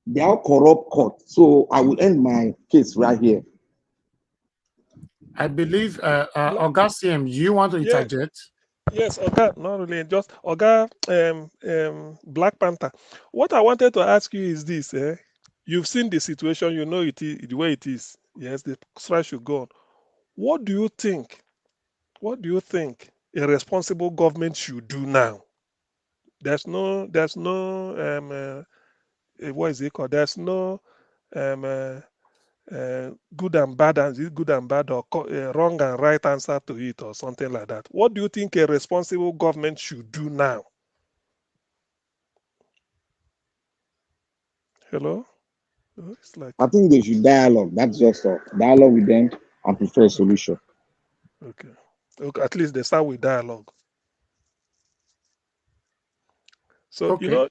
They are corrupt court. So I will end my case right here. I believe, Oga CM, you want to interject? Yes, Oga, not really, just Oga, Black Panther. What I wanted to ask you is this: you've seen the situation, you know it is the way it is. Yes, the strike should go on. What do you think? What do you think a responsible government should do now? There's no, what is it called? There's no um, uh, good and bad, and is it good and bad, or wrong and right answer to it, or something like that. What do you think a responsible government should do now? Hello? Oh, it's like, I think they should dialogue. That's just all. Dialogue with them and prefer a solution. okay. Okay, at least they start with dialogue. So Okay.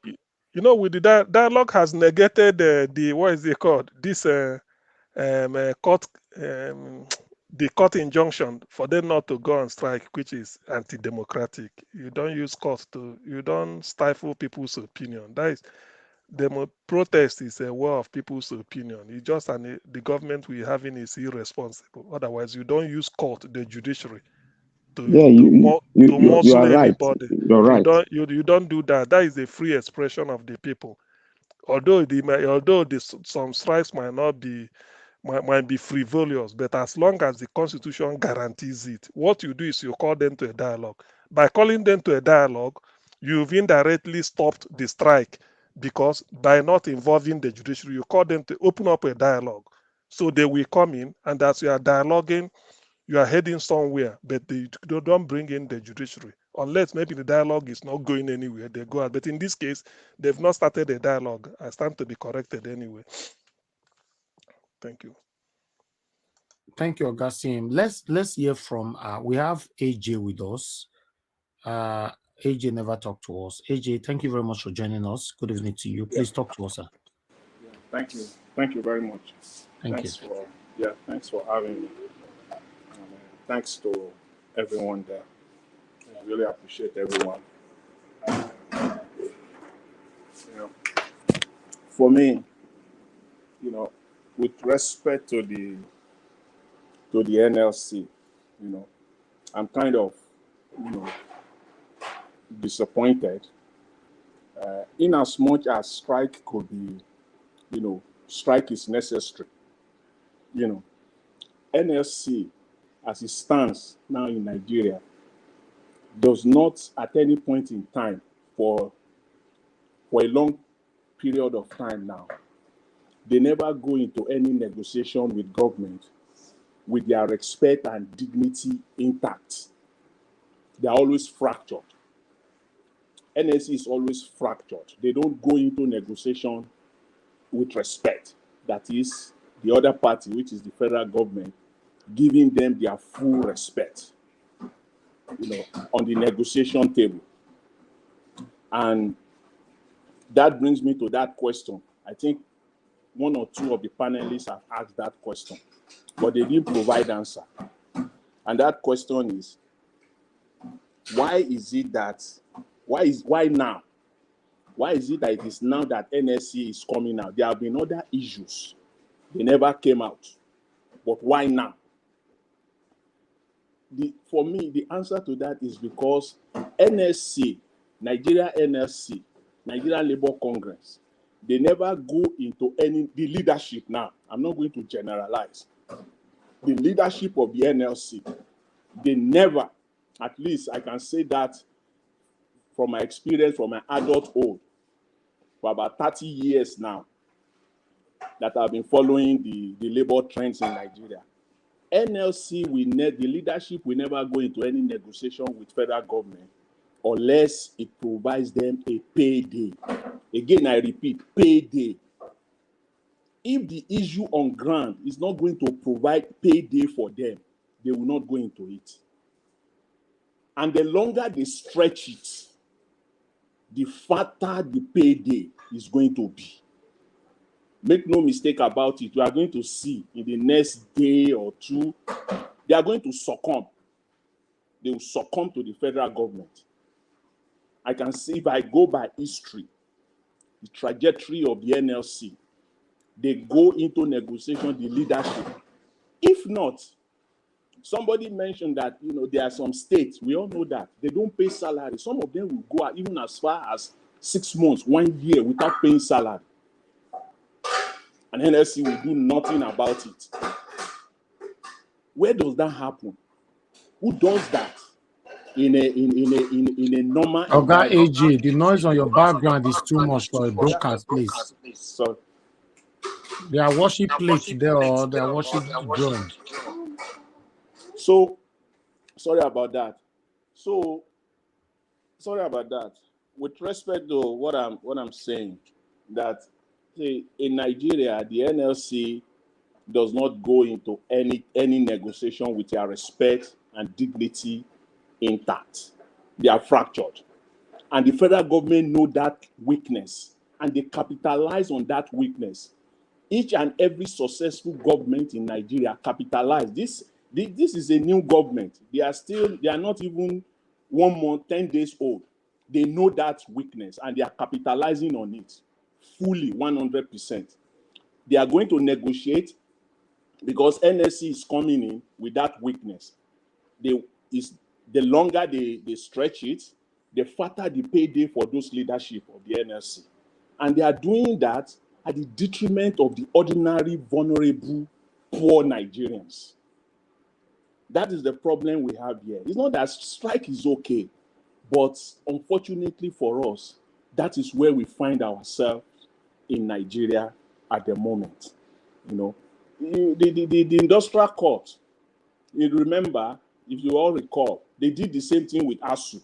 with the dialogue has negated the what is it called? This court, the court injunction for them not to go on strike, which is anti-democratic. You don't use court you don't stifle people's opinion. That is, protest is a way of people's opinion. It's just the government we having is irresponsible. Otherwise, you don't use court, the judiciary, Yeah, to you are muzzle right. anybody. You're right. You don't do that. That is the free expression of the people. Although some strikes might be frivolous, but as long as the constitution guarantees it, what you do is you call them to a dialogue. By calling them to a dialogue, you've indirectly stopped the strike, because by not involving the judiciary, you call them to open up a dialogue. So they will come in, and as you are dialoguing, you are heading somewhere, but they don't bring in the judiciary. Unless maybe the dialogue is not going anywhere, they go out. But in this case, they've not started a dialogue. I stand to be corrected anyway. Thank you. Thank you, Oga CM. Let's hear from, we have AJ with us. AJ never talked to us. AJ, thank you very much for joining us. Good evening to you. Please talk to us, sir. Yeah, thank you. Thank you very much. Thanks for having me. Thanks to everyone there. I really appreciate everyone. For me, with respect to the NLC, I'm kind of, disappointed. In as much as strike could be, strike is necessary. NLC, as it stands now in Nigeria, does not at any point in time for a long period of time now, they never go into any negotiation with government with their respect and dignity intact. They are always fractured. NLC is always fractured. They don't go into negotiation with respect. That is, the other party, which is the federal government, giving them their full respect, on the negotiation table. And that brings me to that question. I think one or two of the panelists have asked that question, but they didn't provide answer. And that question is, why now? Why is it that it is now that NSC is coming out? There have been other issues. They never came out. But why now? For me, the answer to that is because NSC, Nigeria NLC, Nigerian Labour Congress, they never go into the leadership now. I'm not going to generalize. The leadership of the NLC, they never, at least I can say that from my experience, from my adulthood, for about 30 years now, that I've been following the labor trends in Nigeria. NLC, the leadership will never go into any negotiation with federal government unless it provides them a payday. Again, I repeat, payday. If the issue on ground is not going to provide payday for them, they will not go into it. And the longer they stretch it, the fatter the payday is going to be. Make no mistake about it. We are going to see in the next day or two, they are going to succumb. They will succumb to the federal government. I can see, if I go by history, the trajectory of the NLC they go into negotiation, the leadership. If not, somebody mentioned that, you know, there are some states, we all know that, they don't pay salary. Some of them will go out even as far as 6 months, 1 year without paying salary. And NSC will do nothing about it. Where does that happen? Who does that in a normal Oga environment? AJ, the noise on your background is too much for a broadcast, please. So They are worship plates there, or they are worship drums. So sorry about that. So sorry about that. With respect to what I'm saying, that see, in Nigeria, the NLC does not go into any negotiation with their respect and dignity intact. They are fractured. And the federal government know that weakness, and they capitalize on that weakness. Each and every successful government in Nigeria capitalize. This is a new government. They are not even 1 month, 10 days old. They know that weakness and they are capitalizing on it fully, 100%. They are going to negotiate because NSC is coming in with that weakness. The longer they stretch it, the fatter the payday for those leadership of the NSC. And they are doing that at the detriment of the ordinary, vulnerable, poor Nigerians. That is the problem we have here. It's not that strike is okay, but unfortunately for us, that is where we find ourselves in Nigeria at the moment. You know, the industrial court, you remember, if you all recall, they did the same thing with ASU.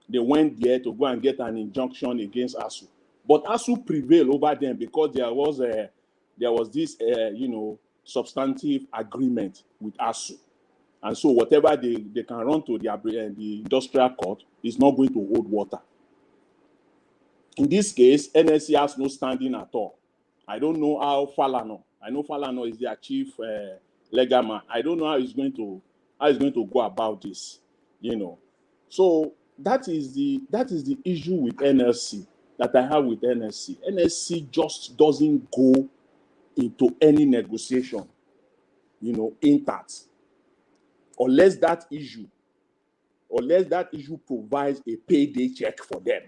They went there to go and get an injunction against ASU. But ASU prevailed over them because there was this substantive agreement with ASU. And so whatever they can run to the industrial court is not going to hold water. In this case, NSC has no standing at all. I don't know how Falano, I know Falano is their chief legal man. I don't know how he's going to go about this, you know. So that is the issue with NSC that I have with NSC. NSC just doesn't go into any negotiation, you know, intact, unless that issue provides a payday check for them.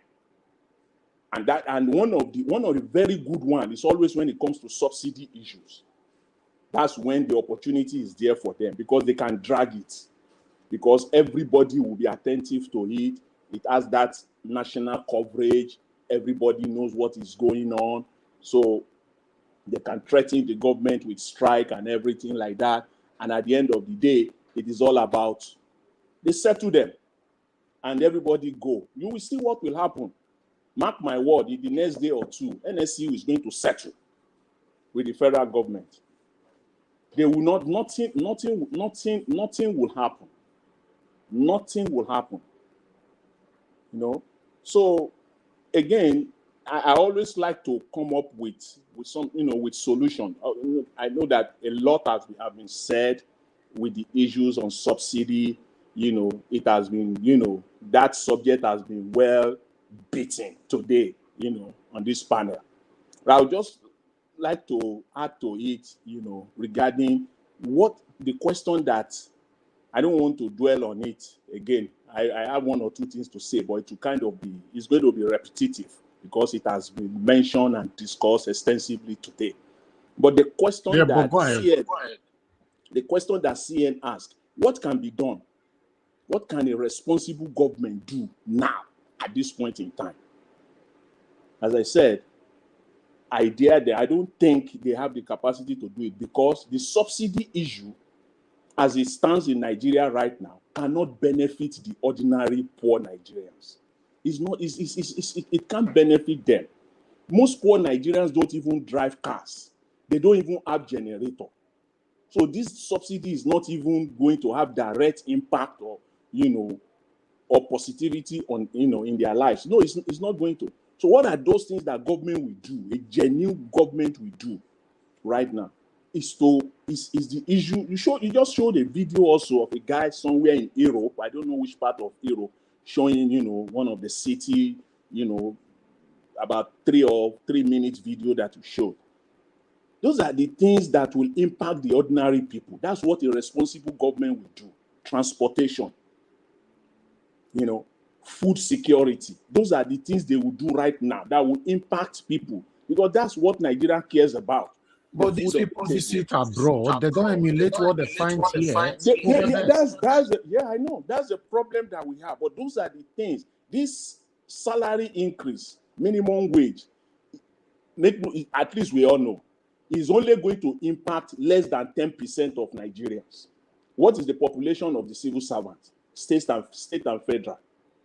And one of the very good one is always when it comes to subsidy issues. That's when the opportunity is there for them because they can drag it, because everybody will be attentive to it. It has that national coverage. Everybody knows what is going on. So they can threaten the government with strike and everything like that. And at the end of the day, it is all about, they settle them and everybody go. You will see what will happen. Mark my word, in the next day or two, NSCU is going to settle with the federal government. They will not, nothing will happen. Nothing will happen. You know? So again, I always like to come up with some, you know, with solution. I know that a lot has been said with the issues on subsidy. You know, it has been, you know, that subject has been well beaten today, you know, on this panel. But I would just like to add to it, you know, regarding what the question that I don't want to dwell on it again. I have one or two things to say, but it will kind of be, it's going to be repetitive because it has been mentioned and discussed extensively today. But the question that CN asked, what can be done? What can a responsible government do now at this point in time? As I said, I don't think they have the capacity to do it because the subsidy issue, as it stands in Nigeria right now, cannot benefit the ordinary poor Nigerians. It can't benefit them. Most poor Nigerians don't even drive cars. They don't even have generator. So this subsidy is not even going to have direct impact or, you know, or positivity on, you know, in their lives. No, it's not going to. So what are those things that government will do, a genuine government will do right now? Is the issue. You just showed a video also of a guy somewhere in Europe. I don't know which part of Europe, showing, you know, one of the city, you know, about 3 minute video that you showed. Those are the things that will impact the ordinary people. That's what a responsible government will do. Transportation, food security. Those are the things they will do right now that will impact people, because that's what Nigeria cares about. But these people visit abroad, they don't emulate what they find here. I know. That's the problem that we have. But those are the things. This salary increase, minimum wage, at least we all know, is only going to impact less than 10% of Nigerians. What is the population of the civil servants, state and federal,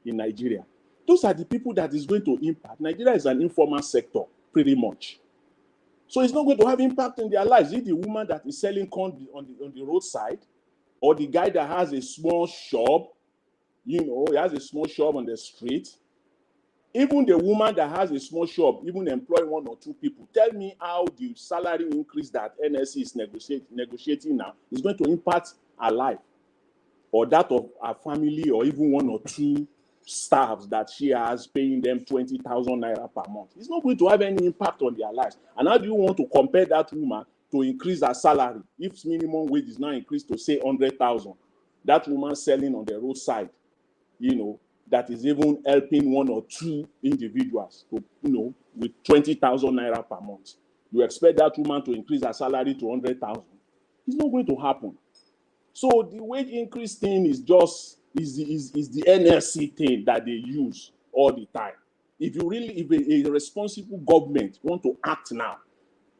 in Nigeria? Those are the people that is going to impact. Nigeria is an informal sector, pretty much. So it's not going to have impact in their lives. Is it the woman that is selling corn on the roadside, or the guy that has a small shop, he has a small shop on the street? Even the woman that has a small shop, even employing 1 or 2 people, tell me how the salary increase that NSC is negotiating now is going to impact her life, or that of her family, or even 1 or 2 staffs that she has, paying them 20,000 naira per month. It's not going to have any impact on their lives. And how do you want to compare that woman to increase her salary if minimum wage is now increased to, say, 100,000? That woman selling on the roadside, that is even helping 1 or 2 individuals to, with 20,000 naira per month. You expect that woman to increase her salary to 100,000? It's not going to happen. So the wage increase thing is just is the NLC thing that they use all the time. If a responsible government want to act now,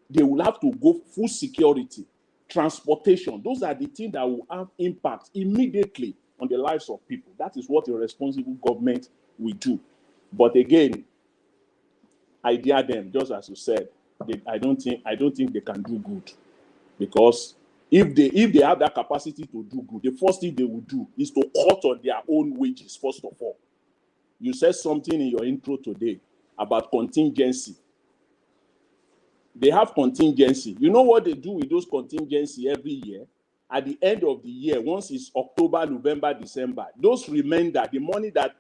they will have to go full security, transportation. Those are the things that will have impact immediately on the lives of people. That is what a responsible government will do. But again, I dare them, just as you said, I don't think they can do good, because if they have that capacity to do good, the first thing they will do is to cut on their own wages, first of all. You said something in your intro today about contingency. They have contingency. You know what they do with those contingency every year? At the end of the year, once it's October, November, December, those remainder, the money that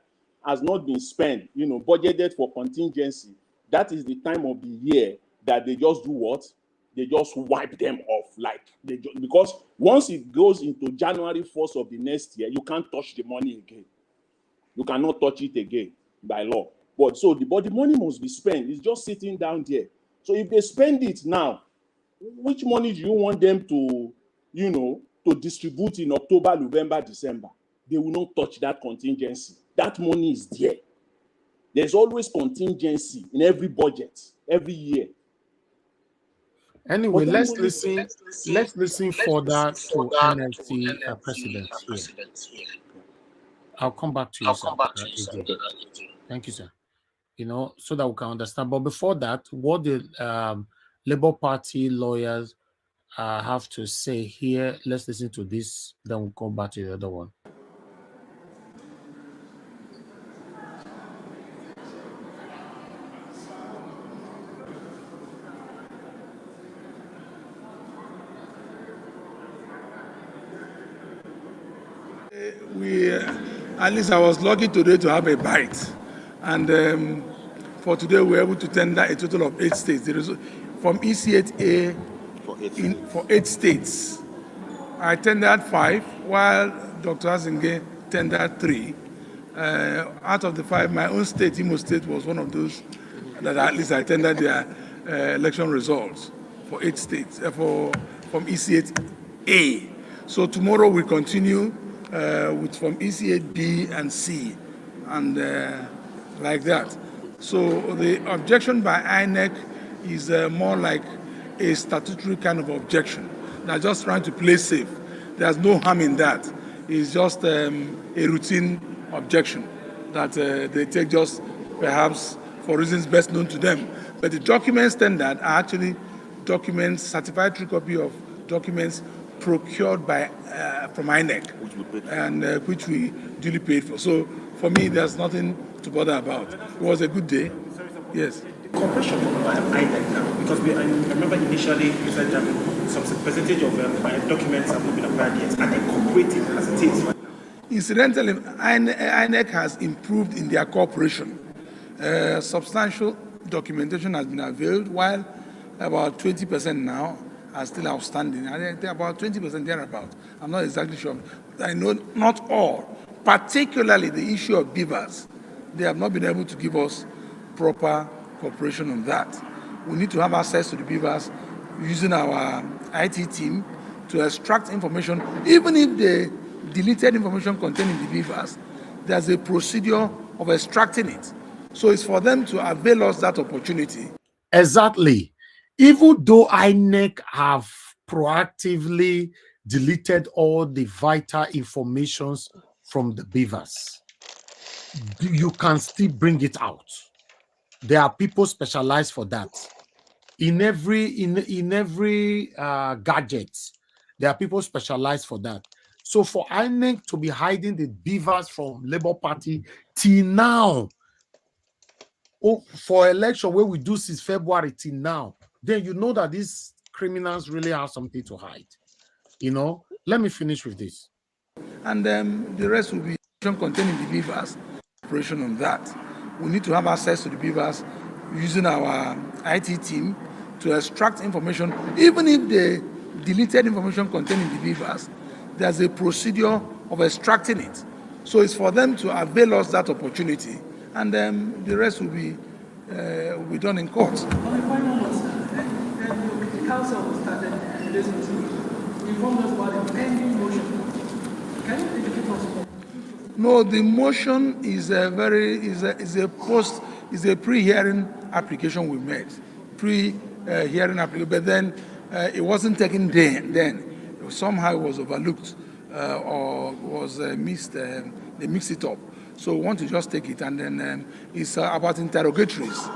has not been spent, budgeted for contingency, that is the time of the year that they just do what? They just wipe them off. Because once it goes into January 1st of the next year, you can't touch the money again. You cannot touch it again by law. But the money must be spent. It's just sitting down there. So if they spend it now, which money do you want them to, to distribute in October, November, December? They will not touch that contingency. That money is there. There's always contingency in every budget, every year. Anyway, let's listen further to NLC president here. I'll come back to you, sir. Thank you, sir. So that we can understand. But before that, what the Labour Party lawyers have to say here, let's listen to this, then we'll come back to the other one. At least I was lucky today to have a bite, and for today we were able to tender a total of 8 states. There is from EC8A for 8 states. I tendered 5, while Dr. Azinge tendered 3. Out of the 5, my own state, Imo State, was one of those that at least I tendered their election results for 8 states from EC8A. So tomorrow we continue from EC8B and C, and like that. So the objection by INEC is more like a statutory kind of objection. They're just trying to play safe. There's no harm in that. It's just a routine objection that they take just perhaps for reasons best known to them. But the documents tendered are actually documents, certified true copy of documents procured by from INEC, which we duly paid for. So for me, there's nothing to bother about. It was a good day. Yes. The cooperation by INEC now, because I remember initially you said that some percentage of documents have not been acquired yet. Are they cooperating as it is? Incidentally, INEC has improved in their cooperation. Substantial documentation has been availed, while about 20% now are still outstanding. I think about 20% thereabout. I'm not exactly sure. I know not all, particularly the issue of beavers. They have not been able to give us proper cooperation on that. We need to have access to the beavers using our IT team to extract information. Even if the deleted information contained in the beavers, there's a procedure of extracting it. So it's for them to avail us that opportunity. Exactly. Even though INEC have proactively deleted all the vital informations from the beavers, you can still bring it out. There are people specialized for that. In every gadget, there are people specialized for that. So for INEC to be hiding the beavers from Labour Party till now, for election where we do since February till now, then you know that these criminals really have something to hide. You know, let me finish with this. And the rest will be containing the beavers. Operation on that. We need to have access to the beavers using our IT team to extract information. Even if the deleted information contained in the beavers, there's a procedure of extracting it. So it's for them to avail us that opportunity, and the rest will be done in court. On the final note, the council started listening to inform us about the pending motion. Can you educate us more? No, the motion is a pre-hearing application we made, pre-hearing application, but then it wasn't taken then. Somehow it was overlooked or was missed. They mixed it up. So we want to just take it, and then it's about interrogatories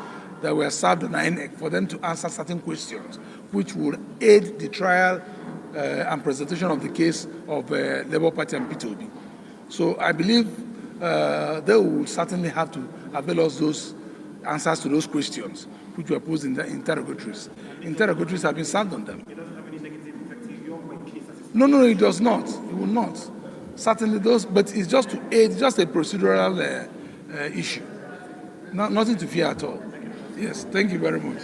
that were served on INEC for them to answer certain questions, which would aid the trial and presentation of the case of Labour Party and P2B. So I believe they will certainly have to avail us those answers to those questions which were posed in the interrogatories. Interrogatories have been served on them. It doesn't have any negative effect in your case? No, it does not. It will not. Certainly those, but it's just to aid, just a procedural issue. Nothing to fear at all. Yes, thank you very much.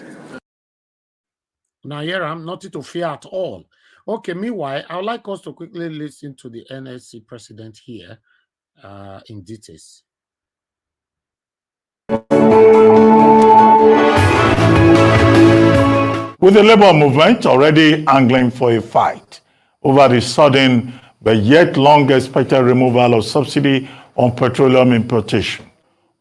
Now, here I'm nothing to fear at all. Okay, meanwhile, I would like us to quickly listen to the NSC president here in details. With the labor movement already angling for a fight over the sudden but yet long-expected removal of subsidy on petroleum importation,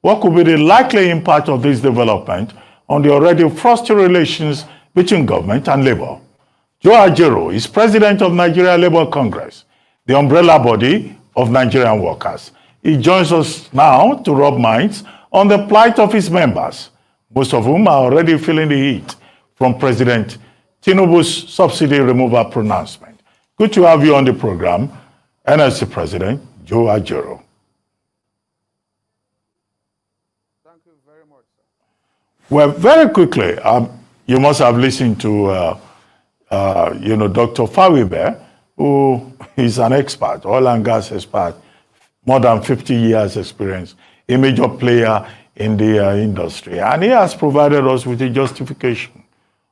what could be the likely impact of this development on the already frosty relations between government and labor? Joe Ajero is president of Nigeria Labour Congress, the umbrella body of Nigerian workers. He joins us now to rub minds on the plight of his members, most of whom are already feeling the heat from President Tinubu's subsidy removal pronouncement. Good to have you on the program, NSC President Joe Ajero. Thank you very much, sir. Well, very quickly, you must have listened to Dr. Fawibe, who is an expert, oil and gas expert, more than 50 years experience, a major player in the industry. And he has provided us with a justification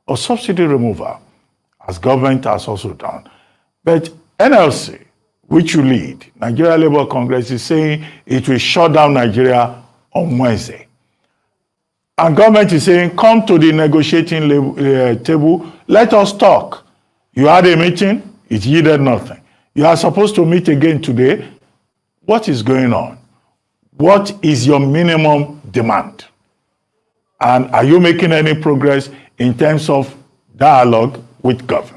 of subsidy removal, as government has also done. But NLC, which you lead, Nigeria Labour Congress, is saying it will shut down Nigeria on Wednesday. And government is saying, come to the negotiating table, let us talk. You had a meeting, it yielded nothing. You are supposed to meet again today. What is going on? What is your minimum demand? And are you making any progress in terms of dialogue with government?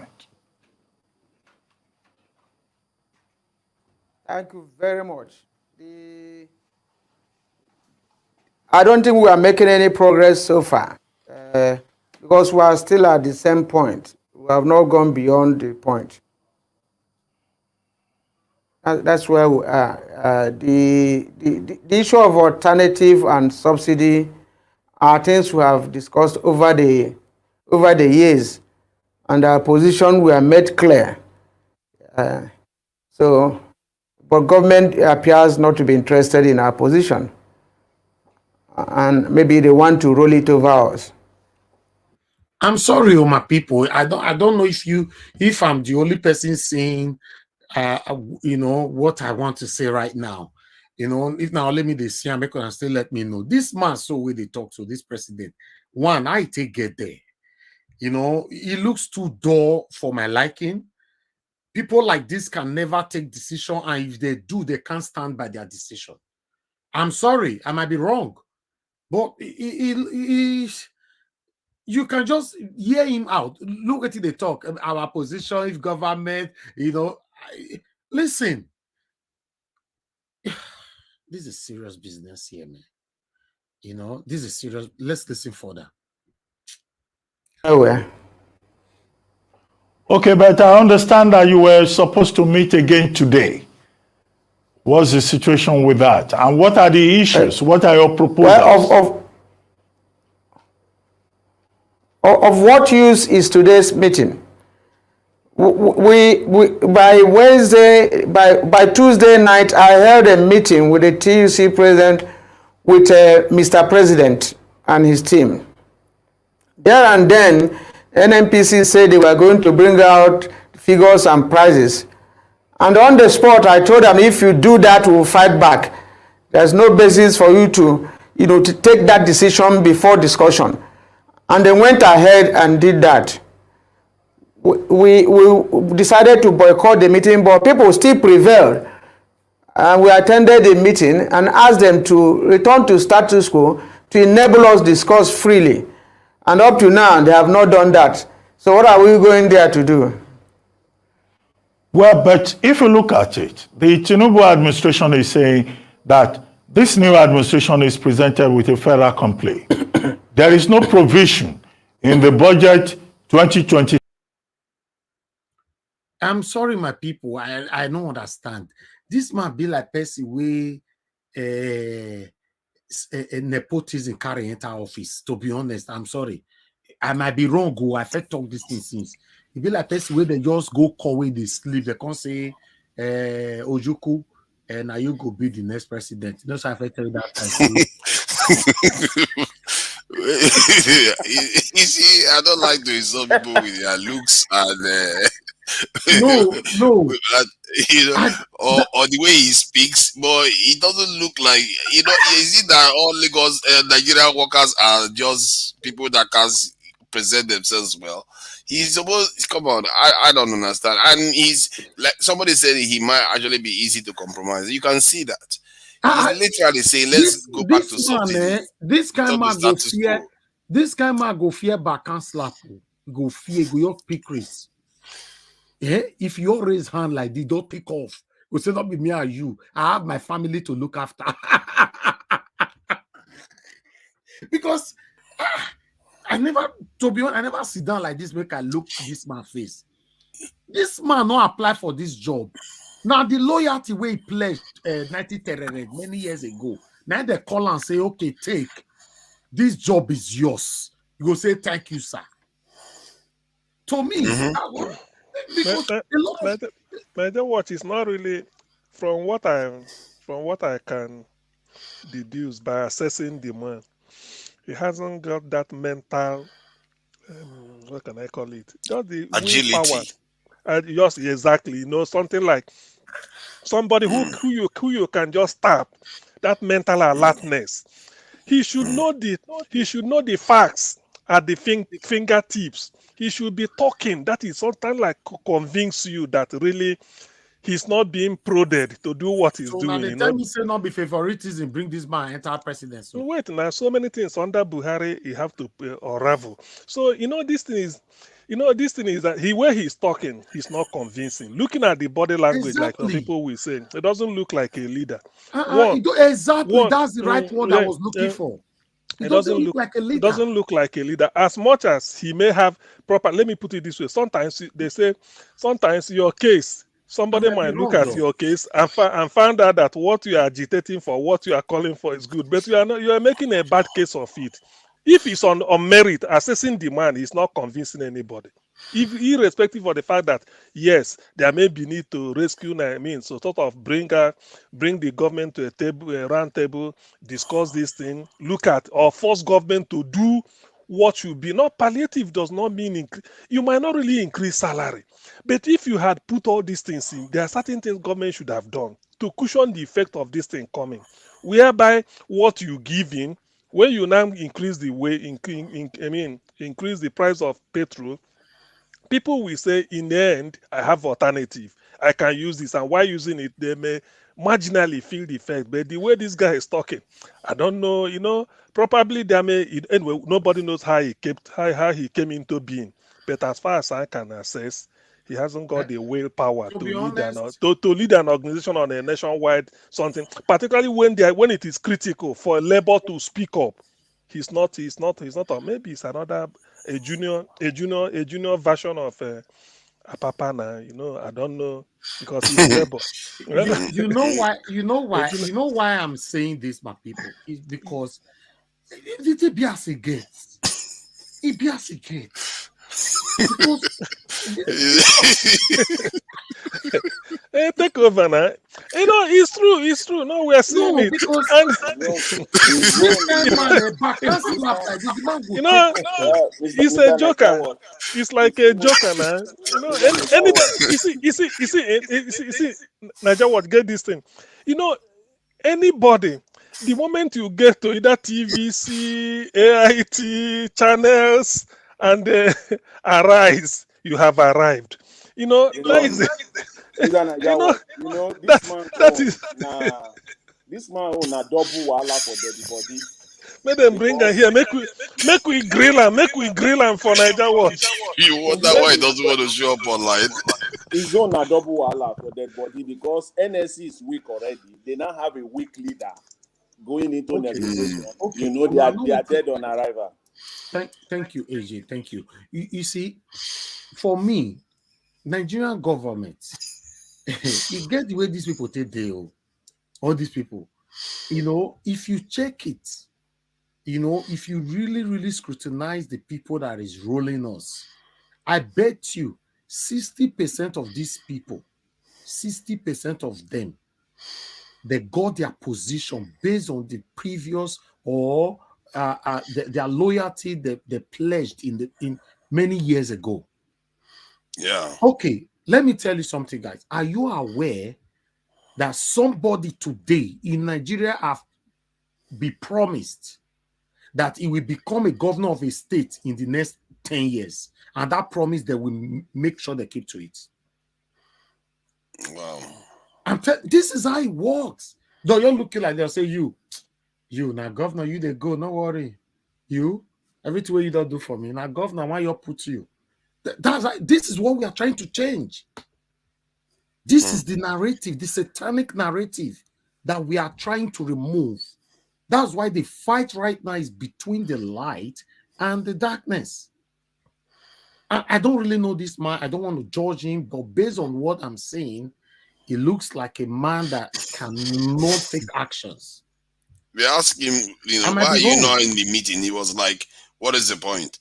Thank you very much. I don't think we are making any progress so far because we are still at the same point. We have not gone beyond the point. That's where we are. The issue of alternative and subsidy are things we have discussed over the years, and our position were made clear. But government appears not to be interested in our position, and maybe they want to roll it over us. I'm sorry, my people. I don't know if I'm the only person saying what I want to say right now. If now let me see, I'm going to still let me know. This man, so way they talk to this president. One, I take get there. He looks too dull for my liking. People like this can never take decision, and if they do, they can't stand by their decision. I'm sorry, I might be wrong, but you can just hear him out. Look at it, they talk. Our position, if government, listen. This is serious business here, man. This is serious. Let's listen further. Nowhere. Okay, but I understand that you were supposed to meet again today. What's the situation with that? And what are the issues? What are your proposals? Well, of what use is today's meeting? We by Wednesday, by Tuesday night, I held a meeting with the TUC president, with Mr. President and his team. There and then, NNPC said they were going to bring out figures and prices. And on the spot, I told them, if you do that, we'll fight back. There's no basis for you to, to take that decision before discussion. And they went ahead and did that. We decided to boycott the meeting, but people still prevailed. And we attended the meeting and asked them to return to status quo to enable us discuss freely. And up to now, they have not done that. So what are we going there to do? Well, but if you look at it, the Tinubu administration is saying that this new administration is presented with a fait accompli. There is no provision in the budget 2020. I'm sorry, my people. I don't understand. This might be like person way a nepotism carry enter office. To be honest, I'm sorry. I might be wrong. I've talked this thing since. It be like person where they just go call away the sleep. They can't say Ojuku, and now you go be the next president. You know, so I've tell you that time. You see, I don't like to insult people with their looks and no, or the way he speaks, but it doesn't look like, is it that all Lagos Nigerian workers are just people that can't present themselves well? He's supposed, come on, I don't understand. And he's like, somebody said he might actually be easy to compromise. You can see that. He's literally saying, let's go back to something. This kind man go fear. This kind man go fear back and slap. Go fear. Go your pick race. Yeah, if you raise hand like this, don't take off. We say not be me or you. I have my family to look after. Because I never sit down like this. Make I look this man's face. This man not apply for this job. Now the loyalty way he pledged 1930 many years ago. Now they call and say, okay, take this job is yours. You go say thank you, sir. To me, but then what is not really from what I can deduce by assessing the man, he hasn't got that mental what can I call it? Just the agility. Just exactly, something like somebody who you can just tap, that mental alertness. He should know the facts at the fingertips. He should be talking. That is something like convince you that really he's not being prodded to do what he's doing. Now the time you say not be favoritism, bring this man enter presidency. So wait, now so many things under Buhari you have to unravel. So this thing is that where he's talking, he's not convincing. Looking at the body language, like some people will say, it doesn't look like a leader. Exactly, that's the right word I was looking for. It doesn't look like a leader. It doesn't look like a leader. As much as he may have proper, let me put it this way. Sometimes they say, sometimes your case, somebody might look at your case and find out that what you are agitating for, what you are calling for is good, but you are making a bad case of it. If it's on merit, assessing the man is not convincing anybody. Irrespective of the fact that yes, there may be need to rescue, so sort of bring the government to a round table, discuss this thing, look at or force government to do what should be. Not palliative does not mean you might not really increase salary. But if you had put all these things in, there are certain things government should have done to cushion the effect of this thing coming. Whereby what you give in, when you now increase the way, increase the price of petrol, people will say, in the end, I have alternative. I can use this, and while using it, they may marginally feel the effect. But the way this guy is talking, I don't know. Probably there may anyway. Nobody knows how he came into being. But as far as I can assess, he hasn't got the willpower to lead an organization on a nationwide something. Particularly when it is critical for labor to speak up. He's not. Or maybe it's another a junior version of Papa now. I don't know, because he's labor. You know why I'm saying this, my people, is because it be as it gets. It be as it gets. Hey, take over now. It's true. No, we are seeing it. He's a joker. It's like a joker now. Anybody, you see, Naija, what, get this thing. Anybody, the moment you get to either TVC, AIT, channels, and Arise, you have arrived. This man own a double wala for dead body. Make them bring her here. Make we grill her. Make we grill her for Naija Watch. You wonder why he doesn't want to show up online. His own a double wala for dead body, because NSC is weak already. They now have a weak leader going into negotiation. They are dead on arrival. Thank you, AJ. Thank you. You see, for me, Nigerian government, you get the way these people take deal. All these people, if you check it, if you really, really scrutinize the people that is rolling us, I bet you 60% of these people, 60% of them, they got their position based on the previous or their loyalty they pledged in many years ago. Yeah. Okay, let me tell you something, guys. Are you aware that somebody today in Nigeria have been promised that he will become a governor of a state in the next 10 years? And that promise, they will make sure they keep to it. Wow. This is how it works. Though you're looking like they'll say, you now governor, you they go, no worry. You, everything you don't do for me. Now governor, why you put you? This is what we are trying to change. This is the narrative, the satanic narrative that we are trying to remove. That's why the fight right now is between the light and the darkness. I don't really know this man. I don't want to judge him, but based on what I'm saying, he looks like a man that cannot take actions. We asked him, why are you not in the meeting? He was like, what is the point?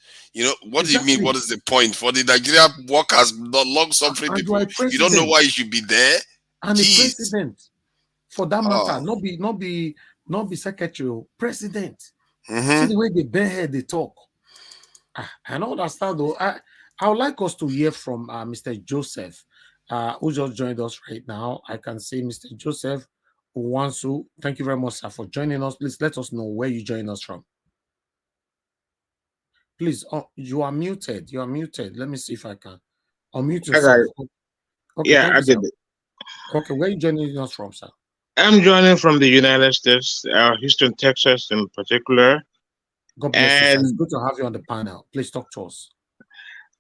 What do you mean, what is the point? For the Nigeria workers, not long suffering people, you don't know why you should be there? And the president, for that matter, not be secretary, president. See the way they bend head, they talk. I don't understand though. I would like us to hear from Mr. Joseph, who just joined us right now. I can see Mr. Joseph Uwansu. Thank you very much, sir, for joining us. Please let us know where you join us from. Please, you are muted. You are muted. Let me see if I can unmute yourself. Okay, yeah, I did it. Okay, where are you joining us from, sir? I'm joining from the United States, Houston, Texas in particular. God bless you, sir. It's good to have you on the panel. Please talk to us.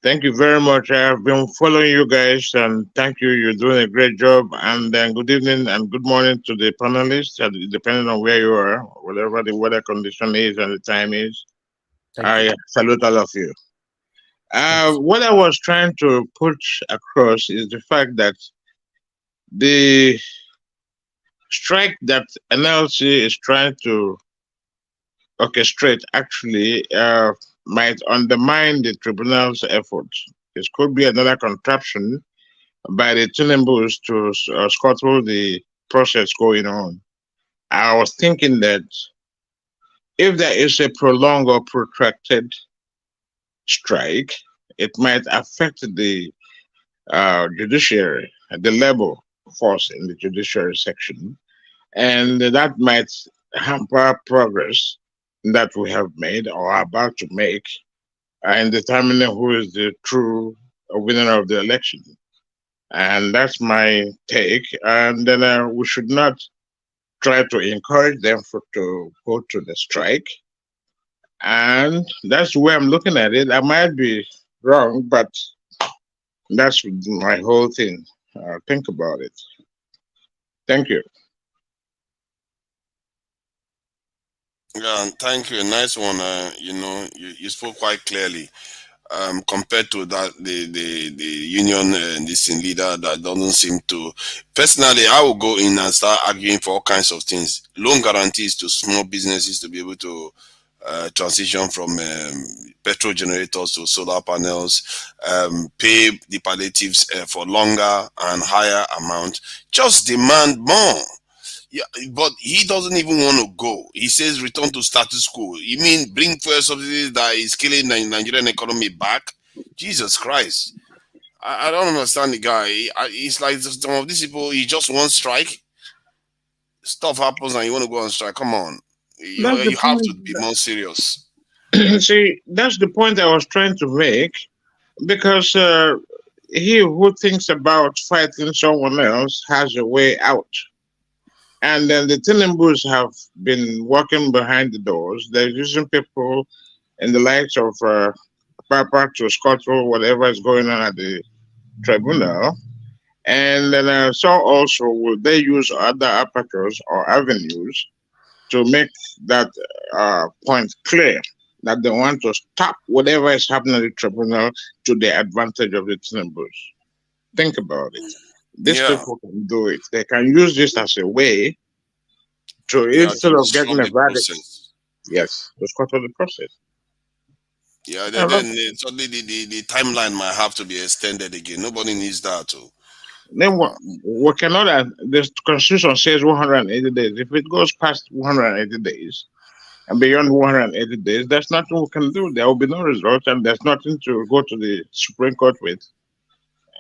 Thank you very much. I've been following you guys, and thank you. You're doing a great job. And then good evening and good morning to the panelists, depending on where you are, whatever the weather condition is and the time is. I salute all of you. What I was trying to put across is the fact that the strike that NLC is trying to orchestrate actually might undermine the tribunal's efforts. This could be another contraption by the Tinambus to scuttle the process going on. I was thinking that if there is a prolonged or protracted strike, it might affect the judiciary, the labor force in the judiciary section, and that might hamper progress that we have made or are about to make in determining who is the true winner of the election. And that's my take. And then we should not try to encourage them to go to the strike. And that's the way I'm looking at it. I might be wrong, but that's my whole thing. Think about it. Thank you. Yeah, thank you. Nice one. You spoke quite clearly. Compared to that, the union this leader that doesn't seem to. Personally, I will go in and start arguing for all kinds of things. Loan guarantees to small businesses to be able to transition from petrol generators to solar panels, pay the palliatives for longer and higher amount. Just demand more. Yeah, but he doesn't even want to go. He says return to status quo. You mean bring fuel subsidies that is killing the Nigerian economy back? Jesus Christ. I don't understand the guy. It's like some of these people, he just wants strike. Stuff happens and you want to go on strike. Come on. You have to be more serious. See, that's the point I was trying to make, because he who thinks about fighting someone else has a way out. And then the Tinubu's have been working behind the doors. They're using people in the likes of Papa to scuttle whatever is going on at the tribunal. And then so also will they use other apertures or avenues to make that point clear, that they want to stop whatever is happening at the tribunal to the advantage of the Tinubu's. Think about it. These people can do it. They can use this as a way to, instead of getting a verdict, to scuttle the process. Yeah, then suddenly the timeline might have to be extended again. Nobody needs that too. Then we cannot, the constitution says 180 days. If it goes past 180 days and beyond 180 days, there's nothing we can do. There will be no result, and there's nothing to go to the Supreme Court with.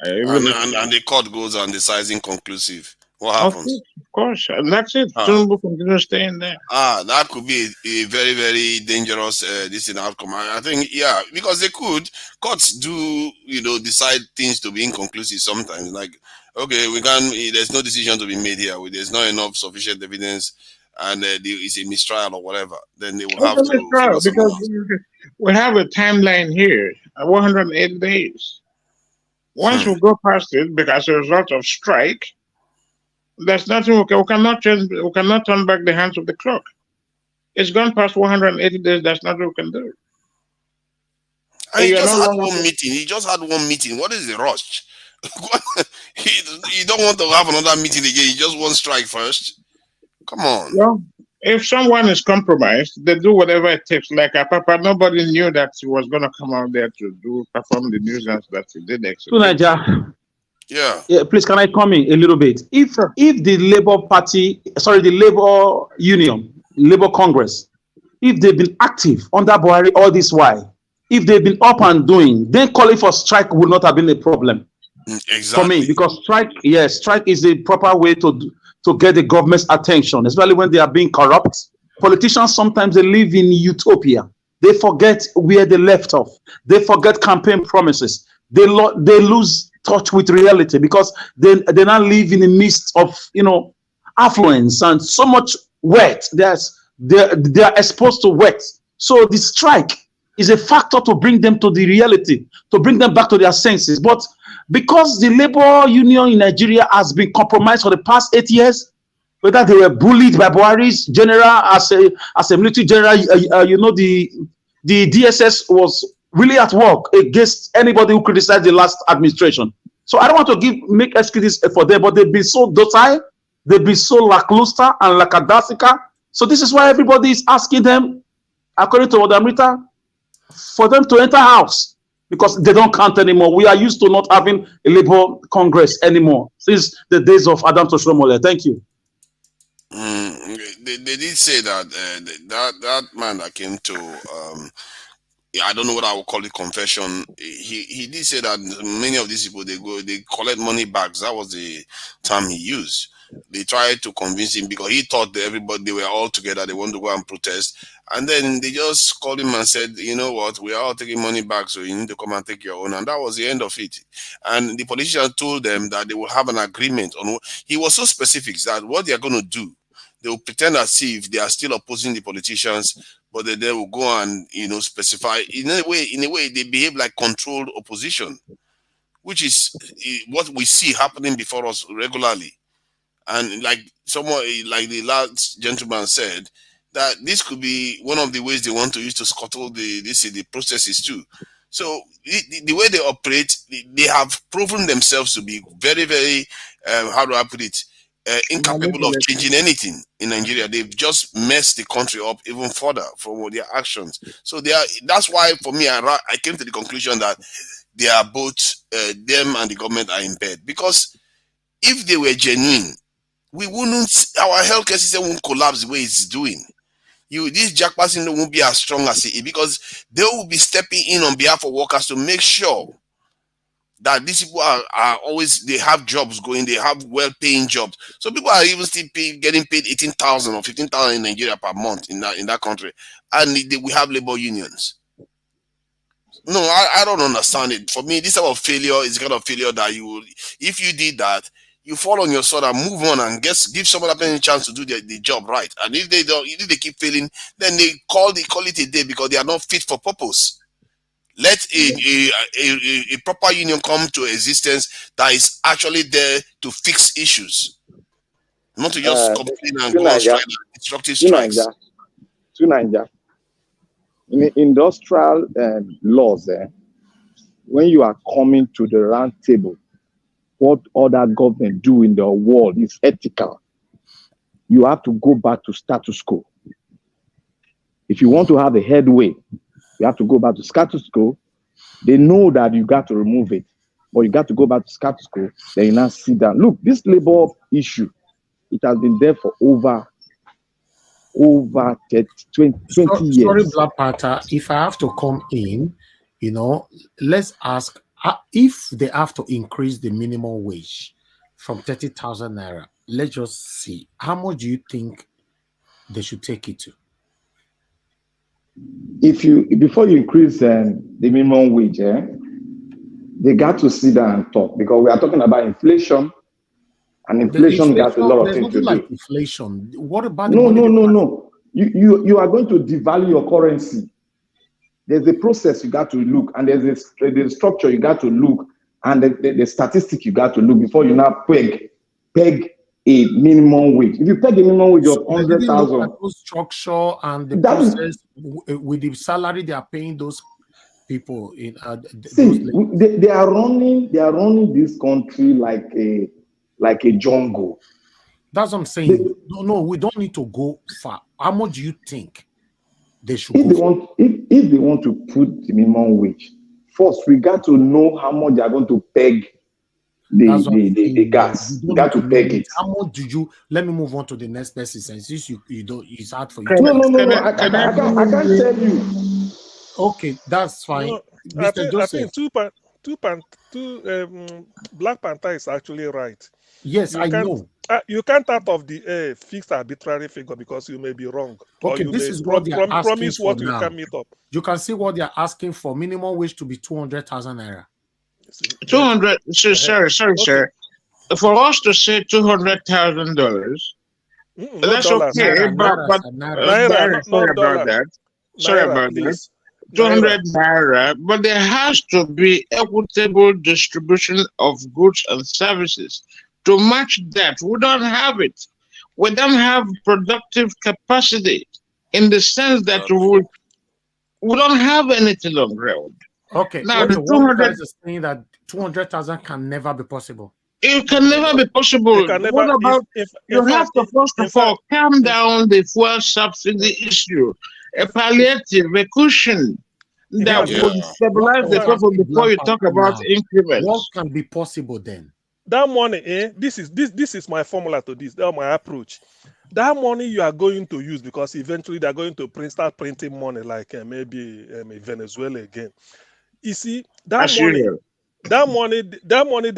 And the court goes and decides inconclusive. What happens? Of course, and that's it. Tinubu continue staying there. That could be a very, very dangerous outcome. I think, because they could. Courts do, decide things to be inconclusive sometimes. Like, okay, we can. There's no decision to be made here. There's not enough sufficient evidence, and it's a mistrial or whatever. Then they will have to. Because we have a timeline here, 180 days. Once we go past it, because as a result of strike, there's nothing we cannot change. We cannot turn back the hands of the clock. It's gone past 180 days. There's nothing we can do. And he just had one meeting. He just had one meeting. What is the rush? He don't want to have another meeting again. He just wants strike first. Come on. Well, if someone is compromised, they do whatever it takes. Like Papa, nobody knew that he was going to come out there to perform the nuisance that he did. Yeah, please, can I come in a little bit? If the Labour Party, the Labour Union, Labour Congress, if they've been active under Buhari all this while, if they've been up and doing, then calling for strike would not have been a problem. Exactly. For me, because strike is the proper way to get the government's attention, especially when they are being corrupt. Politicians sometimes they live in utopia. They forget where they left off. They forget campaign promises. They lose touch with reality because they now live in the midst of affluence and so much wet. They are exposed to wet. So the strike is a factor to bring them to the reality, to bring them back to their senses. But because the labor union in Nigeria has been compromised for the past 8 years, whether they were bullied by Buhari's general as a military general, the DSS was really at work against anybody who criticized the last administration. So I don't want to make excuses for them, but they've been so docile, they've been so lackluster and lackadaisical. So this is why everybody is asking them, according to Madam Rita, for them to enter house because they don't count anymore. We are used to not having a Labour Congress anymore since the days of Adam Toshomole. Thank you. They did say that that man that came to I don't know what I would call it, confession. He did say that many of these people, they collect money bags. That was the term he used. They tried to convince him because he thought that everybody, they were all together, they want to go and protest. And then they just called him and said, you know what, we are all taking money back, so you need to come and take your own. And that was the end of it. And the politician told them that they will have an agreement on. He was so specific that what they are going to do, they will pretend as if they are still opposing the politicians, but then they will go and, you know, specify. In a way, they behave like controlled opposition, which is what we see happening before us regularly. And like someone, like the last gentleman said, that this could be one of the ways they want to use to scuttle the processes too. So the way they operate, they have proven themselves to be very, very, how do I put it, incapable of changing anything in Nigeria. They've just messed the country up even further from their actions. So that's why for me, I came to the conclusion that they are both, them and the government are in bed. Because if they were genuine, our healthcare system won't collapse the way it's doing. This jackpot system won't be as strong as it is, because they will be stepping in on behalf of workers to make sure that these people are always, they have jobs going, they have well-paying jobs. So people are even still getting paid 18,000 or 15,000 in Nigeria per month in that country, and we have labor unions. No, I don't understand it. For me, this type of failure is the kind of failure that if you did that, you fall on your sword and move on and give someone a chance to do the job right. And if they don't, if they keep failing, then they call it a day because they are not fit for purpose. Let a proper union come to existence that is actually there to fix issues, not to just complain and go on strike, destructive strikes. In the industrial laws, when you are coming to the round table, what other government do in the world is ethical. You have to go back to status quo. If you want to have a headway, you have to go back to status quo. They know that you got to remove it, but you got to go back to status quo. Then you now sit down. Look, this labor issue, it has been there for over 20 years. Sorry, Black Panther, if I have to come in, let's ask, if they have to increase the minimum wage from 30,000 naira, let's just see, how much do you think they should take it to? Before you increase the minimum wage, they got to sit down and talk, because we are talking about inflation, and inflation got a lot of things to do. Like inflation. What about no. You are going to devalue your currency. There's a process you got to look, and there's a structure you got to look, and the statistic you got to look before you now peg a minimum wage. If you peg a minimum wage of 100,000, structure and the process with the salary they are paying those people in. They are running this country like a jungle. That's what I'm saying. No, we don't need to go far. How much do you think they should go? If they want to put the minimum wage, first we got to know how much they are going to peg the gas. You got to peg it. How much do you? Let me move on to the next person. Since you don't, it's hard for you. No. I can't tell you. Okay, that's fine. No, I think Black Panther is actually right. Yes, I know. You can't out of the fixed arbitrary figure, because you may be wrong. Okay, this is what they are asking promise for what now. you can meet up. You can see what they are asking for. Minimum wage to be 200,000 naira. 200. Sorry, sir. For us to say $200,000, that's okay. But sorry about that. 200 naira, but there has to be equitable distribution of goods and services to match that. We don't have it. We don't have productive capacity, in the sense that we don't have anything on ground. Okay, now the 200 is saying that 200,000 can never be possible. It can never be possible. What about you have to first of all calm down the fuel subsidy issue, a palliative, a cushion that would stabilize the problem before you talk about increments. What can be possible then? That money, this is my formula to this. That's my approach. that money you are going to use, because eventually they're going to start printing money like maybe Venezuela again. You see, that money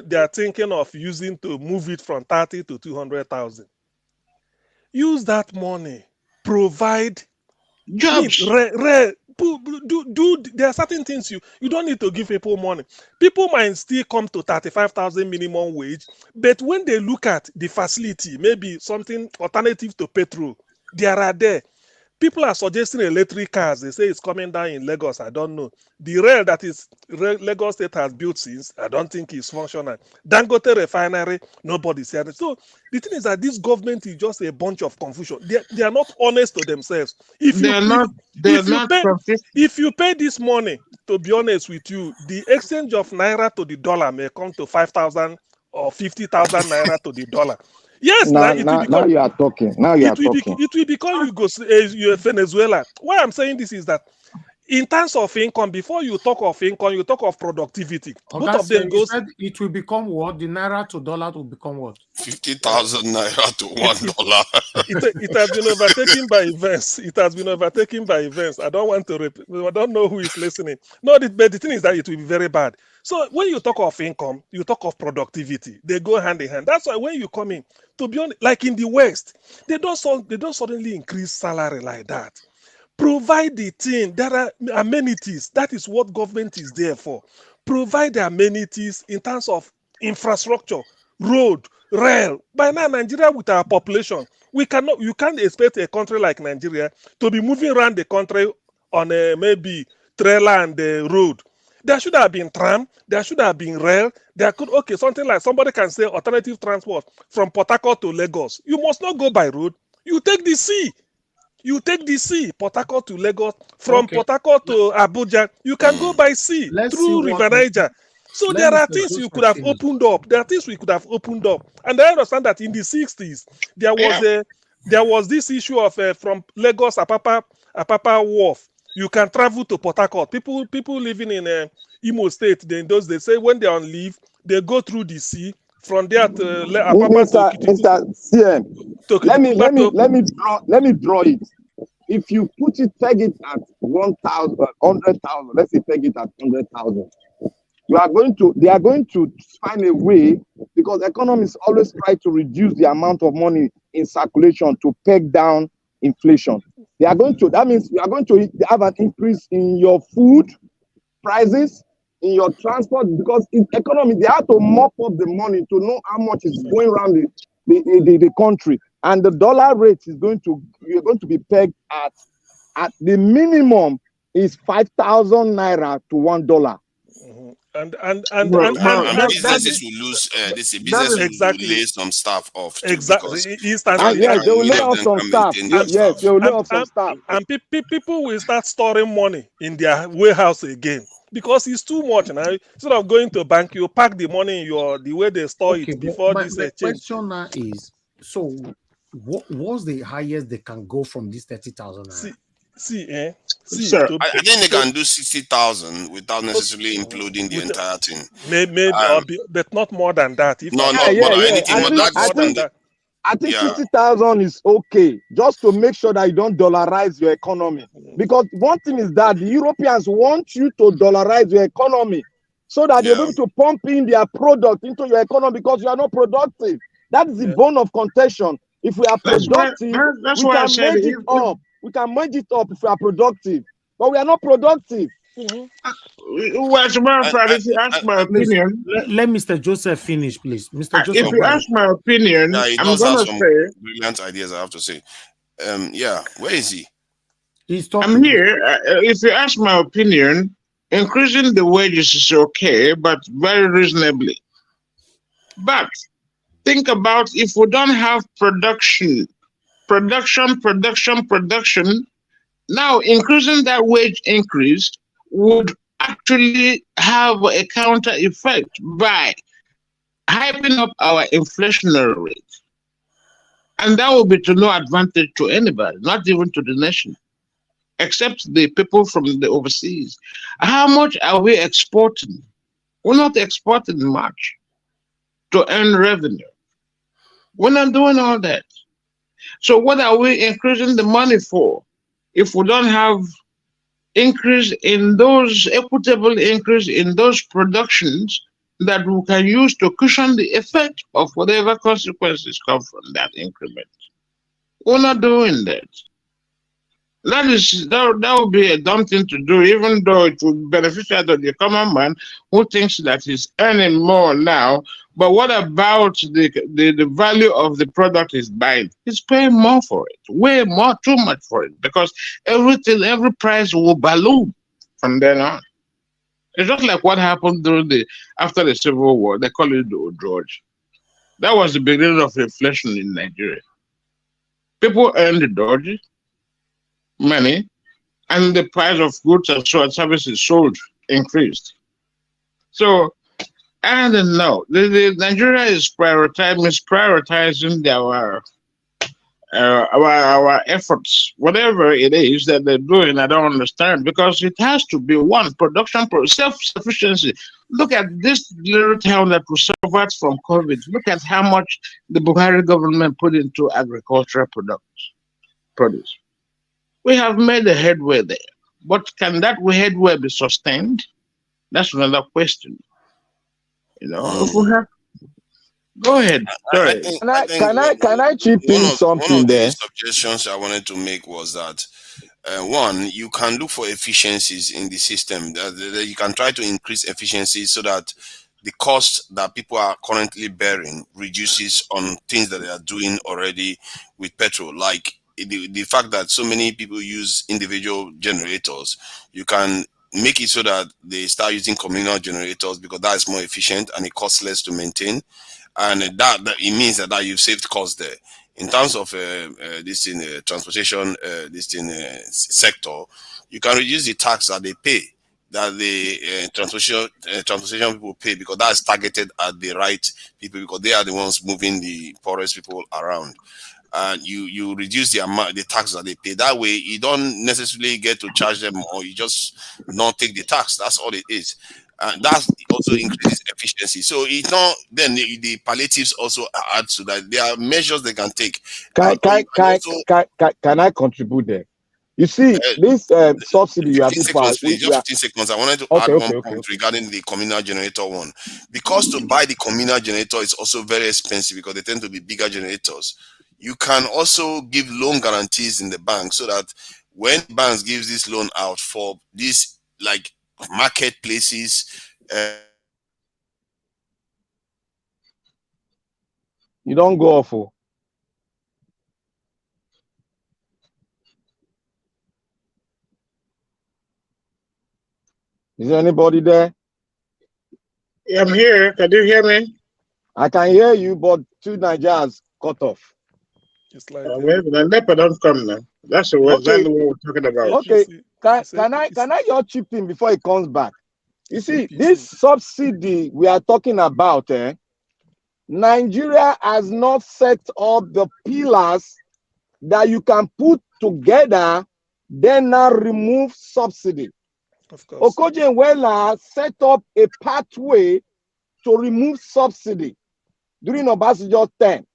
they are thinking of using to move it from 30 to 200,000. Use that money, provide Jobs. There are certain things you don't need to give people money. People might still come to 35,000 minimum wage, but when they look at the facility, maybe something alternative to petrol, there. People are suggesting electric cars. They say it's coming down in Lagos. I don't know. The rail that is Lagos State has built since, I don't think it's functional. Dangote refinery, nobody's here. So the thing is that this government is just a bunch of confusion. They are not honest to themselves. If you pay this money, to be honest with you, the exchange of naira to the dollar may come to 5,000 or 50,000 naira to the dollar. Yes, now you are talking. It will become Venezuela. Why I'm saying this is that in terms of income, before you talk of income, you talk of productivity. Both of them goes. It will become what? The naira to dollar will become what? 50,000 naira to $1. It has been overtaken by events. It has been overtaken by events. I don't want to repeat. I don't know who is listening. No, but the thing is that it will be very bad. So when you talk of income, you talk of productivity. They go hand in hand. That's why when you come in, to be honest, like in the West, they don't suddenly increase salary like that. Provide the thing. There are amenities. That is what government is there for. Provide the amenities in terms of infrastructure, road, rail. By now, Nigeria with our population, you can't expect a country like Nigeria to be moving around the country on maybe trailer and road. There should have been tram. There should have been rail. Something like somebody can say alternative transport from Port Harcourt to Lagos. You must not go by road. You take the sea. Port Harcourt to Lagos. From Port Harcourt to Abuja, you can go by sea through River Niger. So there are things you could have opened up. There are things we could have opened up. And I understand that in the 60s, there was this issue of from Lagos, Apapa Wharf. You can travel to Port Harcourt. People living in Imo State, they say when they're on leave, they go through the sea. From there to Mr. CM, let me draw it. If you peg it at 1,000, 100,000, let's say peg it at 100,000, they are going to find a way, because economists always try to reduce the amount of money in circulation to peg down inflation. That means you are going to have an increase in your food prices, in your transport, because in economy, they have to mop up the money to know how much is going around the country. And the dollar rate you're going to be pegged at the minimum is 5,000 naira to $1. And businesses will lose. Will lay some staff off. Exactly. They will lay off some staff. Yes, they will lay off some staff. And people will start storing money in their warehouse again, because it's too much now. Instead of going to a bank, you pack the money in the way they store it before this change. The question now is, so what's the highest they can go from this 30,000? Sir, I think they can do 60,000 without necessarily imploding the entire thing. Maybe, but not more than that. I think 60,000 is okay, just to make sure that you don't dollarize your economy. Because one thing is that the Europeans want you to dollarize your economy so that they're able to pump in their product into your economy, because you are not productive. That is the bone of contention. If we are productive, we can merge it up if we are productive, but we are not productive. Well, as a matter of fact, if you ask my opinion, let Mr. Joseph finish, please. Mr. Joseph, if you ask my opinion, I'm going to say brilliant ideas. I have to say, where is he? He's talking. I'm here. If you ask my opinion, increasing the wages is okay, but very reasonably. But think about if we don't have production. Now, increasing that wage increase would actually have a counter effect by hyping up our inflationary rate. And that will be to no advantage to anybody, not even to the nation, except the people from the overseas. How much are we exporting? We're not exporting much to earn revenue. We're not doing all that. So what are we increasing the money for if we don't have increase in those equitable increase in those productions that we can use to cushion the effect of whatever consequences come from that increment? We're not doing that. That would be a dumb thing to do, even though it would be beneficial to the common man who thinks that he's earning more now. But what about the value of the product he's buying? He's paying more for it, way more, too much for it, because every price will balloon from then on. It's just like what happened after the Civil War. They call it the George. That was the beginning of inflation in Nigeria. People earned the Dodge money, and the price of goods and services sold increased. So I don't know. Nigeria is prioritizing our efforts, whatever it is that they're doing. I don't understand, because it has to be one production, self-sufficiency. Look at this little town that was suffered from COVID. Look at how much the Buhari government put into agricultural produce. We have made a headway there, but can that headway be sustained? That's another question. You know, if we have, go ahead. Sorry. Can I chip in something one of there? the suggestions I wanted to make was that one, you can look for efficiencies in the system. That you can try to increase efficiency so that the cost that people are currently bearing reduces on things that they are doing already with petrol, like the fact that so many people use individual generators. You can make it so that they start using communal generators, because that is more efficient and it costs less to maintain, and that it means that you've saved costs there. In terms of this in transportation, sector, you can reduce the tax that they pay, that the transportation people pay, because that's targeted at the right people, because they are the ones moving the poorest people around. And you reduce the tax that they pay. That way, you don't necessarily get to charge them, or you just not take the tax. That's all it is. And that also increases efficiency. So it's not then the palliatives also add to that. There are measures they can take. Can I contribute there? You see, this subsidy you have 15 seconds, please. Just 15 seconds. I wanted to add one point regarding the communal generator one. Because to buy the communal generator is also very expensive, because they tend to be bigger generators. You can also give loan guarantees in the bank, so that when banks gives this loan out for these like marketplaces, you don't go off. Is there anybody there? Yeah, I'm here. Can you hear me? I can hear you, but two Nigerians cut off. It's like the NEPA don't come now. That's exactly what we're talking about. Okay, can I just chip in before it comes back? You see, this subsidy we are talking about, Nigeria has not set up the pillars that you can put together, then now remove subsidy. Of course. Okoje-Iweala set up a pathway to remove subsidy during Obasanjo's term.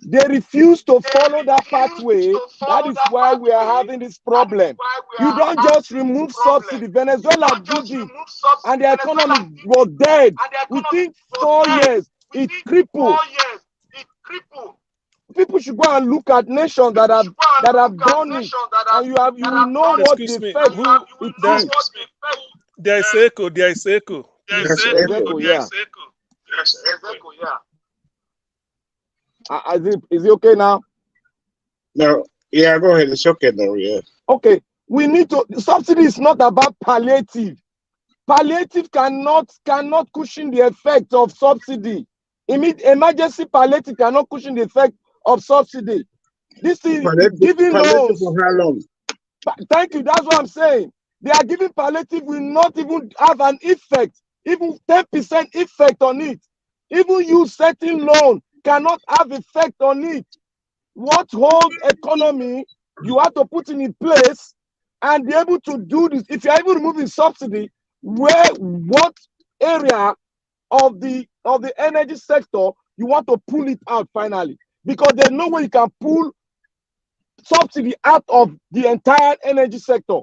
They refuse to follow that pathway. That is why we are having this problem. You don't just remove subsidy. Venezuela did it, and the economy was dead. Within 4 years, it crippled. People should go and look at nations that have done it, and you will know what the effect it is. There is echo. There is echo. Yes, echo, yeah. Is it okay now? No, yeah, go ahead. It's okay now, yeah. Okay, we need to. Subsidy is not about palliative. Palliative cannot cushion the effect of subsidy. Emergency palliative cannot cushion the effect of subsidy. This is giving loans. For how long? Thank you. That's what I'm saying. They are giving palliative will not even have an effect, even 10% effect on it. Even you setting loan cannot have effect on it. What whole economy you have to put in place and be able to do this? If you're even removing subsidy, what area of the energy sector you want to pull it out finally? because there's no way you can pull subsidy out of the entire energy sector.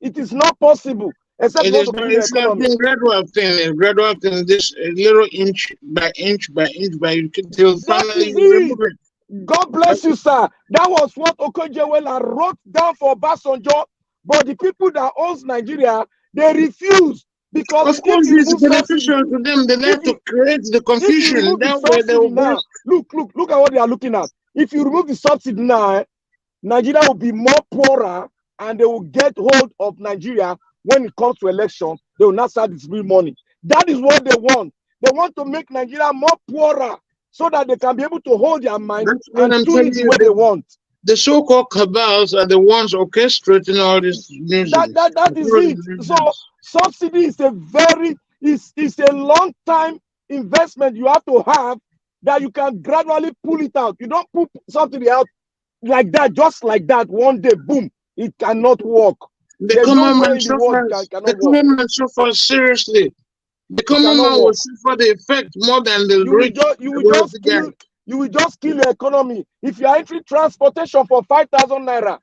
It is not possible, except It not is to not, kill the it's not economy. been gradual thing, a gradual thing, this little inch by inch by inch by till That finally is you remove it. it. God bless you, sir. That was what Okonjo-Iweala wrote down for Obasanjo, but the people that owns Nigeria, they refuse, because Of course, if you it's remove subsidy, beneficial to them. They like if to you create the if you confusion. remove the That way they subsidy will go. now, look at what they are looking at. If you remove the subsidy now, Nigeria will be more poorer, and they will get hold of Nigeria when it comes to election. They will not start distributing money. That is what they want. They want to make Nigeria more poorer so that they can be able to hold their mind That's what and I'm tune telling it the you. way they want. The so-called cabals are the ones orchestrating all this music. That is it. So subsidy is is a long time investment you have to have, that you can gradually pull it out. You don't put something out like that, just like that, one day, boom, it cannot work. The There's no common way man in the world suffers. it cannot The work. common man suffers seriously. The It common cannot man will work. suffer the effect more than the You will rich. just you will just kill your economy. If you are entering transportation for 5,000 naira,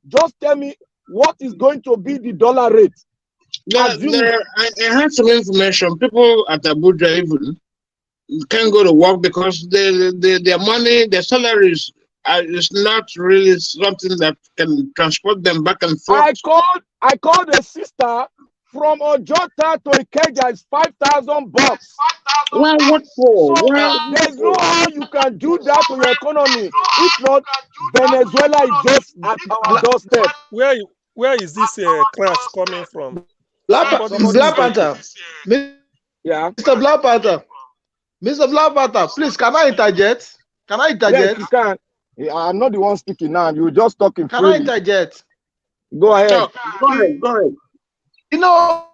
just tell me what is going to be the dollar rate. I had some information. People at Abuja even can't go to work because their money, their salaries is not really something that can transport them back and forth. I called a sister from Ojota to Ikeja. It's 5,000 bucks. Well, what for? So there's no how you can do that to your economy. If not, Venezuela is just at our doorstep. Where is this crash coming from? Black Panther. Yeah. Mr. Black Panther. Mr. Black Panther, please, can I interject? Can I interject? Yes, you can. I'm not the one speaking now. You're just talking Can freely. I interject? Go ahead. Go ahead. You know,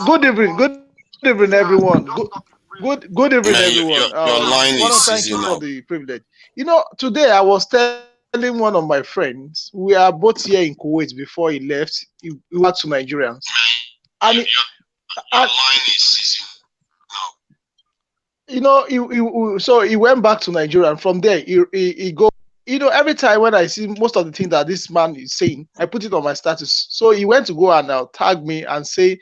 good evening, everyone. Good evening, Man, everyone. your line Want to is thank you seizing for up. the privilege. You know, today I was telling one of my friends, we are both here in Kuwait before he left. He went to Nigerians. And your line is seizing. You know, so he went back to Nigeria, and from there he go. You know, every time when I see most of the things that this man is saying, I put it on my status. So he went to go and tag me and say,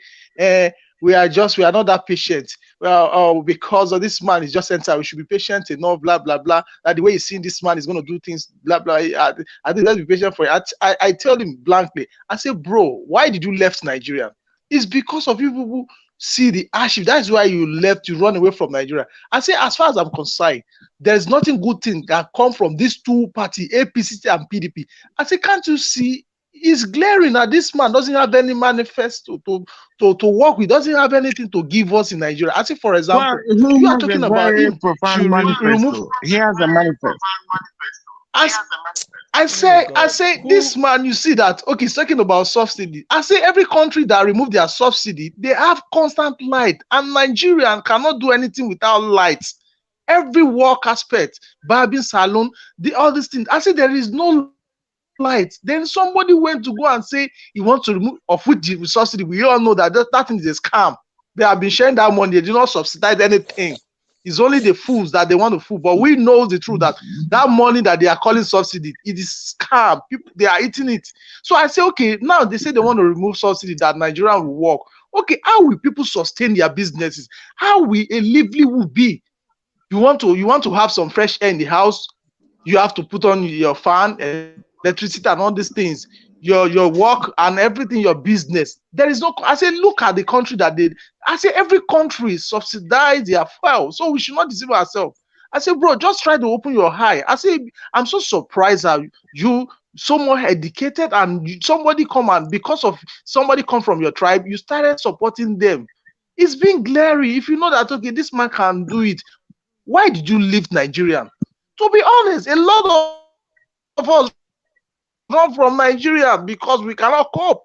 we are not that patient. Well, because of this man is just entered, we should be patient enough, blah blah blah. That the way he's seeing this man is going to do things, blah blah. I think let's be patient for it. I tell him blankly. I say, bro, why did you left Nigeria? It's because of you people see the hardship. That's why you left, you run away from Nigeria. I say, as far as I'm concerned, there's nothing good thing that come from these two parties, APC and PDP. I say, can't you see? It's glaring that this man doesn't have any manifesto to work with, doesn't have anything to give us in Nigeria. I say, for example, you are talking about him to remove. He has a manifesto. I say, this man, you see that, okay, he's talking about subsidy. I say every country that remove their subsidy, they have constant light, and Nigerian cannot do anything without light. Every work aspect, barbing salon, all these things. I say there is no light. Then somebody went to go and say he wants to remove, of which the subsidy, we all know that that thing is a scam. They have been sharing that money, they do not subsidize anything. It's only the fools that they want to fool. But we know the truth that that money that they are calling subsidy, it is scam. People, they are eating it. So I say, okay, now they say they want to remove subsidy that Nigeria will work. Okay, how will people sustain their businesses? How will a lively will be? You want to have some fresh air in the house. You have to put on your fan, electricity, and all these things. Your work and everything, your business. There is no. I say, look at the country that did. I say every country subsidize their fuel, so we should not deceive ourselves. I say, bro, just try to open your eye. I say, I'm so surprised that you so more educated and somebody come and because of somebody come from your tribe, you started supporting them. It's been glary. If you know that, okay, this man can do it. Why did you leave Nigeria? To be honest, a lot of us run from Nigeria because we cannot cope.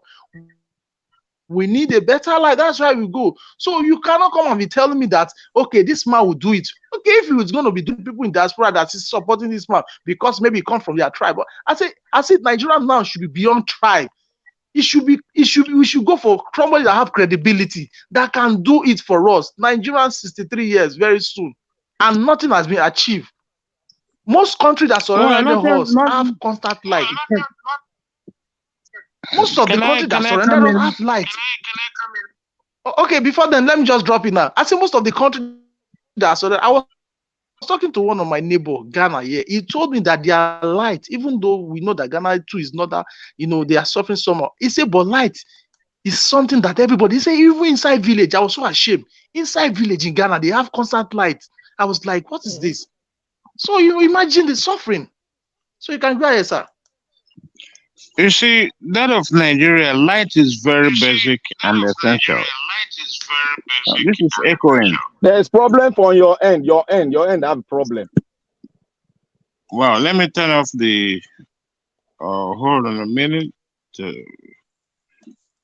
We need a better life. That's why we go. So you cannot come and be telling me that, okay, this man will do it. Okay, if he was going to be doing people in diaspora that is supporting this man because maybe he comes from their tribe. But I say Nigeria now should be beyond tribe. We should go for somebody that have credibility that can do it for us. Nigerians 63 years very soon. and nothing has been achieved. Most countries that Well, surrounded us have constant light. Most of the countries that can I surrounded come us in? have light. Okay, before then, let me just drop it now. I say most of the countries that surrounded, I was talking to one of my neighbor, Ghana here. He told me that their light, even though we know that Ghana too is not that, they are suffering somewhat. He said, but light is something that everybody, he said, even inside village, I was so ashamed. Inside village in Ghana, they have constant light. I was like, what is this? So you imagine the suffering. So you can go ahead, sir. You see, that of Nigeria, light is very basic and essential. This is echoing. There's problem for your end. Your end have problem. Well, let me turn off the. Hold on a minute.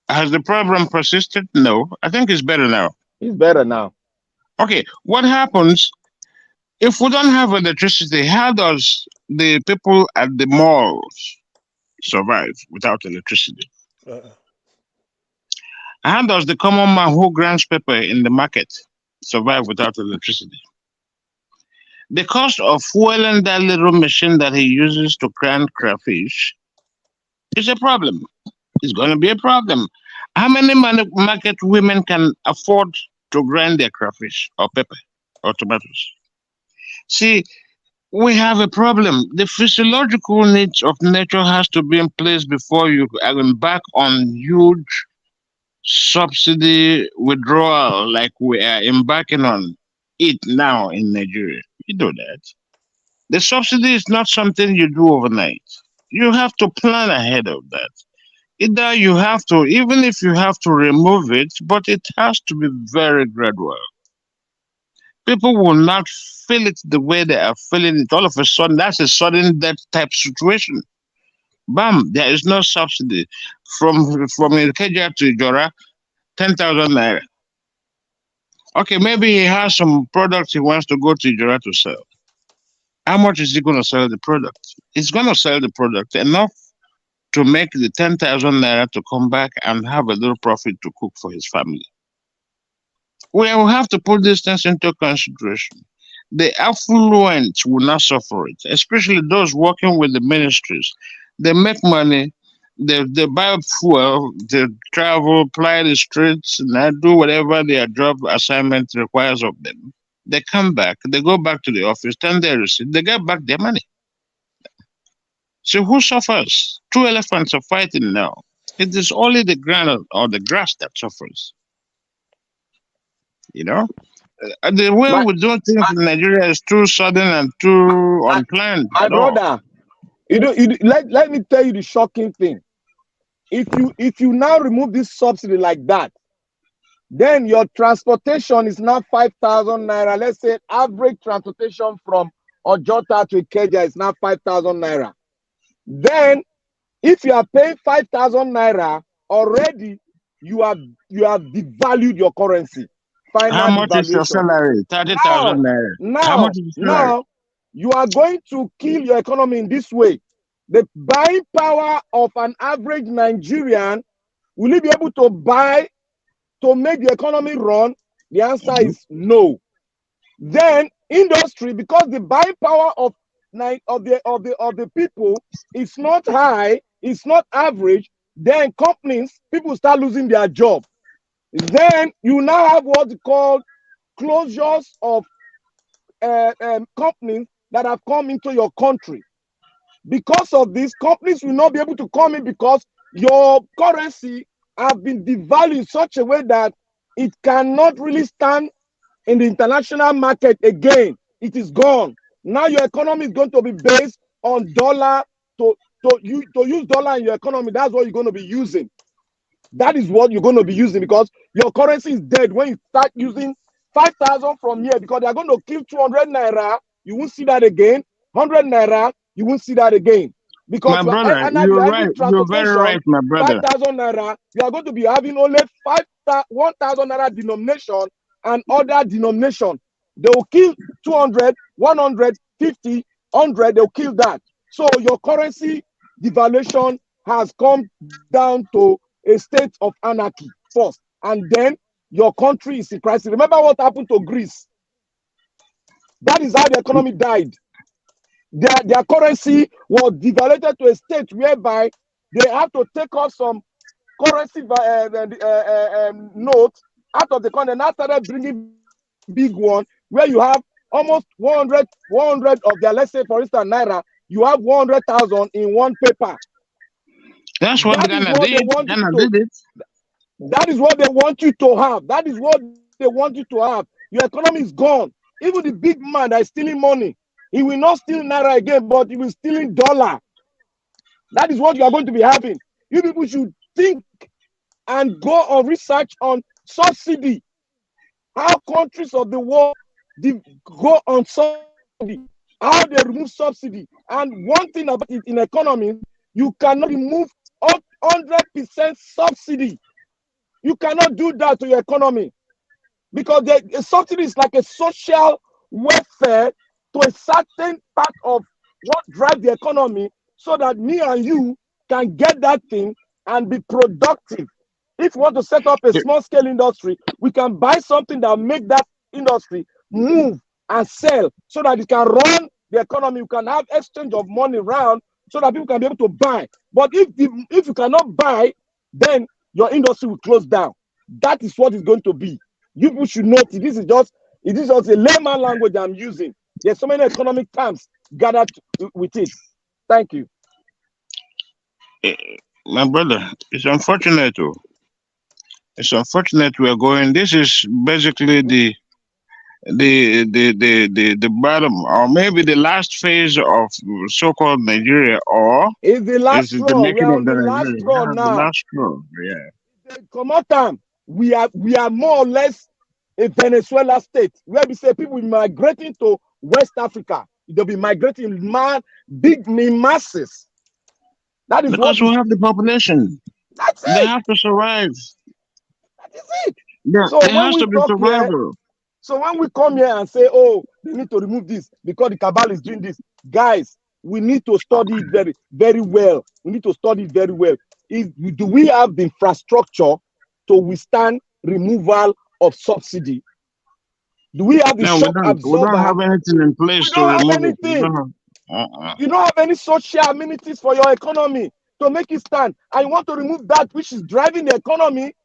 Has the problem persisted? No. I think it's better now. It's better now. Okay. What happens if we don't have electricity? How does the people at the malls survive without electricity? How does the common man who grinds paper in the market survive without electricity? The cost of fueling that little machine that he uses to grind crayfish is a problem. It's going to be a problem. How many market women can afford to grind their crayfish or pepper or tomatoes? See, we have a problem. The physiological needs of nature has to be in place before you embark on huge subsidy withdrawal like we are embarking on it now in Nigeria. You do that. The subsidy is not something you do overnight. You have to plan ahead of that. Either you have to, even if you have to remove it, but it has to be very gradual. People will not feel it the way they are feeling it. All of a sudden, that's a sudden death type situation. Bam, there is no subsidy. From Ikeja to Ijora, 10,000 naira. Okay, maybe he has some products he wants to go to Ijora to sell. How much is he going to sell the product? He's going to sell the product enough to make the 10,000 naira to come back and have a little profit to cook for his family. We will have to put these things into consideration. The affluent will not suffer it, especially those working with the ministries. They make money, they buy fuel, they travel, ply the streets, and they do whatever their job assignment requires of them. They come back, they go back to the office, turn their receipt, they get back their money. So who suffers? Two elephants are fighting now. It is only the ground or the grass that suffers. You know? The way we do things in Nigeria is too sudden and too unplanned. My brother, let me tell you the shocking thing. If you now remove this subsidy like that, then your transportation is now 5,000 naira. Let's say average transportation from Ojota to Ikeja is now 5,000 naira. Then, if you are paying 5,000 naira already, you have devalued your currency. How much is your salary? 30,000 naira. How much is your salary? Now, you are going to kill your economy in this way. The buying power of an average Nigerian, will he be able to buy to make the economy run? The answer is no. Then industry, because the buying power of the people is not high, it's not average, then companies, people start losing their job. Then you now have what's called closures of companies that have come into your country. Because of this, companies will not be able to come in because your currency have been devalued in such a way that it cannot really stand in the international market again. It is gone. Now your economy is going to be based on dollar. To use dollar in your economy, that's what you're going to be using. That is what you're going to be using because your currency is dead when you start using 5,000 from here because they're going to kill 200 naira. You won't see that again. 100 naira, you won't see that again. Because my brother, you're right. You're very right, my brother. 5,000 naira, you are going to be having only 1,000 naira denomination and other denomination. They will kill 200, 100, 50, 100, they'll kill that. So your currency devaluation has come down to a state of anarchy first, and then your country is in crisis. Remember what happened to Greece? That is how the economy died. Their currency was devalued to a state whereby they have to take off some currency notes out of the country. And now started bringing big one where you have almost 100 of their, let's say for instance Naira, you have 100,000 in one paper. That's what Ghana did. Ghana did it. That is what they want you to have. That is what they want you to have. Your economy is gone. Even the big man that is stealing money, he will not steal Naira again, but he will stealing dollar. That is what you are going to be having. You people should think and go on research on subsidy. How countries of the world go on subsidy, how they remove subsidy. And one thing about it in economy, you cannot remove 100% subsidy. You cannot do that to your economy because the subsidy is like a social welfare to a certain part of what drives the economy so that me and you can get that thing and be productive. If you want to set up a small scale industry, we can buy something that make that industry move and sell so that it can run the economy. You can have exchange of money around so that people can be able to buy. But if you cannot buy, then your industry will close down. That is what it's going to be. You people should know this is just a layman language I'm using. There's so many economic terms gathered with it. Thank you. My brother, it's unfortunate too. It's unfortunate we're going. This is basically the bottom, or maybe the last phase of so-called Nigeria, or it's the last straw. The making We're of on the last straw now. The last straw, yeah. Come on, time. We are more or less a Venezuela state where we say people migrating to West Africa. They'll be migrating big masses. That is because we have the population. That's they it. have to survive. That is it. Yeah, so there has to be survival. So when we come here and say, oh, they need to remove this because the cabal is doing this, guys, we need to study it very, very well. We need to study it very well. Do we have the infrastructure to withstand removal of subsidy? Do we have the shock absorber? We don't have anything in place to remove it. You don't have any social amenities for your economy to make it stand. And you want to remove that which is driving the economy.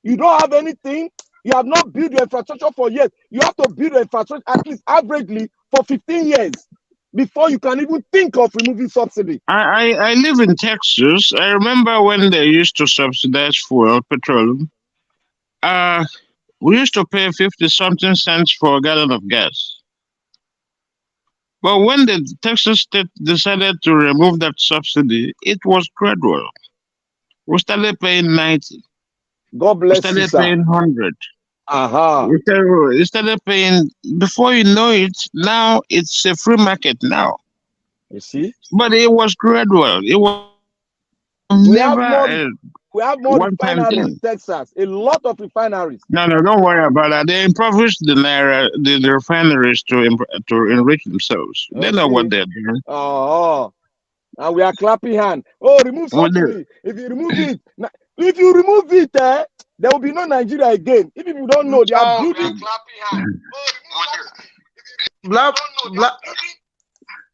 You don't have anything. You have not built your infrastructure for years. You have to build your infrastructure at least averagely for 15 years before you can even think of removing subsidy. I live in Texas. I remember when they used to subsidize fuel, petroleum. We used to pay 50-something cents for a gallon of gas. But when the Texas state decided to remove that subsidy, it was gradual. We started paying 90. God bless you, we started paying 100. We started paying, before you know it, now it's a free market now. You see? But it was gradual. It was we have more refineries in Texas. A lot of refineries. No, don't worry about that. They impoverished the refineries to enrich themselves. Okay. They know what they're doing. Oh, and we are clapping hand. Oh, remove subsidy. If you remove it, there will be no Nigeria again. If you don't know, they are building.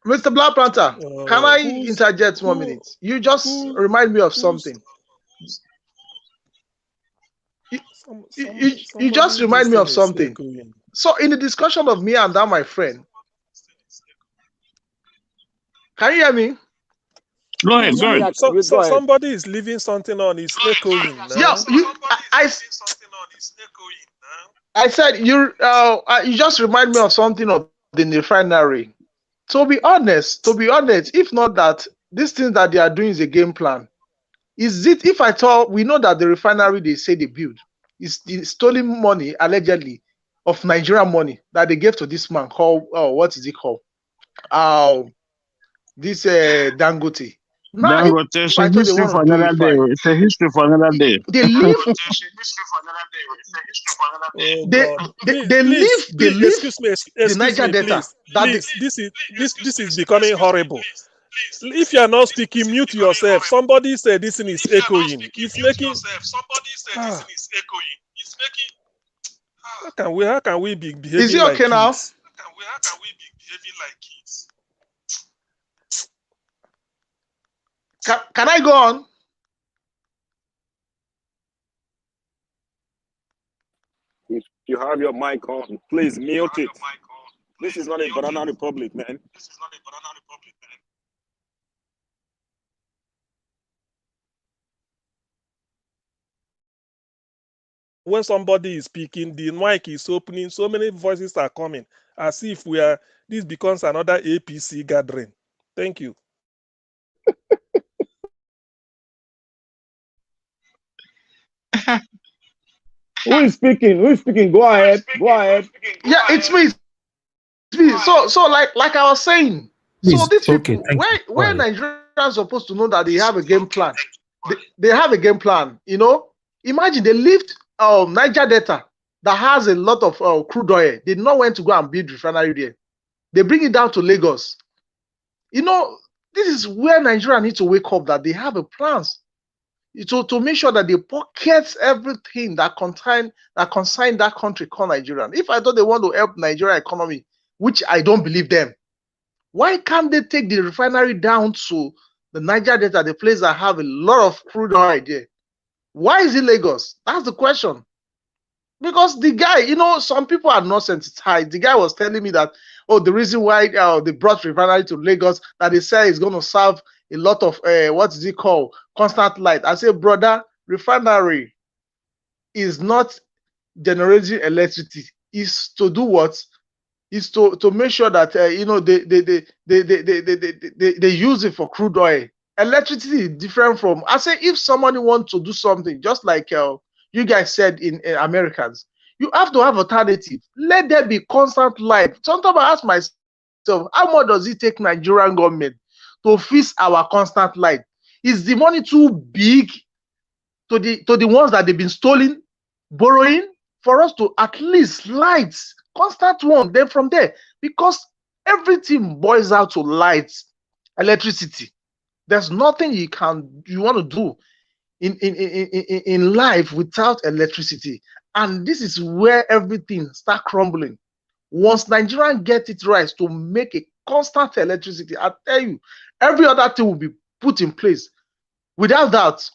Mr. Black Panther, can I interject 1 minute? You just remind me of something. You just remind me of something. So in the discussion of me and that my friend, can you hear me? Go ahead. So somebody is leaving something on. It's echoing. Yes, I said you just remind me of something of the refinery. To be honest, if not that this thing that they are doing is a game plan, is it? If I thought we know that the refinery they say they build is stolen money allegedly of Nigerian money that they gave to this man called what is it called? This Dangote. Dangote, it's a history for another day. It's a history for another day. They leave. They leave the Niger Delta. This is becoming horrible. If you are not speaking, mute yourself. Somebody said this thing is echoing. It's making. How can we be behaving? Is it okay like now? behaving like kids. Can I go on? If you have your mic on, please mute it. This is not a banana republic, man. This is not a banana republic, man. When somebody is speaking, the mic is opening, so many voices are coming, as if this becomes another APC gathering. Thank you. Who is speaking? Who is speaking? Go ahead. Go ahead. Yeah, it's me. It's me. So like I was saying, so these people, where Nigerians are supposed to know that they have a game plan. They have a game plan, you know. Imagine they lift Niger Delta that has a lot of crude oil. They know when to go and build refinery there. They bring it down to Lagos. You know, this is where Nigeria needs to wake up that they have a plans to make sure that they pocket everything that concern that country called Nigeria. If I thought they want to help Nigeria economy, which I don't believe them, why can't they take the refinery down to the Niger Delta, the place that have a lot of crude oil there? Why is it Lagos? That's the question. Because the guy, you know, some people are not sensitized. The guy was telling me that, oh, the reason why they brought refinery to Lagos, that they say is going to serve a lot of, what is it called? Constant light. I say, brother, refinery is not generating electricity. Is to do what? Is to make sure that, you know, they use it for crude oil. Electricity is different from, I say, if somebody wants to do something, just like you guys said in Americans, you have to have alternative. Let there be constant light. Sometimes I ask myself, how much does it take Nigerian government to fix our constant light? Is the money too big to the ones that they've been stealing, borrowing, for us to at least light, constant one, then from there, because everything boils out to light, electricity. There's nothing you want to do in life without electricity. And this is where everything start crumbling. Once Nigerians get it right to make a constant electricity, I tell you, every other thing will be put in place. Without that,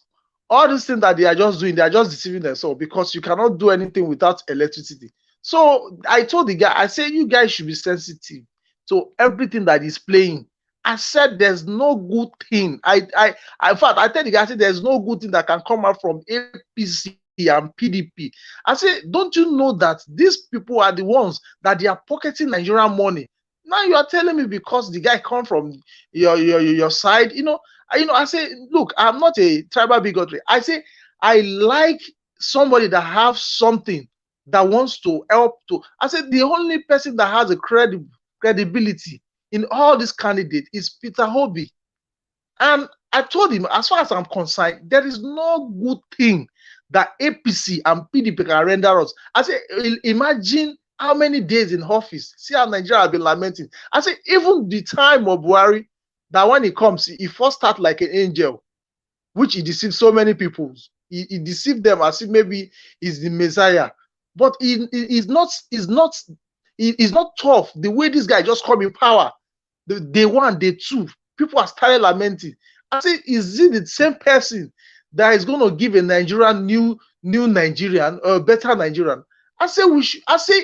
all these things that they are just doing, they are just deceiving themselves, because you cannot do anything without electricity. So I told the guy, I said, you guys should be sensitive to everything that is playing. I said there's no good thing. In fact, I tell the guy, I said there's no good thing that can come out from APC and PDP. I said, don't you know that these people are the ones that they are pocketing Nigerian money? Now you are telling me because the guy come from your side, you know. I say, look, I'm not a tribal bigotry. I say I like somebody that have something that wants to help to. I said the only person that has a credibility in all these candidates is Peter Obi. And I told him, as far as I'm concerned, there is no good thing that APC and PDP can render us. I say, imagine how many days in office. See how Nigeria have been lamenting. I say, even the time of Buhari, that when he comes, he first start like an angel, which he deceived so many people. He deceived them as if maybe he's the Messiah. But he's not tough. The way this guy just come in power, the day one, day two, people are started lamenting. I say, is it the same person that is going to give a Nigerian new Nigerian, a better Nigerian? I say I say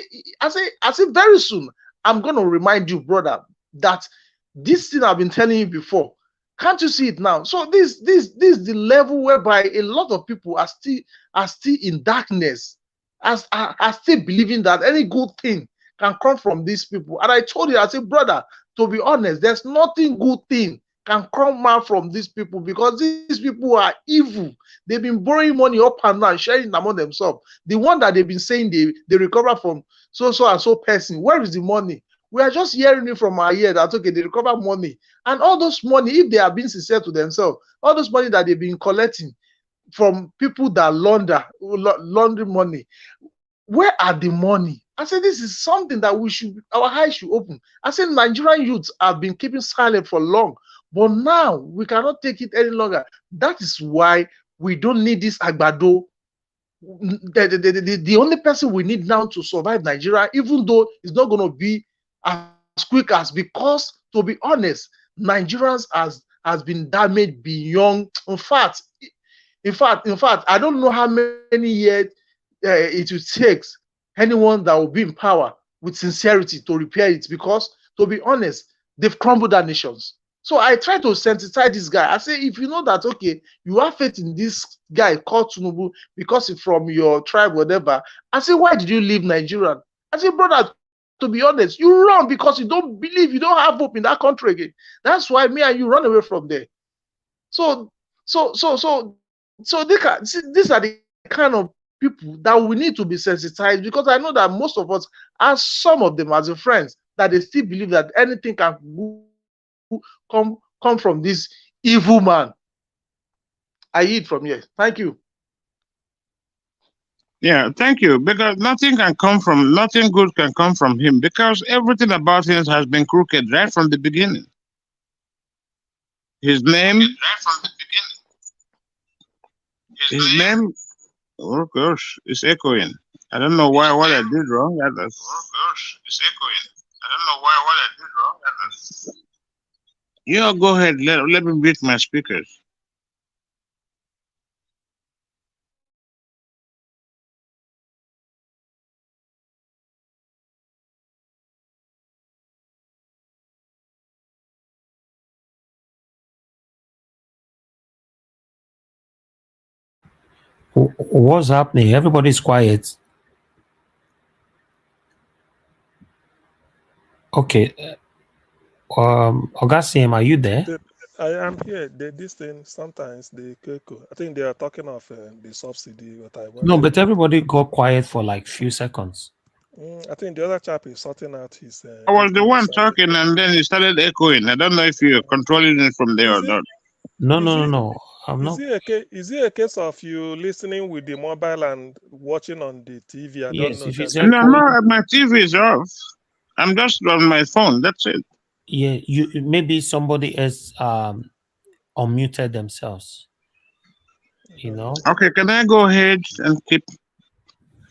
very soon, I'm going to remind you, brother, that this thing I've been telling you before. Can't you see it now? So this is the level whereby a lot of people are still in darkness, are still believing that any good thing can come from these people. And I told you, I said, brother, to be honest, there's nothing good thing can come out from these people, because these people are evil. They've been borrowing money up and down, sharing it among themselves. The one that they've been saying they recover from so and so person, where is the money? We are just hearing it from our ear that, okay, they recover money. And all those money, if they are being sincere to themselves, all those money that they've been collecting from people that launder money, where are the money? I said, this is something that our eyes should open. I said, Nigerian youths have been keeping silent for long, but now we cannot take it any longer. That is why we don't need this agbado. The only person we need now to survive Nigeria, even though it's not going to be as quick as, because to be honest, Nigerians has been damaged beyond. In fact, I don't know how many years it will take anyone that will be in power with sincerity to repair it, because to be honest, they've crumbled our nations. So I try to sensitize this guy. I say, if you know that, okay, you have faith in this guy called Tinubu because he's from your tribe, whatever. I say, why did you leave Nigeria? I say, brother, to be honest, you run because you don't believe, you don't have hope in that country again. That's why me and you run away from there. So these are the kind of people that we need to be sensitized, because I know that most of us, as some of them as a friends, that they still believe that anything can come from this evil man. I eat from here. Thank you. Yeah, thank you. Because nothing good can come from him, because everything about him has been crooked right from the beginning. His name, oh gosh, it's echoing. I don't know what I did wrong. Oh gosh, it's echoing. I don't know what I did wrong. Yeah, go ahead. Let me mute my speakers. What's happening? Everybody's quiet. Okay. Augustine, are you there? I am here. This thing sometimes they echo. I think they are talking of the subsidy. No, but everybody got quiet for like few seconds. I think the other chap is sorting out his. I was the one talking, and then it started echoing. I don't know if you're controlling it from there or not. No. I'm not. Is it a case of you listening with the mobile and watching on the TV? I Yes, don't know. No, my TV is off. I'm just on my phone. That's it. Yeah, maybe somebody else unmuted themselves. You know. Okay, can I go ahead and keep?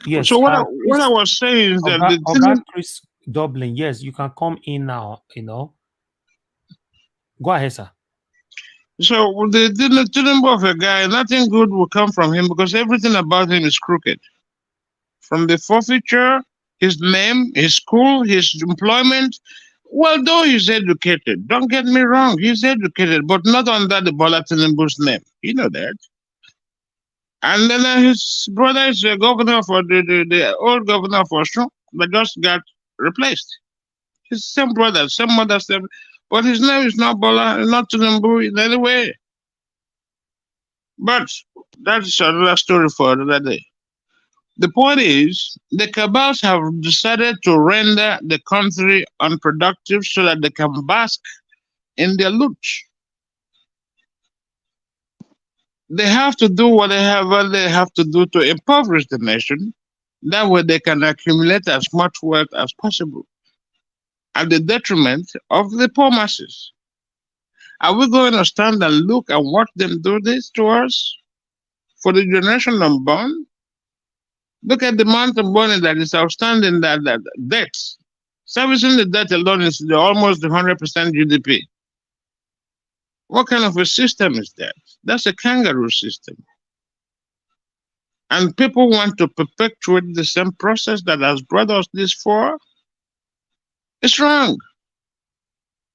Yes. So what I was saying is that Chris Dublin, yes, you can come in now. You know. Go ahead, sir. So the number of a guy, nothing good will come from him, because everything about him is crooked. From the forfeiture, his name, his school, his employment. Well, though he's educated, don't get me wrong, he's educated, but not under the Bola Tinubu's name. You know that. And then his brother is a governor for the old governor for Osun, but just got replaced. His same brother, same mother, same. But his name is not Bola, not Tinubu in any way. But that's another story for another day. The point is, the cabals have decided to render the country unproductive so that they can bask in their loot. They have to do whatever they have to do to impoverish the nation. That way they can accumulate as much wealth as possible at the detriment of the poor masses. Are we going to stand and look and watch them do this to us for the generation unborn? Look at the amount of money that is outstanding, that debt. Servicing the debt alone is almost 100% GDP. What kind of a system is that? That's a kangaroo system. And people want to perpetuate the same process that has brought us this far. It's wrong.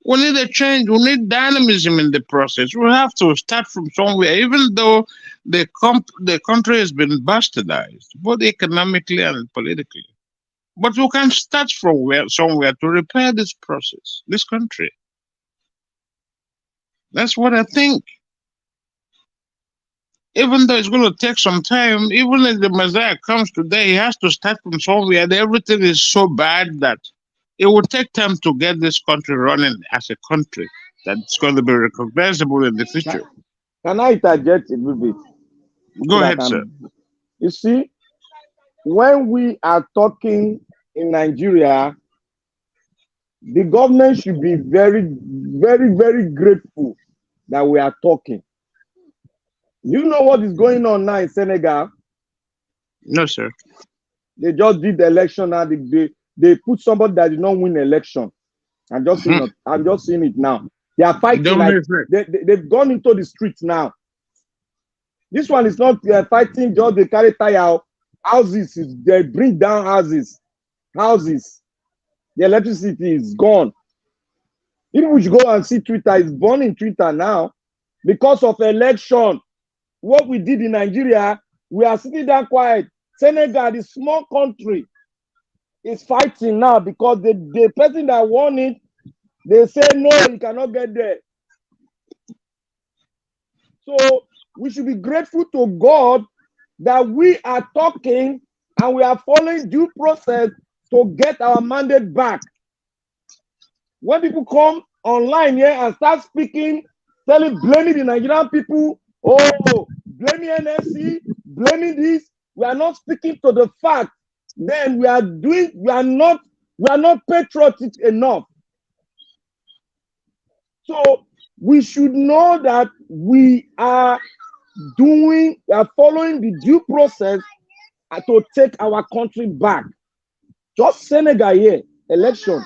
We need a change. We need dynamism in the process. We have to start from somewhere, even though the country has been bastardized, both economically and politically. But we can start from somewhere to repair this process, this country. That's what I think. Even though it's going to take some time, even if the Messiah comes today, he has to start from somewhere. And everything is so bad that it will take time to get this country running as a country that's going to be recognizable in the future. Can I interject a little bit? Go ahead, sir. You see, when we are talking in Nigeria, the government should be very, very, very grateful that we are talking. You know what is going on now in Senegal? No, sir. They just did the election and they put somebody that did not win the election. I'm just seeing it now. They are fighting like they've gone into the streets now. This one is not fighting, just they carry tire houses, they bring down houses. The electricity is gone. If we should go and see Twitter, it's burning Twitter now because of election. What we did in Nigeria, we are sitting down quiet. Senegal, the small country, is fighting now because the person that won it, they say no, you cannot get there. So we should be grateful to God that we are talking and we are following due process to get our mandate back. When people come online here and start speaking, blaming the Nigerian people, oh, blaming NSC, blaming this, we are not speaking to the fact. Then we are not patriotic enough. So we should know that we are following the due process to take our country back. Just Senegal here, election.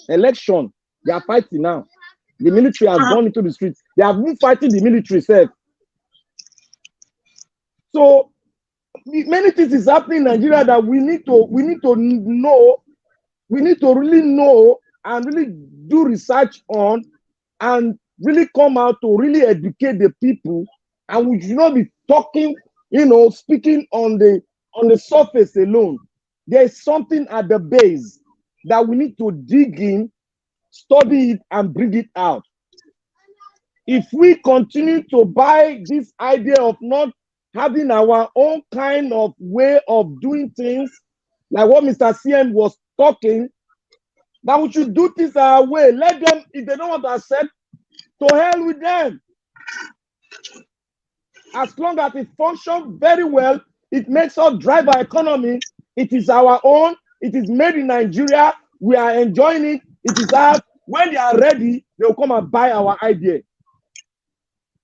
They are fighting now. The military has gone into the streets. They have been fighting the military itself. So many things is happening in Nigeria that we need to know. We need to really know and really do research on and really come out to really educate the people. And we should not be talking, speaking on the surface alone. There is something at the base that we need to dig in, study it, and bring it out. If we continue to buy this idea of not having our own kind of way of doing things, like what Mr. CM was talking, that we should do things our way. Let them, if they don't want to accept, to hell with them. As long as it functions very well, it makes us drive our economy. It is our own. It is made in Nigeria. We are enjoying it. It is ours. When they are ready, they will come and buy our idea.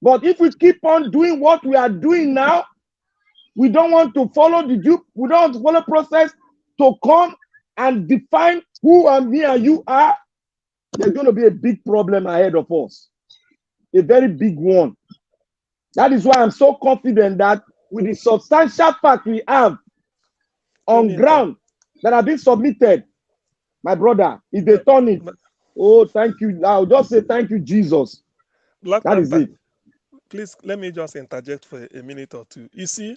But if we keep on doing what we are doing now, we don't want to follow we don't want to follow process to come and define who me and you are. There's going to be a big problem ahead of us. A very big one. That is why I'm so confident that with the substantial fact we have on ground that have been submitted, my brother, if they turn it, oh, thank you. I'll just say thank you, Jesus. That is it. Please, let me just interject for a minute or two. You see,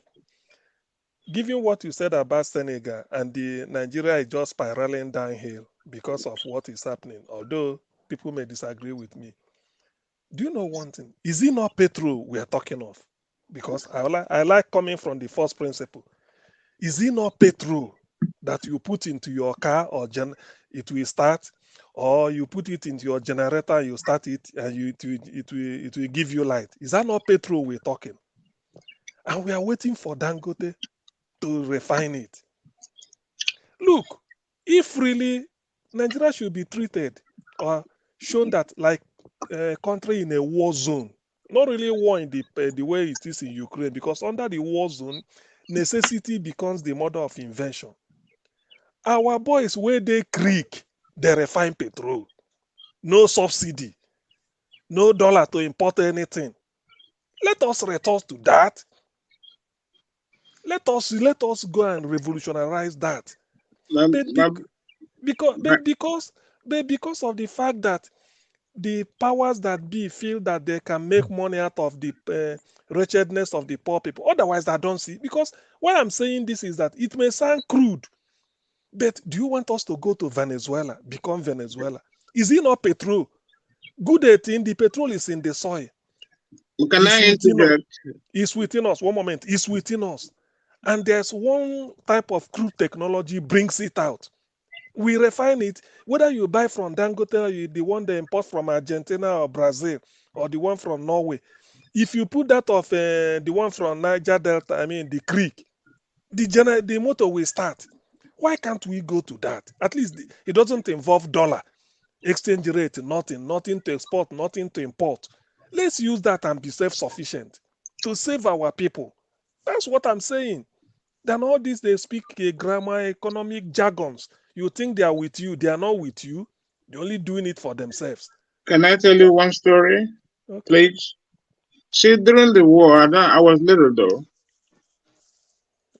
given what you said about Senegal and the Nigeria is just spiraling downhill because of what is happening, although people may disagree with me. Do you know one thing? Is it not petrol we are talking of? Because I like coming from the first principle. Is it not petrol that you put into your car or it will start, or you put it into your generator, you start it, and it will give you light? Is that not petrol we're talking? And we are waiting for Dangote to refine it. Look, if really Nigeria should be treated or shown that like a country in a war zone, not really war in the way it is in Ukraine, because under the war zone, necessity becomes the mother of invention. Our boys, where they creek, they refine petrol. No subsidy, no dollar to import anything. Let us return to that. Let us go and revolutionize that. Because of the fact that the powers that be feel that they can make money out of the wretchedness of the poor people. Otherwise, I don't see. Because why I'm saying this is that it may sound crude, but do you want us to go to Venezuela, become Venezuela? Is it not petrol? Good thing, the petrol is in the soil. Can I interject? It's within us. One moment. It's within us. And there's one type of crude technology brings it out. We refine it, whether you buy from Dangote or the one they import from Argentina or Brazil, or the one from Norway. If you put that of the one from Niger Delta, the creek, the motor will start. Why can't we go to that? At least it doesn't involve dollar, exchange rate, nothing to export, nothing to import. Let's use that and be self-sufficient to save our people. That's what I'm saying. Then all this, they speak a grammar, economic jargons. You think they are with you. They are not with you. They're only doing it for themselves. Can I tell you one story, Okay. please? See, during the war, I was little though.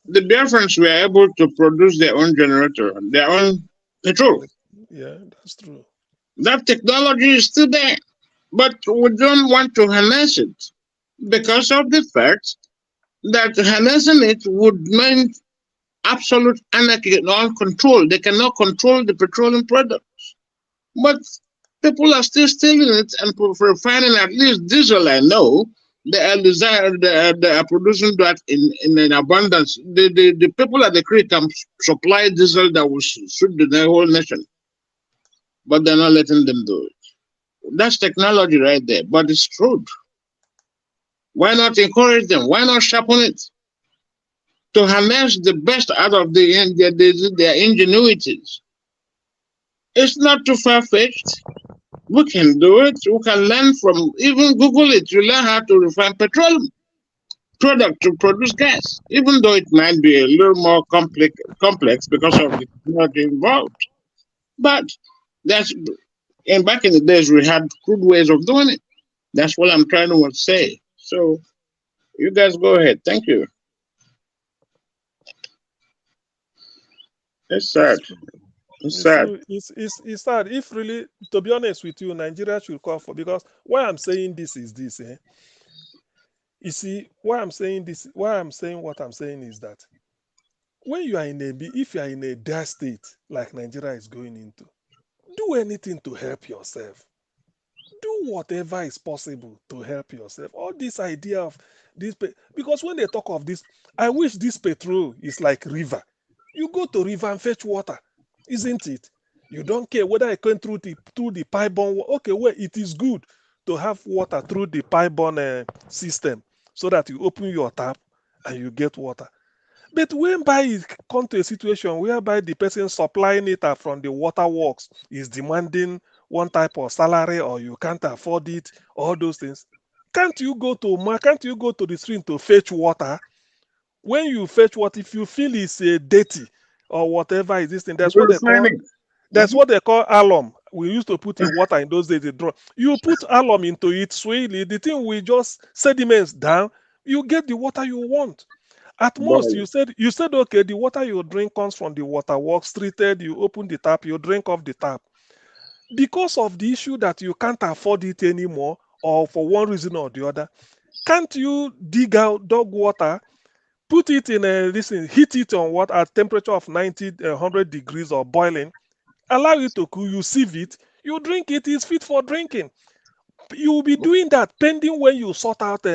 The Biafrans were able to produce their own generator, their own petrol. Yeah, that's true. That technology is still there, but we don't want to harness it because of the fact that harnessing it would mean absolute anarchy and uncontrol. They cannot control the petroleum products. But people are still stealing it and refining at least diesel. I know they are producing that in an abundance. The people at the creek can supply diesel that will suit the whole nation, but they're not letting them do it. That's technology right there, but it's true. Why not encourage them? Why not sharpen it? To harness the best out of their ingenuities. It's not too far-fetched. We can do it. We can learn from, even Google it. You learn how to refine petroleum product to produce gas, even though it might be a little more complex because of the technology involved. But back in the days, we had good ways of doing it. That's what I'm trying to say. So you guys go ahead. Thank you. It's sad. It's sad. It's sad. If really, to be honest with you, Nigeria should call for, because why I'm saying this is this. You see, why I'm saying what I'm saying is that when you are if you are in a dire state like Nigeria is going into, do anything to help yourself. Do whatever is possible to help yourself. All this idea of this, because when they talk of this, I wish this petrol is like river. You go to river and fetch water, isn't it? You don't care whether it came through the pipe-borne. Okay, well, it is good to have water through the pipe-borne system so that you open your tap and you get water. But whereby it comes to a situation whereby the person supplying it from the water works is demanding one type of salary, or you can't afford it, all those things, can't you go to the stream to fetch water? When you fetch water, if you feel it's dirty or whatever is this thing, that's what they call alum. We used to put in water in those days. You put alum into it, swell it, the thing will just sediments down. You get the water you want. At most, you said okay, the water you drink comes from the water works, treated. You open the tap, you drink off the tap. Because of the issue that you can't afford it anymore, or for one reason or the other, can't you dig out dog water, put it in heat it on what at temperature of 100 degrees or boiling, allow it to cool, you sieve it, you drink it, it's fit for drinking. You will be doing that pending when you sort out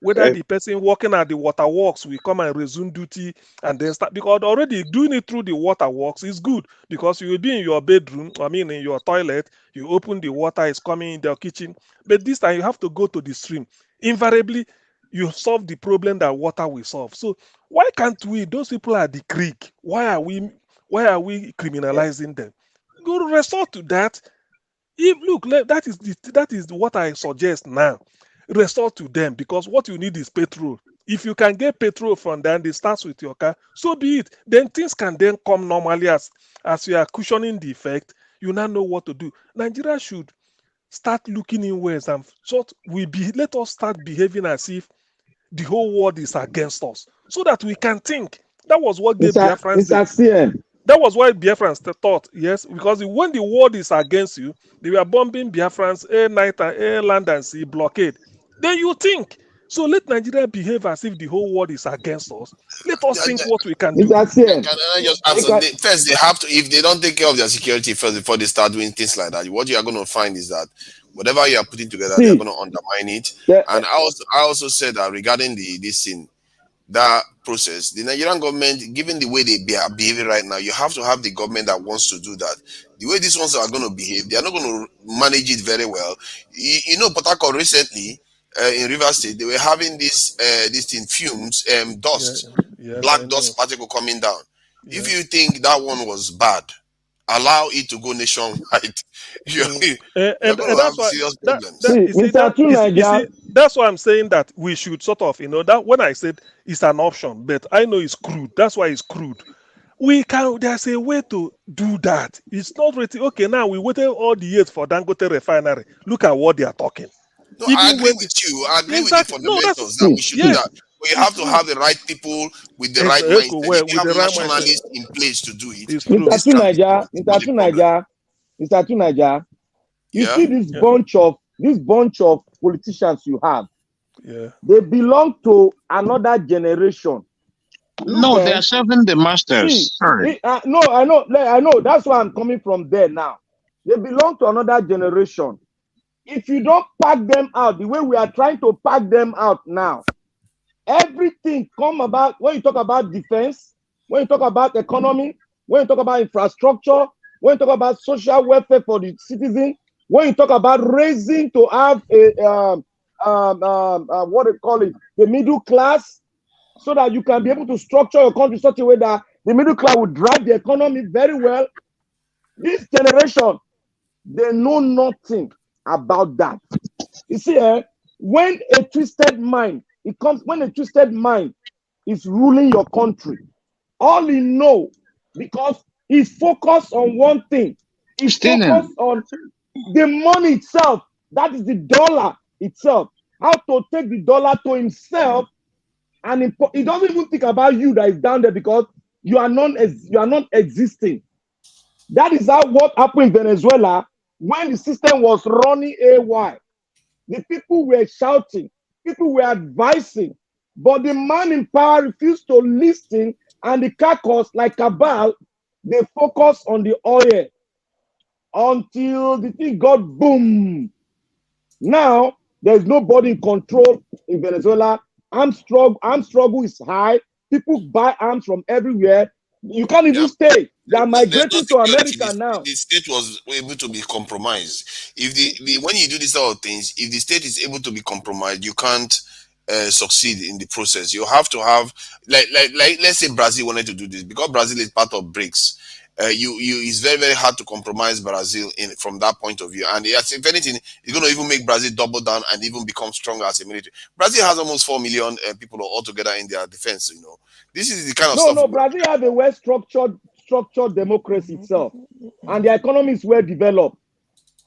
whether the person working at the water works will come and resume duty and then start, because already doing it through the water works is good, because you will be in your bedroom, in your toilet, you open the water, it's coming in the kitchen, but this time you have to go to the stream. Invariably, you solve the problem that water will solve. So why can't we, those people at the creek, why are we criminalizing them? Go resort to that. That is what I suggest now. Resort to them, because what you need is petrol. If you can get petrol from them, it starts with your car, so be it. Then things can then come normally as you are cushioning the effect. You now know what to do. Nigeria should start looking in ways and let us start behaving as if the whole world is against us, so that we can think. That was what gave Biafrans. That was why Biafrans thought, yes, because when the world is against you, they were bombing Biafrans air, night, and air, land, and sea blockade. Then you think. So let Nigeria behave as if the whole world is against us. Let us think what we can do. Can I just answer? First, they have to, if they don't take care of their security first before they start doing things like that, what you are going to find is that whatever you are putting together, they're going to undermine it. And I also said that regarding this thing, that process, the Nigerian government, given the way they are behaving right now, you have to have the government that wants to do that. The way these ones are going to behave, they are not going to manage it very well. You know, Port Harcourt recently, in River State, they were having this thing, fumes, dust, black dust particle coming down. If you think that one was bad, allow it to go nationwide. You're going to have serious problems. that's why I'm saying that we should sort of, that when I said it's an option, but I know it's crude. That's why it's crude. There's a way to do that. It's not really, okay, now we waited all the years for Dangote refinery. Look at what they are talking. No, I agree with you. I agree with the fundamentals that we should do that. We have to have the right people with the right mindset. If you have nationalists in place to do it. Mr. Tunaja, you see this bunch of politicians you have. Yeah. They belong to another generation. No, they are serving the masters. Sorry. No, I know. That's why I'm coming from there now. They belong to another generation. If you don't pack them out the way we are trying to pack them out now, everything come about when you talk about defense, when you talk about economy, when you talk about infrastructure, when you talk about social welfare for the citizen, when you talk about raising to have a what they call it, the middle class, so that you can be able to structure your country such a way that the middle class will drive the economy very well. This generation, they know nothing about that. You see, when a twisted mind is ruling your country, all he know, because he's focused on one thing, he's focused on the money itself. That is the dollar itself. How to take the dollar to himself, and he doesn't even think about you that is down there because you are not existing. That is what happened in Venezuela when the system was running AY. The people were shouting, people were advising, but the man in power refused to listen, and the caucus, like cabal, they focus on the oil until the thing got boom. Now there's nobody in control in Venezuela. Arms struggle is high. People buy arms from everywhere. You can't even stay. They are migrating to America now. The state was able to be compromised. If when you do these sort of things, if the state is able to be compromised, you can't succeed in the process. You have to have, like let's say Brazil wanted to do this, because Brazil is part of BRICS. It's very, very hard to compromise Brazil from that point of view. And if anything, it's going to even make Brazil double down and even become stronger as a military. Brazil has almost 4 million people altogether in their defense. This is the kind of stuff. No, Brazil has a well-structured democracy itself, and the economy is well developed.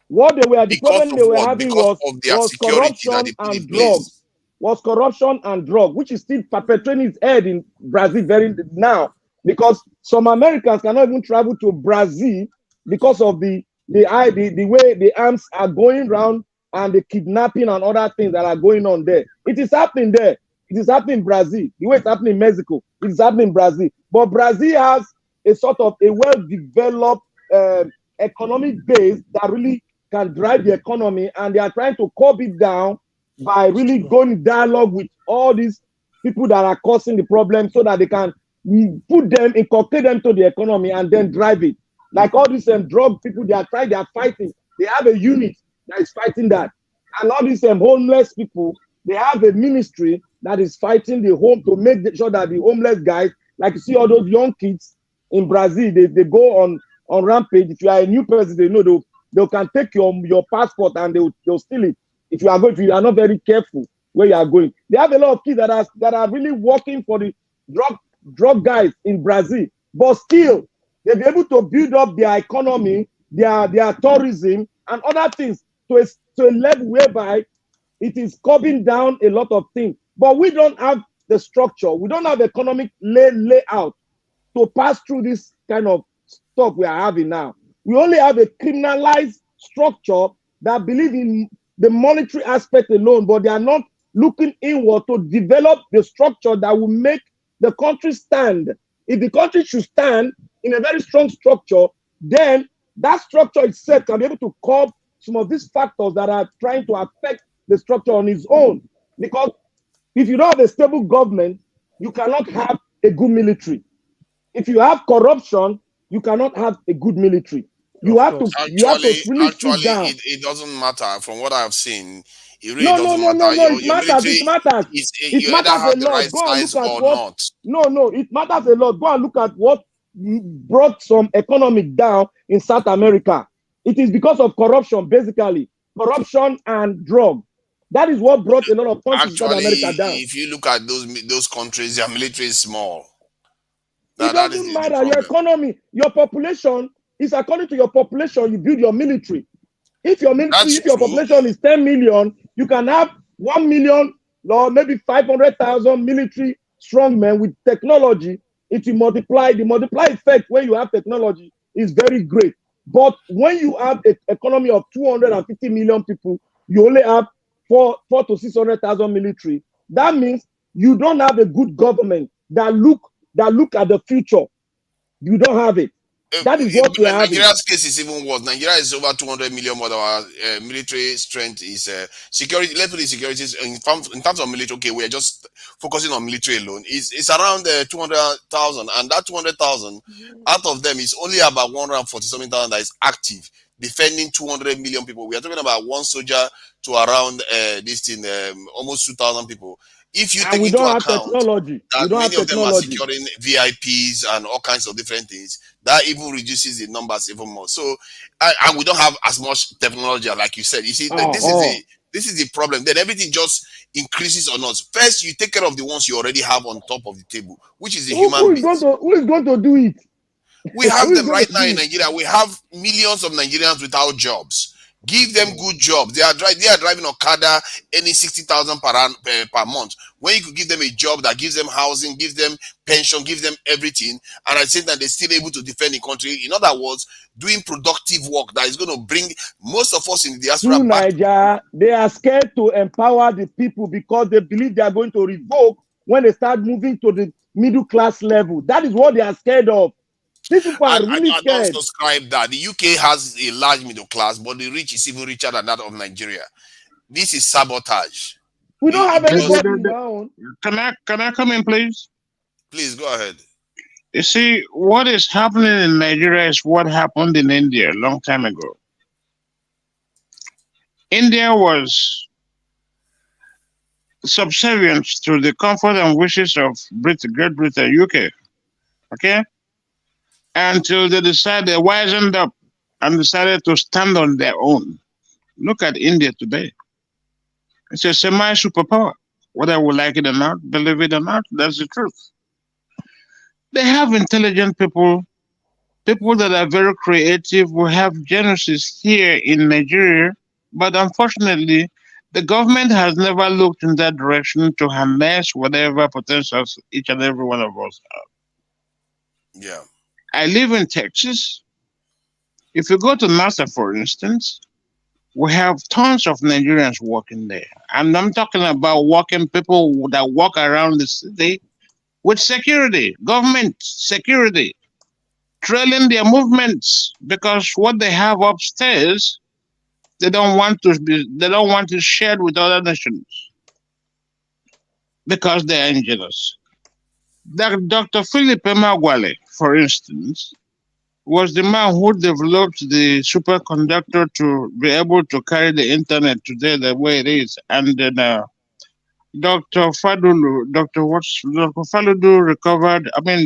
The problem they were having was corruption and drugs. Was corruption and drug, which is still perpetuating its head in Brazil very now, because some Americans cannot even travel to Brazil because of the way the arms are going around and the kidnapping and other things that are going on there. It is happening there. It is happening in Brazil. The way it's happening in Mexico, it is happening in Brazil. But Brazil has a sort of a well-developed economic base that really can drive the economy, and they are trying to curb it down by really going in dialogue with all these people that are causing the problem, so that they can inculcate them to the economy and then drive it. Like all these drug people, they are fighting. They have a unit that is fighting that. And all these homeless people, they have a ministry that is fighting the home to make sure that the homeless guys, like you see all those young kids in Brazil, they go on rampage. If you are a new person, they know they can take your passport and they'll steal it. If you are not very careful where you are going. They have a lot of kids that are really working for the drug guys in Brazil, but still they'll be able to build up their economy, their tourism and other things to a level whereby it is curbing down a lot of things. But we don't have the structure, we don't have economic layout to pass through this kind of stuff we are having now. We only have a criminalized structure that believe in the monetary aspect alone, but they are not looking inward to develop the structure that will make the country stand. If the country should stand in a very strong structure, then that structure itself can be able to curb some of these factors that are trying to affect the structure on its own. Because if you don't have a stable government, you cannot have a good military. If you have corruption, you cannot have a good military. You have to really sit down. It doesn't matter from what I've seen. It really doesn't matter. It matters. It matters. You either have the right size or not. No, it matters a lot. Go and look at what brought some economic down in South America. It is because of corruption, basically. Corruption and drug. That is what brought a lot of countries in South Actually, America down. if you look at those countries, their military is small. It That is doesn't the matter. Your problem. economy, your population is according to your population. You build your military. If your military, That's if your true. population is 10 million, you can have 1 million or maybe 500,000 military strongmen with technology. It will multiply. The multiply effect when you have technology is very great. But when you have an economy of 250 million people, you only have 4 to 600,000 military. That means you don't have a good government that look at the future. You don't have it. That is what we are having. Nigeria's case is even worse. Nigeria is over 200 million, but our military strength is security. Let's put the securities in terms of military. Okay, we are just focusing on military alone. It's around 200,000, and that 200,000 out of them is only about 140 something thousand that is active, defending 200 million people. We are talking about one soldier to around this thing, almost 2,000 people. If you take into account that many of them are securing VIPs and all kinds of different things, that even reduces the numbers even more. So, and we don't have as much technology, like you said. You see, this is the problem. Then everything just increases on us. First, you take care of the ones you already have on top of the table, which is the human beings. Who is going to do it? We have them right now in Nigeria. We have millions of Nigerians without jobs. Give them good jobs. They are driving Okada earning 60,000 per month. When you could give them a job that gives them housing, gives them pension, gives them everything, and at the same time they're still able to defend the country. In other words, doing productive work that is going to bring most of us in the diaspora back. Nigeria, they are scared to empower the people because they believe they are going to revoke when they start moving to the middle class level. That is what they are scared of. These people are really scared. I don't subscribe that. The UK has a large middle class, but the rich is even richer than that of Nigeria. This is sabotage. We don't have anybody down. Can I come in, please? Please go ahead. You see, what is happening in Nigeria is what happened in India a long time ago. India was subservient to the comfort and wishes of Great Britain, UK. Okay? Until they decided, they wisened up and decided to stand on their own. Look at India today. It's a semi-superpower. Whether we like it or not, believe it or not, that's the truth. They have intelligent people that are very creative. We have geniuses here in Nigeria, but unfortunately, the government has never looked in that direction to harness whatever potentials each and every one of us have. Yeah. I live in Texas. If you go to NASA, for instance, we have tons of Nigerians working there. And I'm talking about working people that walk around the city with security, government security, trailing their movements, because what they have upstairs, they don't want to share with other nations because they are engineers. Dr. Philip Emeagwali, for instance, was the man who developed the superconductor to be able to carry the internet today the way it is. And then Dr. Faludu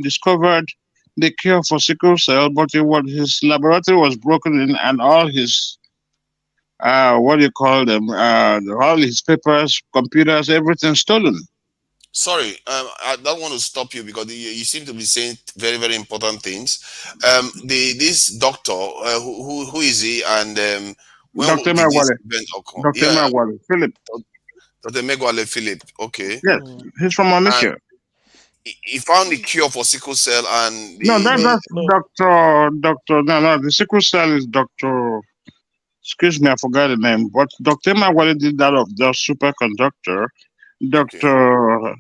discovered the cure for sickle cell, but his laboratory was broken in and all his all his papers, computers, everything stolen. Sorry, I don't want to stop you because you seem to be saying very, very important things. This doctor, who is he, and when Dr. did this Emeagwali. event occur? Dr. Emeagwali, Philip. Dr. Emeagwali Philip. Okay. Yes, he's from Onitsha. He found the cure for sickle cell, and That's Doctor. No, the sickle cell is Doctor. Excuse me, I forgot the name. But Dr. Emeagwali did that of the superconductor. Dr.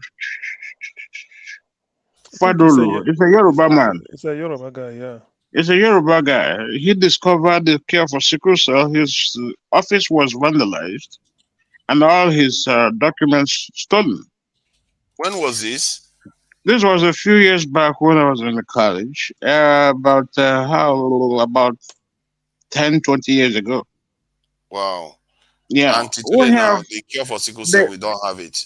Fadulu. It's a Yoruba man. It's a Yoruba guy, yeah. It's a Yoruba guy. He discovered the cure for sickle cell. His office was vandalized and all his documents stolen. When was this? This was a few years back when I was in the college, about 10, 20 years ago. Wow. Yeah. And today now, the cure for sickle cell, we don't have it.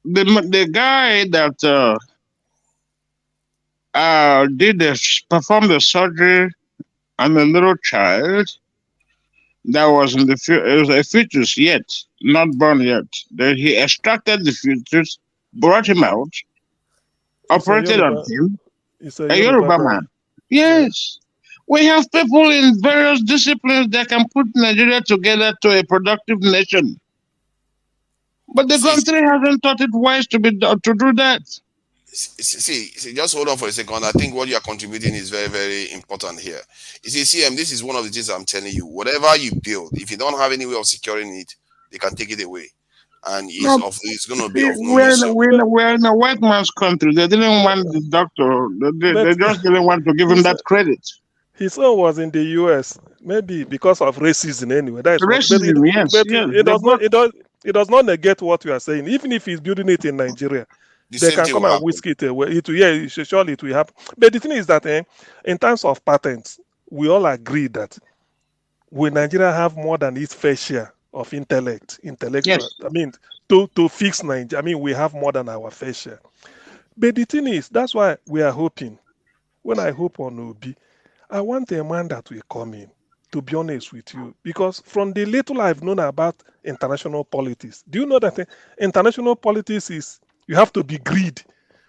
The guy that performed the surgery on a little child that was in the it was a fetus yet, not born yet. Then he extracted the fetus, brought him out, operated on him. It's A Yoruba man. Yes. We have people in various disciplines that can put Nigeria together to a productive nation. But the country hasn't thought it wise to do that. See, just hold on for a second. I think what you are contributing is very, very important here. You see, CM, this is one of the things I'm telling you. Whatever you build, if you don't have any way of securing it, they can take it away. And it's going to be of no use. We're in a white man's country. They didn't want the doctor. They just didn't want to give him that credit. His son was in the US, maybe because of racism anyway. That is racism, yes. It does not negate what you are saying. Even if he's building it in Nigeria, they can come and whisk it away. Surely it will happen. But the thing is that in terms of patents, we all agree that Nigeria have more than its fair share of intellectual. Yes. I mean, to fix Nigeria, I mean, we have more than our fair share. But the thing is, that's why we are hoping. When I hope on Obi, I want a man that will come in, to be honest with you, because from the little I've known about international politics, do you know that international politics is you have to be greedy.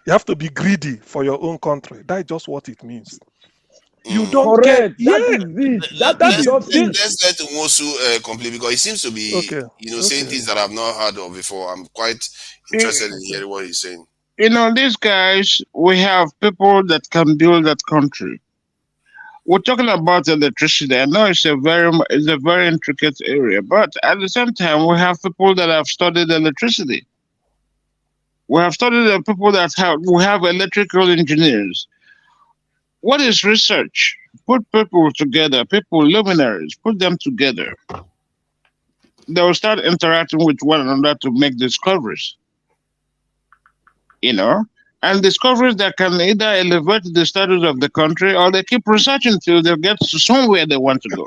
You have to be greedy for your own country. That's just what it means. You don't Correct. get. Let's let Nwosu complete, because he seems to be, saying things that I've not heard of before. I'm quite interested in hearing what he's saying. These guys, we have people that can build that country. We're talking about electricity. I know it's a very intricate area, but at the same time, we have people that have studied electricity. We have studied the people we have electrical engineers. What is research? Put people together, luminaries, put them together. They will start interacting with one another to make discoveries. And discoveries that can either elevate the status of the country, or they keep researching till they get to somewhere they want to go.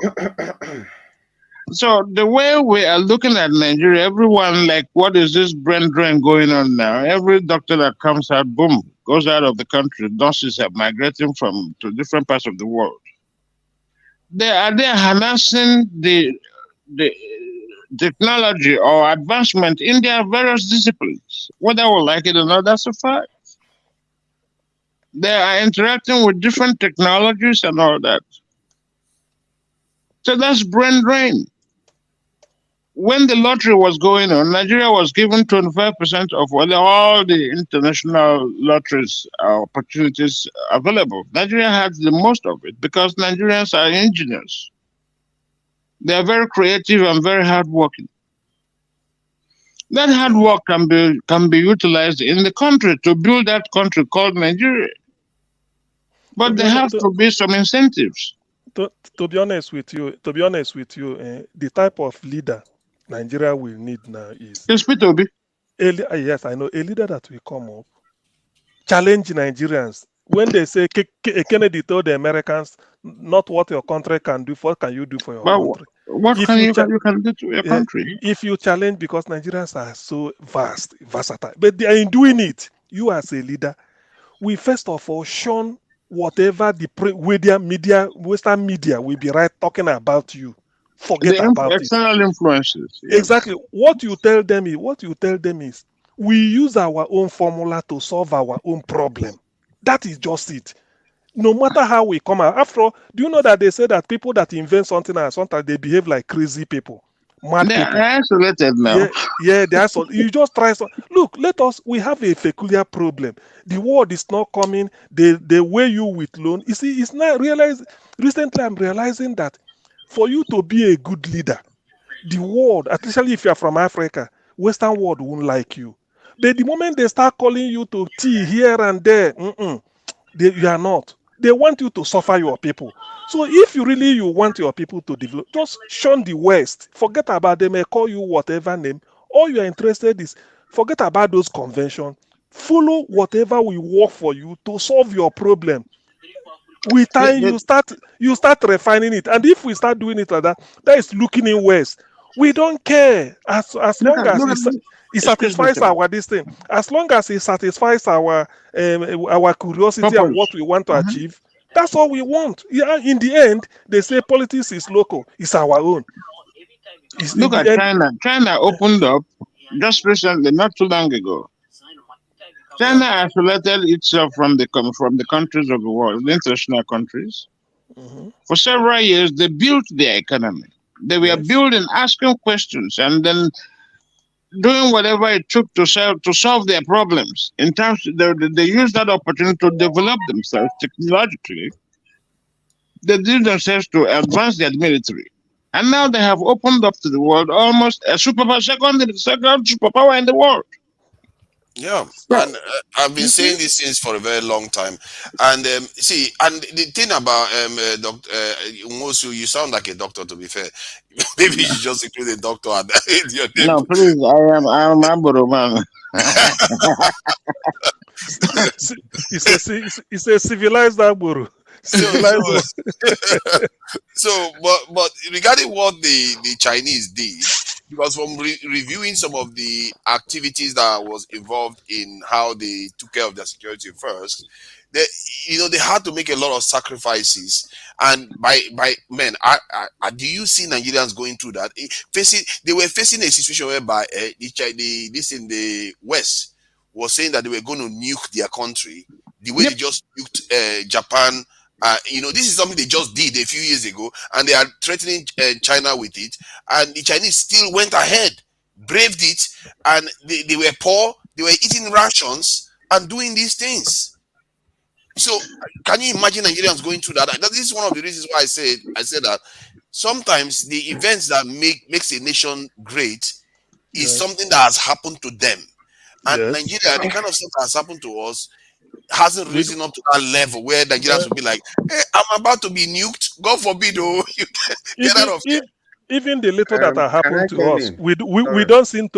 So the way we are looking at Nigeria, everyone like, what is this brain drain going on now? Every doctor that comes out, boom, goes out of the country. Nurses are migrating to different parts of the world. They are harnessing the technology or advancement in their various disciplines. Whether we like it or not, that's a fact. They are interacting with different technologies and all that. So that's brain drain. When the lottery was going on, Nigeria was given 25% of all the international lotteries opportunities available. Nigeria had the most of it because Nigerians are engineers. They are very creative and very hardworking. That hard work can be utilized in the country to build that country called Nigeria. But there have to be some incentives. To be honest with you, the type of leader Nigeria will need now is yes, I know, a leader that will come up, challenge Nigerians. When they say Kennedy told the Americans, not what your country can do, what can you do for your country? What can you do to your country? If you challenge, because Nigerians are so versatile, but they are in doing it. You as a leader, we first of all shun whatever the Western media will be talking about you. Forget about it. External influences. Yes. Exactly. What you tell them is we use our own formula to solve our own problem. That is just it. No matter how we come out. After all, do you know that they say that people that invent something and sometimes they behave like crazy people? Mad people. They're isolated now. Yeah, they are. You just try. Look, we have a peculiar problem. The world is not coming. They weigh you with loan. You see, it's not realized. Recently, I'm realizing that for you to be a good leader, the world, especially if you're from Africa, Western world won't like you. But the moment they start calling you to tea here and there, you are not. They want you to suffer your people. So if you want your people to develop, just shun the West. Forget about them. They call you whatever name. All you are interested is, forget about those conventions. Follow whatever will work for you to solve your problem. With time, you start refining it. And if we start doing it like that, that is looking in West. We don't care as long as it satisfies our this thing. As long as it satisfies our curiosity and what we want to achieve, that's all we want. Yeah, in the end, they say politics is local. It's our own. Look at China. China opened up just recently, not too long ago. China isolated itself from the countries of the world, the international countries. For several years, they built their economy. They were building, asking questions, and then doing whatever it took to solve their problems. In terms, they used that opportunity to develop themselves technologically. They did themselves to advance their military. And now they have opened up to the world almost a second superpower in the world. Yeah, and I've been saying these things for a very long time. And see, and the thing about Dr. Umosu, you sound like a doctor. To be fair, maybe you should just include a doctor at your name. No, please, I'm Aburo, man. It's a civilized Aburo. So, but regarding what the Chinese did, because from reviewing some of the activities that was involved in how they took care of their security first, they had to make a lot of sacrifices. And by men, do you see Nigerians going through that? They were facing a situation whereby this in the West was saying that they were going to nuke their country the way they just nuked Japan. This is something they just did a few years ago, and they are threatening China with it. And the Chinese still went ahead, braved it, and they were poor. They were eating rations and doing these things. So, can you imagine Nigerians going through that? This is one of the reasons why I said that sometimes the events that makes a nation great is something that has happened to them. And Nigeria, the kind of stuff that has happened to us hasn't risen up to that level where Nigerians will be like, hey, I'm about to be nuked. God forbid, get out of here. Even the little that are happened to us, we don't seem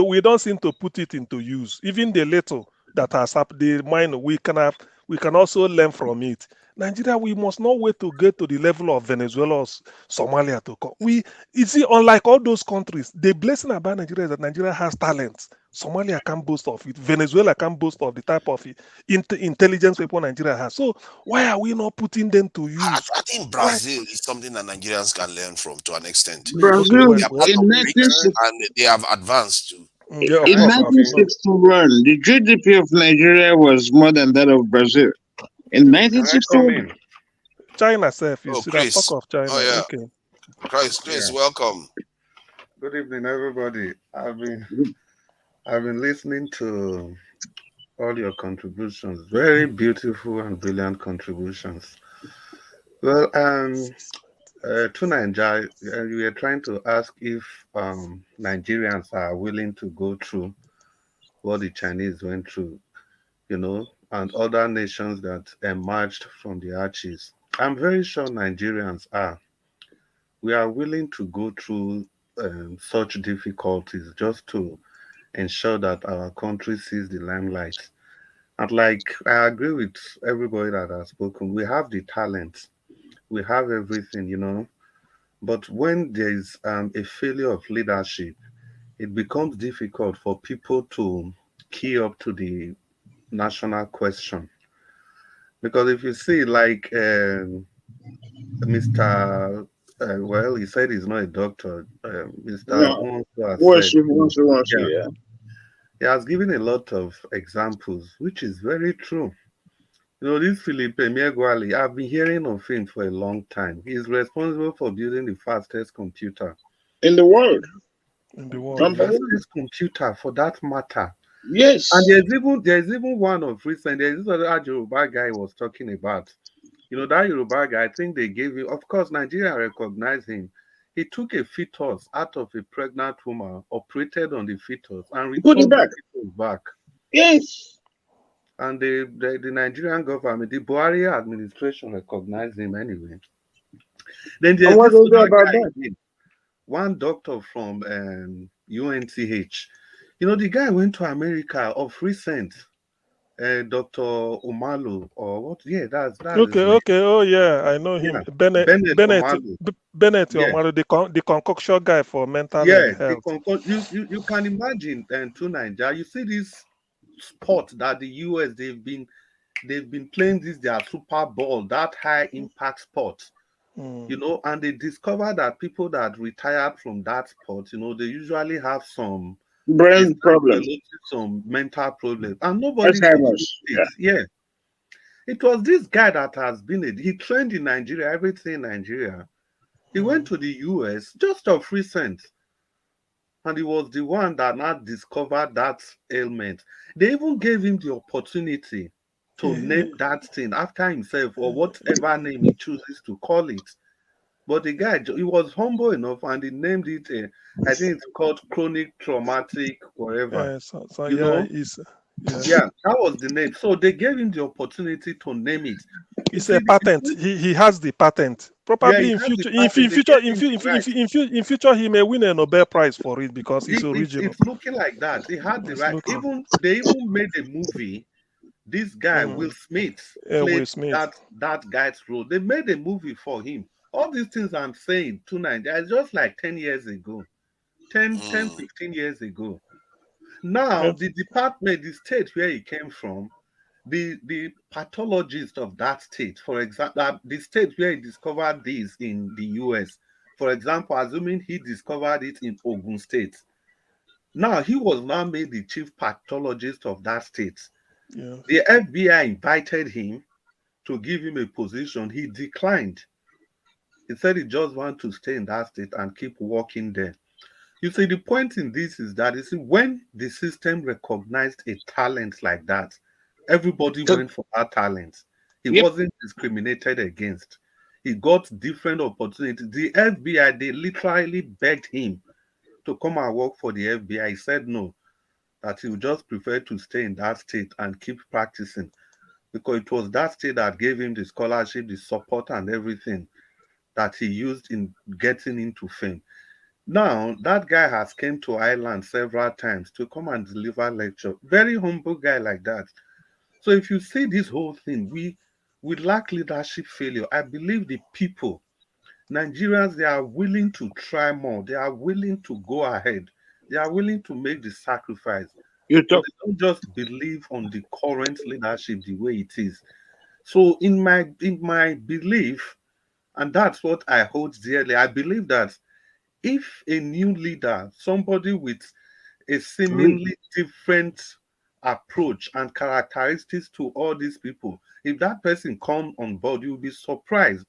to put it into use. Even the little that has happened, the mind we can also learn from it. Nigeria, we must not wait to get to the level of Venezuela or Somalia to come. Unlike all those countries, the blessing about Nigeria is that Nigeria has talent. Somalia can't boast of it. Venezuela can't boast of the type of intelligence people Nigeria has. So why are we not putting them to use? I think Brazil is something that Nigerians can learn from to an extent. Brazil, they are part of BRICS and they have advanced too. In 1961, the GDP of Nigeria was more than that of Brazil. In 1961, China self, you Oh, see Chris. that talk of China. Oh, yeah. Okay. Chris, welcome. Good evening, everybody. I've been listening to all your contributions. Very beautiful and brilliant contributions. Well, to Nigeria, we are trying to ask if Nigerians are willing to go through what the Chinese went through, and other nations that emerged from the arches. I'm very sure Nigerians are. We are willing to go through such difficulties just to ensure that our country sees the limelight. And I agree with everybody that has spoken. We have the talent, we have everything, but when there's a failure of leadership, it becomes difficult for people to key up to the national question. Because if you see, Mr. Well, he said he's not a doctor. Mr. Yeah. He has given a lot of examples, which is very true. This Philippe Miegwali, I've been hearing of him for a long time. He's responsible for building the fastest computer in the world. The fastest computer, for that matter. Yes. And there's even one of recent. There's this other Yoruba guy was talking about. That Yoruba guy, I think they gave him. Of course, Nigeria recognized him. He took a fetus out of a pregnant woman, operated on the fetus, and returned the fetus back. Yes. And the Nigerian government, the Buhari administration, recognized him anyway. Then there's what was there about that? One doctor from UNCH. The guy went to America of recent. Dr. Umalu, or what? Yeah, that's Okay. Oh yeah, I know him. Yeah. Bennett Umalu, the concoction guy for mental health. You can imagine to Nigeria. You see this sport that the US they've been playing their Super Bowl, that high impact sport. You know, and they discovered that people that retired from that sport, you know, they usually have some Brain problem. some mental problems, and nobody Alzheimer's. suspects it. Yeah. It was this guy that has been he trained in Nigeria, everything in Nigeria. He went to the US just of recent, and he was the one that now discovered that ailment. They even gave him the opportunity to name that thing after himself or whatever name he chooses to call it. But the guy, he was humble enough and he named it, I think it's called chronic traumatic, whatever. You know? Yeah, that was the name. So they gave him the opportunity to name it. It's a patent. He has the patent. Probably in future, in future, he may win a Nobel Prize for it because it's original. It's looking like that. He had the right. They even made a movie. This guy, Will Smith, played that guy's role. They made a movie for him. All these things I'm saying tonight, they're just like 10 years ago, 10, 15 years ago. Now, the department, the state where he came from, the pathologist of that state, for example, the state where he discovered this in the US, for example, assuming he discovered it in Ogun State. Now, he was now made the chief pathologist of that state. Yeah. The FBI invited him to give him a position. He declined. He said he just wants to stay in that state and keep working there. You see, the point in this is that, you see, when the system recognized a talent like that, everybody went for that talent. He wasn't discriminated against. He got different opportunities. The FBI, they literally begged him to come and work for the FBI. He said no, that he would just prefer to stay in that state and keep practicing, because it was that state that gave him the scholarship, the support, and everything that he used in getting into fame. Now, that guy has came to Ireland several times to come and deliver lecture. Very humble guy like that. So if you see this whole thing, we lack leadership failure. I believe the people, Nigerians, they are willing to try more. They are willing to go ahead. They are willing to make the sacrifice. They don't just believe on the current leadership the way it is. So in my belief, and that's what I hold dearly, I believe that if a new leader, somebody with a seemingly different approach and characteristics to all these people, if that person comes on board, you'll be surprised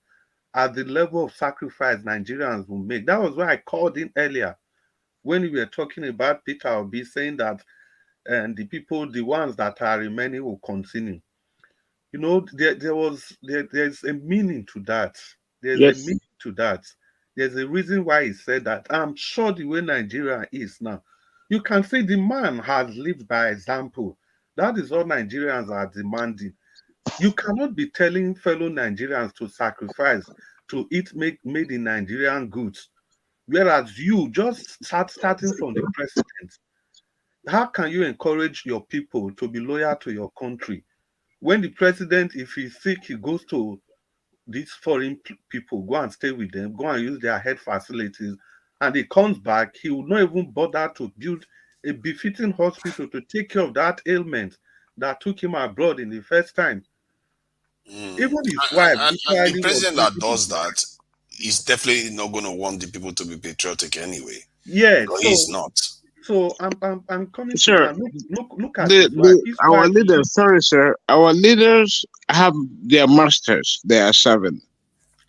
at the level of sacrifice Nigerians will make. That was why I called in earlier when we were talking about Peter Obi saying that the people, the ones that are remaining, will continue. You know, there's a meaning to that. There's a meaning to that. There's a reason why he said that. I'm sure the way Nigeria is now, you can see the man has lived by example. That is all Nigerians are demanding. You cannot be telling fellow Nigerians to sacrifice to eat made in Nigerian goods, whereas you just starting from the president. How can you encourage your people to be loyal to your country when the president, if he's sick, he goes to these foreign people, go and stay with them, go and use their health facilities, and he comes back, he will not even bother to build a befitting hospital to take care of that ailment that took him abroad in the first time. Even his wife, and the president that does that is definitely not going to want the people to be patriotic anyway. Yeah, so he's not. So I'm coming. Sir, look at our leaders. Sorry, sir. Our leaders have their masters they are serving.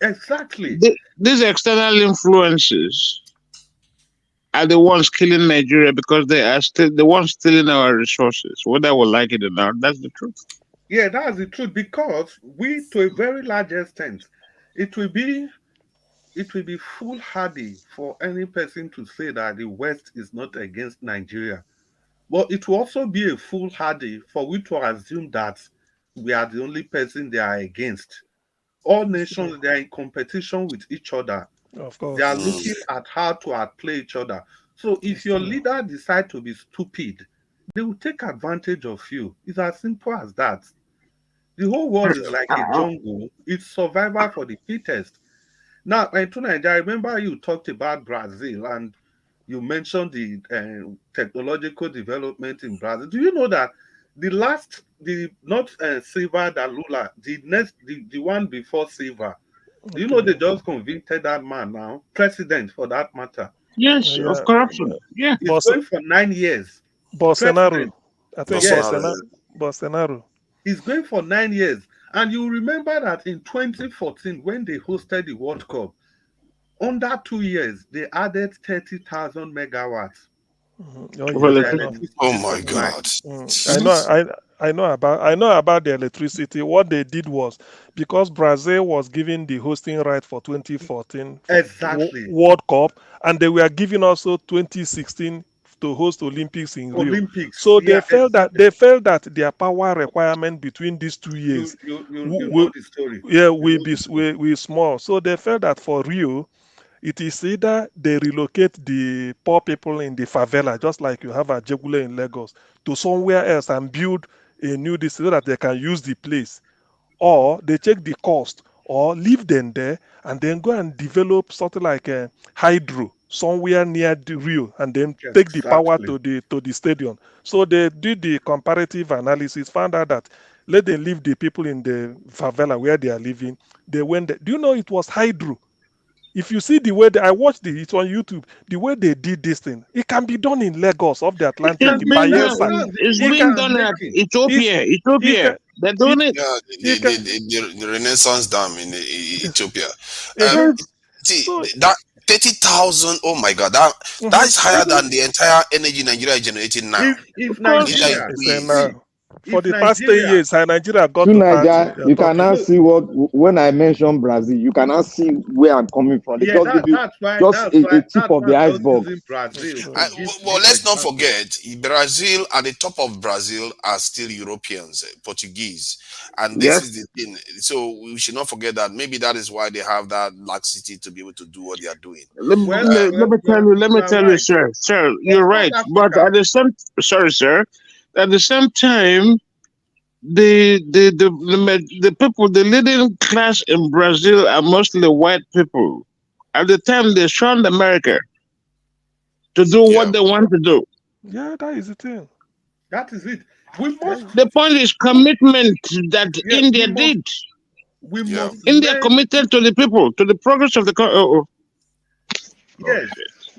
Exactly. These external influences are the ones killing Nigeria because they are still the ones stealing our resources. Whether we like it or not, that's the truth. Yeah, that's the truth, because we, to a very large extent, it will be foolhardy for any person to say that the West is not against Nigeria. But it will also be a foolhardy for we to assume that we are the only person they are against. All nations, they are in competition with each other. Of course. They are looking at how to outplay each other. So if your leader decides to be stupid, they will take advantage of you. It's as simple as that. The whole world is like a jungle. It's survival for the fittest. Now, tonight, I remember you talked about Brazil and you mentioned the technological development in Brazil. Do you know that not Silva da Lula, the one before Silva, Do you know they just convicted that man now, president for that matter? Yes, Yeah, of corruption. Yeah. He's going for 9 years. Bolsonaro. President. I think Yes. Bolsonaro. He's going for 9 years. And you remember that in 2014, when they hosted the World Cup, under 2 years, they added 30,000 megawatts. Oh my God! I know about the electricity. What they did was, because Brazil was given the hosting right for 2014 exactly World Cup, and they were given also 2016 to host Olympics in Rio. So they felt that their power requirement between these 2 years you know the story. will be small. So they felt that for Rio, it is either they relocate the poor people in the favela, just like you have at Jegule in Lagos, to somewhere else and build a new district so that they can use the place, or they check the cost, or leave them there and then go and develop something like a hydro somewhere near the Rio, and then take the power to the stadium. So they did the comparative analysis, found out that let them leave the people in the favela where they are living. They went there. Do you know it was hydro? If you see the way I watched it's on YouTube, the way they did this thing, it can be done in Lagos off the Atlantic. It's being done at Ethiopia. They're doing it. Yeah, the Renaissance Dam in Ethiopia. See, that 30,000, oh my God, that is higher than the entire energy Nigeria is generating now. If Nigeria, for the past 10 years, Nigeria got to to Nigeria, you cannot see when I mention Brazil, you cannot see where I'm coming from. They just give you a tip of the iceberg. Well, let's not forget, Brazil, at the top of Brazil are still Europeans, Portuguese. And this is the thing. So we should not forget that maybe that is why they have that laxity to be able to do what they are doing. Let me tell you, sir, you're right. But at the same, at the same time, the people, the leading class in Brazil are mostly white people. At the time, they shunned America to do what they want to do. Yeah, that is the thing. That is it. The point is commitment that India did. India committed to the people, to the progress of the country. Yes,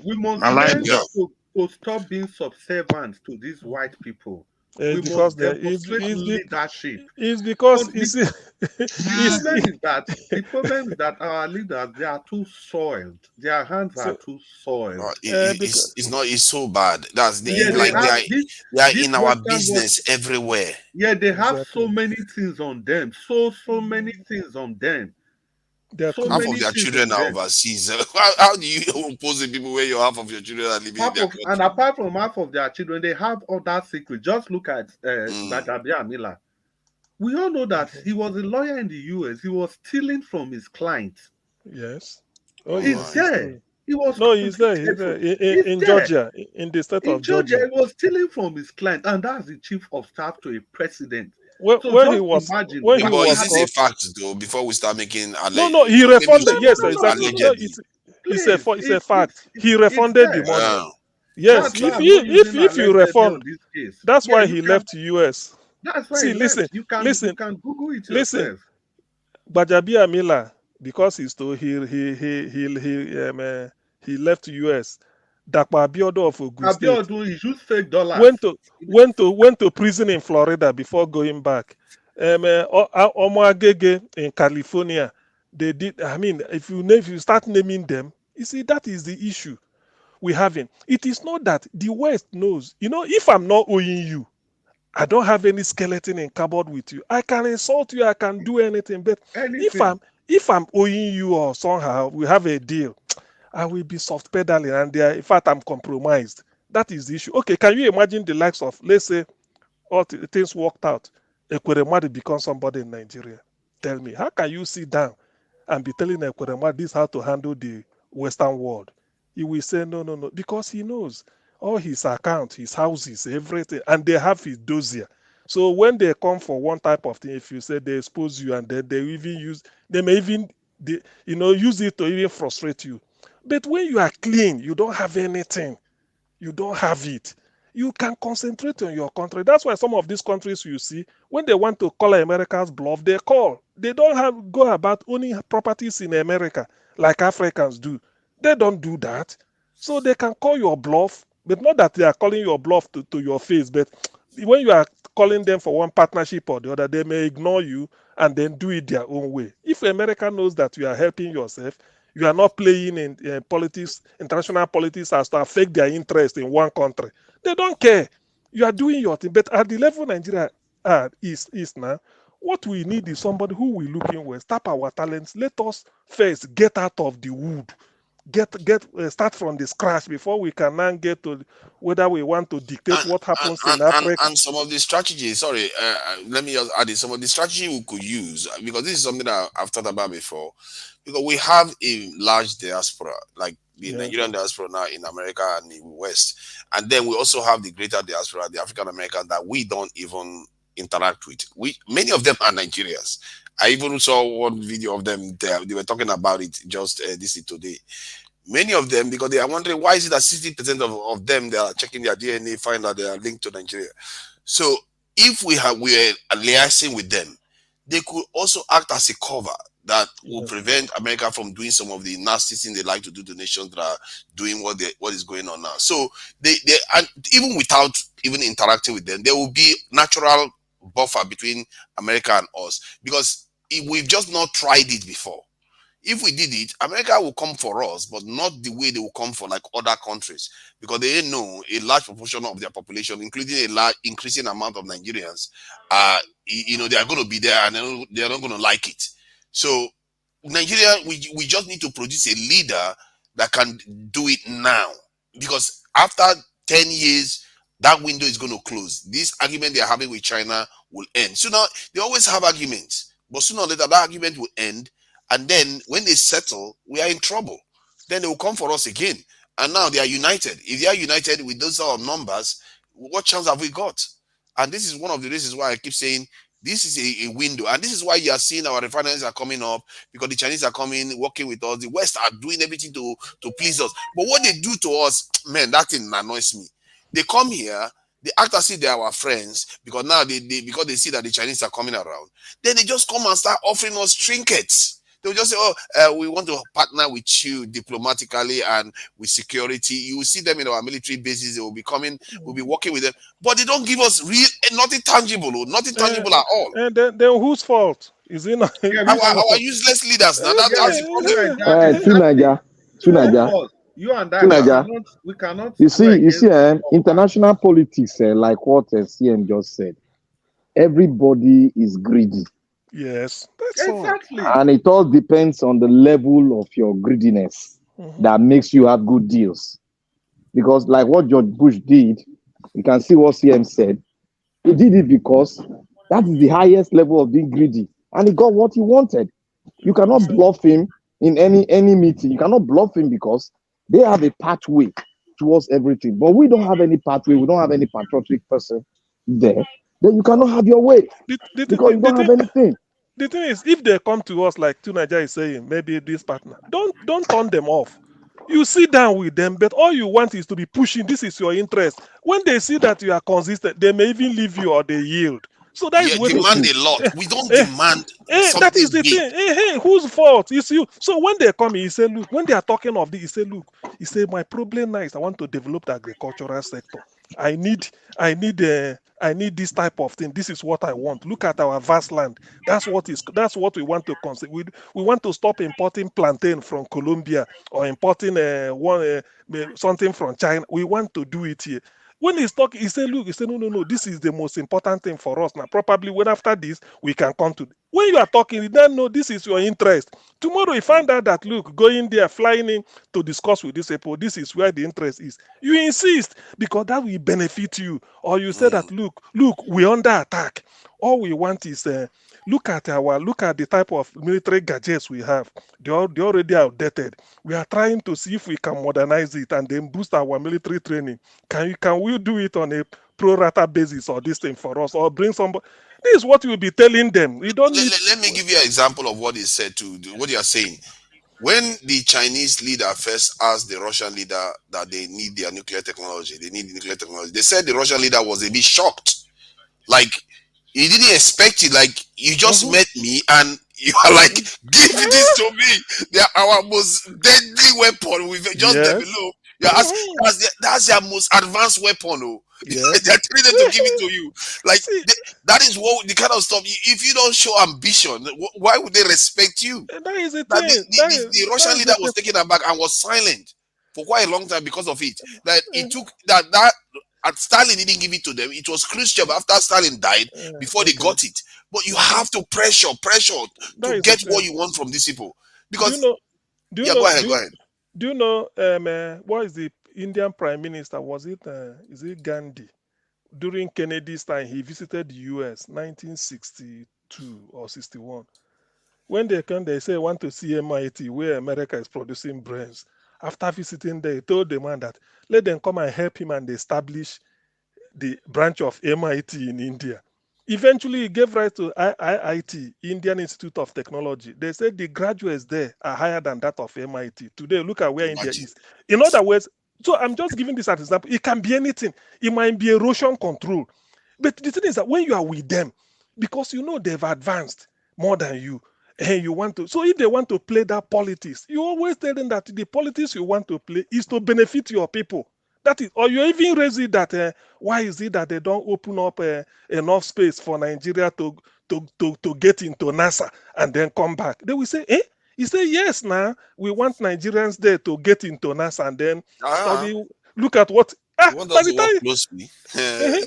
we must learn to stop being subservient to these white people. Because leadership. It's because the problem is that our leaders, they are too soiled. Their hands are too soiled. It's so bad. That's they are in our business everywhere. Yeah, they have so many things on them. So many things on them. Half of their children are overseas. How do you oppose the people where half of your children are living in their country? And apart from half of their children, they have other secrets. Just look at Gbajabiamila Miller. We all know that he was a lawyer in the US. He was stealing from his clients. Yes. He's there. He was he's there. In Georgia, in the state of Georgia. He was stealing from his client, and that's the chief of staff to a president. Is this a fact though? Before we start making he refunded. Yes, exactly. It's a fact. He refunded the money. Yes, if you refund, that's why he left the US. That's why. See, listen. You can Google it yourself. Gbajabiamila, because he left the US. Dakpa Abiodun of Ogun State he used fake dollars. Went to prison in Florida before going back. Omoagege in California, they did. I mean, if you start naming them, you see that is the issue we're having. It is not that the West knows. If I'm not owing you, I don't have any skeleton in cupboard with you. I can insult you. I can do anything. But if I'm owing you or somehow we have a deal, I will be soft pedaling, and in fact, I'm compromised. That is the issue. Okay, can you imagine the likes of, let's say, all things worked out, Ekweremadu become somebody in Nigeria? Tell me, how can you sit down and be telling Ekweremadu this how to handle the Western world? He will say no, because he knows all his accounts, his houses, everything, and they have his dossier. So when they come for one type of thing, if you say they expose you, and then they may even use it to even frustrate you. But when you are clean, you don't have anything. You don't have it. you can concentrate on your country. That's why some of these countries you see, when they want to call America's bluff, they call. They don't go about owning properties in America like Africans do. They don't do that. So they can call your bluff, but not that they are calling your bluff to your face, but when you are calling them for one partnership or the other, they may ignore you and then do it their own way. If America knows that you are helping yourself, you are not playing in politics, international politics, as to affect their interest in one country. They don't care. You are doing your thing. But at the level Nigeria is now, what we need is somebody who will look inwards, tap our talents. Let us first get out of the wood. Start from the scratch before we can now get to whether we want to dictate what happens in Africa. And some of the strategies, let me just add it, some of the strategy we could use, because this is something that I've thought about before, because we have a large diaspora, like the Nigerian diaspora now in America and in the West. And then we also have the greater diaspora, the African American, that we don't even interact with. Many of them are Nigerians. I even saw one video of them. They were talking about it just today. Many of them, because they are wondering why is it that 60% of them, they are checking their DNA, find that they are linked to Nigeria. So if we are liaising with them, they could also act as a cover that will prevent America from doing some of the nasty things they like to do to nations that are doing what is going on now. So they and even without even interacting with them, there will be natural buffer between America and us, because we've just not tried it before. If we did it, America will come for us, but not the way they will come for like other countries, because they know a large proportion of their population, including a large increasing amount of Nigerians, they are going to be there and they are not going to like it. So Nigeria, we just need to produce a leader that can do it now, because after 10 years, that window is going to close. This argument they're having with China will end. So now they always have arguments, but sooner or later that argument will end. And then when they settle, we are in trouble. Then they will come for us again. And now they are united. If they are united with those sort of numbers, what chance have we got? And this is one of the reasons why I keep saying this is a window. And this is why you are seeing our refineries are coming up, because the Chinese are coming, working with us. The West are doing everything to please us. But what they do to us, man, that thing annoys me. They come here, they act as if they are our friends, because now because they see that the Chinese are coming around. Then they just come and start offering us trinkets. They'll just say, we want to partner with you diplomatically and with security. You will see them in our military bases. They will be coming, we'll be working with them. But they don't give us nothing tangible at all. And then whose fault? Is it not? Our useless leaders. Now, that's the Tunaja. You and I, we cannot. You see, international politics, like what CM just said, everybody is greedy. Yes, that's exactly. And it all depends on the level of your greediness that makes you have good deals. Because like what George Bush did, you can see what CM said. He did it because that is the highest level of being greedy. And he got what he wanted. You cannot bluff him in any meeting. You cannot bluff him because they have a pathway towards everything. But we don't have any pathway. We don't have any patriotic person there. Then you cannot have your way because you don't have anything. The thing is, if they come to us like Tunaja is saying, maybe this partner, don't turn them off. You sit down with them, but all you want is to be pushing. This is your interest. When they see that you are consistent, they may even leave you or they yield. So that is demand a lot. We don't demand. That is the thing. Hey, whose fault? It's you. So when they come, he say, look. When they are talking of this, he say, look. He say, my problem now is I want to develop the agricultural sector. I need this type of thing. This is what I want. Look at our vast land. That's what we want to consider. We want to stop importing plantain from Colombia or importing something from China. We want to do it here. When he's talking, he said, look, no, this is the most important thing for us. Now, probably when after this, we can come to. When you are talking, you don't know this is your interest. Tomorrow, you find out that, look, going there, flying in to discuss with this people, this is where the interest is. You insist because that will benefit you. Or you say that, look, we're under attack. All we want is look at the type of military gadgets we have. They're already outdated. We are trying to see if we can modernize it and then boost our military training. Can we do it on a pro rata basis or this thing for us, or bring somebody? This is what you'll be telling them. You don't. Let me give you an example of what is said to what you are saying. when the Chinese leader first asked the Russian leader that they need their nuclear technology, they said the Russian leader was a bit shocked. Like, he didn't expect it. Like, you just met me and you are like, give this to me. They are our most deadly weapon. We've just developed. That's their most advanced weapon. Oh. They're telling them to give it to you. Like, that is what the kind of stuff. If you don't show ambition, why would they respect you? That is the That thing. the Russian leader was taken aback and was silent for quite a long time because of it. That it took that and Stalin didn't give it to them. It was Khrushchev after Stalin died before they got it. But you have to pressure to get what you want from these people. Because go ahead. Do you know what is the Indian Prime Minister? Was it is it Gandhi? During Kennedy's time, he visited the US 1962 or 61. When they came, they say want to see MIT where America is producing brains. After visiting there, he told the man that let them come and help him and establish the branch of MIT in India. Eventually, he gave rise to IIT, Indian Institute of Technology. They said the graduates there are higher than that of MIT. Today, look at where India is. In other words, so I'm just giving this as an example. It can be anything. It might be erosion control. But the thing is that when you are with them, because you know they've advanced more than you, and you want to, so if they want to play that politics, you always tell them that the politics you want to play is to benefit your people. That is, or you even raise it that why is it that they don't open up enough space for Nigeria to get into NASA and then come back? They will say, You say yes now. We want Nigerians there to get into NASA and then study. Look at what. Want us to work closely.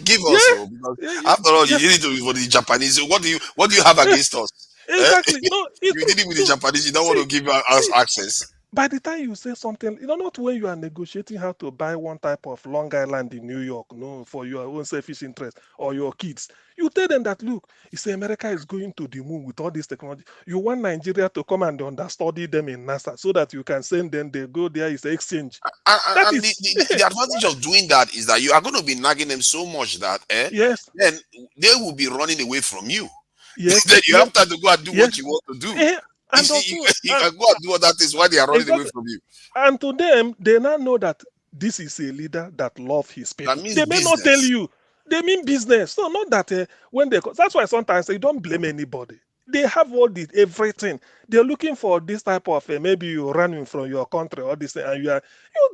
Give us because after all, you need to for the Japanese. What do you have against us? Exactly. You did it with the Japanese. You don't want to give us access. By the time you say something, not when you are negotiating how to buy one type of Long Island in New York, for your own selfish interest or your kids. You tell them that, look, you say America is going to the moon with all this technology. You want Nigeria to come and understudy them in NASA so that you can send them, they go there, it's exchange. And the advantage of doing that is that you are going to be nagging them so much that then they will be running away from you. Yes. Then you have time to go and do what you want to do. And you can go and do all that is why they are running away from you. And to them, they now know that this is a leader that loves his people. They may not tell you. They mean business. So not that when they... That's why sometimes they don't blame anybody. They have everything. They're looking for this type of maybe you're running from your country or this thing, and you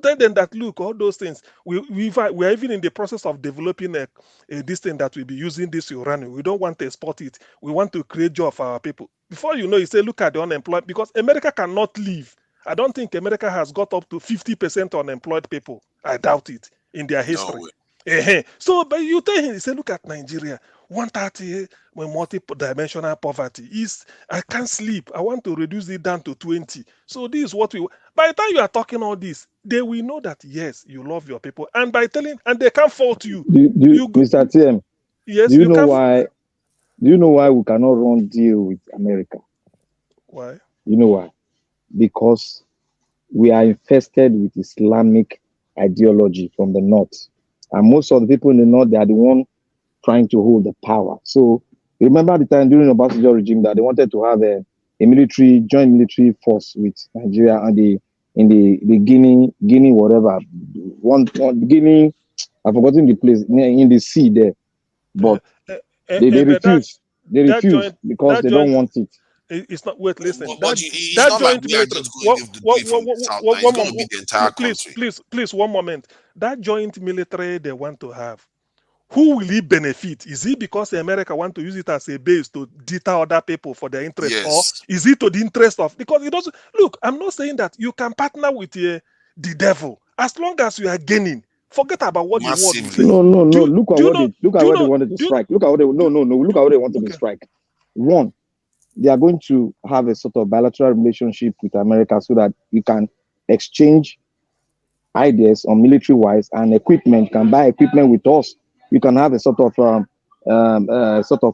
tell them that look, all those things. We are even in the process of developing this thing that will be using this uranium. We don't want to export it. We want to create job for our people. Before you know, you say look at the unemployed because America cannot live. I don't think America has got up to 50% unemployed people. I doubt it in their history. No. So, but you tell him, you say look at Nigeria. 130 when multi-dimensional poverty is I can't sleep. I want to reduce it down to 20. So this is what we. By the time you are talking all this, they will know that yes, you love your people, and by telling, and they can't fault you. Mr. TM, yes, do you know why? Do you know why we cannot run deal with America? Why? You know why? Because we are infested with Islamic ideology from the north, and most of the people in the north, they are the one trying to hold the power. So remember the time during the Obasanjo regime that they wanted to have a joint military force with Nigeria and the Guinea whatever Guinea. I've forgotten the place in the sea there, but they refused. They refused because they don't want it. It's not. Wait, listen. That joint military. Please, one moment. That joint military they want to have. Who will it benefit? Is it because America want to use it as a base to deter other people for their interest, or is it to the interest of? Because it doesn't. Look, I'm not saying that you can partner with the devil as long as you are gaining. Forget about what the world is saying. No. Look at what they wanted to strike. Look at what they Look at what they wanted to strike. One, they are going to have a sort of bilateral relationship with America so that you can exchange ideas on military-wise and equipment. You can buy equipment with us. You can have a sort of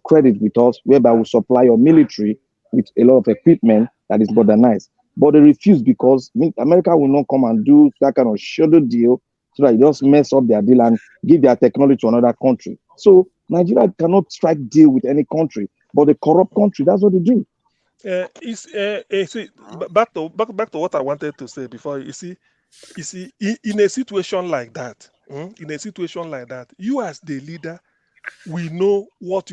credit with us, whereby we supply your military with a lot of equipment that is modernized. But they refuse because America will not come and do that kind of shadow deal so that it just mess up their deal and give their technology to another country. So Nigeria cannot strike deal with any country, but the corrupt country, that's what they do. See, back to what I wanted to say before. You see, in a situation like that, you as the leader, we know what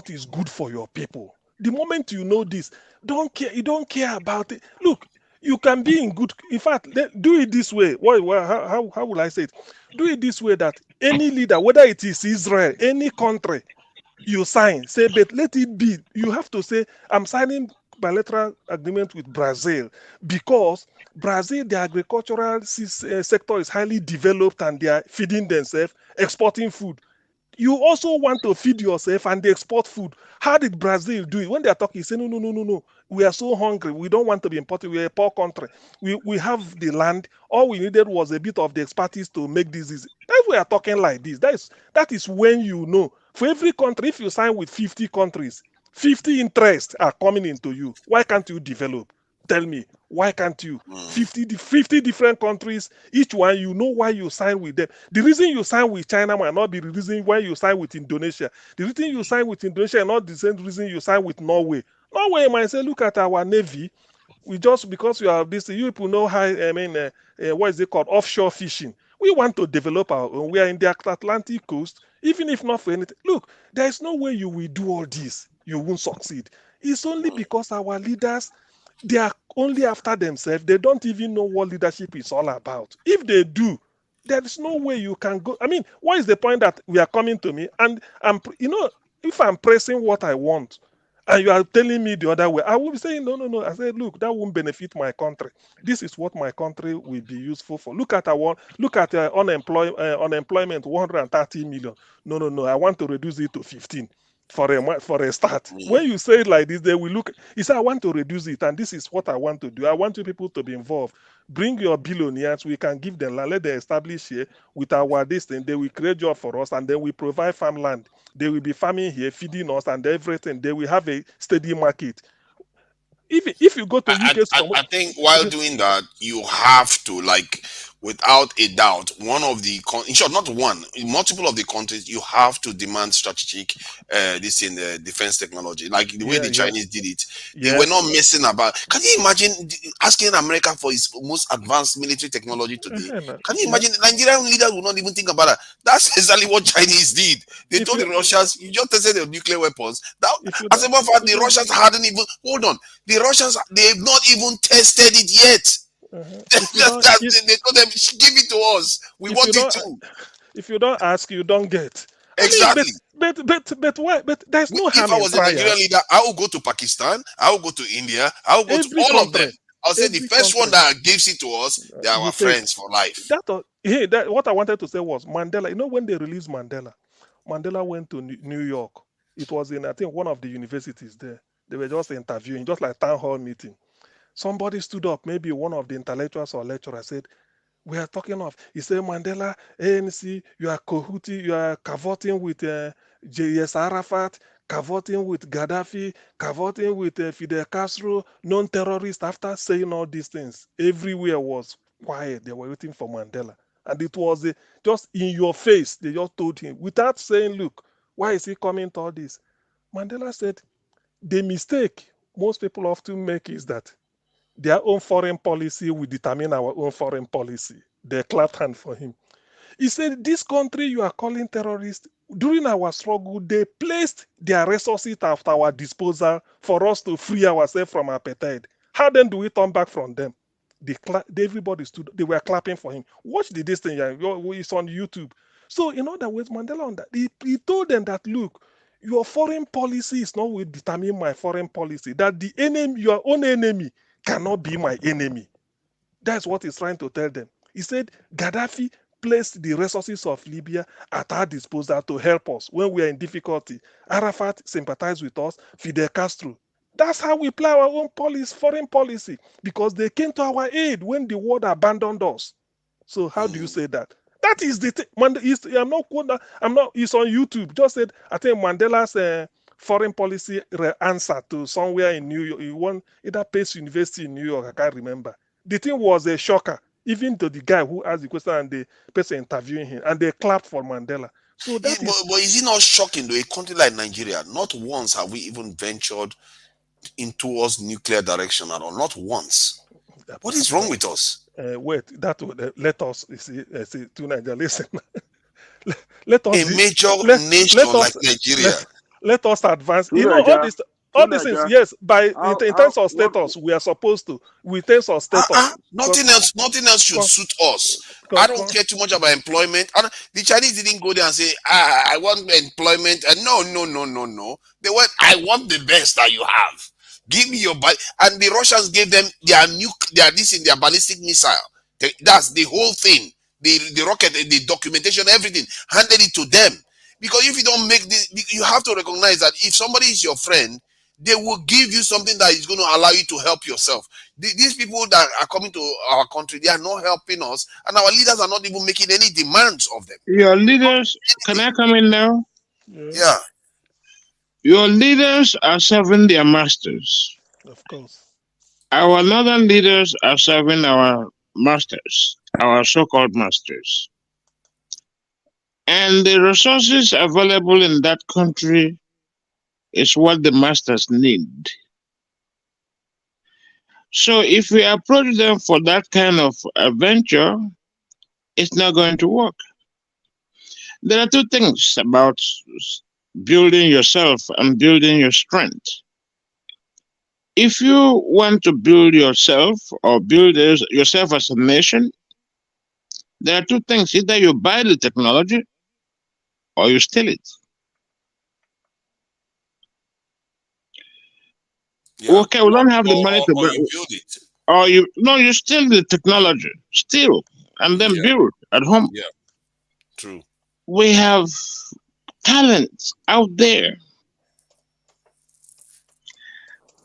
is good for your people. The moment you know this, you don't care about it. Look, you can be in good. In fact, do it this way. How will I say it? Do it this way that any leader, whether it is Israel, any country, you sign, say, but let it be. You have to say, I'm signing bilateral agreement with Brazil because Brazil, the agricultural sector is highly developed and they are feeding themselves, exporting food. You also want to feed yourself and they export food. How did Brazil do it? When they are talking, say, no. We are so hungry. We don't want to be imported. We are a poor country. We have the land. All we needed was a bit of the expertise to make this easy. That's why we are talking like this. That is when you know. For every country, if you sign with 50 countries, 50 interests are coming into you. Why can't you develop? Tell me, why can't you? 50 different countries, each one, you know why you sign with them. The reason you sign with China might not be the reason why you sign with Indonesia. The reason you sign with Indonesia is not the same reason you sign with Norway. Norway might say, look at our navy. We just, because you have this, you people know how, what is it called? Offshore fishing. We want to develop our own. We are in the Atlantic coast. Even if not for anything. Look, there is no way you will do all this. You won't succeed. It's only because our leaders, they are only after themselves. They don't even know what leadership is all about. If they do, there is no way you can go. I mean, what is the point that we are coming to me? And if I'm pressing what I want, and you are telling me the other way, I will be saying, no. I said, look, that won't benefit my country. This is what my country will be useful for. Look at unemployment, 130 million. No. I want to reduce it to 15 for a start. When you say it like this, they will look. You say, I want to reduce it, and this is what I want to do. I want you people to be involved. Bring your billionaires. We can give them land. Let them establish here with our distance. They will create job for us, and then we provide farmland. They will be farming here, feeding us, and everything. They will have a steady market. If you go to UK, I think while doing that, you have to, like, without a doubt, one of the in short, not one, multiple of the countries, you have to demand strategic this in the defense technology, like the way the Chinese did it. They were not messing about. Can you imagine asking America for its most advanced military technology today? Can you imagine? Nigerian leaders will not even think about that. That's exactly what Chinese did. They told the Russians, you just tested their nuclear weapons. As a matter of fact, the Russians hadn't even, hold on, the Russians, they've not even tested it yet. They told them, give it to us. We want it too. If you don't ask, you don't get. Exactly. I mean, but why? But there's no harm. If I was a Nigerian leader, I will go to Pakistan, I will go to India, I will go to all of them. I'll say the first one that gives it to us, they are our friends for life. What I wanted to say was Mandela. You know, when they released Mandela, Mandela went to New York. It was in, I think, one of the universities there. They were just interviewing, just like town hall meeting. Somebody stood up, maybe one of the intellectuals or lecturers said, we are talking of, he said, Mandela, ANC, you are cahooting, you are cavorting with J.S. Arafat, cavorting with Gaddafi, cavorting with Fidel Castro, non-terrorist. After saying all these things, everywhere was quiet. They were waiting for Mandela. And it was just in your face. They just told him, without saying, look, why is he coming to all this? Mandela said, the mistake most people often make is that their own foreign policy will determine our own foreign policy. They clapped hand for him. He said, this country you are calling terrorist, during our struggle, they placed their resources at our disposal for us to free ourselves from apartheid. How then do we turn back from them? Everybody stood, they were clapping for him. Watch this thing, it's on YouTube. So in other words, Mandela on that, he told them that, look, your foreign policy is not will determine my foreign policy. That the enemy, your own enemy, cannot be my enemy. That's what he's trying to tell them. He said Gaddafi placed the resources of Libya at our disposal to help us when we are in difficulty. Arafat sympathized with us, Fidel Castro. That's how we play our own foreign policy, because they came to our aid when the world abandoned us. So how do you say that? That is the thing. It's on YouTube. Just said, I think Mandela's foreign policy answer to somewhere in New York. He won either Pace University in New York, I can't remember. The thing was a shocker, even to the guy who asked the question and the person interviewing him, and they clapped for Mandela. So that but is it not shocking though? A country like Nigeria, not once have we even ventured in towards nuclear direction at all, not once. What is wrong with us? Wait, that would let us see to Nigeria. Listen, let us A major nation let like us Nigeria. let us advance. To You know Nigeria. all these things. Yes, in terms of status, we are supposed to. In terms of status, Nothing else should suit us. I don't care too much about employment. The Chinese didn't go there and say, I want employment. And no. They went, I want the best that you have. Give me your and the Russians gave them their ballistic missile. That's the whole thing. The rocket, the documentation, everything. Handed it to them. Because if you don't make this, you have to recognize that if somebody is your friend, they will give you something that is going to allow you to help yourself. These people that are coming to our country, they are not helping us, and our leaders are not even making any demands of them. Your leaders, can I come in now? Yeah. Your leaders are serving their masters. Of course. Our northern leaders are serving our masters, our so-called masters. And the resources available in that country is what the masters need. So if we approach them for that kind of venture, it's not going to work. There are two things about building yourself and building your strength. If you want to build yourself or build yourself as a nation, there are two things. Either you buy the technology or you steal it. Yeah. Okay, we don't have the money to buy. Or you build it. Or you steal the technology, steal, and then build at home. Yeah, true. We have talents out there.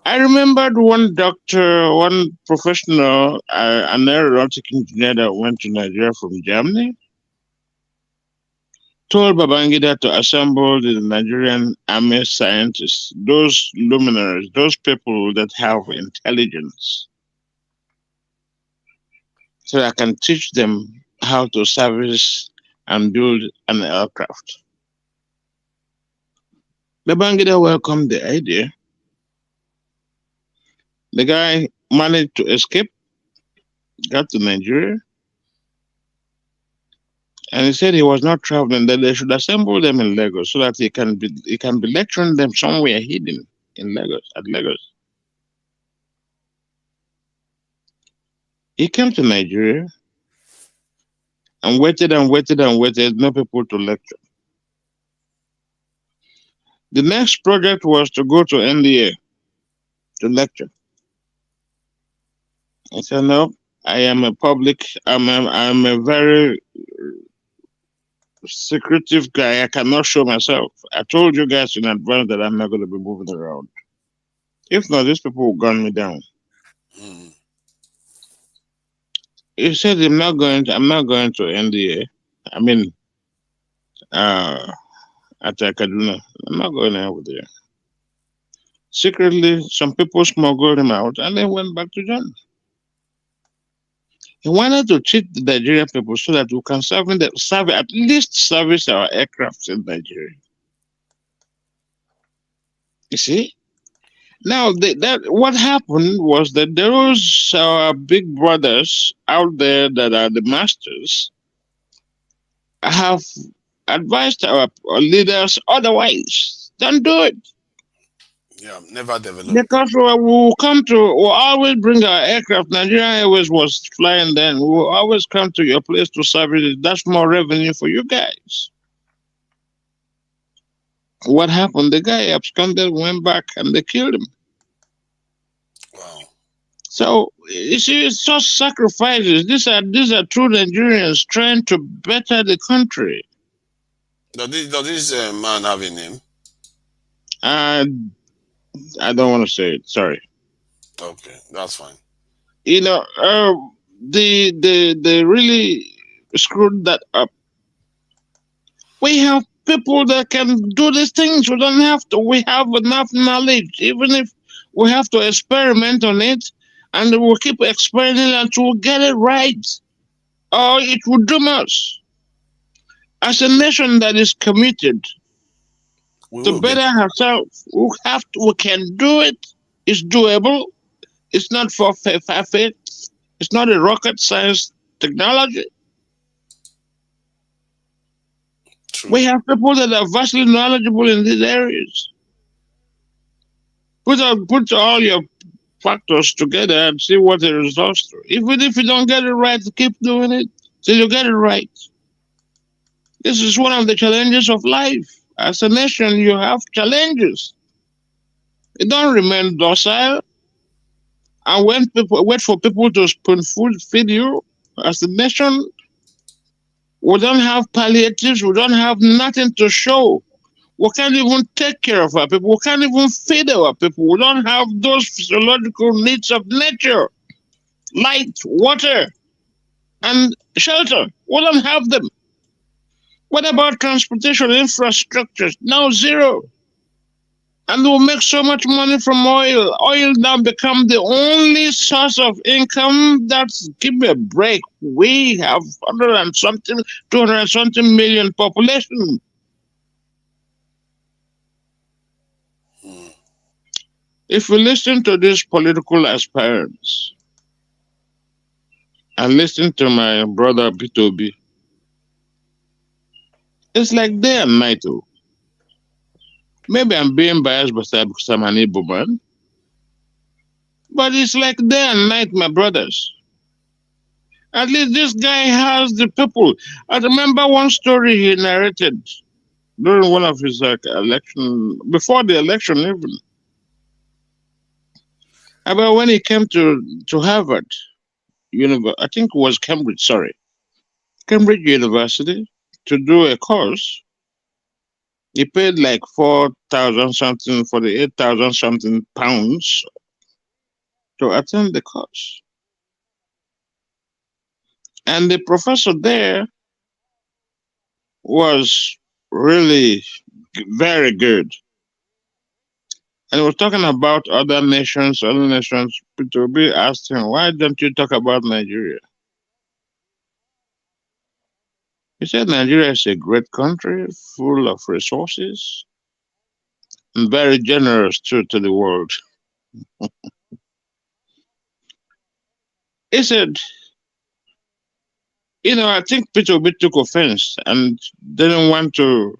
I remembered one doctor, one professional, an aeronautic engineer that went to Nigeria from Germany, told Babangida to assemble the Nigerian army scientists, those luminaries, those people that have intelligence, so I can teach them how to service and build an aircraft. Babangida welcomed the idea. The guy managed to escape, got to Nigeria, and he said he was not traveling, that they should assemble them in Lagos so that he can be lecturing them somewhere hidden in Lagos, at Lagos. He came to Nigeria and waited, no people to lecture. The next project was to go to NDA to lecture. I said, no, I am I'm a very secretive guy. I cannot show myself. I told you guys in advance that I'm not going to be moving around. If not, these people will gun me down. He said, I'm not going to NDA. I mean, at Kaduna. I'm not going over there. Secretly, some people smuggled him out and then went back to John. He wanted to cheat the Nigerian people so that we can at least service our aircraft in Nigeria. You see? Now, what happened was that there was our big brothers out there that are the masters have advised our leaders otherwise. Don't do it. Yeah, never develop. Because we'll always bring our aircraft. Nigerian Airways was flying then. We'll always come to your place to service it. That's more revenue for you guys. What happened? The guy absconded, went back, and they killed him. Wow. So you see, it's such sacrifices. These are true Nigerians trying to better the country. Does this man have a name? I don't want to say it. Sorry. Okay, that's fine. You know, they really screwed that up. We have people that can do these things. We don't have to. We have enough knowledge. Even if we have to experiment on it, and we'll keep experimenting until we get it right, or it will doom us. As a nation that is committed to better ourselves, we can do it. It's doable. It's not far-fetched. It's not a rocket science technology. We have people that are vastly knowledgeable in these areas. Put all your factors together and see what the results are. Even if you don't get it right, keep doing it till you get it right. This is one of the challenges of life. As a nation, you have challenges. You don't remain docile and when people wait for people to spoon feed you. As a nation, we don't have palliatives. We don't have nothing to show. We can't even take care of our people. We can't even feed our people. We don't have those physiological needs of nature, light, water, and shelter. We don't have them. What about transportation infrastructures? Now zero. And we'll make so much money from oil. Oil now become the only source of income. That's, give me a break. We have 100 and something, 200 and something million population. If you listen to these political aspirants and listen to my brother Bitobi, it's like day and night. Maybe I'm being biased because I'm an Igbo man, but it's like day and night, my brothers. At least this guy has the people. I remember one story he narrated during one of his election, before the election even, about when he came to Harvard University, I think it was Cambridge University, to do a course. He paid like 4,000 something, 48,000 something pounds to attend the course. And the professor there was really very good. And he was talking about other nations. P2B asked him, why don't you talk about Nigeria? He said Nigeria is a great country, full of resources, and very generous too to the world. He said, I think P2B took offense and didn't want to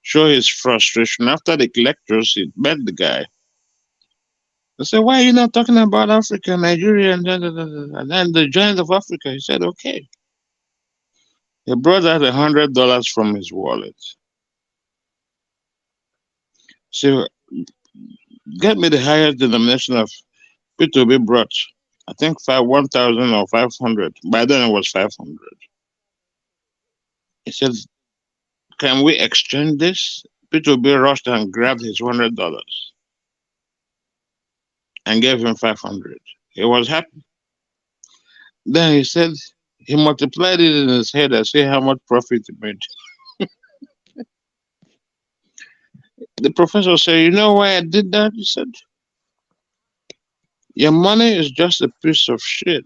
show his frustration. After the lectures, he met the guy. I said, why are you not talking about Africa, Nigeria, and then the giant of Africa? He said, okay. He brought out $100 from his wallet. So, get me the highest denomination of P2B brought. I think 1,000 or 500. By then it was 500. He said, can we exchange this? P2B rushed and grabbed his $100 and gave him 500. He was happy. Then he said he multiplied it in his head and see how much profit he made. The professor said, you know why I did that? He said, your money is just a piece of shit.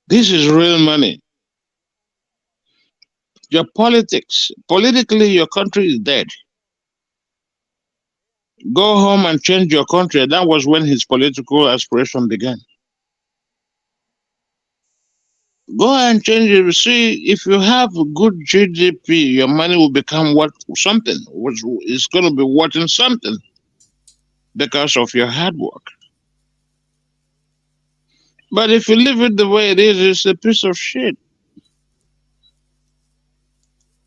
This is real money. Your politics, politically, your country is dead. Go home and change your country. That was when his political aspiration began. Go and change it. See, if you have a good GDP, your money will become something. It's going to be worth something because of your hard work. But if you leave it the way it is, it's a piece of shit.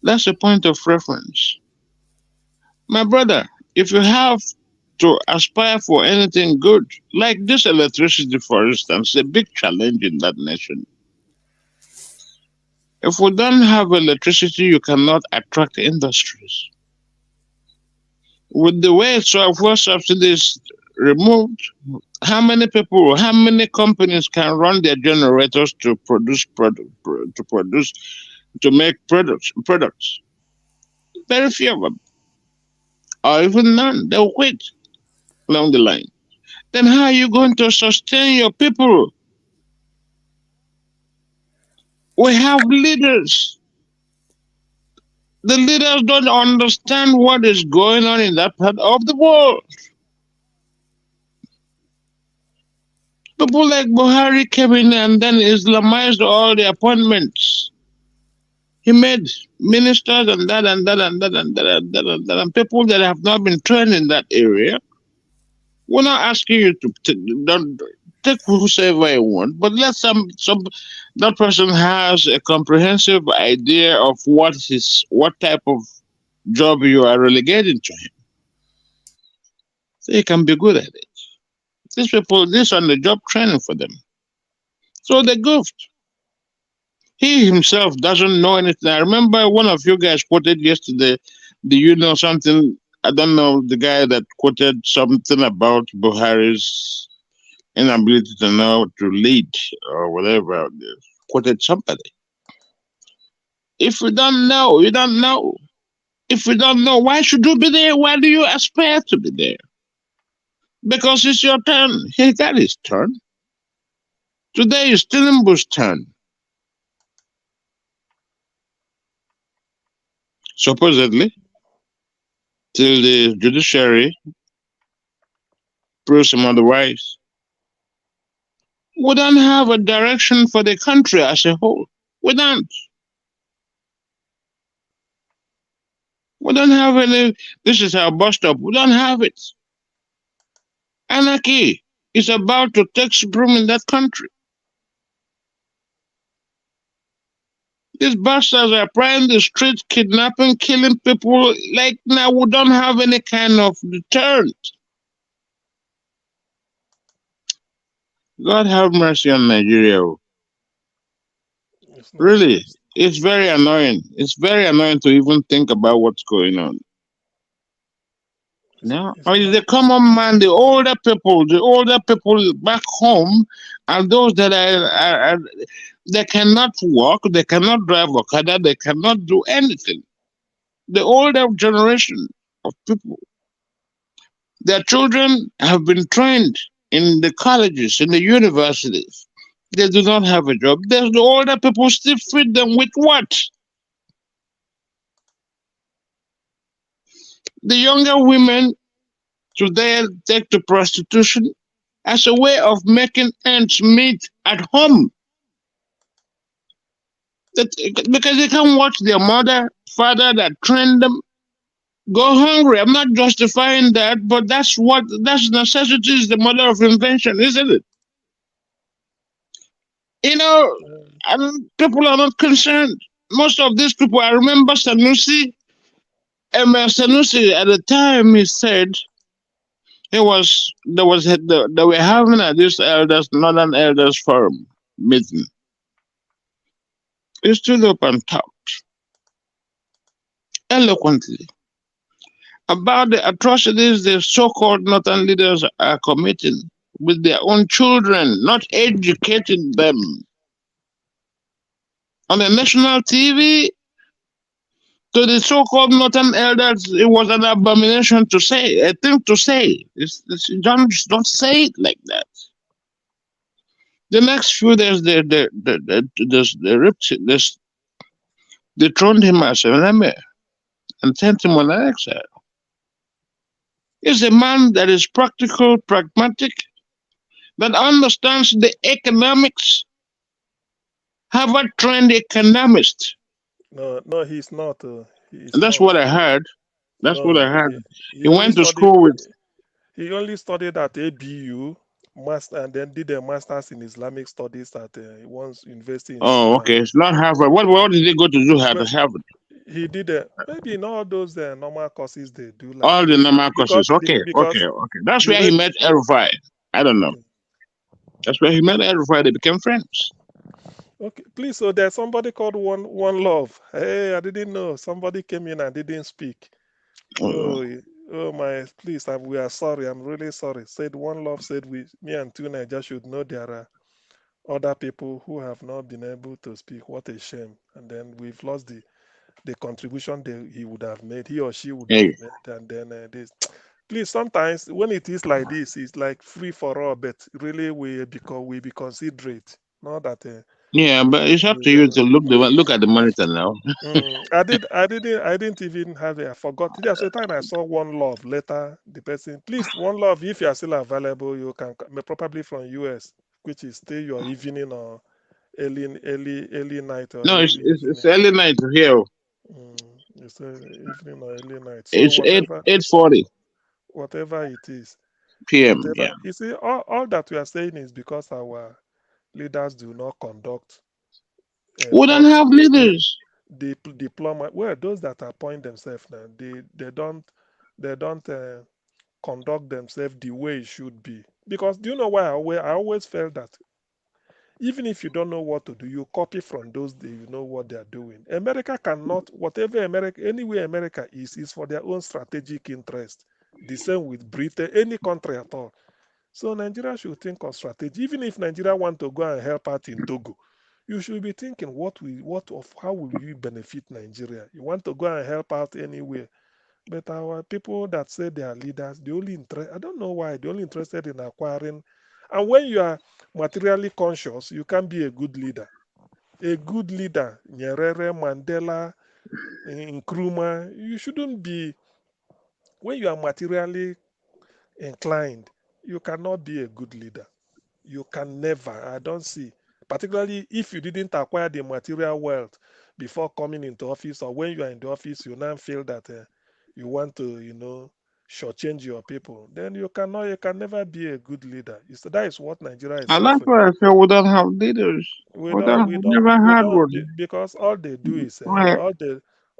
That's a point of reference. My brother, if you have to aspire for anything good, like this electricity, for instance, a big challenge in that nation. If we don't have electricity, you cannot attract industries. With the way fuel subsidies removed, how many people, how many companies can run their generators to make products? Very few of them, or even none. They'll quit along the line. Then how are you going to sustain your people? We have leaders The leaders don't understand what is going on in that part of the world. People like Buhari came in and then Islamized all the appointments. He made ministers and that and that and that and that and that and that and people that have not been trained in that area. We're not asking you to don't take whosoever you want, but let some that person has a comprehensive idea of what type of job you are relegating to him. So he can be good at it. These people, this on the job training for them. So they goofed. He himself doesn't know anything. I remember one of you guys quoted yesterday, do you know something? I don't know, the guy that quoted something about Buhari's inability to know to lead or whatever. Quoted somebody. If you don't know, you don't know. If you don't know, why should you be there? Why do you aspire to be there? Because it's your turn. He got his turn. Today is Tinubu's turn. Supposedly, till the judiciary proves him otherwise, we don't have a direction for the country as a whole. We don't. We don't have any. This is our bus stop. We don't have it. Anarchy is about to take supreme in that country. These bastards are praying the streets, kidnapping, killing people. Like now, we don't have any kind of deterrent. God have mercy on Nigeria. Really, it's very annoying. It's very annoying to even think about what's going on. No, I mean, the common man, the older people back home, and those that are they cannot walk, they cannot drive Okada, they cannot do anything. The older generation of people, their children have been trained in the colleges, in the universities. They do not have a job. There's the older people still feed them with what? The younger women today take to prostitution as a way of making ends meet at home. Because they can watch their mother, father that trained them go hungry. I'm not justifying that, but that's necessity is the mother of invention, isn't it? You know, and people are not concerned. Most of these people, I remember Sanusi, Sanusi at the time he said they were having this Northern Elders Forum meeting. He stood up and talked eloquently about the atrocities the so-called Northern leaders are committing with their own children, not educating them. On the national TV, to the so-called Northern elders, it was an abomination to say, a thing to say. Don't say it like that. The next few days, they throned him as an emir and sent him on an exile. He's a man that is practical, pragmatic, that understands the economics. Harvard-trained economist. No, he's not. That's what I heard. That's what I heard. He went to school with. He only studied at ABU, and then did a master's in Islamic studies at one's university. Oh, okay. It's not Harvard. What did he go to do at Harvard? He did maybe in all those normal courses they do. Like all the normal courses. Okay. That's where he met El-Rufai. I don't know. That's where he met El-Rufai. They became friends. Okay, please. So there's somebody called One Love. Hey, I didn't know. Somebody came in and didn't speak. Oh my! Please, we are sorry. I'm really sorry. Said One Love said me and Tuna just should know there are other people who have not been able to speak. What a shame! And then we've lost the contribution that he would have made. He or she would have made. And then this. Please, sometimes when it is like this, it's like free for all. But really, we be considerate. Not that Yeah, but it's up to you to look at the monitor now. I didn't even have it. I forgot. There's a time I saw One Love later. The person, please, One Love, if you are still available, you can probably from US, which is still your evening or early night or No, early it's evening. early night here. It's evening or early night. So It's whatever 8:40 whatever it is, p.m. whatever Yeah. you see, all that we are saying is because our leaders do not conduct We don't have leaders. diplomat. Well, those that appoint themselves now, they don't conduct themselves the way it should be. Because do you know why I always felt that even if you don't know what to do, you copy from those that you know what they are doing. America cannot, whatever America, anywhere America is for their own strategic interest. The same with Britain, any country at all. So Nigeria should think of strategy. Even if Nigeria want to go and help out in Togo, you should be thinking how will you benefit Nigeria? You want to go and help out anywhere. But our people that say they are leaders, I don't know why, they're only interested in acquiring. And when you are materially conscious, you can be a good leader. A good leader, Nyerere, Mandela, Nkrumah, you shouldn't be, when you are materially inclined, you cannot be a good leader. You can never. I don't see. Particularly if you didn't acquire the material wealth before coming into office, or when you are in the office, you now feel that you want to, shortchange your people. Then you can never be a good leader. That is what Nigeria is And that's suffering. why I feel we don't have leaders. We never had one. Because all they do is Right.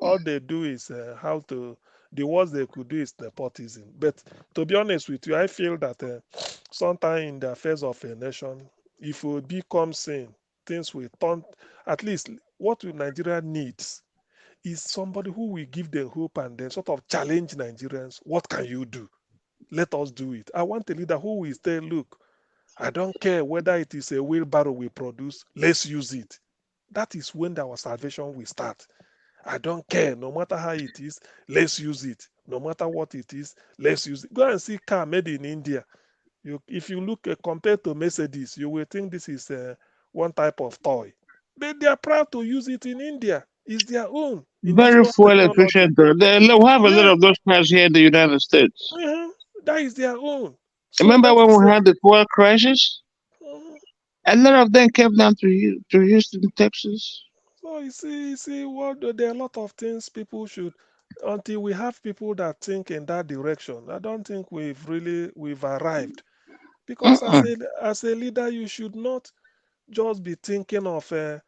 all they do is the worst they could do is nepotism. But to be honest with you, I feel that sometime in the affairs of a nation, if we become sane, things will turn. At least what Nigeria needs is somebody who will give them hope and then sort of challenge Nigerians. What can you do? Let us do it. I want a leader who will say, look, I don't care whether it is a wheelbarrow we produce, let's use it. That is when our salvation will start. I don't care, no matter how it is, let's use it. No matter what it is, let's use it. Go and see car made in India. If you look compared to Mercedes, you will think this is one type of toy. But they are proud to use it in India. It's their own Very indigenous fuel technology. efficient. We have a lot Yeah, of those cars here in the United States. that is their own. So Remember that when is we had the fuel crisis? A lot of them came down to Houston, Texas. So you see, what there are a lot of things people should, until we have people that think in that direction. I don't think we've arrived. Because as a leader, you should not just be thinking of. I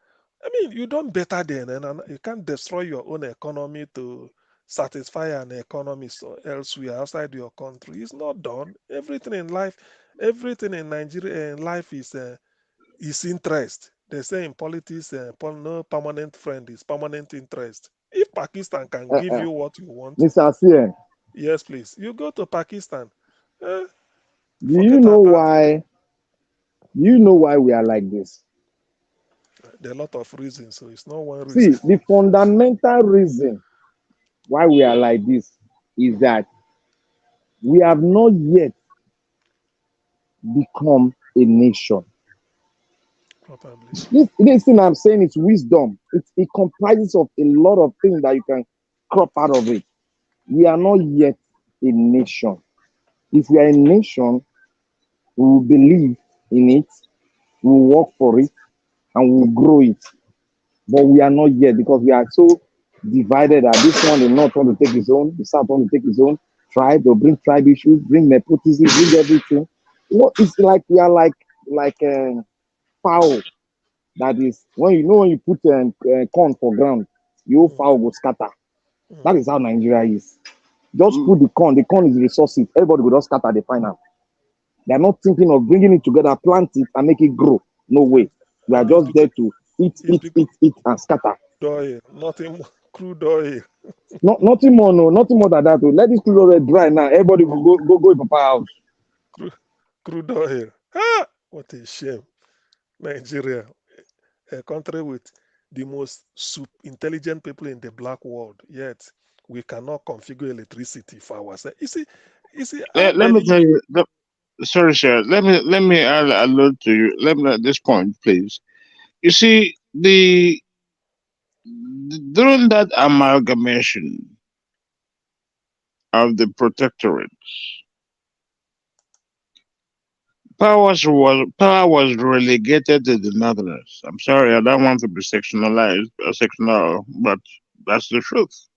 mean, you don't better than, and you can't destroy your own economy to satisfy an economy elsewhere outside your country. It's not done. Everything in Nigeria in life is interest. They say in politics, no permanent friend is permanent interest. If Pakistan can give you what you want, Mr. CN, yes, please, you go to Pakistan. do you know why? Do you know why we are like this? There are a lot of reasons, so it's not one See, reason. the fundamental reason why we are like this is that we have not yet become a nation. Probably. This thing I'm saying is wisdom. It comprises of a lot of things that you can crop out of it. We are not yet a nation. If we are a nation, we will believe in it, we will work for it, and we will grow it. But we are not yet because we are so divided that this one, the North want to take his own, the South want to take his own tribe, they'll bring tribe issues, bring nepotism, bring everything. It's like we are like fowl. That is, when you put corn for ground, your fowl will scatter. That is how Nigeria is. Just put the corn is resources. Everybody will just scatter the final. They are not thinking of bringing it together, plant it, and make it grow. No way. We are just there to eat, and scatter. Oil, nothing more, crude oil. Nothing more, no, nothing more than that. Let this crude oil dry now. Everybody will go in Papa house. Crude oil. What a shame. Nigeria, a country with the most intelligent people in the black world, yet we cannot configure electricity for ourselves. You see, Let me tell you. Sorry, sir. Let me allude to you. Let me at this point, please. You see, during that amalgamation of the protectorate, power was relegated to the Northerners. I'm sorry, I don't want to be sectionalized or sectional, but that's the truth.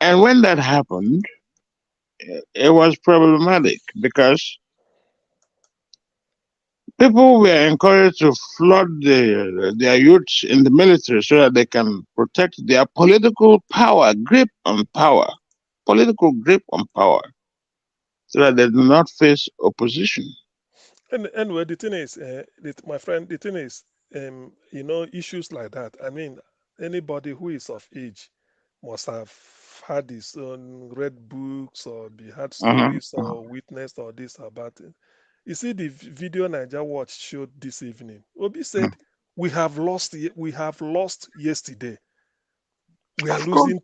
And when that happened, it was problematic because people were encouraged to flood their youths in the military so that they can protect their political grip on power, so that they do not face opposition. And anyway, the thing is, my friend, the thing is, issues like that. I mean, anybody who is of age must have had his own read books or had stories or witnessed or this about it. You see the video Niger Watch showed this evening. Obi said, "We have lost yesterday. We are losing.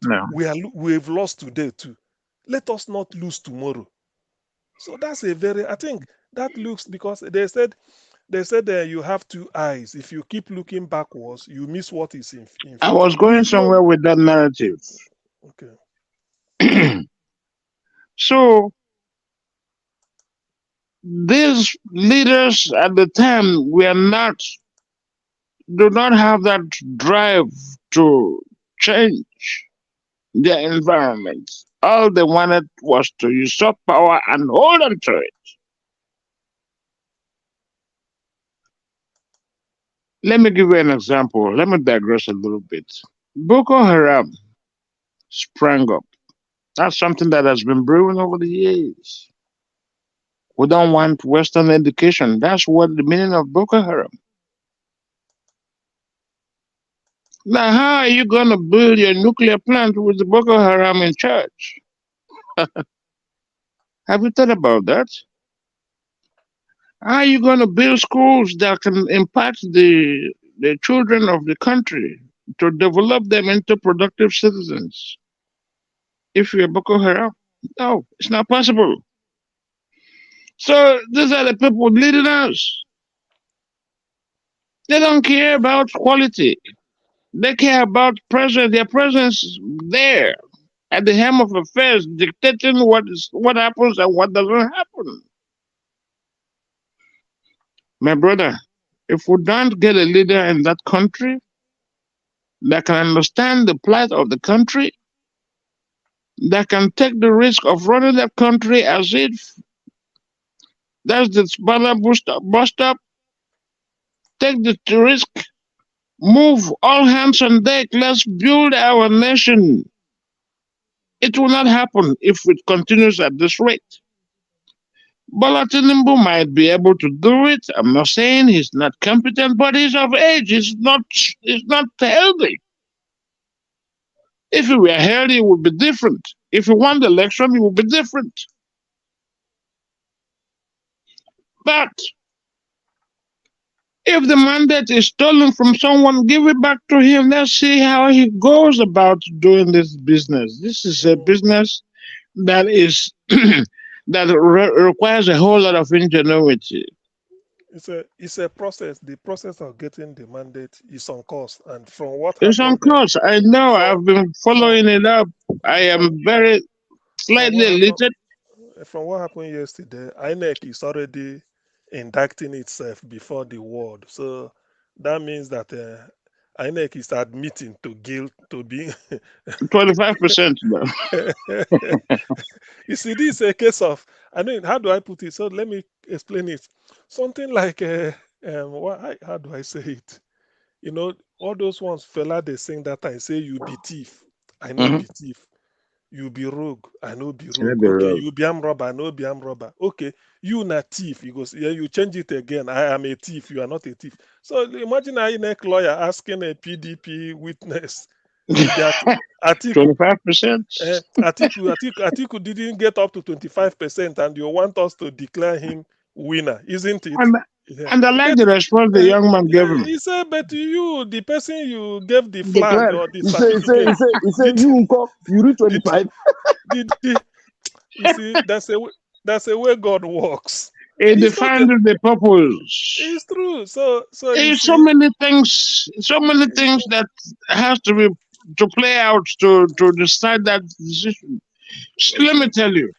We've lost today too. Let us not lose tomorrow." So that's I think that looks, because they said you have two eyes. If you keep looking backwards, you miss what is in front. I was going somewhere with that narrative. Okay. So these leaders at the time do not have that drive to change their environment. All they wanted was to usurp power and hold on to it. Let me give you an example. Let me digress a little bit. Boko Haram sprang up. That's something that has been brewing over the years. We don't want Western education. That's what the meaning of Boko Haram. Now, how are you going to build your nuclear plant with the Boko Haram in charge? Have you thought about that? How are you going to build schools that can impact the children of the country to develop them into productive citizens if you're Boko Haram? No, it's not possible. So these are the people leading us. They don't care about quality. They care about their presence there at the helm of affairs, dictating what happens and what doesn't happen. My brother, if we don't get a leader in that country that can understand the plight of the country, that can take the risk of running that country as if that's the banner bus stop, take the risk, move all hands on deck, let's build our nation. It will not happen if it continues at this rate. Bola Tinubu might be able to do it. I'm not saying he's not competent, but he's of age. He's not healthy. If he were healthy, it would be different. If he won the election, it would be different. But if the mandate is stolen from someone, give it back to him. Let's see how he goes about doing this business. This is a business that is requires a whole lot of ingenuity. It's a process. The process of getting the mandate is on course, and from what it's on course. I know. I've been following it up. I am very slightly elated. From what happened yesterday, INEC is already indicting itself before the world. So that means that INEC is admitting to guilt, to being 25% now. You see, this is a case of, I mean, how do I put it? So let me explain it. Something like, how do I say it? You know, all those ones, fella, they sing that time, say, you be thief. I know be thief. You be rogue. I know be rogue. Okay, you be arm robber. I know be arm robber. Okay, you not thief. You go, yeah, you change it again. I am a thief. You are not a thief. So imagine a INEC lawyer asking a PDP witness. 25%. Atiku didn't get up to 25%, and you want us to declare him winner, isn't it? And I like the response the young man gave him. He said, but you, the person you gave the flag or the certificate, he said you reach 25. You see, that's a way God works. It It's not defines a, the purpose. it's true. So you There's see, so many things that has to be to play out to decide that decision. So let me tell you,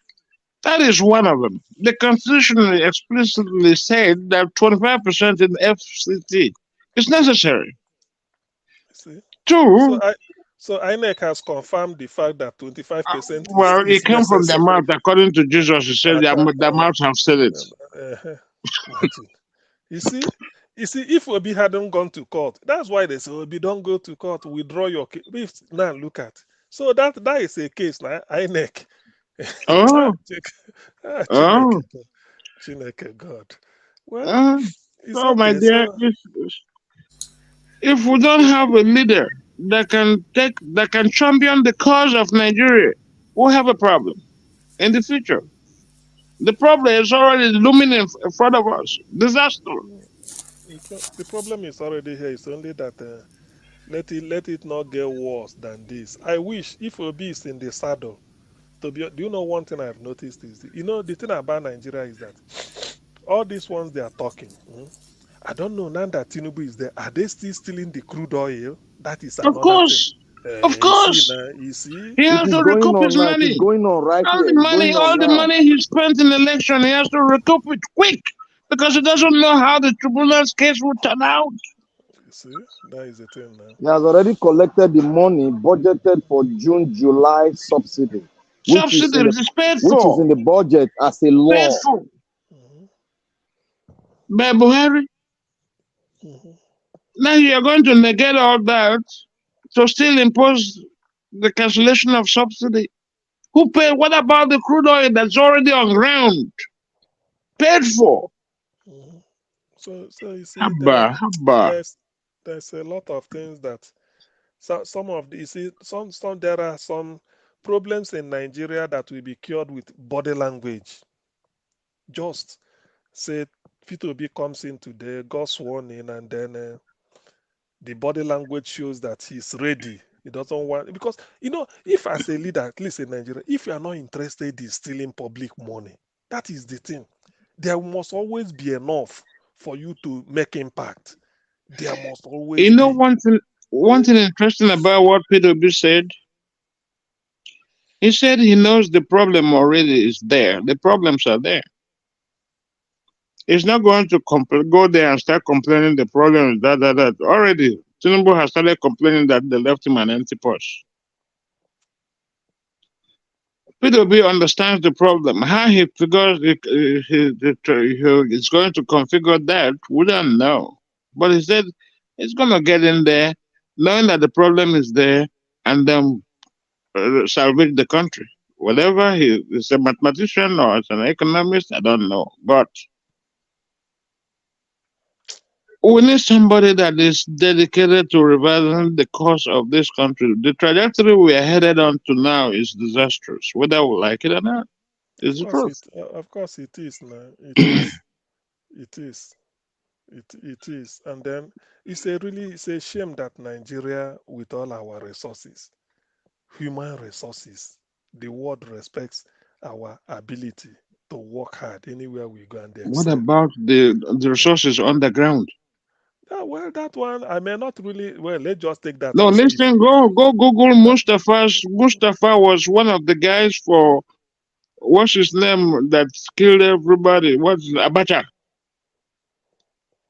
that is one of them. The Constitution explicitly said that 25% in FCT is necessary. see. Two, So INEC has confirmed the fact that 25% well, is it came from the necessary. mouth. According to Jesus, he said the mouth have said it. Imagine. You see, if Obi hadn't gone to court, that's why they say, Obi, don't go to court, withdraw your case. Now look at. So that is a case now. INEC. Oh, oh, Chineke God. Well, it's oh, my okay. dear. So If we don't have a leader that can champion the cause of Nigeria, we'll have a problem in the future. The problem is already looming in front of us. Disaster. the problem is already here. It's only that let it not get worse than this. I wish if Obi is in the saddle. Do you know one thing I've noticed is, the thing about Nigeria is that all these ones they are talking. I don't know now that Tinubu is there. Are they still stealing the crude oil? That is Of another course. thing. Of course. You see? He has to recoup his money. It's going on right All here. the money he spent in the election, he has to recoup it quick because he doesn't know how the tribunal's case will turn out. You see? That is the thing now. He has already collected the money budgeted for June, July subsidy. Subsidy is paid for. Which is in the budget as a law. Paid for. By Buhari. Now you're going to negate all that to still impose the cancellation of subsidy. Who paid? What about the crude oil that's already on ground? Paid for. So you see, there's a lot of things that some of the, you see, there are some problems in Nigeria that will be cured with body language. Just say P2B comes in today, got sworn in, and then the body language shows that he's ready. He doesn't want, because if as a leader, at least in Nigeria, if you are not interested in stealing public money, that is the thing. There must always be enough for you to make impact. There must always be. One thing interesting about what P2B said, he said he knows the problem already is there. The problems are there. He's not going to go there and start complaining the problem is that. Already, Tinubu has started complaining that they left him an empty purse. P2B understands the problem. How he figures he's going to configure that, we don't know. But he said he's going to get in there, knowing that the problem is there, and then salvage the country. Whatever he is, a mathematician or as an economist, I don't know. But we need somebody that is dedicated to revising the course of this country. The trajectory we are headed on to now is disastrous, whether we like it or not. It's the truth. Of course it is now. It is. It is. It is. And then it's a shame that Nigeria, with all our resources, human resources, the world respects our ability to work hard anywhere we go and they What excel. about the resources on the ground? Well, that one I may not really. Well, let's just take that. No, listen. Go Google Mustafa's. Mustafa was one of the guys for what's his name that killed everybody. What's Abacha?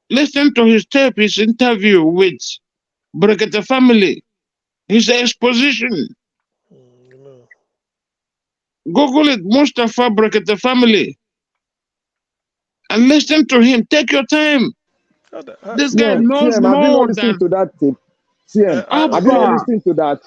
Listen to his tape. His interview with Brekete family. His exposition. Google it, Mustafa Brekete family, and listen to him. Take your time. This guy knows TM, have you more not than. listened to that tape? TM, have you not listened to that?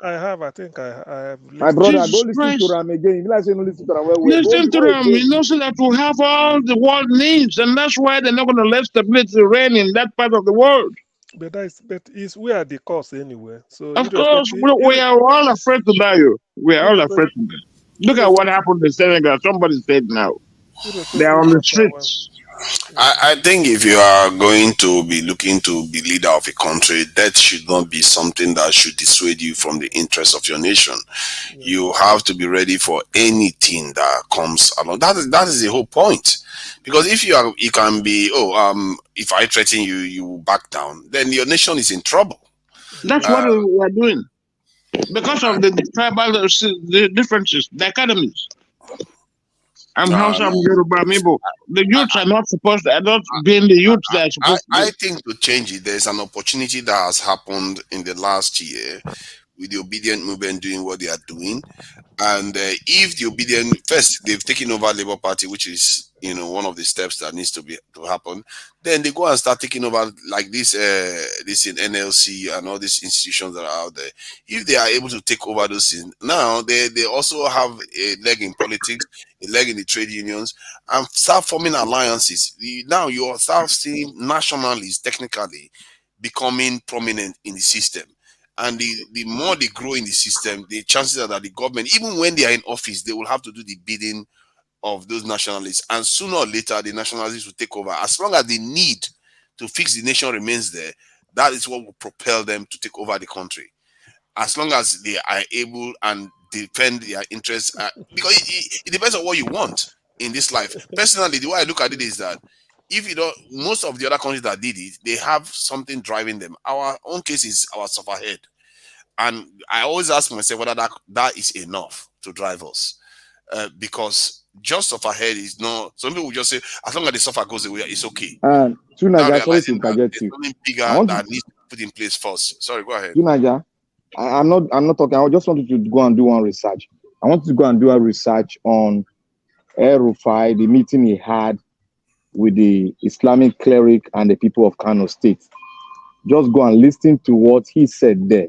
I have. I think I have. My brother, Jesus go listen to Ram again. If you like, say no listen to Ram. Listen to them. You know, so that we have all the world needs, and that's why they're not going to let stability reign in that part of the world. But we are the cause anyway. So of course, we are all afraid to die. We are all afraid to die. Look at what happened in Senegal. Somebody said now they are on the streets. I think if you are going to be looking to be leader of a country, that should not be something that should dissuade you from the interests of your nation. You have to be ready for anything that comes along. That is the whole point. Because if you can be, if I threaten you, you will back down, then your nation is in trouble. That's what we are doing. Because of the tribal the differences, the academies. I'm Hausa, I'm Yoruba, Mibo. The youths are not supposed to, are not being the youths that are supposed to be. I think to change it, there's an opportunity that has happened in the last year with the obedient movement doing what they are doing. And if the obedient, first, they've taken over Labour Party, which is, one of the steps that needs to happen. Then they go and start taking over like this in NLC and all these institutions that are out there. If they are able to take over those things, now they also have a leg in politics, a leg in the trade unions, and start forming alliances. Now you start seeing nationalists technically becoming prominent in the system. And the more they grow in the system, the chances are that the government, even when they are in office, they will have to do the bidding of those nationalists. And sooner or later, the nationalists will take over. As long as the need to fix the nation remains there, that is what will propel them to take over the country. As long as they are able and defend their interests. Because it depends on what you want in this life. Personally, the way I look at it is that if you don't, most of the other countries that did it, they have something driving them. Our own case is our sufferhead. And I always ask myself whether that is enough to drive us. Because just sufferhead is not, some people will just say, as long as the suffer goes away, it's okay. Tunaja, sorry to interject you. Something bigger that needs to be put in place first. Sorry, go ahead. Tunaja, I'm not talking. I just wanted to go and do one research. I wanted to go and do a research on El-Rufai, the meeting he had with the Islamic cleric and the people of Kano State. Just go and listen to what he said there.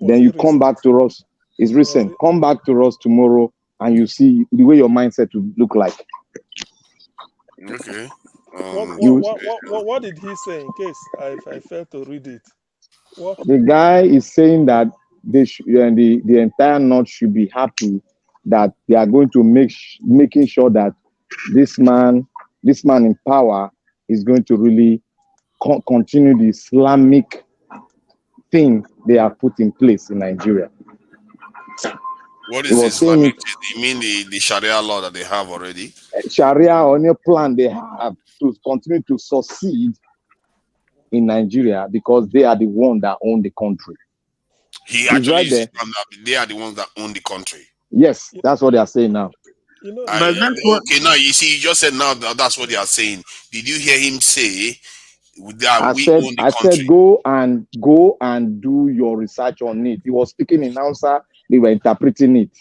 Then you come back to us. It's recent. Come back to us tomorrow and you see the way your mindset will look like. Okay. What did he say in case I failed to read it? The guy is saying that the entire North should be happy that they are going to making sure that this man in power is going to really continue the Islamic thing they have put in place in Nigeria. What is Islamic? You mean the Sharia law that they have already? Sharia or any plan they have to continue to succeed in Nigeria because they are the one that own the country. He actually they are the ones that own the country. Yes, that's what they are saying now. Okay, now you see, you just said now that's what they are saying. Did you hear him say that own the country? I said go and do your research on it. He was speaking in Hausa, they were interpreting it.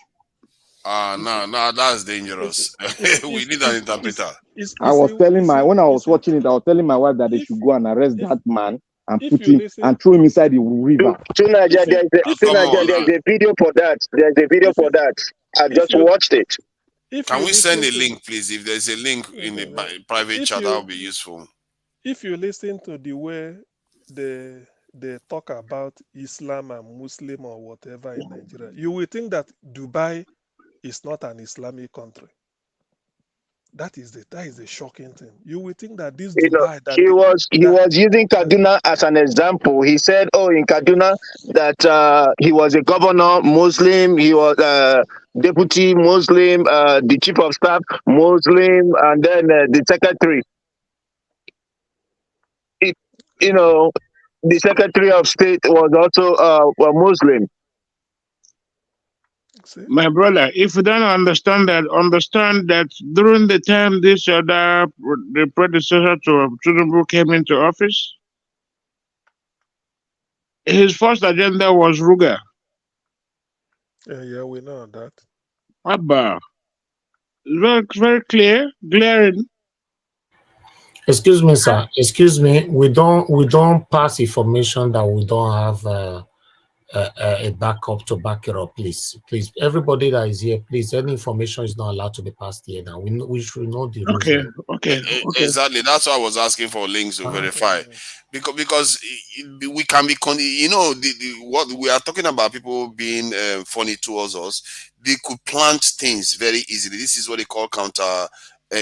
No, that's dangerous. We need an interpreter. When I was watching it, I was telling my wife that they should go and arrest that man and put him and throw him inside the river. There's a video for that. There's a video for that. I just watched it. Can we send a link, please? If there's a link in the private chat, that would be useful. If you listen to the way they talk about Islam and Muslim or whatever in Nigeria, you will think that Dubai is not an Islamic country. That is the shocking thing. You will think that this Dubai. He was using Kaduna as an example. He said, in Kaduna that he was a governor Muslim, he was deputy Muslim, the chief of staff Muslim, and then the secretary. The secretary of state was also a Muslim. My brother, if you don't understand that during the time the predecessor to Tinubu came into office, his first agenda was Ruga. Yeah, we know that. Abba. Very, very clear, glaring. Excuse me, sir. Excuse me. We don't pass information that we don't have a backup to back it up. Please. Everybody that is here, please. Any information is not allowed to be passed here. Now we should know the rules. Okay. Exactly. That's why I was asking for links to verify, because we can be what we are talking about. People being funny towards us. They could plant things very easily. This is what they call counter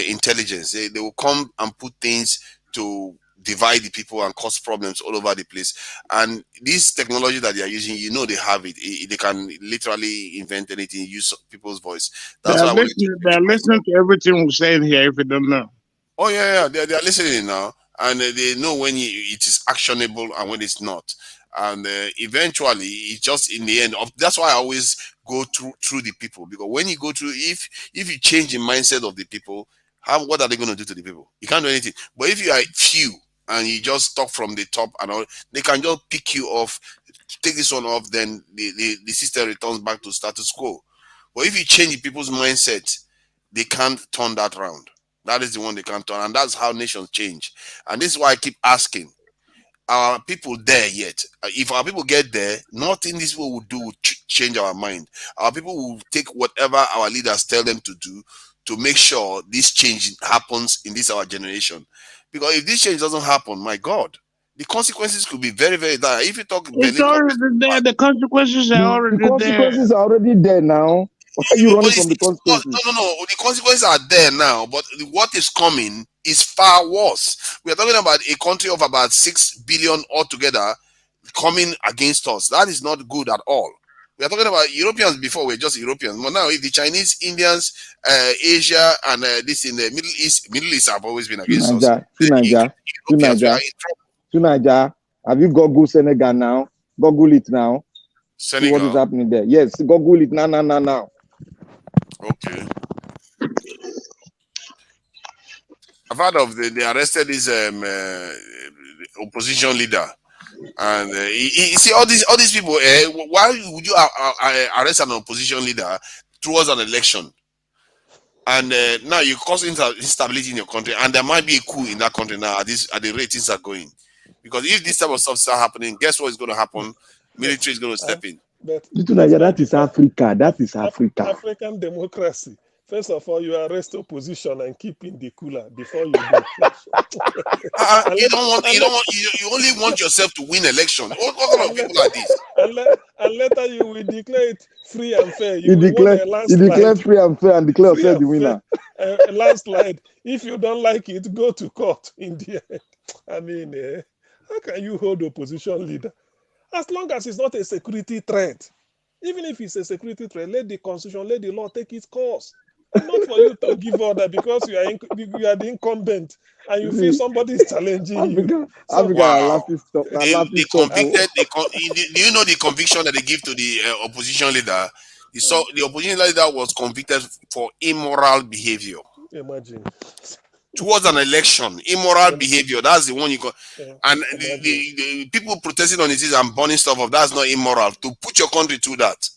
intelligence. They will come and put things to divide the people and cause problems all over the place. And this technology that they are using, you know, they have it. They can literally invent anything, use people's voice. They That's are why I wanted listening. They are listening to everything we're saying here. If you don't know. Oh yeah, they are listening now, and they know when it is actionable and when it's not. And eventually, it's just in the end of. That's why I always go through the people, because when you go through, if you change the mindset of the people, what are they going to do to the people? You can't do anything. But if you are few and you just talk from the top and all, they can just pick you off, take this one off, then the system returns back to status quo. But if you change the people's mindset, they can't turn that around. That is the one they can't turn, and that's how nations change. And this is why I keep asking: are people there yet? If our people get there, nothing this will do will change our mind. Our people will take whatever our leaders tell them to do to make sure this change happens in this our generation. Because if this change doesn't happen, my God, the consequences could be very, very dire. If you talk, It's already there. The consequences are already The consequences there. are already there now. Why are you running from the consequences? No. The consequences are there now, but what is coming is far worse. We are talking about a country of about 6 billion altogether coming against us. That is not good at all. We are talking about Europeans before, we're just Europeans. But now, if the Chinese, Indians, Asia, and this in the Middle East have always been against us. Naija. Have you Google Senegal now? Google it now. Senegal. See what is happening there? Yes, Google it now. Okay. I've heard of they arrested this opposition leader, and you see all these people. Why would you arrest an opposition leader towards an election? And now you cause instability in your country, and there might be a coup in that country now at the rate things are going. Because if this type of stuff start happening, guess what is going to happen? Military is going to step in. That is Africa. That is Africa. African democracy. First of all, you arrest opposition and keep in the cooler before you do. You only want yourself to win election. What kind of people are these? And later you will declare it free and fair. You declare free and fair and declare yourself the winner. Landslide. If you don't like it, go to court in the end. I mean, how can you hold opposition leader? As long as it's not a security threat. Even if it's a security threat, let the constitution, let the law take its course. And not for you to give order because you are the incumbent and you feel somebody is challenging you. Wow. Do you know the conviction that they give to the opposition leader? The opposition leader was convicted for immoral behavior. Imagine. Towards an election, immoral behavior. That's the one you got. And the people protesting on it and burning stuff up. That's not immoral. To put your country through that.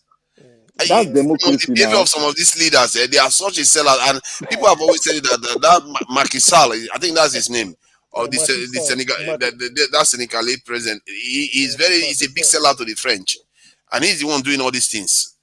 That's democracy. The behavior of some of these leaders, they are such a sellout, and people have always said that Macky Sall, I think that's his name, or the Senegal, that Senegalese president. He's a big sellout to the French, and he's the one doing all these things.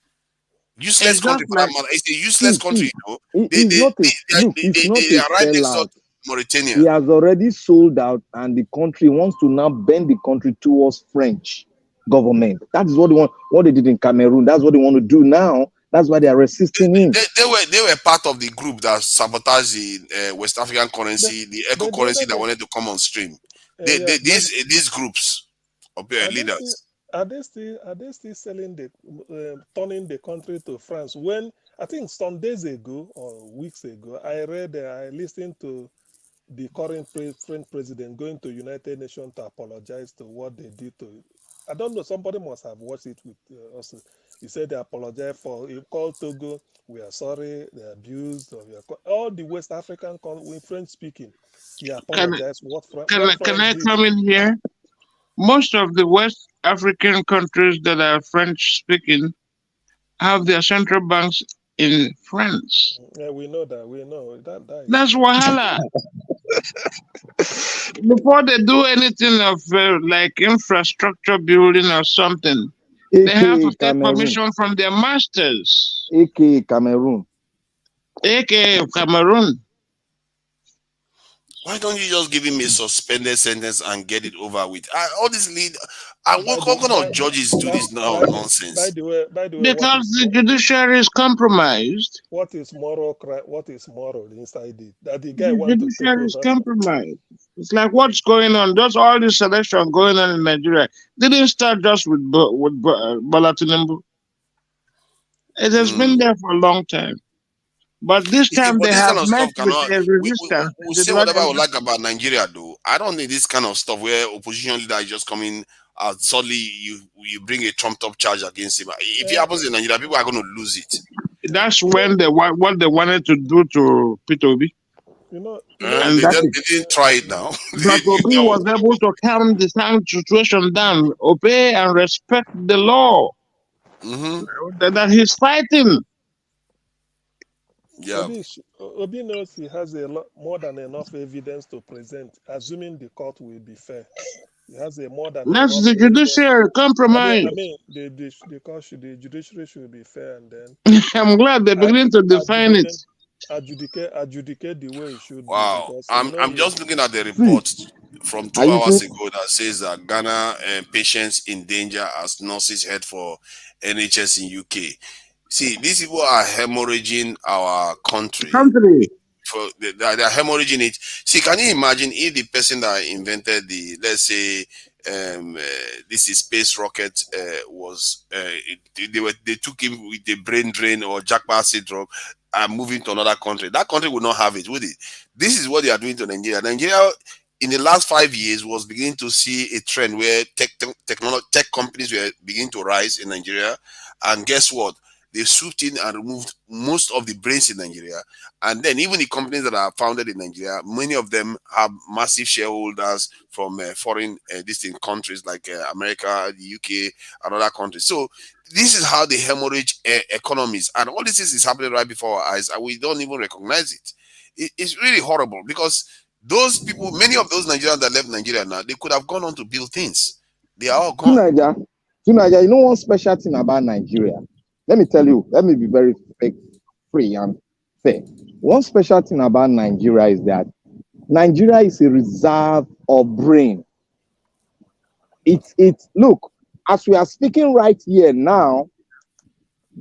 Useless country. It's a useless country, you know. They are right next door to Mauritania. He has already sold out, and the country wants to now bend the country towards French government. That is what they want. What they did in Cameroon. That's what they want to do now. That's why they are resisting him. They were part of the group that sabotaged the West African currency, the eco currency that wanted to come on stream. These groups of leaders. Are they still selling turning the country to France? When I think some days ago or weeks ago, I listened to the current French president going to United Nations to apologize to what they did to. I don't know. Somebody must have watched it with us. He said they apologize for. He called Togo. We are sorry. They abused. All the West African with French speaking. He apologized. Can I come in here? Most of the West African countries that are French speaking have their central banks in France. Yeah, we know that. We know that. That's wahala. Before they do anything of like infrastructure building or something, they have to take permission from their masters. AKA Cameroon. AKA Cameroon. Why don't you just give him a suspended sentence and get it over with? All these lead, what kind of judges do this now nonsense? By the way, because the judiciary is compromised. What is moral? What is moral inside it? That the guy The wants to take judiciary is over. compromised. It's like what's going on. Just all this selection going on in Nigeria didn't start just with Bola Tinubu. It has been there for a long time. But this time they have met with a resistance. We'll say whatever I would like about Nigeria, though. I don't think this kind of stuff where opposition leader is just coming out suddenly you bring a trumped up charge against him. If it happens in Nigeria, people are going to lose it. That's when what they wanted to do to Peter Obi. And they didn't try it now. But Obi was able to calm the situation down, obey and respect the law that he's fighting. Yeah. Obi knows he has more than enough evidence to present, assuming the court will be fair. He has more than That's enough the judiciary compromise. I mean, the judiciary should be fair, and then I'm glad they're beginning to define it. Adjudicate the way it should be. Wow. I'm just looking at the report from 2 hours ago that says that Ghana patients in danger as nurses head for NHS in UK. See, these people are hemorrhaging our country. They are hemorrhaging it. See, can you imagine if the person that invented the, let's say, this is space rocket was they took him with the brain drain or jackpot syndrome and moving to another country. That country would not have it, would it? This is what they are doing to Nigeria. Nigeria, in the last 5 years, was beginning to see a trend where tech companies were beginning to rise in Nigeria, and guess what? They swooped in and removed most of the brains in Nigeria. And then even the companies that are founded in Nigeria, many of them have massive shareholders from foreign distinct countries like America, the UK, and other countries. So this is how they hemorrhage economies. And all this is happening right before our eyes, and we don't even recognize it. It's really horrible because those people, many of those Nigerians that left Nigeria now, they could have gone on to build things. They are all gone. Tunaja, you know one special thing about Nigeria? Let me tell you, let me be very free and fair. One special thing about Nigeria is that Nigeria is a reserve of brain. Look, as we are speaking right here now,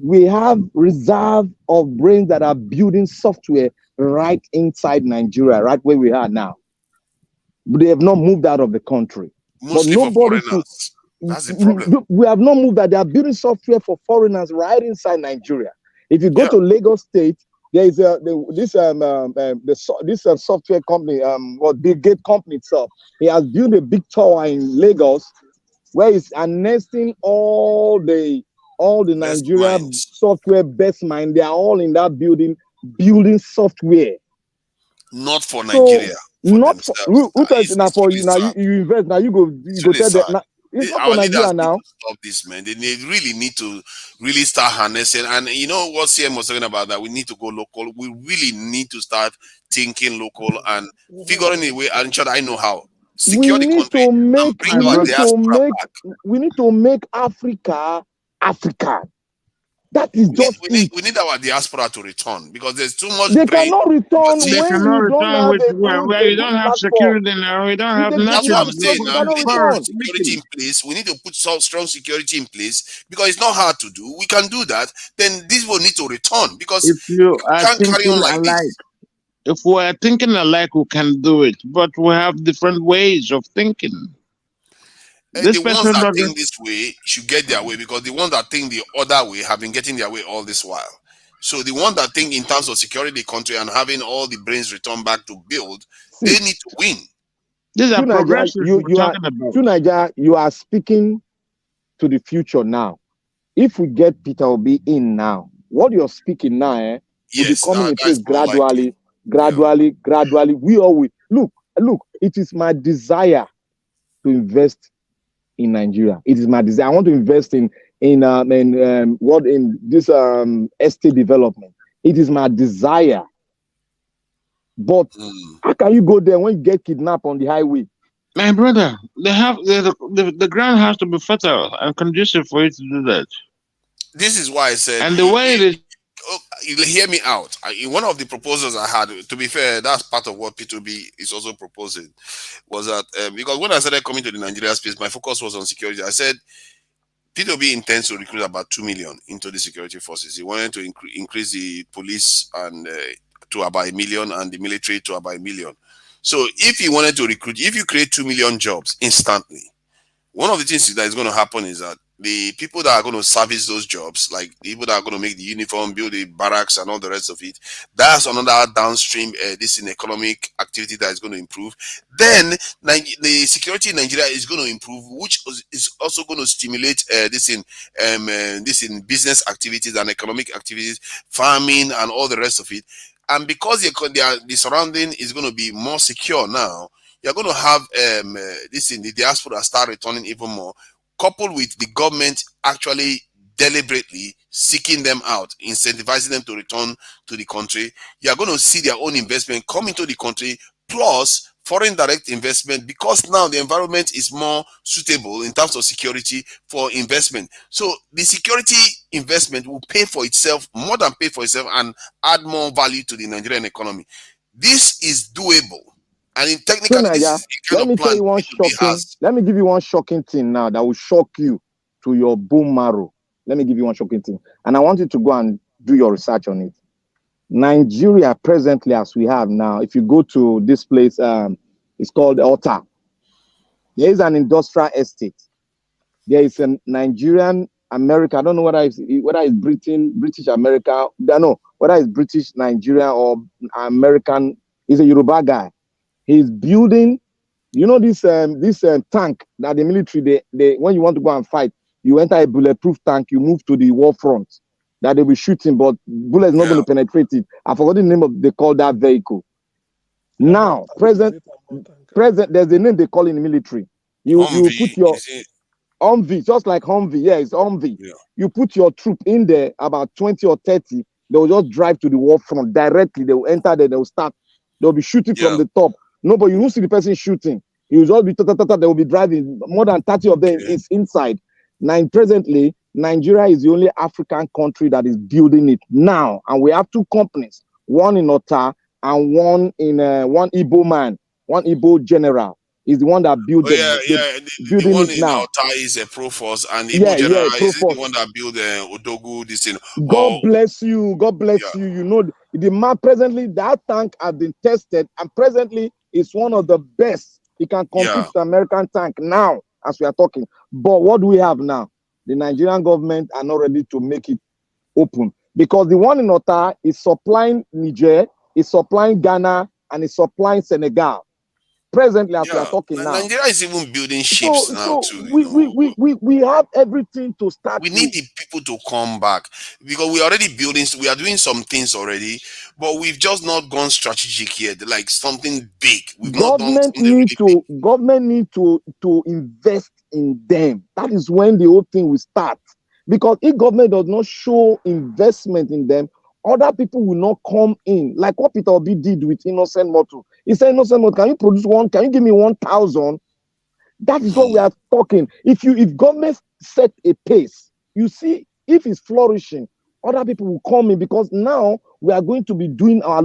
we have reserve of brains that are building software right inside Nigeria, right where we are now. But they have not moved out of the country. Mostly but for foreigners. That's the problem. We have not moved that. They are building software for foreigners right inside Nigeria. If you go to Lagos State, there is this software company, Bill Gates company itself. He has built a big tower in Lagos where he's nesting all the Nigerian software best mind. They are all in that building software. Not for Nigeria. Not for who now for you now you invest now you go tell them. It's not for Nigeria now. Stop this, man. They really need to really start harnessing. And you know what CM was talking about, that we need to go local. We really need to start thinking local and figuring a way. And sure, I know how. Secure the country. We need to make Africa African. That is we need our diaspora to return because there's too much. They cannot return when you don't have security now. We don't have That's what I'm saying now. We need to put security in place. We need to put strong security in place because it's not hard to do. We can do that. Then this will need to return because if you can't carry on like this. If we are thinking alike, we can do it. But we have different ways of thinking. The ones that think this way should get their way because the ones that think the other way have been getting their way all this while. So the ones that think in terms of securing the country and having all the brains returned back to build, they need to win. These are progressive. You are speaking to the future now. If we get Peter Obi in now, what you're speaking now, will be coming in place gradually. We all will look. It is my desire to invest in Nigeria. It is my desire. I want to invest in this estate development. It is my desire. But how can you go there when you get kidnapped on the highway? My brother, the ground has to be fertile and conducive for you to do that. This is why I said, and the way it is you hear me out. In one of the proposals I had, to be fair, that's part of what P2B is also proposing, was that because when I started coming to the Nigeria space, my focus was on security. I said P2B intends to recruit about 2 million into the security forces. He wanted to increase the police and to about 1 million and the military to about 1 million. So if you wanted to recruit, if you create 2 million jobs instantly, one of the things that is going to happen is that the people that are going to service those jobs, like the people that are going to make the uniform, build the barracks and all the rest of it, that's another downstream this in economic activity that is going to improve. Then the security in Nigeria is going to improve, which is also going to stimulate this in business activities and economic activities, farming and all the rest of it. And because the surrounding is going to be more secure now, you're going to have this in the diaspora start returning even more, coupled with the government actually deliberately seeking them out, incentivizing them to return to the country. You're going to see their own investment come into the country, plus foreign direct investment, because now the environment is more suitable in terms of security for investment. So the security investment will pay for itself, more than pay for itself, and add more value to the Nigerian economy. This is doable. And in technically, this is the kind of plan let me give you one shocking thing now that will shock you to your bone marrow. Let me give you one shocking thing. And I want you to go and do your research on it. Nigeria presently, as we have now, if you go to this place, it's called Ota. There is an industrial estate. There is a Nigerian America. I don't know whether it's British America. I don't know whether it's British Nigeria or American. He's a Yoruba guy. He's building, you know, this tank that the military, they when you want to go and fight, you enter a bulletproof tank, you move to the war front, that they'll be shooting, but bullets not going to penetrate it. I forgot the name of they call that vehicle. Now, present, there's a name they call in the military. You put your Humvee, just like Humvee, yeah, it's Humvee. Yeah. You put your troop in there, about 20 or 30, they will just drive to the war front directly. They will enter there, they will start. They'll be shooting from the top. No, but you won't see the person shooting. He will just be they will be driving. More than 30 of them is inside. Now, presently, Nigeria is the only African country that is building it now. And we have two companies, one in Ota and one in one Igbo man, one Igbo general. Is the one that built the one in Ota is a Proforce, and the Igbo general is the one that built Odogu, this thing. God bless you. God bless you. You know, the man presently, that tank has been tested, and presently it's one of the best. It can compete with the American tank now, as we are talking. But what do we have now? The Nigerian government are not ready to make it open, because the one in Ota is supplying Niger, is supplying Ghana, and is supplying Senegal. Presently, as we are talking now, Nigeria is even building ships now too. We have everything to start. We need the people to come back, because we are already building. We are doing some things already, but we've just not gone strategic yet, like something big. Government need to invest in them. That is when the whole thing will start. Because if government does not show investment in them, other people will not come in. Like what Peter Obi did with Innocent Motor. He said, Innocent Motor, can you produce one? Can you give me 1,000? That is what we are talking. If government set a pace, you see, if it's flourishing, other people will come in, because now we are going to be doing we are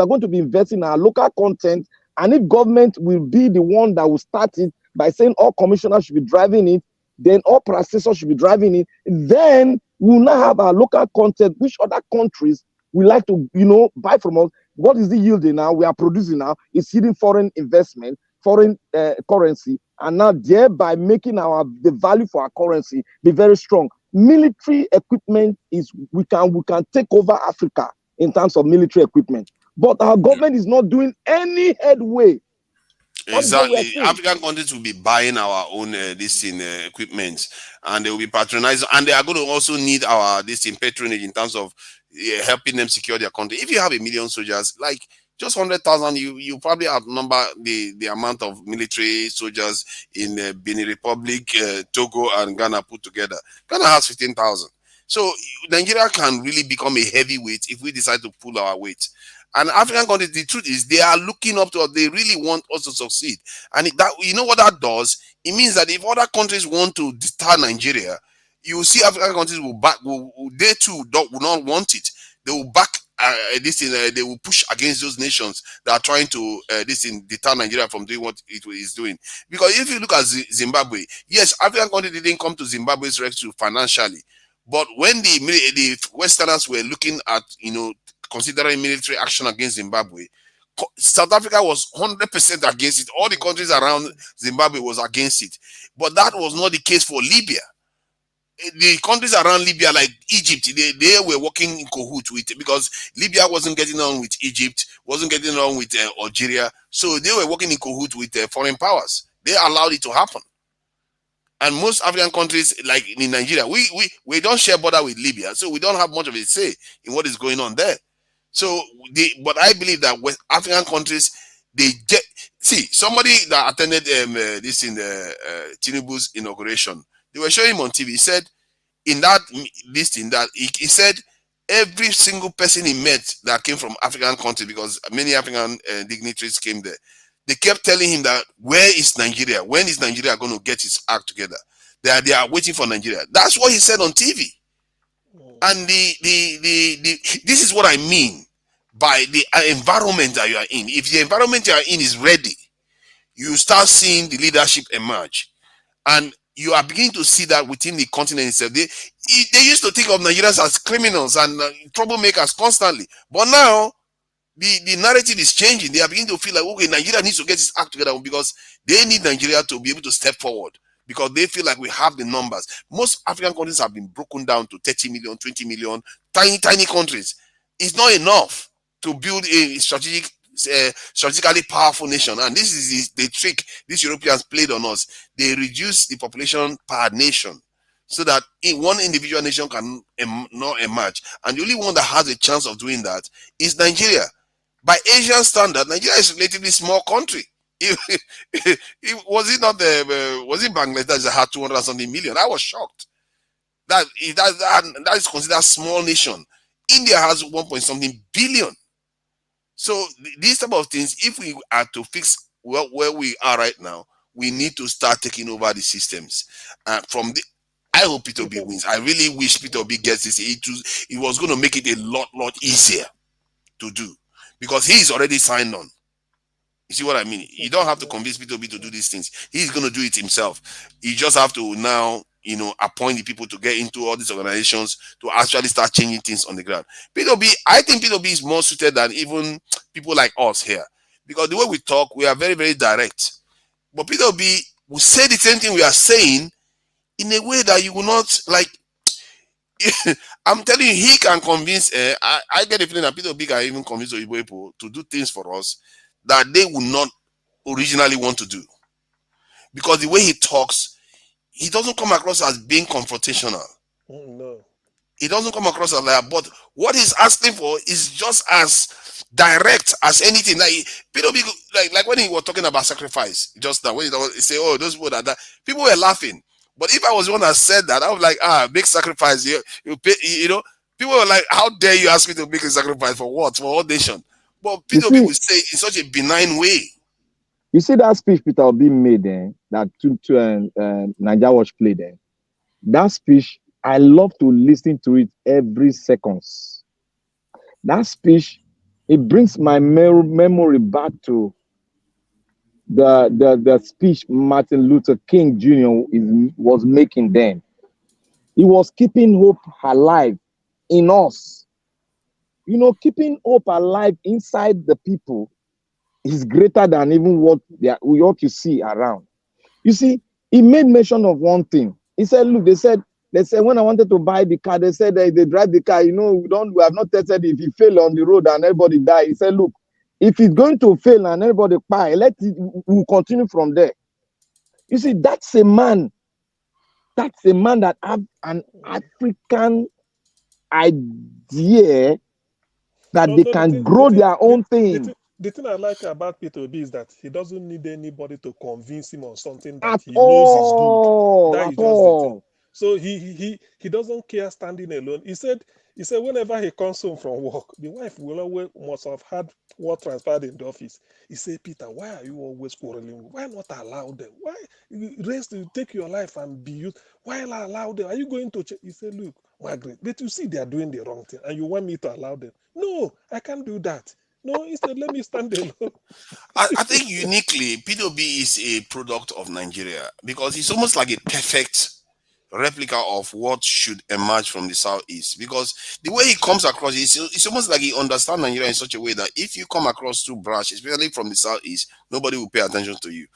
going to be investing in our local content. And if government will be the one that will start it by saying all commissioners should be driving it, then all processors should be driving it, then we'll now have our local content, which other countries will like to, buy from us. What is the yielding now? We are producing now. It's yielding foreign investment, foreign currency, and now thereby making the value for our currency be very strong. Military equipment we can take over Africa in terms of military equipment, but our government is not doing any headway. Exactly. African countries will be buying our own equipment, and they will be patronized, and they are going to also need our patronage in terms of helping them secure their country. If you have 1 million soldiers, like just 100,000, you probably outnumber the amount of military soldiers in Benin Republic, Togo, and Ghana put together. Ghana has 15,000. So Nigeria can really become a heavyweight if we decide to pull our weight. And African countries, the truth is, they are looking up to us. They really want us to succeed. And you know what that does? It means that if other countries want to deter Nigeria, you will see African countries will not want it. they will back this thing. They will push against those nations that are trying to this thing deter Nigeria from doing what it is doing. Because if you look at Zimbabwe, yes, African country didn't come to Zimbabwe's rescue financially, but when the Westerners were looking at considering military action against Zimbabwe, South Africa was 100% against it. All the countries around Zimbabwe was against it, but that was not the case for Libya. The countries around Libya, like Egypt, they were working in cahoots with it, because Libya wasn't getting on with Egypt, wasn't getting on with Algeria, so they were working in cahoots with foreign powers. They allowed it to happen. And most African countries, like in Nigeria, we don't share border with Libya, so we don't have much of a say in what is going on there. So, but I believe that West African countries, they get somebody that attended this in the Tinubu's inauguration. They were showing him on TV. He said in that listing that he said every single person he met that came from African countries, because many African dignitaries came there, they kept telling him that where is Nigeria? When is Nigeria going to get its act together? They are waiting for Nigeria. That's what he said on TV. And this is what I mean by the environment that you are in. If the environment you are in is ready, you start seeing the leadership emerge. And you are beginning to see that within the continent itself. They used to think of Nigerians as criminals and troublemakers constantly. But now, the narrative is changing. They are beginning to feel like, okay, Nigeria needs to get its act together, because they need Nigeria to be able to step forward, because they feel like we have the numbers. Most African countries have been broken down to 30 million, 20 million, tiny countries. It's not enough to build a strategically powerful nation. And this is the trick these Europeans played on us. They reduce the population per nation so that one individual nation can not emerge. And the only one that has a chance of doing that is Nigeria. By Asian standard, Nigeria is a relatively small country. Was it Bangladesh that had 200 something million? I was shocked. That is considered a small nation. India has 1 something billion. So these type of things, if we are to fix where we are right now, we need to start taking over the systems. I hope Peter Obi wins. I really wish Peter Obi gets this. It was going to make it a lot easier to do, because he's already signed on. You see what I mean? You don't have to convince Peter Obi to do these things. He's going to do it himself. You just have to now, appoint the people to get into all these organizations to actually start changing things on the ground. I think Peter Obi is more suited than even people like us here, because the way we talk, we are very, very direct. But Peter Obi will say the same thing we are saying in a way that you will not like. I'm telling you, he can convince. I get a feeling that Peter Obi can even convince Oyibo people to do things for us that they would not originally want to do, because the way he talks, he doesn't come across as being confrontational. No. He doesn't come across as that. But what he's asking for is just as direct as anything. Like Peter Obi, like when he was talking about sacrifice just now, when he say, "Oh, those people that," people were laughing. But if I was the one that said that, I was like, big sacrifice. You pay, people were like, how dare you ask me to make a sacrifice for what? For what nation? But Peter Obi would say in such a benign way. You see that speech Peter Obi made that Nigeria Watch played that speech, I love to listen to it every seconds. That speech, it brings my memory back to the speech Martin Luther King Jr. was making then. He was keeping hope alive in us. Keeping hope alive inside the people is greater than even what we ought to see around. You see, he made mention of one thing. He said, look, they said when I wanted to buy the car, they said they drive the car, we have not tested if he fail on the road and everybody die. He said, look, if it's going to fail and everybody buy, we'll continue from there. You see, that's a man that have an African idea that they can grow their own thing. The thing I like about Peter Obi is that he doesn't need anybody to convince him on something that he knows is good. That is just the thing. So he doesn't care standing alone. He said whenever he comes home from work, the wife must have had what transpired in the office. He said, Peter, why are you always quarreling? Why not allow them? Why rest, take your life and be used? Why not allow them? Are you going to change? He said, look, migrate. But you see, they are doing the wrong thing, and you want me to allow them? No, I can't do that. No, instead, let me stand alone. I think uniquely, P2B is a product of Nigeria because it's almost like a perfect replica of what should emerge from the southeast. Because the way he comes across, it's almost like he understands Nigeria in such a way that if you come across too brash, especially from the southeast, nobody will pay attention to you.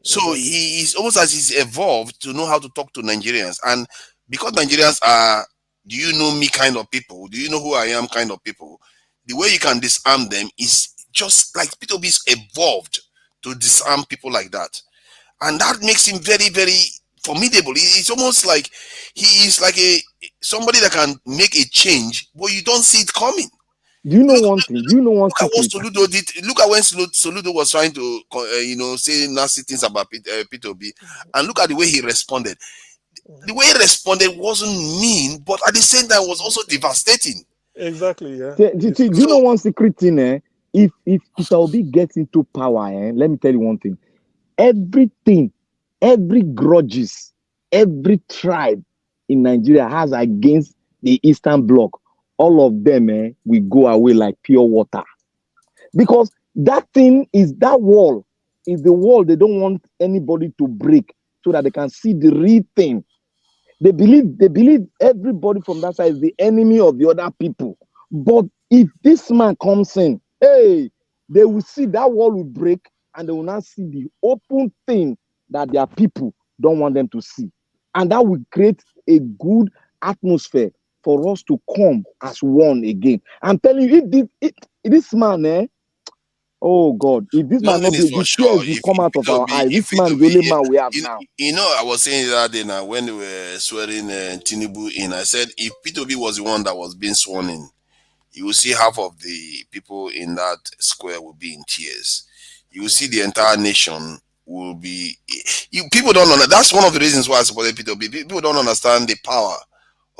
So Exactly. he is almost as he's evolved to know how to talk to Nigerians. And because Nigerians are, do you know me kind of people, do you know who I am kind of people, the way you can disarm them is just like P2B's evolved to disarm people like that. And that makes him very, very formidable. It's almost like he is like somebody that can make a change, but you don't see it coming. Do you know one thing? Do you know one Look at what secret? Soludo did. Look at when Soludo was trying to, say nasty things about P2B, and look at the way he responded. The way he responded wasn't mean, but at the same time was also devastating. Exactly, yeah. Do you know one secret thing? If Peter Obi gets into power, let me tell you one thing. Everything, every grudges, every tribe in Nigeria has against the Eastern Bloc, all of them will go away like pure water. Because that thing is, that wall is the wall they don't want anybody to break so that they can see the real thing. They believe everybody from that side is the enemy of the other people. But if this man comes in, hey, they will see that wall will break and they will not see the open thing that their people don't want them to see. And that will create a good atmosphere for us to come as one again. I'm telling you, if this man, oh God, if this man not Nothing be, is for the sure. tears will come out of our eyes. If This man is P2B, the only man we have now. I was saying the other day now when they were swearing Tinubu in, I said if P2B was the one that was being sworn in, you will see half of the people in that square will be in tears. You will see the entire nation will be. People don't know. That's one of the reasons why I supported P2B. People don't understand the power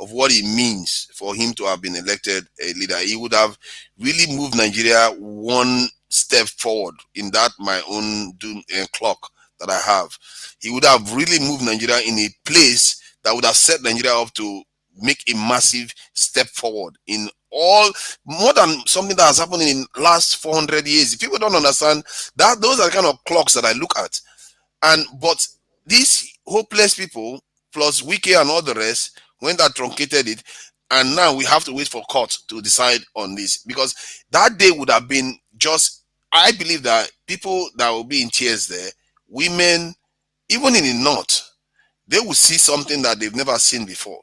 of what it means for him to have been elected a leader. He would have really moved Nigeria one step forward in that my own clock that I have. He would have really moved Nigeria in a place that would have set Nigeria up to make a massive step forward in all, more than something that has happened in the last 400 years. If people don't understand that, those are the kind of clocks that I look at. But these hopeless people plus Wiki and all the rest, when that truncated it, and now we have to wait for court to decide on this, because that day would have been just, I believe that people that will be in tears there, women, even in the north, they will see something that they've never seen before.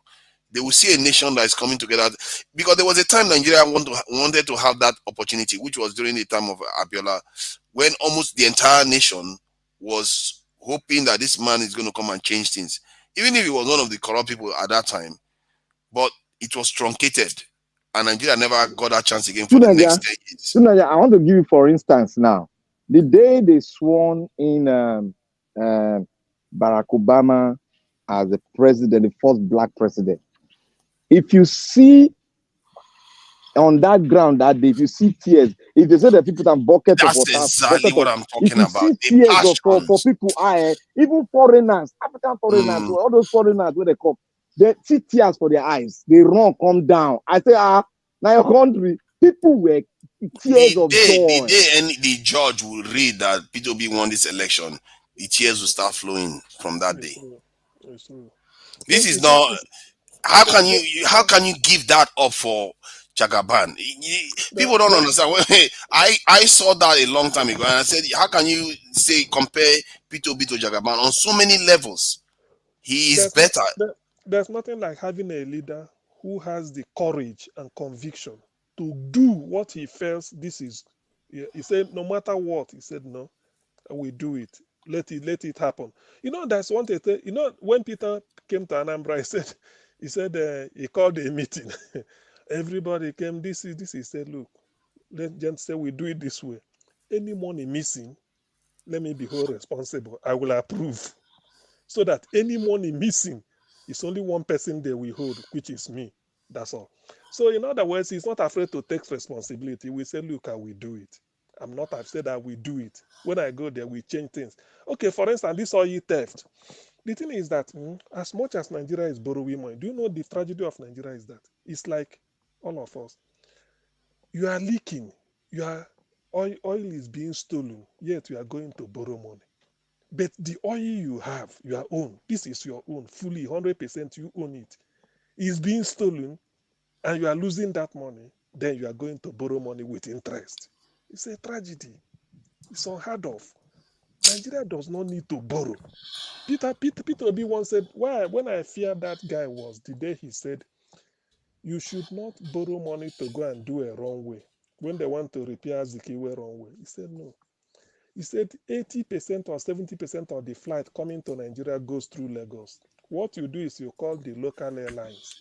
They will see a nation that is coming together, because there was a time Nigeria wanted to have that opportunity, which was during the time of Abiola, when almost the entire nation was hoping that this man is going to come and change things, even if he was one of the corrupt people at that time. But it was truncated, and Nigeria never got that chance again for the next 10 years. I want to give you, for instance, now, the day they sworn in Barack Obama as the president, the first black president, if you see on that ground that day, if you see tears, if they say that people have buckets of water, that's exactly what I'm talking if you about. see tears for people, even foreigners, African foreigners, all those foreigners where they come, they see tears for their eyes. They run, come down. I say, now your country, people were tears of joy. The day the judge will read that P2B won this election, the tears will start flowing from that day. This is not. How can you give that up for Jagaban? People don't understand. I saw that a long time ago, and I said, how can you say compare P2B to Jagaban on so many levels? He is better. There's nothing like having a leader who has the courage and conviction to do what he feels this is. He said, no matter what, he said, no, we do it. Let it happen. That's one thing. When Peter came to Anambra, he said he called a meeting. Everybody came. This is. He said, look, let's just say we do it this way. Any money missing, let me be whole responsible. I will approve. So that any money missing, it's only one person they will hold, which is me. That's all. So in other words, he's not afraid to take responsibility. We say, look, I will do it. I'm not upset that we do it. When I go there, we change things. Okay, for instance, this oil theft. the thing is that as much as Nigeria is borrowing money, do you know the tragedy of Nigeria is that it's like all of us. You are leaking. Oil is being stolen, yet you are going to borrow money. But the oil you have, your own, this is your own, fully 100% you own it, is being stolen, and you are losing that money. Then you are going to borrow money with interest. It's a tragedy. It's unheard of. Nigeria does not need to borrow. Peter Obi once said, "Why? When I fear that guy was the day he said, you should not borrow money to go and do a wrong way. When they want to repair Zikiwe wrong way." He said no. He said 80% or 70% of the flight coming to Nigeria goes through Lagos. What you do is you call the local airlines.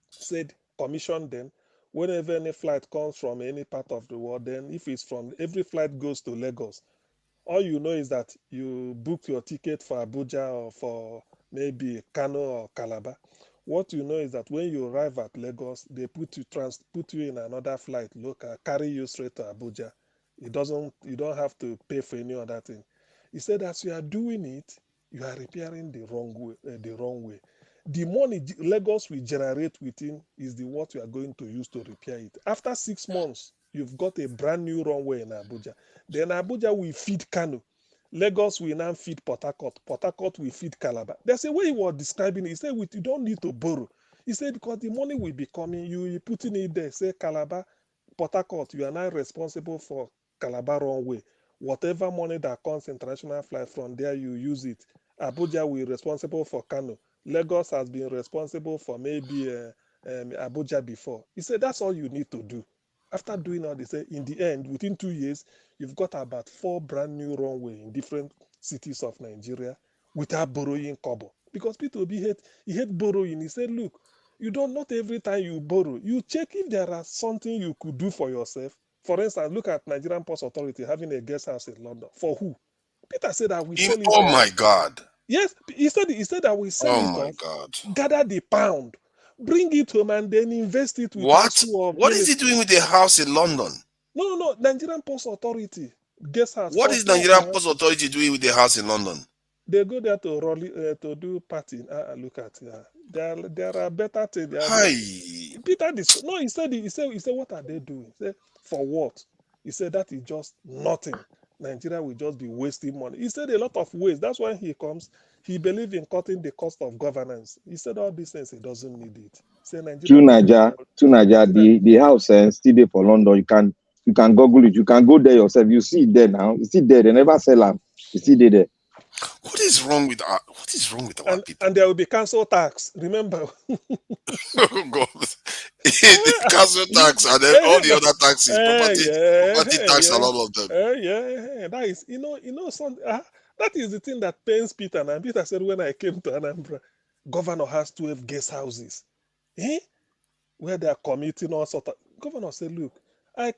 He said commission them. Whenever any flight comes from any part of the world, then if it's from every flight goes to Lagos, all you know is that you book your ticket for Abuja or for maybe Kano or Calabar. What you know is that when you arrive at Lagos, they put you in another flight, local, carry you straight to Abuja. You don't have to pay for any other thing. He said, as you are doing it, you are repairing the wrong way. The money Lagos will generate within is what you are going to use to repair it. After 6 months, you've got a brand new runway in Abuja. Then Abuja will feed Kano. Lagos will now feed Port Harcourt. Port Harcourt will feed Calabar. There's a way he was describing it. He said, you don't need to borrow. He said, because the money will be coming, you will putting it there. Say Calabar, Port Harcourt, you are now responsible for Calabar runway. Whatever money that comes international flight from there, you use it. Abuja will be responsible for Kano. Lagos has been responsible for maybe Abuja before. He said, that's all you need to do. After doing all this, in the end, within 2 years, you've got about 4 brand new runway in different cities of Nigeria without borrowing kobo. Because people hate borrowing. He said, look, not every time you borrow, you check if there are something you could do for yourself. For instance, look at Nigerian Post Authority having a guest house in London. For who? Peter said that we sell it. Oh my God. Yes, he said that we sell it off, God. gather the pound, bring it home, and then invest it with What? What is he doing with the house in London? No. Nigerian Post Authority guest house. What is Nigerian Post Authority doing with the house in London? They go there to do party. Look at there are better things. Hi. Peter, he said, what are they doing? He said, for what? He said that is just nothing. Nigeria will just be wasting money. He said a lot of ways. That's why he comes. He believes in cutting the cost of governance. He said all these things, he doesn't need it. Say Nigeria, the house still there for London. You can Google it. You can go there yourself. You see it there now. You see it there. They never sell them. You see it there. What is wrong with our people? And there will be council tax. Remember? Oh God. The council tax and then all the other taxes, property tax, and all of them. That is, that is the thing that pains Peter. And Peter said, when I came to Anambra, governor has 12 guest houses, where they are committing all sorts of. Governor said, look, I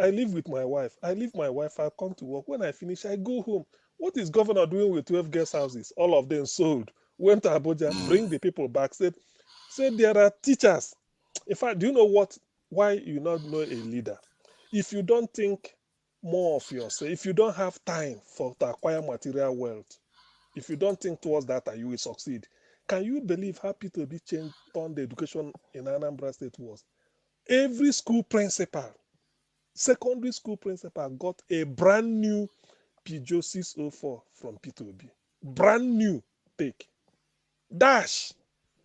live with my wife. I leave my wife. I come to work. When I finish, I go home. What is governor doing with 12 guest houses? All of them sold. Went to Abuja, bring the people back. Said there are teachers. In fact, do you know why you not know a leader? If you don't think more of yourself, if you don't have time to acquire material wealth, if you don't think towards that, you will succeed. Can you believe how Peter Obi changed on the education in Anambra State was? Every school principal, secondary school principal, got a brand new Peugeot 604 from Peter Obi. Brand new take. Dash.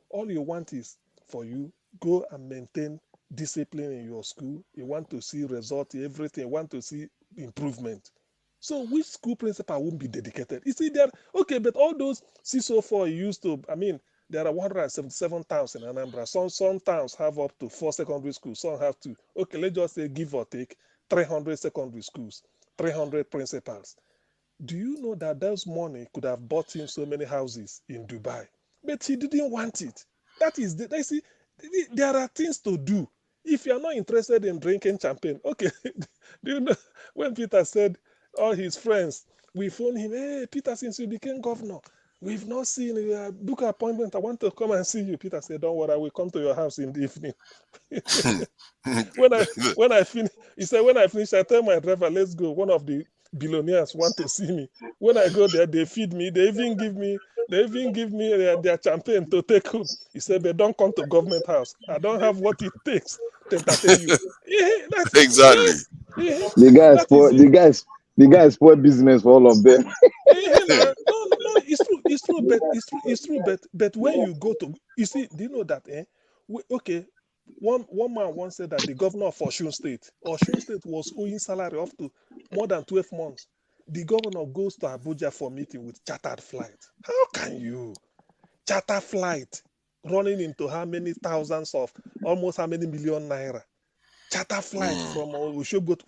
All you want is for you, go and maintain discipline in your school. You want to see result, everything. You want to see improvement. So which school principal won't be dedicated? You see there, okay, but all those 604 you used to, there are 177 towns in Anambra. Some towns have up to 4 secondary schools. Some have 2. Okay, let's just say give or take 300 secondary schools, 300 principals. Do you know that those money could have bought him so many houses in Dubai? But he didn't want it. There are things to do. If you're not interested in drinking champagne, okay. Do you know when Peter said all his friends, we phoned him, hey, Peter, since you became governor, we've not seen you. Book an appointment. I want to come and see you. Peter said, don't worry, I will come to your house in the evening. when I finish, he said, when I finish, I tell my driver, let's go. One of the billionaires want to see me. When I go there, they feed me. They even give me their champagne to take home. He said, but don't come to government house. I don't have what it takes to entertain you. Yeah, that's Exactly. yeah, The guys that for is it. the guys spoil business for all of them. No, it's true, it's true, but when you go to, you see, do you know that, okay, one man once said that the governor of Osun State was owing salary up to more than 12 months. The governor goes to Abuja for meeting with chartered flight. How can you? Charter flight running into how many thousands of, almost how many million naira? Charter flight from Osogbo to,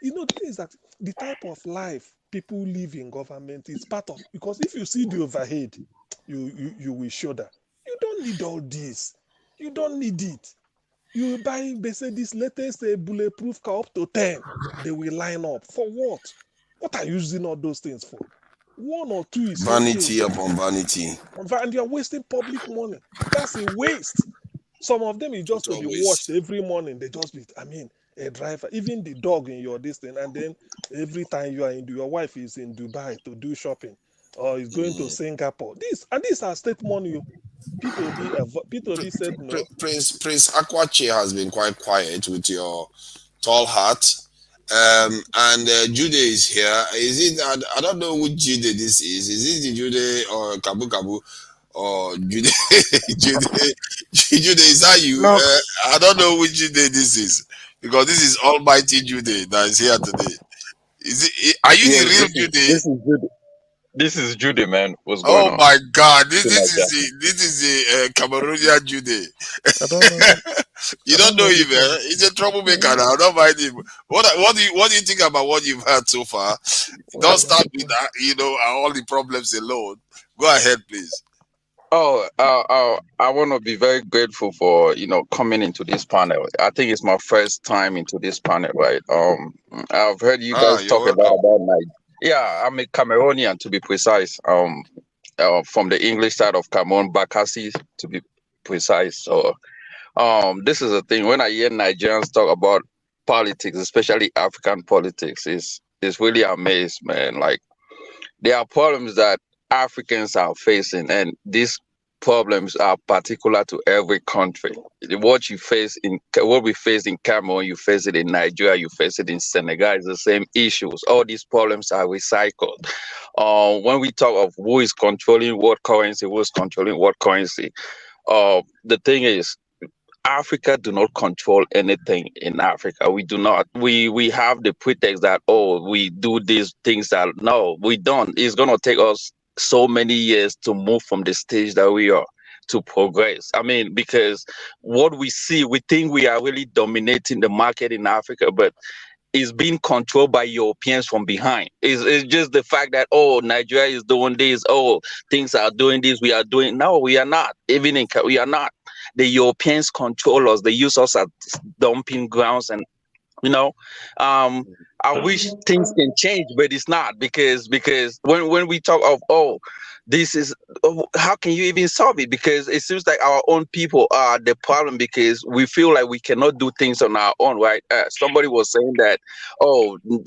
you know, the thing is that the type of life people live in government is part of, because if you see the overhead, you will shudder. You don't need all this. You don't need it. You buy, they say this latest bulletproof car up to 10. They will line up. For what? What are you using all those things for? One or two is vanity okay. upon vanity. And you're wasting public money. That's a waste. Some of them is just to be washed every morning. They just be, a driver, even the dog in your distance, and then every time you are your wife is in Dubai to do shopping or is going to Singapore. These are state money. P2B said no. Prince Akwache has been quite quiet with your tall hat. And Jude is here. Is it? I don't know which Jude this is. Is it the Jude or Kabu Kabu or Jude? Jude, is that you? No. I don't know which Jude this is, because this is Almighty Jude that is here today. Is it? Are you the real Jude? This is Jude. This is Jude, man. What's going on? Oh my God! This is the Cameroonian Jude. I don't know. You don't know him, eh? He's a troublemaker now. Don't mind him. What do you think about what you've heard so far? Don't start with that, all the problems alone. Go ahead, please. Oh, I want to be very grateful for coming into this panel. I think it's my first time into this panel, right? I've heard you guys talk about Nigeria. Yeah, I'm a Cameroonian, to be precise. From the English side of Cameroon, Bakassi, to be precise. So, this is the thing. When I hear Nigerians talk about politics, especially African politics, it's really amazed, man. Like, there are problems that Africans are facing, and these problems are particular to every country. What we face in Cameroon, you face it in Nigeria, you face it in Senegal. It's the same issues. All these problems are recycled. When we talk of who is controlling what currency, the thing is, Africa do not control anything in Africa. We do not. We have the pretext that, we do these things that, no, we don't. It's going to take us so many years to move from the stage that we are to progress. Because what we see, we think we are really dominating the market in Africa, but it's being controlled by Europeans from behind. It's just the fact that, Nigeria is doing this, things are doing this, we are doing. No, we are not. We are not. The Europeans control us. They use us as dumping grounds, and I wish things can change, but it's not, because when we talk of this is, how can you even solve it? Because it seems like our own people are the problem, because we feel like we cannot do things on our own, right? Somebody was saying that,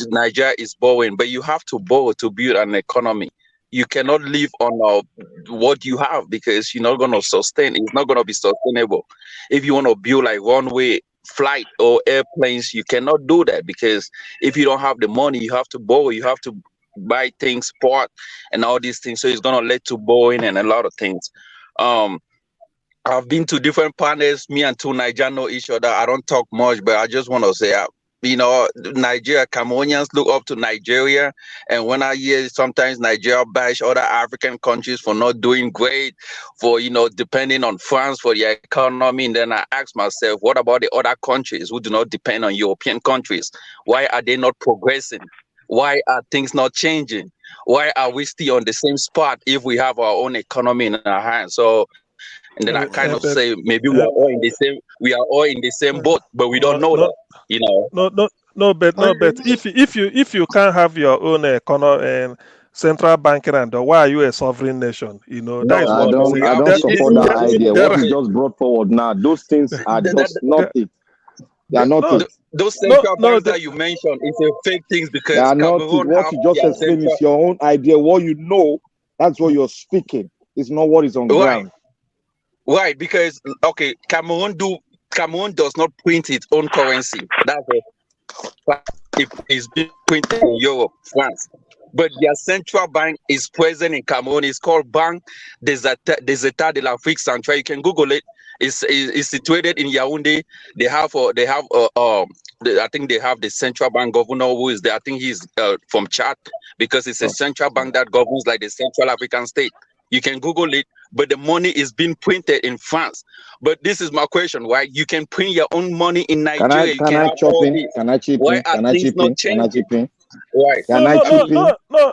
Nigeria is borrowing, but you have to borrow to build an economy. You cannot live on what you have, because you're not going to sustain. It's not going to be sustainable. If you want to build like one-way flight or airplanes, you cannot do that, because if you don't have the money, you have to borrow. You have to buy things, part, and all these things. So it's going to lead to borrowing and a lot of things. I've been to different panels. Me and two Nigerians know each other. I don't talk much, but I just want to say, Nigeria, Cameroonians look up to Nigeria. And when I hear sometimes Nigeria bash other African countries for not doing great, for, depending on France for their economy, and then I ask myself, what about the other countries who do not depend on European countries? Why are they not progressing? Why are things not changing? Why are we still on the same spot if we have our own economy in our hands? So, and then I kind of say, maybe we are all in the same boat, but we don't know that, But if you can't have your own economy and central banking, and why are you a sovereign nation? That is I don't support that idea. What you just brought forward now, those things are just not it. They are not it. Those central banks that you mentioned, it's a fake things They because are not it. Cameroon What have you just their explained central. is your own idea. What you know, that's what you're speaking. It's not what is on Right, ground. right. Because okay, Cameroon does not print its own currency. That's it. It's being printed in Europe, France. But their central bank is present in Cameroon. It's called Banque des États de l'Afrique Centrale. You can Google it. It's situated in Yaoundé. I think they have the central bank governor who is there. I think he's from Chad because it's a central bank that governs like the Central African state. You can Google it, but the money is being printed in France. But this is my question, right? You can print your own money in Nigeria. You can have all this. Can I chip Why in? are Can I things chip not in? Can I changing? chip in? Right. Can I chip in? No.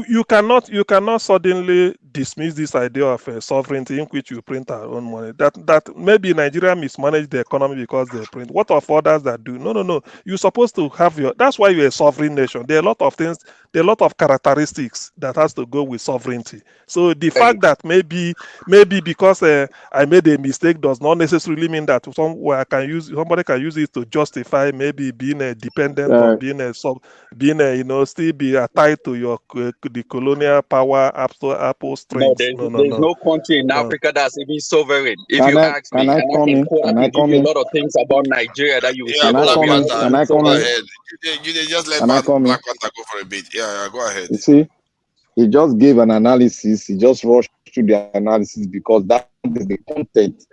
You cannot suddenly dismiss this idea of sovereignty in which you print our own money. That maybe Nigeria mismanage the economy because they print. What of others that do? No. You're supposed to have your. That's why you're a sovereign nation. There are a lot of things. There are a lot of characteristics that has to go with sovereignty. So the fact that maybe because I made a mistake does not necessarily mean that somebody can use it to justify maybe being a dependent or still be tied to your the colonial power Apple No, strings. there's no country in Africa that's even sovereign. If Can you I ask me, can I and I come can in? quote, I Can I can give come you a in? lot of things about Nigeria that you will say, Yeah, Can I oh, Black we come are in? not Panther, Can even I come go in? sovereign. ahead. You just let Can I come in? Black Panther go for a bit. Yeah, go ahead. You see, he just gave an analysis. He just rushed through the analysis because that is the content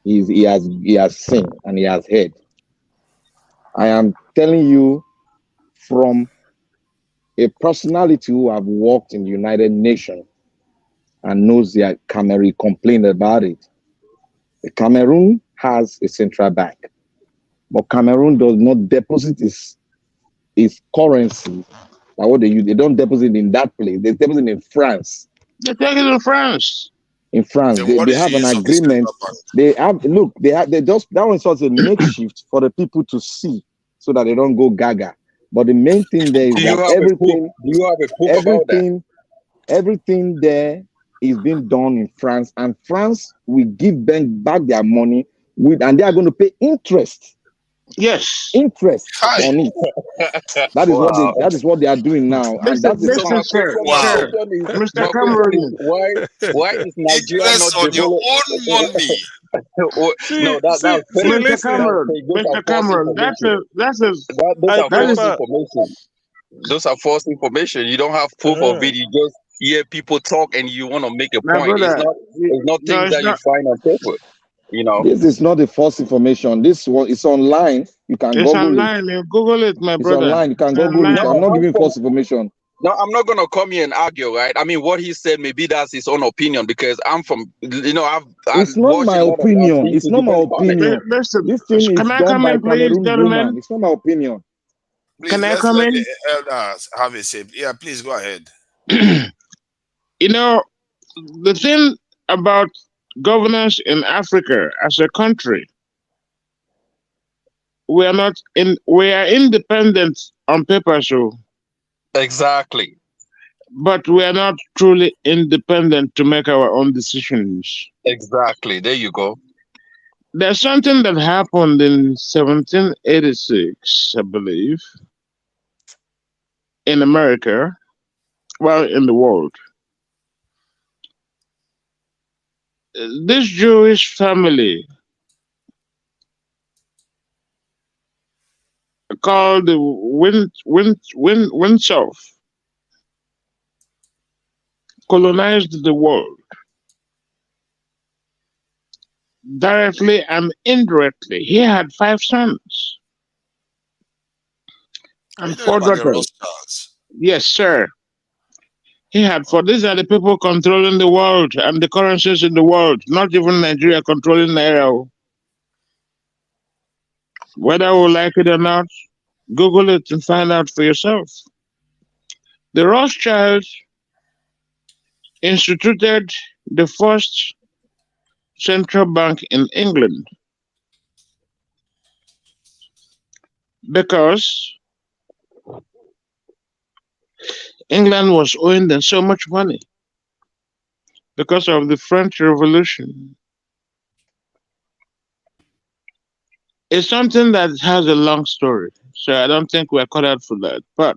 he has seen and he has heard. I am telling you from a personality who have worked in the United Nations and knows that Cameroon complained about it. The Cameroon has a central bank, but Cameroon does not deposit its currency. Like what they use, they don't deposit in that place. They deposit in France. They take it in France. In France, Then what they is the have an use of the agreement. central bank? They just that one's sort of a makeshift for the people to see so that they don't go gaga. But the main thing there is Do you that have a proof? Do you have a proof about that? everything there is being done in France, and France will give them back their money and they are going to pay interest. Yes. Interest Hi. on it. That is what they are doing now, and that is So my question, Wow. Mr. Cameroon. why is Nigeria Interest not on your developed? own money. No, that's fake. Mr. That's Cameron, fake. Those Mr. are false Cameron, information. Those are that is false information. Those are false information. You don't have proof of it. You just hear people talk and you want to make a my point. It's brother. not No, things it's that you not. find on paper. You know. this is not a false information. This one is online. You can It's Google it. online. You Google it, my It's brother. online. You can It's Google it. online. I'm not giving from false information. No, I'm not gonna come here and argue, right? I mean, what he said, maybe that's his own opinion because I'm from, I've It's not watched my a lot of. I've opinion. been It's to not my different comments. opinion. Listen, This thing is can I done come by in, please, Cameroon gentlemen? woman. It's not my opinion. Please, Can I let's come let in? the elders have a say. Yeah, please go ahead. You know, the thing about governance in Africa as a country, we are independent on paper, so, Exactly. but we are not truly independent to make our own decisions. Exactly. There you go. There's something that happened in 1786, I believe, in America, well, in the world. This Jewish family called the Windsor colonized the world directly and indirectly. He had 5 sons and 4 About the daughters. Rothschilds. Yes, sir. He had 4. These are the people controlling the world and the currencies in the world, not even Nigeria controlling Naira. Whether we like it or not, Google it and find out for yourself. The Rothschilds instituted the first central bank in England because England was owing them so much money because of the French Revolution. It's something that has a long story, so I don't think we're cut out for that. But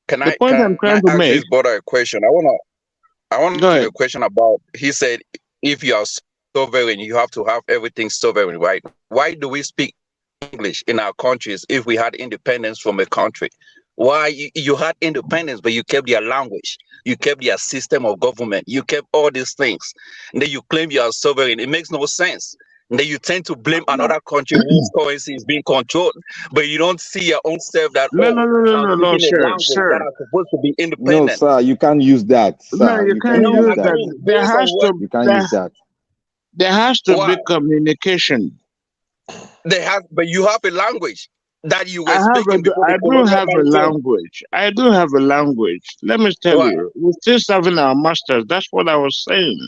Can the I point I'm trying to ask make, this brother a question? I want to go ask him ahead. a question about. He said, if you are sovereign, you have to have everything sovereign, right? Why do we speak English in our countries if we had independence from a country? Why you had independence, but you kept your language, you kept your system of government, you kept all these things, and then you claim you are sovereign? It makes no sense. And then you tend to blame another country whose currency is being controlled, but you don't see your own self that, No, no, no, no, I'm no, no, speaking a sir, language that sir. are supposed to be No, independent. sir, you can't use that, No, sir. you You can't can't No, use use I that. that. mean, There based on has what to You can't use that. there has to why be communication. they have, but you have a language that you I were have speaking before the I do colonial have a man came. language. I do have a language. Let me tell Why? you, we're still serving our masters. That's what I was saying.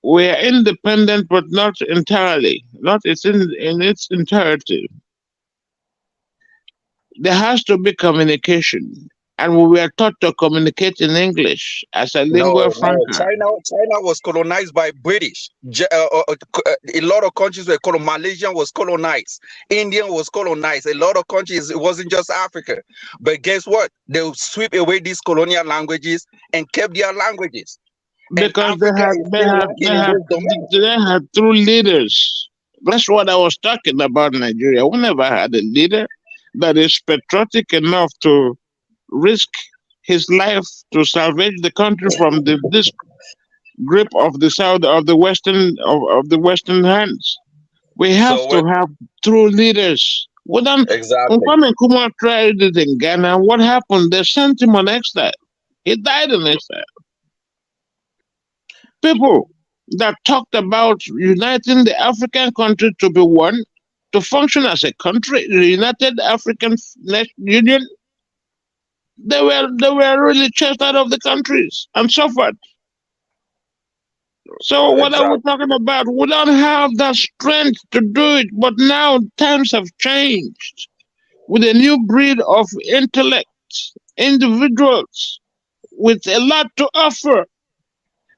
We are independent, but not entirely. Not it's in its entirety. There has to be communication, and we were taught to communicate in English as a lingua No, no. franca. China was colonized by British. A lot of countries were colonized. Malaysia was colonized. India was colonized. A lot of countries. It wasn't just Africa. But guess what? They sweep away these colonial languages and kept their languages. And Because Africa is still lacking in this domain. they had true leaders. That's what I was talking about. Nigeria. We never had a leader that is patriotic enough to risk his life to salvage the country from this grip of the south of the western hands. We have So to when have true leaders. When exactly. Kwame Nkrumah tried it in Ghana, what happened? They sent him on exile. He died in exile. People that talked about uniting the African country to be one, to function as a country, the United African Union, they were really chased out of the countries and suffered. So what are we Exactly. talking about? We don't have that strength to do it, but now times have changed with a new breed of intellect, individuals with a lot to offer.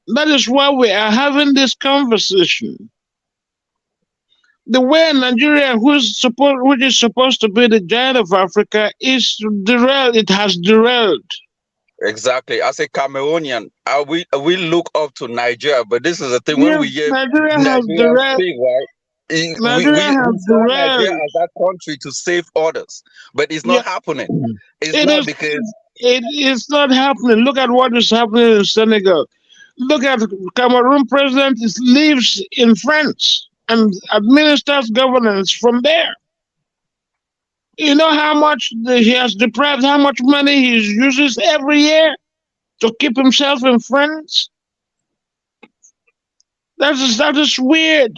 That is why we are having this conversation. The way Nigeria, which is supposed to be the giant of Africa, is derailed. It has derailed. Exactly. As a Cameroonian, we look up to Nigeria, but this is the thing. When Yes, we hear Nigeria has Nigerians derailed. speak, right? Nigeria has We saw Nigeria derailed. as that country to save others, but it's Yeah, not happening. It's it not is. because It is not happening. Look at what is happening in Senegal. Look at Cameroon president lives in France and administers governance from there. You know how much he has deprived, how much money he uses every year to keep himself in France? That is weird.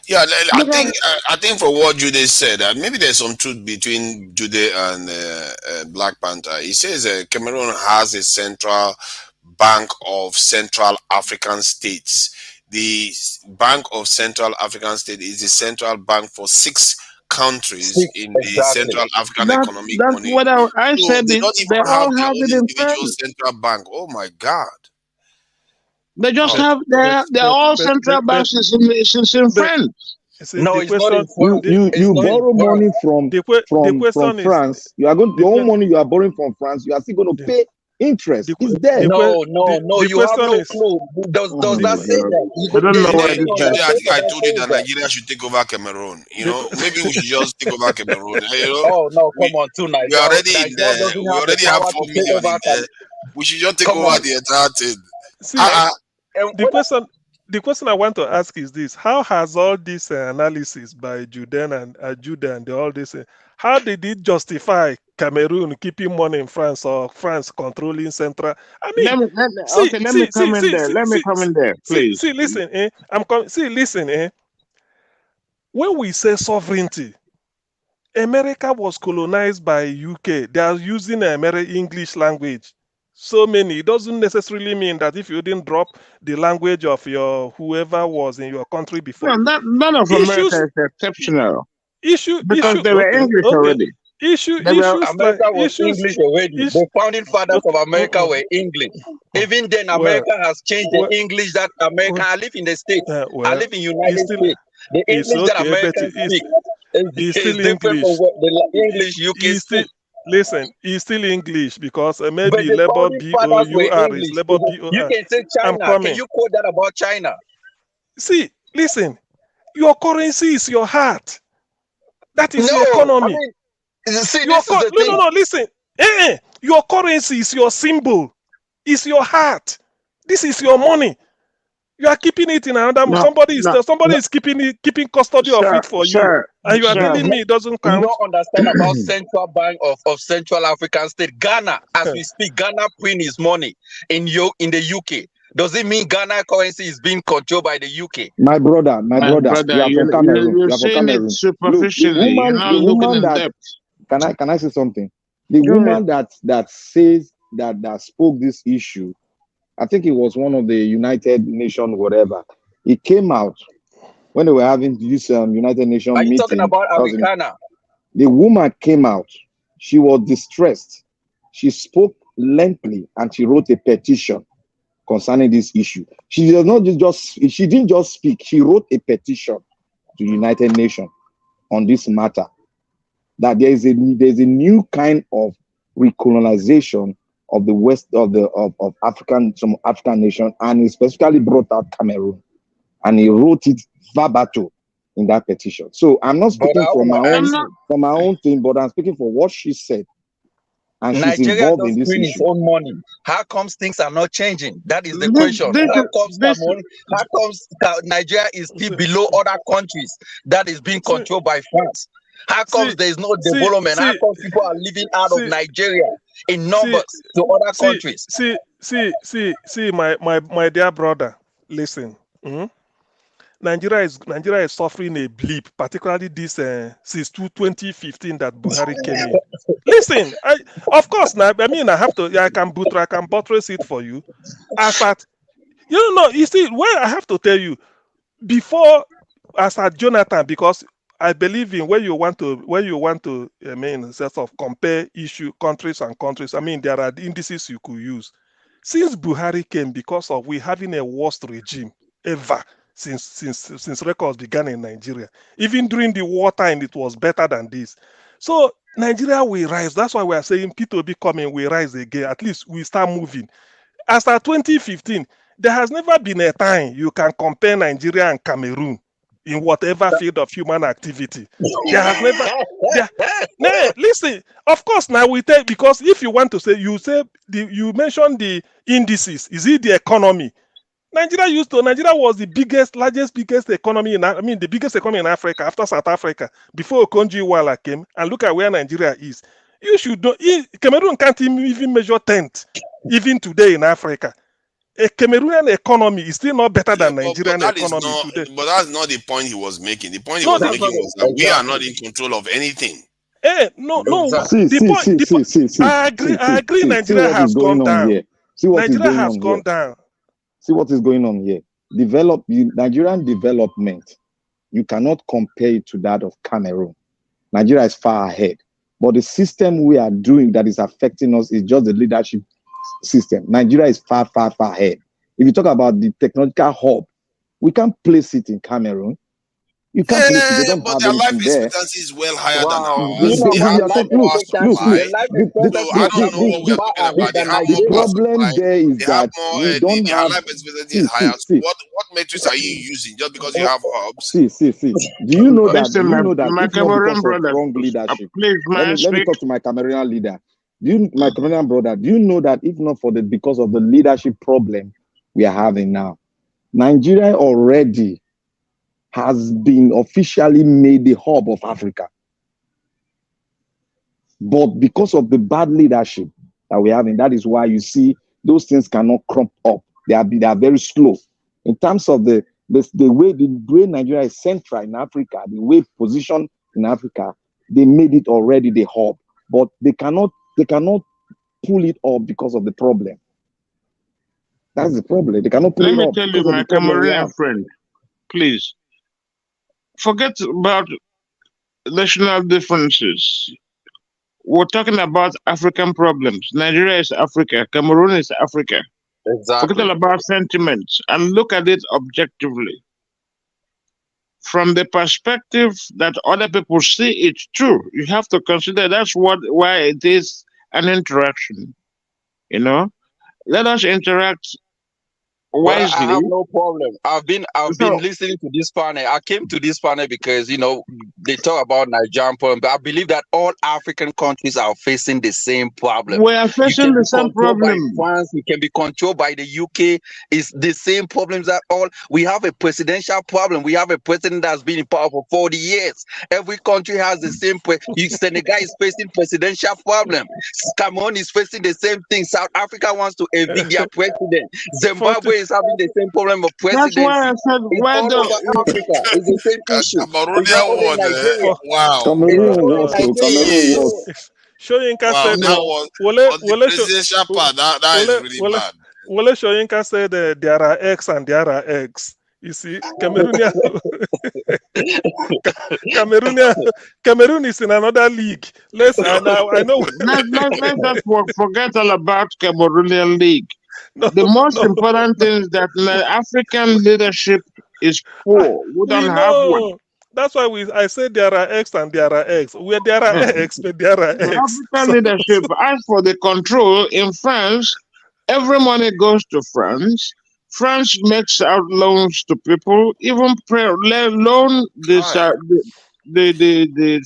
Yeah, I Look at think I think for what Jude said, maybe there's some truth between Jude and Black Panther. He says Cameroon has a central bank of Central African states. The Bank of Central African States is the central bank for 6 countries in the exactly. Central African Economic that's Money. what I So said. they It. don't They even have all their have own it in individual France. central bank. Oh my God! They just Oh. have they're all central banks in France. See, No, the it's not question, in France. You It's not in borrow France. money from the question is, France. You are going the, your own que- money you are borrowing from France. You are still going to the, pay interest. the, It's que- there. the, que- No, the you have question no is, clue. Does Oh the, that my say God. that? I don't know There's why Jude, nothing this on guy. Jude, that I think paper I that told you says that that. Nigeria should take over Cameroon. the, Maybe we should just take over Cameroon. Oh no, come We on, too. we are already in Nigeria there. doesn't We have the already have power to 4 take million over. in there. We should just take Come over on. the entire thing. see, And the question I want to ask is this: how has all this analysis by Judean and all this, how did it justify Cameroon keeping money in France or France controlling Central? I mean, Let me come in there. Let me come in there, please. listen, listen, when we say sovereignty, America was colonized by UK. They are using English language. So many. It doesn't necessarily mean that if you didn't drop the language of your whoever was in your country before. No, none of America Issues, is exceptional issue. because they were English Okay. already. issues like America was issues. English already. The founding fathers of America were English. Even then, America has changed the English that America. I live in the States. I live in United States. The It's English that okay, but Americans speak it's is still different from English. what the English UK It's still, speak. listen, it's still English because But maybe the labor founding fathers were BOUR is English. labor You BOR. can say I'm China. Can coming. you quote that about China? See, listen, your currency is your heart. That is your No, economy. I mean, see, Your this is the thing. no, listen. Your currency is your symbol. It's your heart. This is your money. You are keeping it in another. Somebody is keeping custody of it for you, and you are telling me it doesn't You count. don't understand about central bank of Central African State. Ghana, as we speak, Ghana print his money in the UK. Does it mean Ghana currency is being controlled by the UK? My brother, you are from Cameroon. You're You are from saying it Cameroon. Look, superficially. You're not looking in depth. Can I say something? The woman that says that spoke this issue, I think it was one of the United Nations, whatever. It came out when they were having this United Nations Are you meeting. talking about Africana? The woman came out. She was distressed. She spoke lengthily and she wrote a petition concerning this issue. She didn't just speak. She wrote a petition to United Nations on this matter. That there's a new kind of recolonization of the west of some African nation, and he specifically brought out Cameroon, and he wrote it verbatim in that petition. So I'm not speaking from my own thing, but I'm speaking for what she said, and she's Nigeria involved in does this print issue. its own money. How comes things are not changing? That is the question. How comes Nigeria is still below other countries that is being controlled by France? How comes there is no development? How come people are living out of Nigeria in numbers to other countries? See, my dear brother, listen. Nigeria is suffering a blip, particularly this since 2015 that Buhari came in. Listen, of course now. I mean, I can buttress it for you. You see, where I have to tell you before, as at Jonathan, because I believe in when you want to I mean, sort of compare countries and countries. I mean, there are indices you could use. Since Buhari came, because of we having a worst regime ever since records began in Nigeria. Even during the wartime, it was better than this. So Nigeria will rise. That's why we are saying P2B coming will rise again. At least we start moving. As at 2015, there has never been a time you can compare Nigeria and Cameroon in whatever field of human activity. There has never. Listen, of course, now we take, because if you want to say, you mentioned the indices. Is it the economy? Nigeria was the biggest economy the biggest economy in Africa after South Africa before Okonjo-Iweala came, and look at where Nigeria is. You should know Cameroon can't even measure 10th even today in Africa. A Cameroonian economy is still not better than Nigerian economy today. But that's not the point he was making. The point he was making was that we are not in control of anything. No. I agree. Nigeria has gone down. Nigeria has gone down. See what is going on here. Nigerian development, you cannot compare it to that of Cameroon. Nigeria is far ahead. But the system we are doing that is affecting us is just the leadership system. Nigeria is far, far, far ahead. If you talk about the technological hub, we can't place it in Cameroon. You can't place it. They don't but have their life anything there. expectancy is well higher than The problem there is that we don't have. Life expectancy is higher. So what metrics are you using just because you have hubs? See. Do you know that? Listen, Do you know that? my If not Cameroon because of brother, strong leadership. Please, Let me talk to my Cameroonian leader. My Cameroonian brother, do you know that if not for because of the leadership problem we are having now, Nigeria already has been officially made the hub of Africa. But because of the bad leadership that we have, and that is why you see those things cannot crop up. They are very slow. In terms of the way Nigeria is central in Africa, the way positioned in Africa, they made it already the hub. But they cannot pull it up because of the problem. That's the problem. They cannot pull it up. Let me tell you, my Cameroonian friend, please, forget about national differences. we're talking about African problems. Nigeria is Africa. Cameroon is Africa. Forget Exactly. all about sentiments and look at it objectively. From the perspective that other people see it too, you have to consider why it is an interaction. You know, let us interact But I wisely. have no problem. I've been So listening to this panel. I came to this panel because they talk about Nigerian problem, but I believe that all African countries are facing the same problem. we are You facing can the be same controlled by problem. France, you can be controlled by the UK. It's the same problems that all we have a presidential problem. We have a president that's been in power for 40 years. Every country has the same Senegal is facing presidential problem. Cameroon is facing the same thing. South Africa wants to evict their president. Zimbabwe is having the same problem of That's why presidency. I said, It's why all the over Africa. It's the same issue. It's not Cameroonian only one, Nigeria. wow. It's not Cameroon only worse, so Nigeria. Cameroon worse. Shoyinka Wow, said, that was on the presidential part. That is really bad. Wole Shoyinka said there are X and there are X. You see, Cameroon is in another league. I know. let's not forget all about Cameroonian League. The most important thing is that African leadership is poor. We don't have one. That's why I say there are X and there are X. Where there are X, but there are The X. African leadership, as for the control in France, every money goes to France. France makes out loans to people, even loan the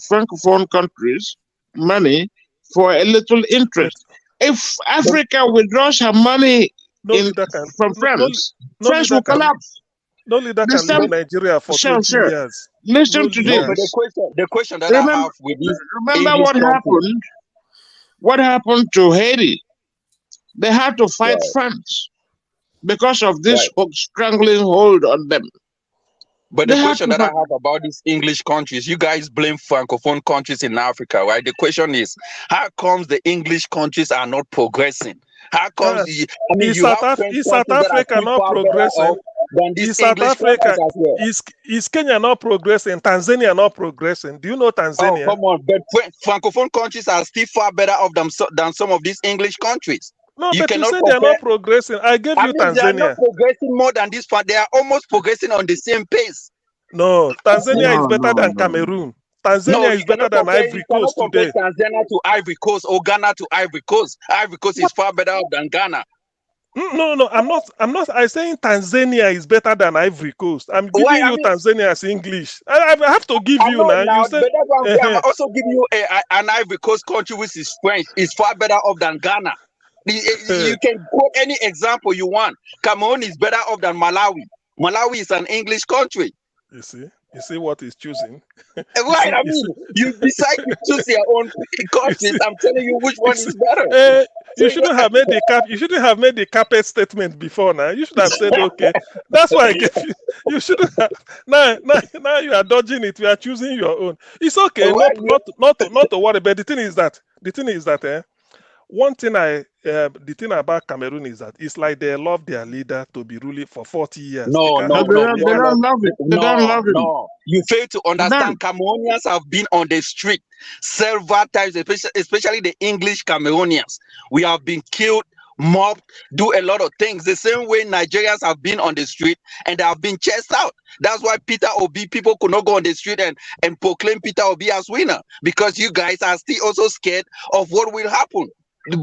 francophone countries money for a little interest. If Africa withdraws her money from France, France will collapse. No leader can leave Nigeria for 20 years. Listen to this. But the question that I have with this remember what happened? What happened to Haiti? They had to fight France because of this strangling hold on them. But the question that I have about these English countries, you guys blame francophone countries in Africa, right? The question is, how comes the English countries are not progressing? How comes South Africa not progressing? Is South Africa is Kenya not progressing? Tanzania not progressing? Do you know Tanzania? Oh, come on, but francophone countries are still far better off than some of these English countries. No, but you said they are not progressing. I gave you Tanzania. They are not progressing more than this one. They are almost progressing on the same pace. No, Tanzania is better than Cameroon. Tanzania is better than Ivory Coast today. Tanzania to Ivory Coast or Ghana to Ivory Coast. Ivory Coast is far better off than Ghana. No, I'm not. I'm saying Tanzania is better than Ivory Coast. I'm giving you Tanzania as English. I have to give you now. You said, I'm also giving you an Ivory Coast country which is French. Is far better off than Ghana. You can quote any example you want. Cameroon is better off than Malawi. Malawi is an English country. You see what he's choosing. Right, you decide to choose your own countries. I'm telling you which one is better. You shouldn't have made the carpet statement before now. You should have said, okay, that's why I gave you. You shouldn't have. Now you are dodging it. You are choosing your own. It's okay, not to worry. But the thing is that one thing the thing about Cameroon is that it's like they love their leader to be ruling for 40 years. No. They don't love it. They don't love it. No, you fail to understand. Cameroonians have been on the street several times, especially the English Cameroonians. We have been killed, mobbed, do a lot of things. The same way Nigerians have been on the street and they have been chased out. That's why Peter Obi, people could not go on the street and proclaim Peter Obi as winner, because you guys are still also scared of what will happen.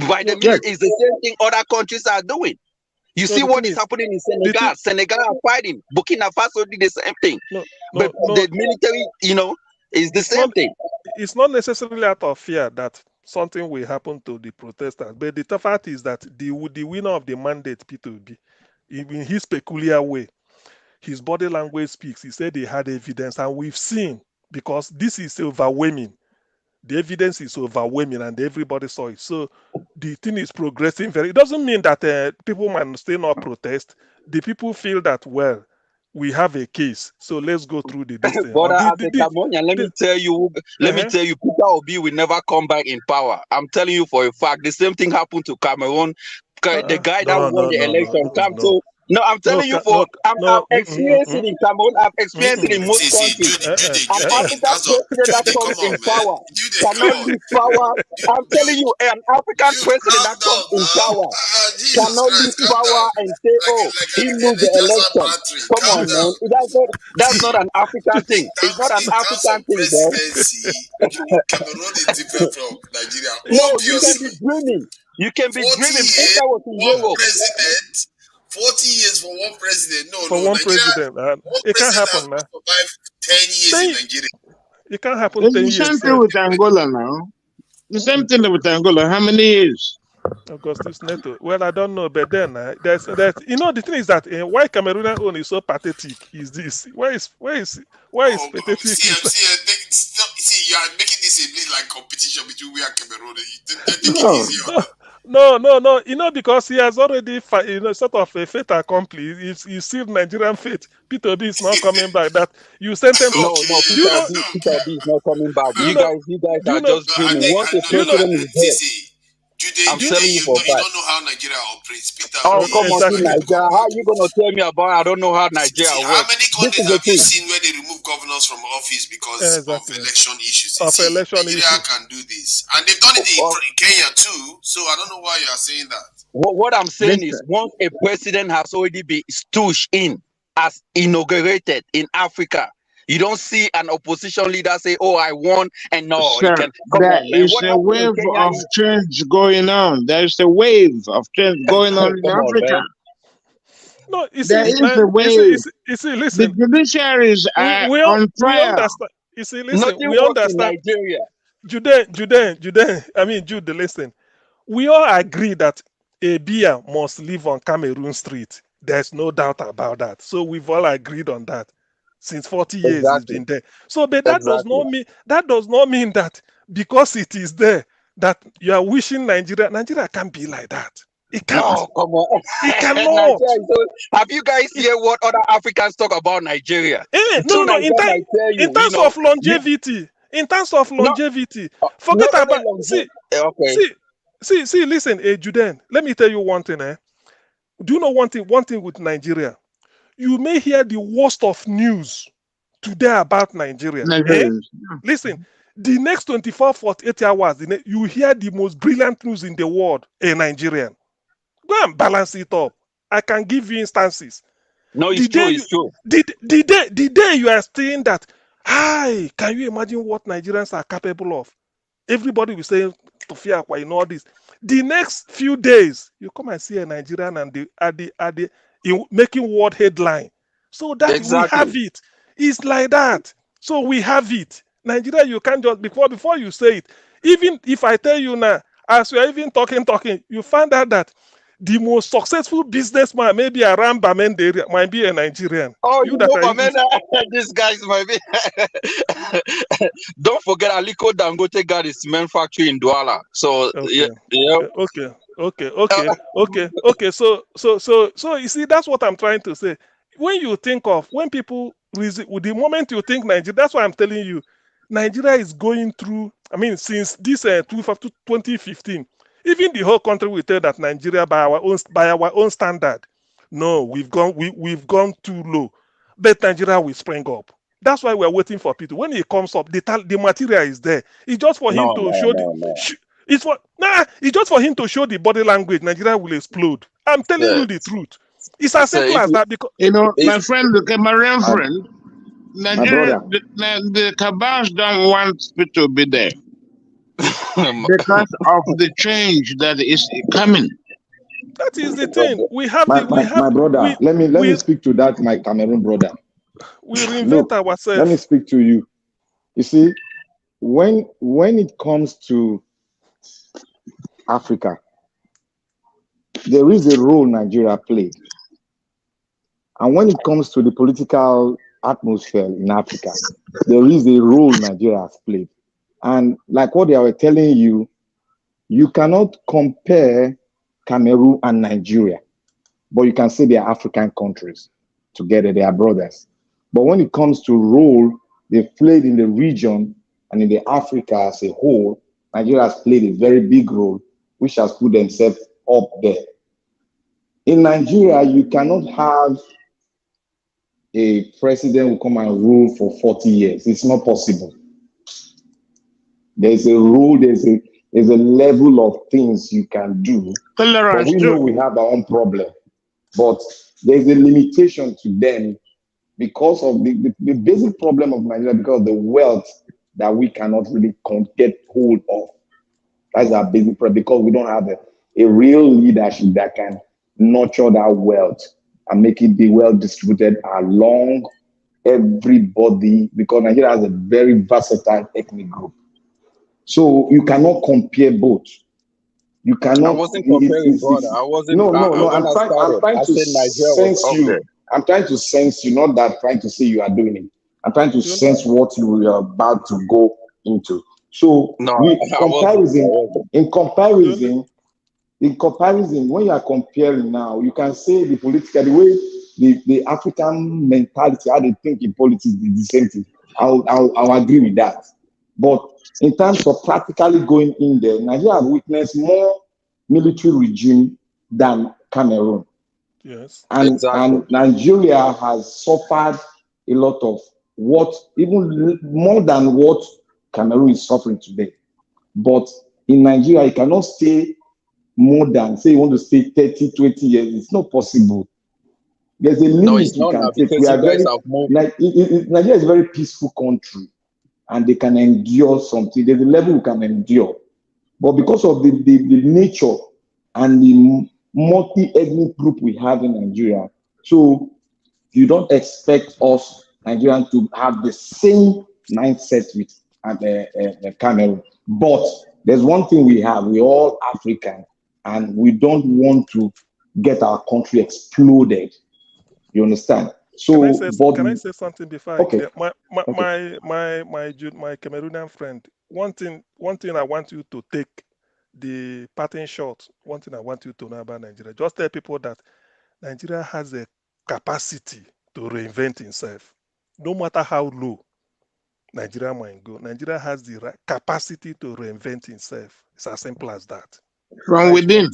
By the minute, it's the same thing other countries are doing. You see what is happening in Senegal. Senegal are fighting. Burkina Faso did the same thing. But the military, is the same thing. It's not necessarily out of fear that something will happen to the protesters. But the fact is that the winner of the mandate, Peter Obi, in his peculiar way, his body language speaks. He said he had evidence, and we've seen, because this is overwhelming. The evidence is overwhelming and everybody saw it. So the thing is progressing very. It doesn't mean that people might still not protest. The people feel that, well, we have a case, so let's go through the distance. But let me tell you, Peter Obi will never come back in power. I'm telling you for a fact. The same thing happened to Cameroon. The guy that won the election, No, I'm telling you, I've experienced it in Cameroon. I've experienced it in most countries. An African president that comes in power cannot leave power. I'm telling you, an African president that comes in power cannot leave power and say, "Oh, he lose the election." Come on, man. That's not an African thing. It's not an African thing, bro. Cameroon is different from Nigeria. No, you can be dreaming. You can be dreaming. If that was in Europe. President. 40 years for one president. No, for no. one Nigeria, president. It can't happen, man. Survive 10 years in Nigeria. It can't happen It's 10 the years. same thing with Angola now. The same thing with Angola. How many years? Augustus Neto. Well, I don't know, but then there's that. You know, the thing is that why Cameroonian own is so pathetic is this. Why is pathetic? See, you are making this a bit like competition between we and Cameroon. Take it easy on that. No. You know, because he has already, sort of a fait accompli. He's still Nigerian fate. Peter B is not coming back. That you sent him. No, Peter B is not coming back. You guys are just dreaming. Once the president is there. I'm telling you for a fact. You don't know how Nigeria operates, Peter. Oh, come on, Nigeria. How are you going to tell me about I don't know how Nigeria works? How many countries have you seen where they remove governors from office because of election issues? Nigeria can do this. And they've done it in Kenya too. So I don't know why you are saying that. What I'm saying is once a president has already been stooshed in, as inaugurated in Africa, you don't see an opposition leader say, "Oh, I won," and no, Sir, there is a wave of change going on. There's a wave of change going on in Africa. No, there is a wave. Listen. The judiciaries are on trial. We understand. Nigeria. Jude, listen. We all agree that Abia must live on Cameroon Street. There's no doubt about that. So we've all agreed on that. Since 40 years it's been there. So, but that does not mean that because it is there that you are wishing Nigeria can't be like that. It can't. No, come on. It cannot. Have you guys heard what other Africans talk about Nigeria? No. In terms of longevity. Forget about. See. Listen, Juden. Let me tell you one thing. Do you know one thing with Nigeria? You may hear the worst of news today about Nigeria. Listen, the next 24, 48 hours, you hear the most brilliant news in the world, a Nigerian. Go and balance it up. I can give you instances. No, it's true. The day you are saying that, hi, can you imagine what Nigerians are capable of? Everybody will say, Tofia, why all this? The next few days, you come and see a Nigerian and making world headline. So that we have it. It's like that. So we have it. Nigeria, you can't just before you say it. Even if I tell you now, as we are even talking, you find out that the most successful businessman maybe around Bamenda area might be a Nigerian. Oh, you know Bamenda? These guys might be. Don't forget Aliko Dangote got his cement factory in Douala. So Okay. So you see, that's what I'm trying to say. When people with the moment you think Nigeria, that's why I'm telling you, Nigeria is going through. Since this 2015, even the whole country will tell that Nigeria by our own standard, no, we've gone too low. But Nigeria will spring up. That's why we're waiting for people. When it comes up, the material is there. It's just for him to show it's just for him to show the body language. Nigeria will explode. I'm telling you the truth. It's as simple as that. Because my friend, the Cameroon friend, Nigeria, the Kabars don't want people to be there because of the change that is coming. That is the thing. We have my brother. Let me speak to that, my Cameroon brother. We reinvent ourselves. Let me speak to you. You see, when it comes to Africa, there is a role Nigeria played. And when it comes to the political atmosphere in Africa, there is a role Nigeria has played. And like what they were telling you, you cannot compare Cameroon and Nigeria, but you can say they are African countries together, they are brothers. But when it comes to role they've played in the region and in the Africa as a whole, Nigeria has played a very big role, which has put themselves up there. In Nigeria, you cannot have a president who come and rule for 40 years. It's not possible. There's a rule, there's a level of things you can do. But we know we have our own problem. But there's a limitation to them because of the basic problem of Nigeria, because of the wealth that we cannot really get hold of. That's our basic problem, because we don't have a real leadership that can nurture that wealth and make it be well distributed along everybody, because Nigeria has a very versatile ethnic group. So you cannot compare both. You cannot. I wasn't comparing, brother. I wasn't. No. I'm trying to sense you. I'm trying to sense you, not that trying to say you are doing it. I'm trying to sense what you are about to go into. So in comparison, when you are comparing now, you can say the way the African mentality, how they think in politics is the same thing. I'll agree with that. But in terms of practically going in there, Nigeria have witnessed more military regime than Cameroon. Yes. And Nigeria has suffered a lot of even more than what Cameroon is suffering today. But in Nigeria, you cannot stay more than, say you want to stay 30, 20 years. It's not possible. There's a limit you can take. Nigeria is a very peaceful country, and they can endure something. There's a level you can endure. But because of the nature and the multi-ethnic group we have in Nigeria, so you don't expect us, Nigerians, to have the same mindset with Cameroon. But there's one thing we have: we're all African, and we don't want to get our country exploded. You understand? So, can I say something before? Okay. My Cameroonian friend. One thing I want you to take the pattern shot. One thing I want you to know about Nigeria. Just tell people that Nigeria has a capacity to reinvent itself, no matter how low Nigeria might go. Nigeria has the capacity to reinvent itself. It's as simple as that. From within.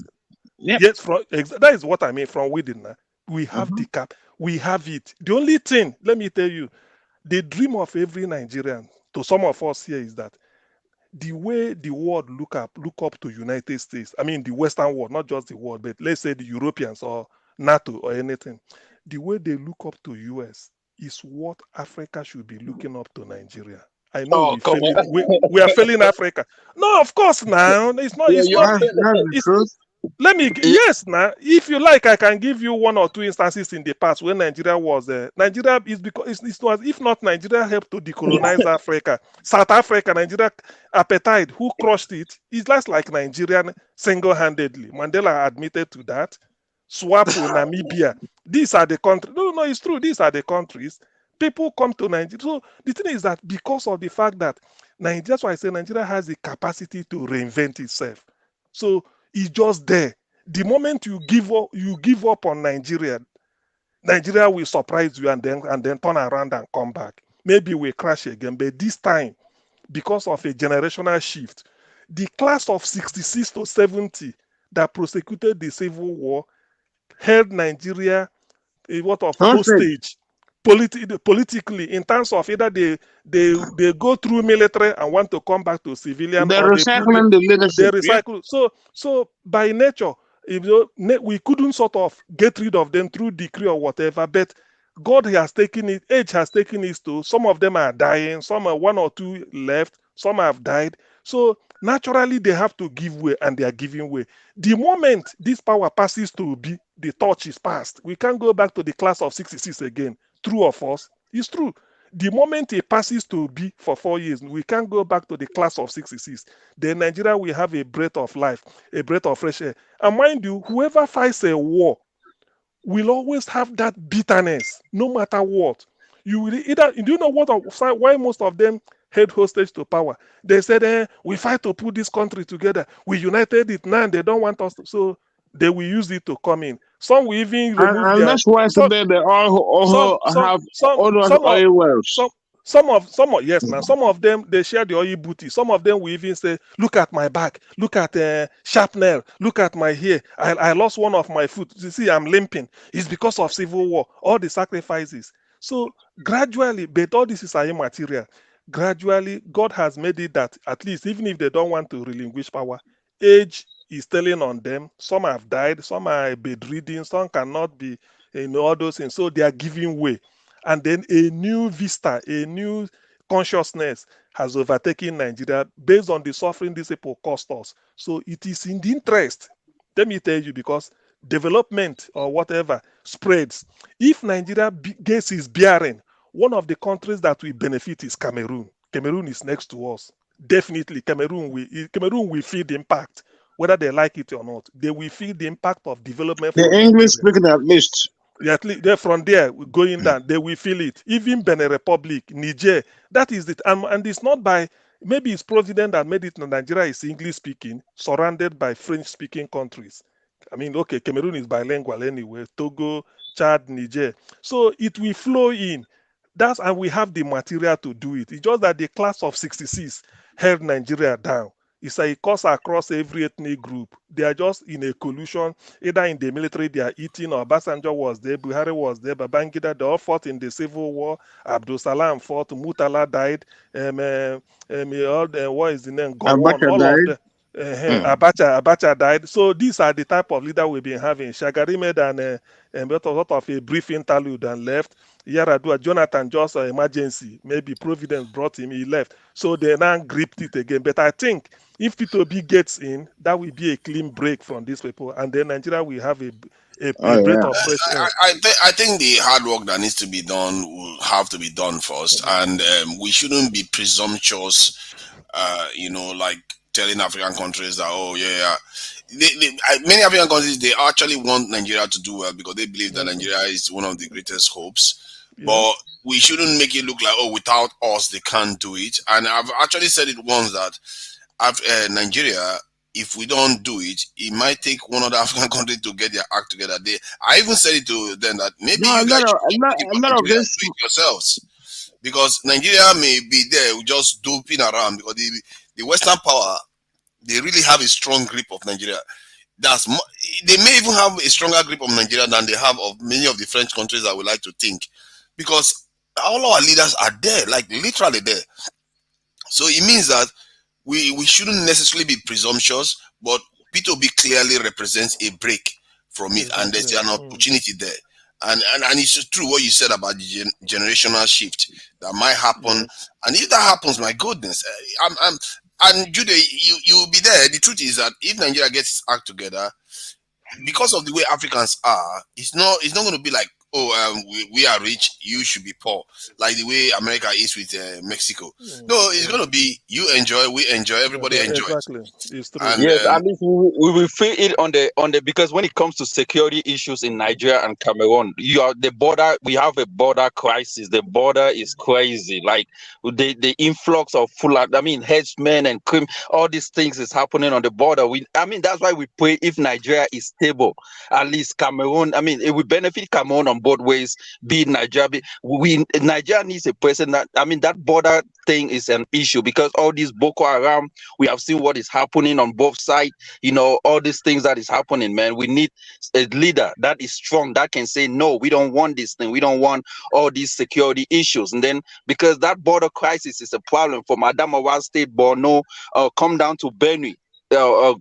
Yep. Yes, that is what I mean. From within, we have the cap. We have it. The only thing, let me tell you, the dream of every Nigerian, to some of us here, is that the way the world look up to United States, I mean the Western world, not just the world, but let's say the Europeans or NATO or anything, the way they look up to US is what Africa should be looking up to Nigeria. I know we are failing Africa. No, of course now. It's not. It's not. Let me, yes, now, if you like, I can give you one or two instances in the past when Nigeria was there. Nigeria is because it was, if not Nigeria helped to decolonize Africa, South Africa, Nigeria apartheid, who crushed it, it's just like Nigerian single-handedly. Mandela admitted to that. SWAPO, Namibia, these are the countries. No, it's true. These are the countries. People come to Nigeria. So the thing is that because of the fact that Nigeria, that's why I say Nigeria has the capacity to reinvent itself. So it's just there. The moment you give up on Nigeria, Nigeria will surprise you and then turn around and come back. Maybe we crash again, but this time, because of a generational shift, the class of 66 to 70 that prosecuted the civil war held Nigeria hostage politically, in terms of either they go through military and want to come back to civilian. They're recycling the leadership. They recycle. Yeah. So by nature, we couldn't sort of get rid of them through decree or whatever, but God has taken it, age has taken it to. Some of them are dying, some are one or two left, some have died. So naturally they have to give way, and they are giving way. The moment this power passes to be, the torch is passed. We can't go back to the class of 66 again. True or false? It's true. The moment it passes to be for 4 years, we can't go back to the class of 66. Then Nigeria will have a breath of life, a breath of fresh air. And mind you, whoever fights a war will always have that bitterness, no matter what. You will either, do you know why most of them held hostage to power? They said, we fight to put this country together. We united it now, and they don't want us to, so they will use it to come in. Some will even remove and that's why today they all have oil wells. Some of yes, now some of them they share the oil booty. Some of them will even say, "Look at my back, look at sharpnel, look at my hair. I lost one of my foot. You see, I'm limping. It's because of civil war, all the sacrifices." So gradually, but all this is immaterial. Gradually, God has made it that at least, even if they don't want to relinquish power, age is telling on them. Some have died, some are bedridden, some cannot be, all those things. So they are giving way. And then a new vista, a new consciousness has overtaken Nigeria based on the suffering these people cost us. So it is in the interest, let me tell you, because development or whatever spreads. If Nigeria gets its bearing, one of the countries that will benefit is Cameroon. Cameroon is next to us. Definitely, Cameroon will feel the impact, whether they like it or not. They will feel the impact of development. The English speaking at least. Yeah, at least they're from there going down, they will feel it. Even Benin Republic, Niger, that is it. And it's not by, maybe it's President that made it. Nigeria is English speaking, surrounded by French speaking countries. I mean, okay, Cameroon is bilingual anyway, Togo, Chad, Niger. So it will flow in. And we have the material to do it. It's just that the class of 66 held Nigeria down. It's a course across every ethnic group. They are just in a collusion, either in the military they are eating, or Obasanjo was there, Buhari was there, Babangida, they all fought in the civil war. Abdul Salam fought, Murtala died, what is the name? Gowon, all of them. Abacha died. So these are the type of leader we've been having. Shagari made sort of a brief interlude and left. Yaradua, Jonathan just emergency. Maybe Providence brought him, he left. So they now gripped it again. But I think if P2B gets in, that will be a clean break from these people. And then Nigeria will have a breath of fresh air. I think the hard work that needs to be done will have to be done first. And we shouldn't be presumptuous, like telling African countries that, many African countries, they actually want Nigeria to do well because they believe that Nigeria is one of the greatest hopes. Yeah. But we shouldn't make it look like, without us, they can't do it. And I've actually said it once that Nigeria, if we don't do it, it might take one other African country to get their act together. I even said it to them that maybe you guys should do it yourselves. Because Nigeria may be there just doping around because the Western power, they really have a strong grip of Nigeria. They may even have a stronger grip of Nigeria than they have of many of the French countries that we like to think. Because all our leaders are there, like literally there. So it means that we shouldn't necessarily be presumptuous, but P2B clearly represents a break from it, and there's an opportunity there. And it's true what you said about the generational shift that might happen. And if that happens, my goodness, and Jude, you'll be there. The truth is that if Nigeria gets its act together, because of the way Africans are, it's not going to be like, we are rich, you should be poor, like the way America is with Mexico. No, it's going to be you enjoy, we enjoy, everybody enjoys. Exactly. It's true. And, yes, at least we will feel it on the because when it comes to security issues in Nigeria and Cameroon, the border. We have a border crisis. The border is crazy. Like the influx of headsmen and all these things is happening on the border. That's why we pray if Nigeria is stable, at least Cameroon. It will benefit Cameroon on both ways. Be it Nigeria, Nigeria needs a person that border thing is an issue because all these Boko Haram, we have seen what is happening on both sides. All these things that is happening, man. We need a leader that is strong, that can say, no, we don't want this thing. We don't want all these security issues. And then because that border crisis is a problem from Adamawa State, Borno, come down to Benue,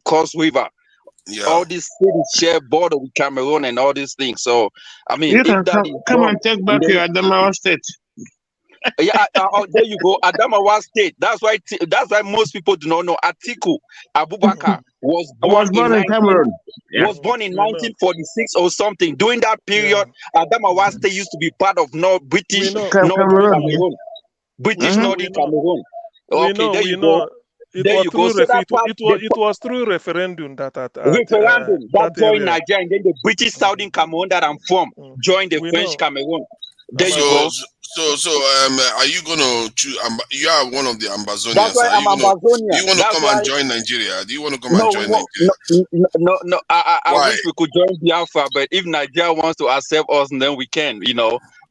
Cross River. Yeah. All these cities share border with Cameroon and all these things. So, you can come and take back your Adamawa State. There you go, Adamawa State. That's why most people do not know Atiku Abubakar was born in Cameroon. Was born in 1946 or something. During that period, Adamawa State used to be part of British Northern Cameroon. British Northern Cameroon. Okay, there you go. It was through referendum that joined Nigeria, and then the British Southern Cameroon that I'm from joined the French Cameroon. There you go. So, are you gonna choose? You are one of the Ambazonians. That's why I'm Ambazonian. Do you want to come and join Nigeria? Do you want to come and join Nigeria? No. I wish we could join Biafra, but if Nigeria wants to accept us, then we can.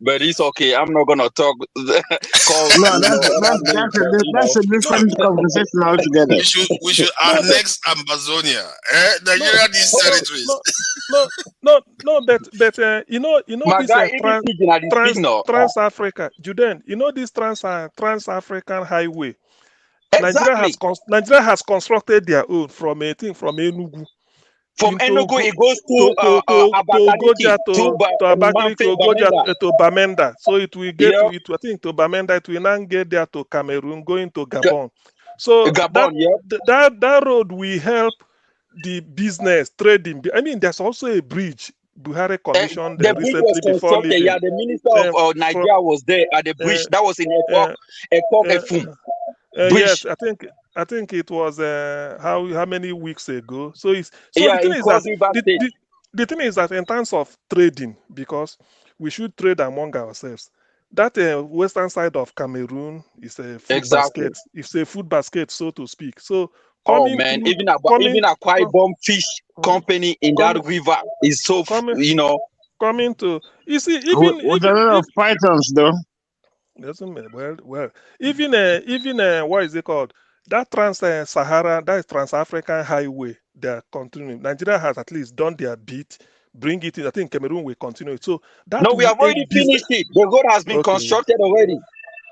but it's okay. I'm not gonna talk. Call No, other names, but, that's a different conversation altogether. We should annex Amazonia. Nigeria needs territories. But you know my this guy, even Pidgin at the speak now. Trans Africa, Juden, you know this Trans African highway. Exactly. Nigeria has constructed their own from Enugu. From Enugu, it goes to Abakaliki, to Abakaliki, to Bamenda. So it will get to it. I think to Bamenda, it will now get there to Cameroon, going to Gabon. So that road will help the business trading. I mean, there's also a bridge. Buhari commissioned the bridge was constructed. Yeah, the minister of Nigeria was there at the bridge. That was in Ekong. Yes, I think it was how many weeks ago. So the thing is that in terms of trading, because we should trade among ourselves. That western side of Cameroon is a food basket. It's a food basket, so to speak. So even Akwa Ibom Fish Company in that river is so coming to with a lot of pythons though. Doesn't matter. Well, even what is it called? That Trans-Sahara, that is Trans-African Highway, they are continuing. Nigeria has at least done their bit, bring it in. I think Cameroon will continue it. So we have already finished it. The road has been constructed already.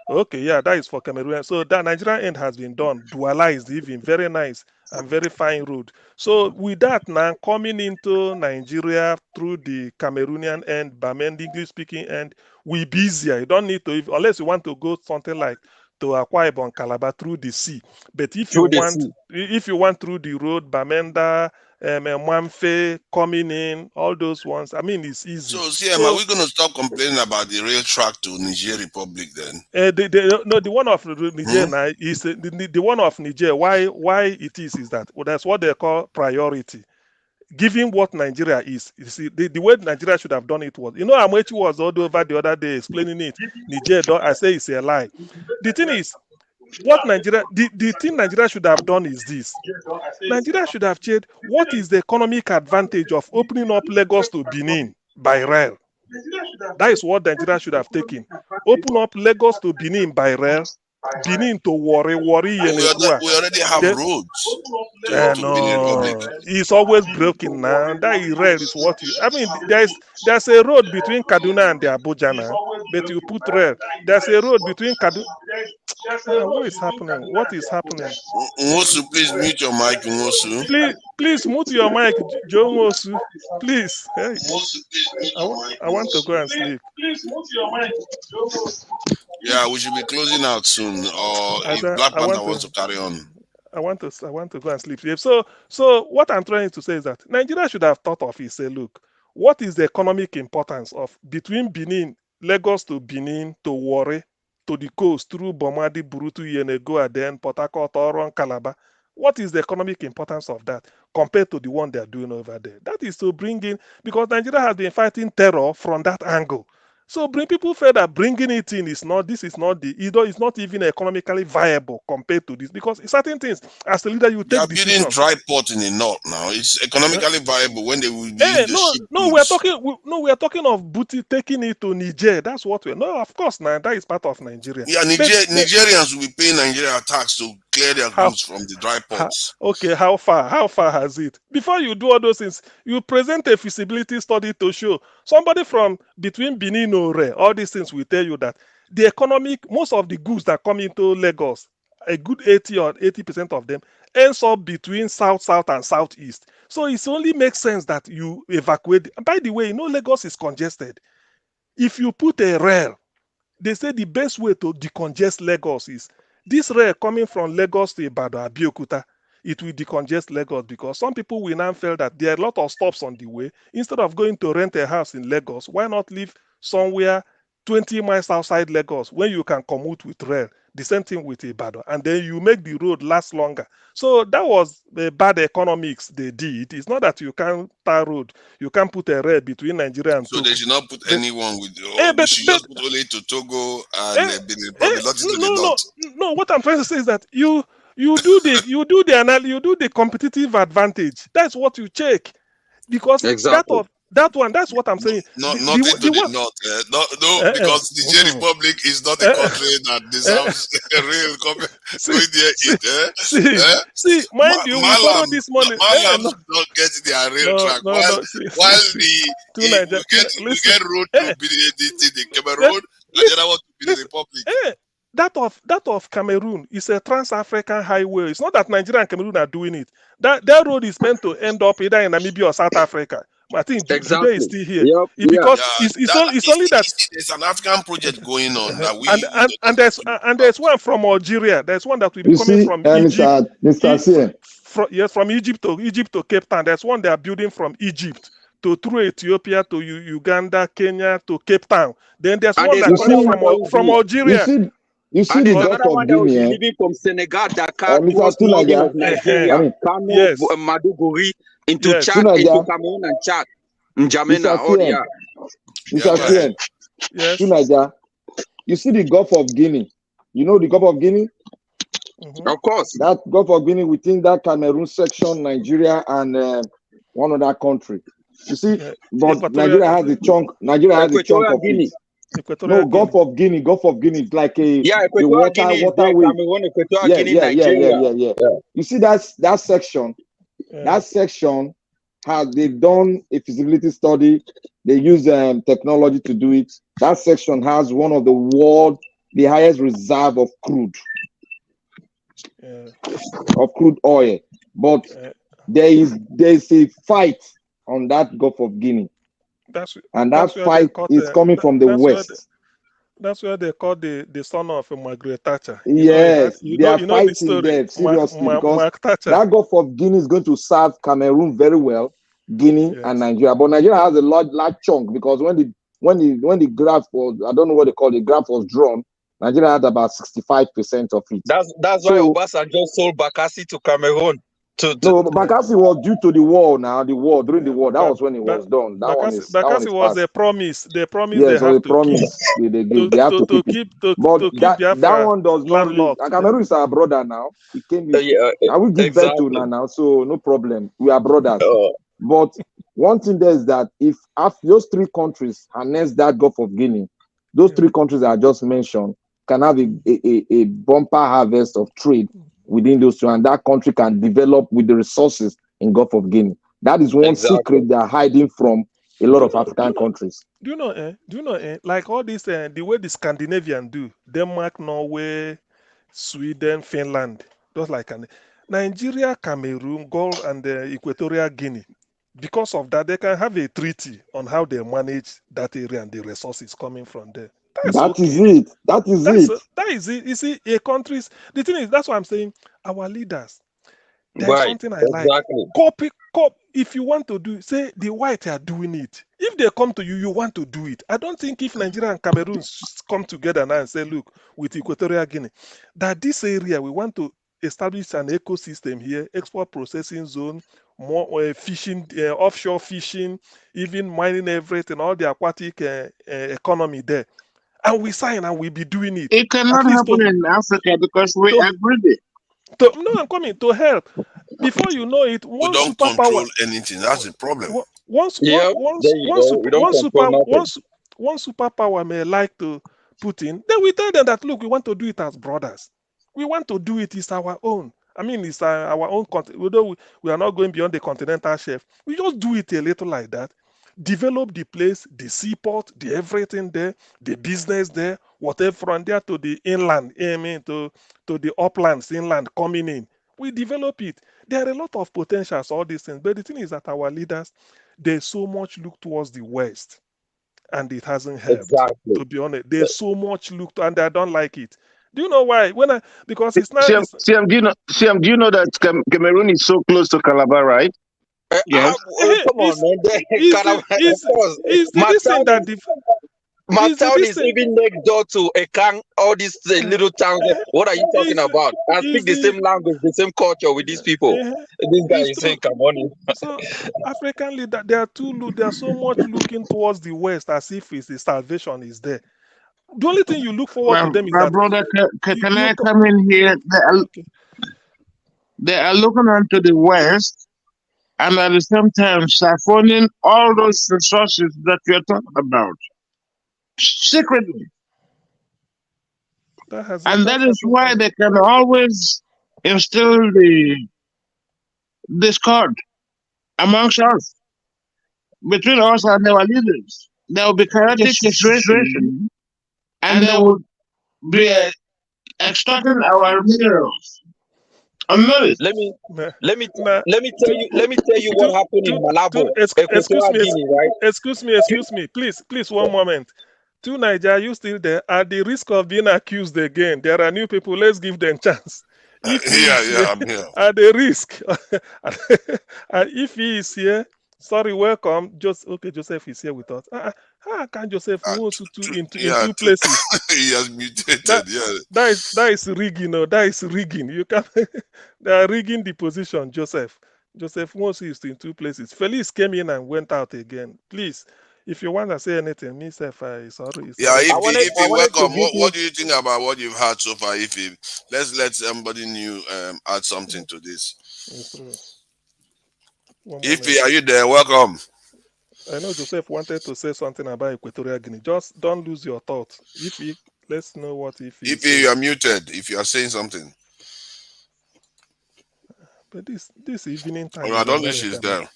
Okay, yeah, that is for Cameroon. So that Nigerian end has been done, dualized, even very nice and very fine road. So with that now coming into Nigeria through the Cameroonian end, Bamenda English-speaking end, will be easier. You don't need to, unless you want to go something like to Akwa Ibom, Calabar through the sea. But if you want through the road, Bamenda, Mwamfe, coming in, all those ones, I mean, it's easy. So, CM, are we going to stop complaining about the rail track to Niger Republic then? The one of Niger now is the one of Niger. Why it is that that's what they call priority. Given what Nigeria is, you see, the way Nigeria should have done it was, Amechi was all over the other day explaining it. Niger, I say it's a lie. The thing is, what Nigeria, the thing Nigeria should have done is this. Nigeria should have checked what is the economic advantage of opening up Lagos to Benin by rail. That is what Nigeria should have taken. Open up Lagos to Benin by rail. Benin to Warri. We already have roads to Benin Republic. It's always broken now. That is rail is what you. I mean, there's a road between Kaduna and the Abuja now, but you put rail. There's a road between Kaduna. What is happening? What is happening? Nwosu, please mute your mic, Nwosu. Please mute your mic, Joe Nwosu. Please. Hey. I want to go and sleep. Please mute your mic, Joe Nwosu. Yeah, we should be closing out soon. Or if Black Panther wants to carry on. I want to go and sleep. So what I'm trying to say is that Nigeria should have thought of is say, look, what is the economic importance of between Benin, Lagos to Benin to Warri to the coast through Bomadi, Burutu, Yenego, then Port Harcourt, Oron, Calabar? What is the economic importance of that compared to the one they are doing over there? That is to bring in, because Nigeria has been fighting terror from that angle. So bring people further, bringing it in is not even economically viable compared to this, because certain things as a leader you take. They are building dry port in the north now. It's economically viable when they will be we are talking of booty taking it to Niger. That's what we no, of course now that is part of Nigeria. Yeah, Nigerians will be paying Nigeria tax to clear their goods from the dry ports. Okay, how far has it? Before you do all those things, you present a feasibility study to show somebody from between Benin or all these things will tell you that the economic, most of the goods that come into Lagos, a good 80% of them ends up between south and southeast. So it only makes sense that you evacuate. By the way, Lagos is congested. If you put a rail, they say the best way to decongest Lagos is this rail coming from Lagos to Ibadan, Abeokuta. It will decongest Lagos because some people will now feel that there are a lot of stops on the way. Instead of going to rent a house in Lagos, why not live somewhere 20 miles outside Lagos when you can commute with rail? The same thing with Ibadan, and then you make the road last longer. So that was the bad economics they did. It's not that you can't tar road, you can't put a rail between Nigeria and Togo. So they should not put anyone with. They should just put only to Togo and Benin Republic. No. What I'm trying to say is that you do the competitive advantage. That's what you check, because That one, that's what I'm saying. Nothing to the north. No, because the Niger Republic is not a country that deserves a real See, mind you, we follow this money. Malams don't get their real track. While we get road to be the Cameroon, and the other one to be the Republic. That of Cameroon is a trans-African highway. It's not that Nigeria and Cameroon are doing it. That road is meant to end up either in Namibia or South Africa. I think today is still here. Because it's only that there's an African project going on that we and there's one from Algeria. There's one that will be coming from Egypt. From Egypt to Cape Town. There's one they are building from Egypt through Ethiopia to Uganda, Kenya to Cape Town. Then there's one that's coming from Algeria. You see the Gulf of Guinea, living from Senegal, Dakar, towards Nigeria, Kano, Maduguri, into Chad, into Cameroon and Chad, N'Djamena, Yes. You see the Gulf of Guinea. You know the Gulf of Guinea? Of course. That Gulf of Guinea within that Cameroon section, Nigeria and one other country. You see, but Nigeria has a chunk. Nigeria has a chunk of it. No, Gulf of Guinea is like a waterway. Yeah. You see that section. That section they've done a feasibility study. They use technology to do it. That section has one of the highest reserve of crude oil. But there is a fight on that Gulf of Guinea. That fight is coming from the west. That's where they call the son of Margaret Thatcher. Yes, they are fighting there seriously because that Gulf of Guinea is going to serve Cameroon very well, Guinea and Nigeria. But Nigeria has a large chunk because when the graph was, I don't know what they call it, graph was drawn, Nigeria had about 65% of it. That's why Obasanjo sold Bakassi to Cameroon. No, Bakassi was due to the war now. During the war, that was when it was done. Bakassi was a promise. They promised they have to keep. That one does not. Cameroon is our brother now. He came here. I will give birth to now, so no problem. We are brothers. But one thing there is that if those three countries harness that Gulf of Guinea, those three countries I just mentioned can have a bumper harvest of trade within those two, and that country can develop with the resources in Gulf of Guinea. That is one secret they are hiding from a lot of African countries. Do you know, like all this, the way the Scandinavian do, Denmark, Norway, Sweden, Finland, just like Nigeria, Cameroon, Gulf, and Equatorial Guinea. Because of that, they can have a treaty on how they manage that area and the resources coming from there. That is it. You see, the thing is, that's why I'm saying our leaders. There's something I like. Copy. If you want to do, say the white are doing it. If they come to you, you want to do it. I don't think if Nigeria and Cameroon come together now and say, look, with Equatorial Guinea, that this area we want to establish an ecosystem here, export processing zone, more fishing, offshore fishing, even mining, everything, all the aquatic economy there. And we sign and we be doing it. It cannot happen in Africa because we are greedy. No, I'm coming to help. Before you know it, we don't control anything. That's the problem. One superpower may like to put in, then we tell them that, look, we want to do it as brothers. We want to do it. It's our own. I mean, it's our own country. Although we are not going beyond the continental shelf, we just do it a little like that. Develop the place, the seaport, the everything there, the business there, whatever from there to the inland, to the uplands, inland coming in. We develop it. There are a lot of potentials, all these things. But the thing is that our leaders, they so much look towards the West, and it hasn't helped. Exactly. To be honest, they so much look to, and I don't like it. Do you know why? Because it's not. CM, do you know that Cameroon is so close to Calabar, right? Yes. Come on, man. My town is even next door to Ekang, all these little towns. What are you talking about? I speak the same language, the same culture with these people. This guy is saying, come on. So, African leaders, they are so much looking towards the West as if the salvation is there. The only thing you look forward to them is that. Brother, can I come in here? They are looking onto the West and at the same time siphoning all those resources that we are talking about secretly. And that is why they can always instill the discord amongst us, between us and our leaders. There will be chaotic situation, and they will be extracting our minerals. Let me tell you what happened in Malabo, Equatorial Guinea, right? Excuse me, please, one moment. To Niger, you still there? At the risk of being accused again, there are new people. Let's give them chance. If he is here, I'm here. at the risk, and if he is here, sorry, welcome. Joseph is here with us. How can Joseph move in two places? He has mutated. That is rigging. That is rigging. You can. They are rigging the position, Joseph. Joseph Moses is in two places. Felix came in and went out again. Please, if you want to say anything, me sorry. If you welcome, what do you think about what you've heard so far? Let's let somebody new add something to this. Are you there? Welcome. I know Joseph wanted to say something about Equatorial Guinea. Just don't lose your thoughts. Let's know what you are muted. If you are saying something. But this evening time. I don't think she's there.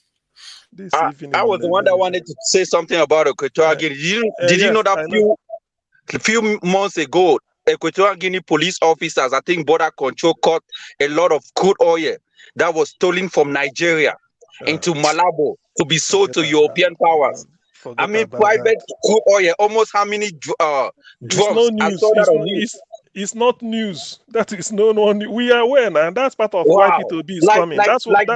I was the one that wanted to say something about Equatorial Guinea. Did you know that a few months ago, Equatorial Guinea police officers, I think border control, caught a lot of crude oil that was stolen from Nigeria into Malabo to be sold to European powers. I mean, private crude oil. Almost how many drums? I saw that on news. It's not news. That is known. We are aware now, and that's part of why P2B is coming.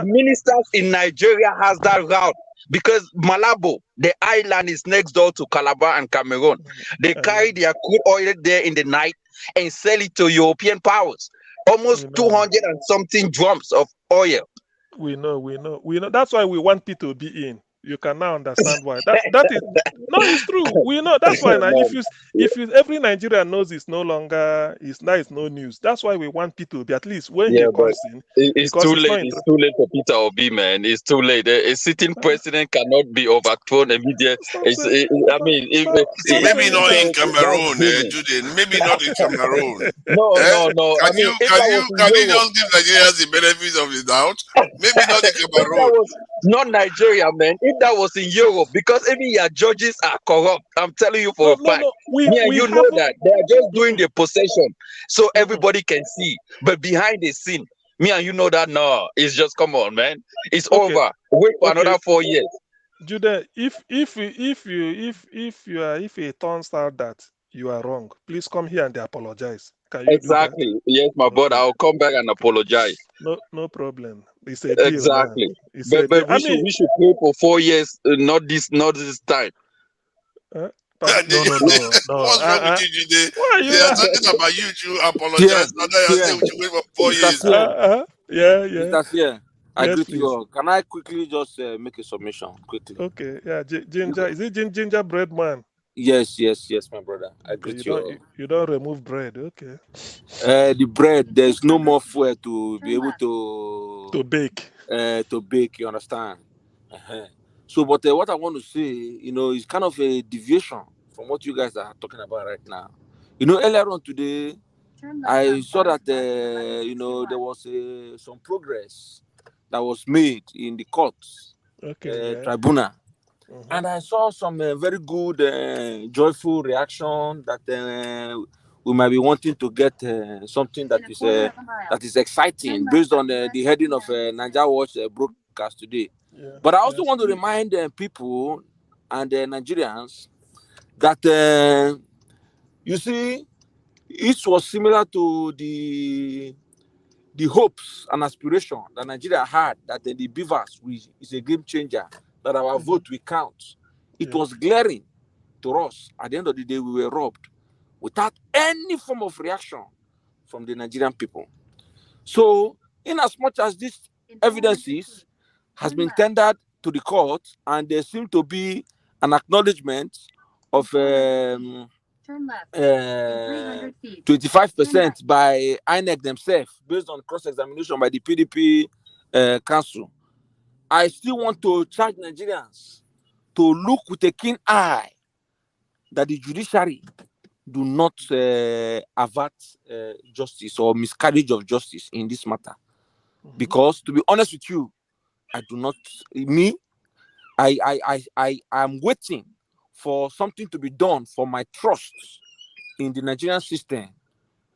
Ministers in Nigeria has that route because Malabo, the island, is next door to Calabar and Cameroon. They carry their crude oil there in the night and sell it to European powers. Almost 200 and something drums of oil. We know. That's why we want P2B in. You can now understand why. That is no, it's true. We know that's why now. If every Nigerian knows it's no longer it's no news. That's why we want P2B at least when he comes in. It's too late. It's too late for Peter Obi, man. It's too late. A sitting president cannot be overthrown immediately. Maybe not in Cameroon, Judy. Maybe not in Cameroon. No. Can you just give Nigerians the benefit of the doubt? Maybe not in Cameroon. Not Nigeria, man. If that was in Europe, because even your judges are corrupt, I'm telling you for a fact. You know that they are just doing the possession so everybody can see. But behind the scene, me and you know that it's just come on, man. It's over. Wait for another 4 years. Judah, if it turns out that you are wrong, please come here and apologize. Can you exactly do that? Yes, my brother. I'll come back and apologize. No problem. It's a deal, exactly. But we should pray for 4 years, not this time. No. What's wrong with you today? They are talking about you to apologize. Now they are saying we should wait for 4 years. Yeah. I agree to you all. Can I quickly just make a submission quickly? Okay. Yeah. Ginger. Is it gingerbread man? Yes, my brother. I agree to you. You don't remove bread, okay? The bread, there's no more fuel to be able to bake. To bake, you understand? So, but what I want to say, is kind of a deviation from what you guys are talking about right now. Earlier on today, I saw that there was some progress that was made in the courts, tribunal. And I saw some very good, joyful reaction that we might be wanting to get something that is exciting based on the heading of Niger Watch broadcast today. Yeah. But I also want to remind people and Nigerians that you see, it was similar to the hopes and aspiration that Nigeria had that the beavers is a game changer. That our vote will count. It was glaring to us. At the end of the day, we were robbed without any form of reaction from the Nigerian people. So, in as much as these evidences has been tendered to the court, and there seemed to be an acknowledgement of 25% by INEC themselves, based on cross-examination by the PDP council. I still want to charge Nigerians to look with a keen eye that the judiciary do not avert justice or miscarriage of justice in this matter. Because to be honest with you, I do not, I am waiting for something to be done for my trust in the Nigerian system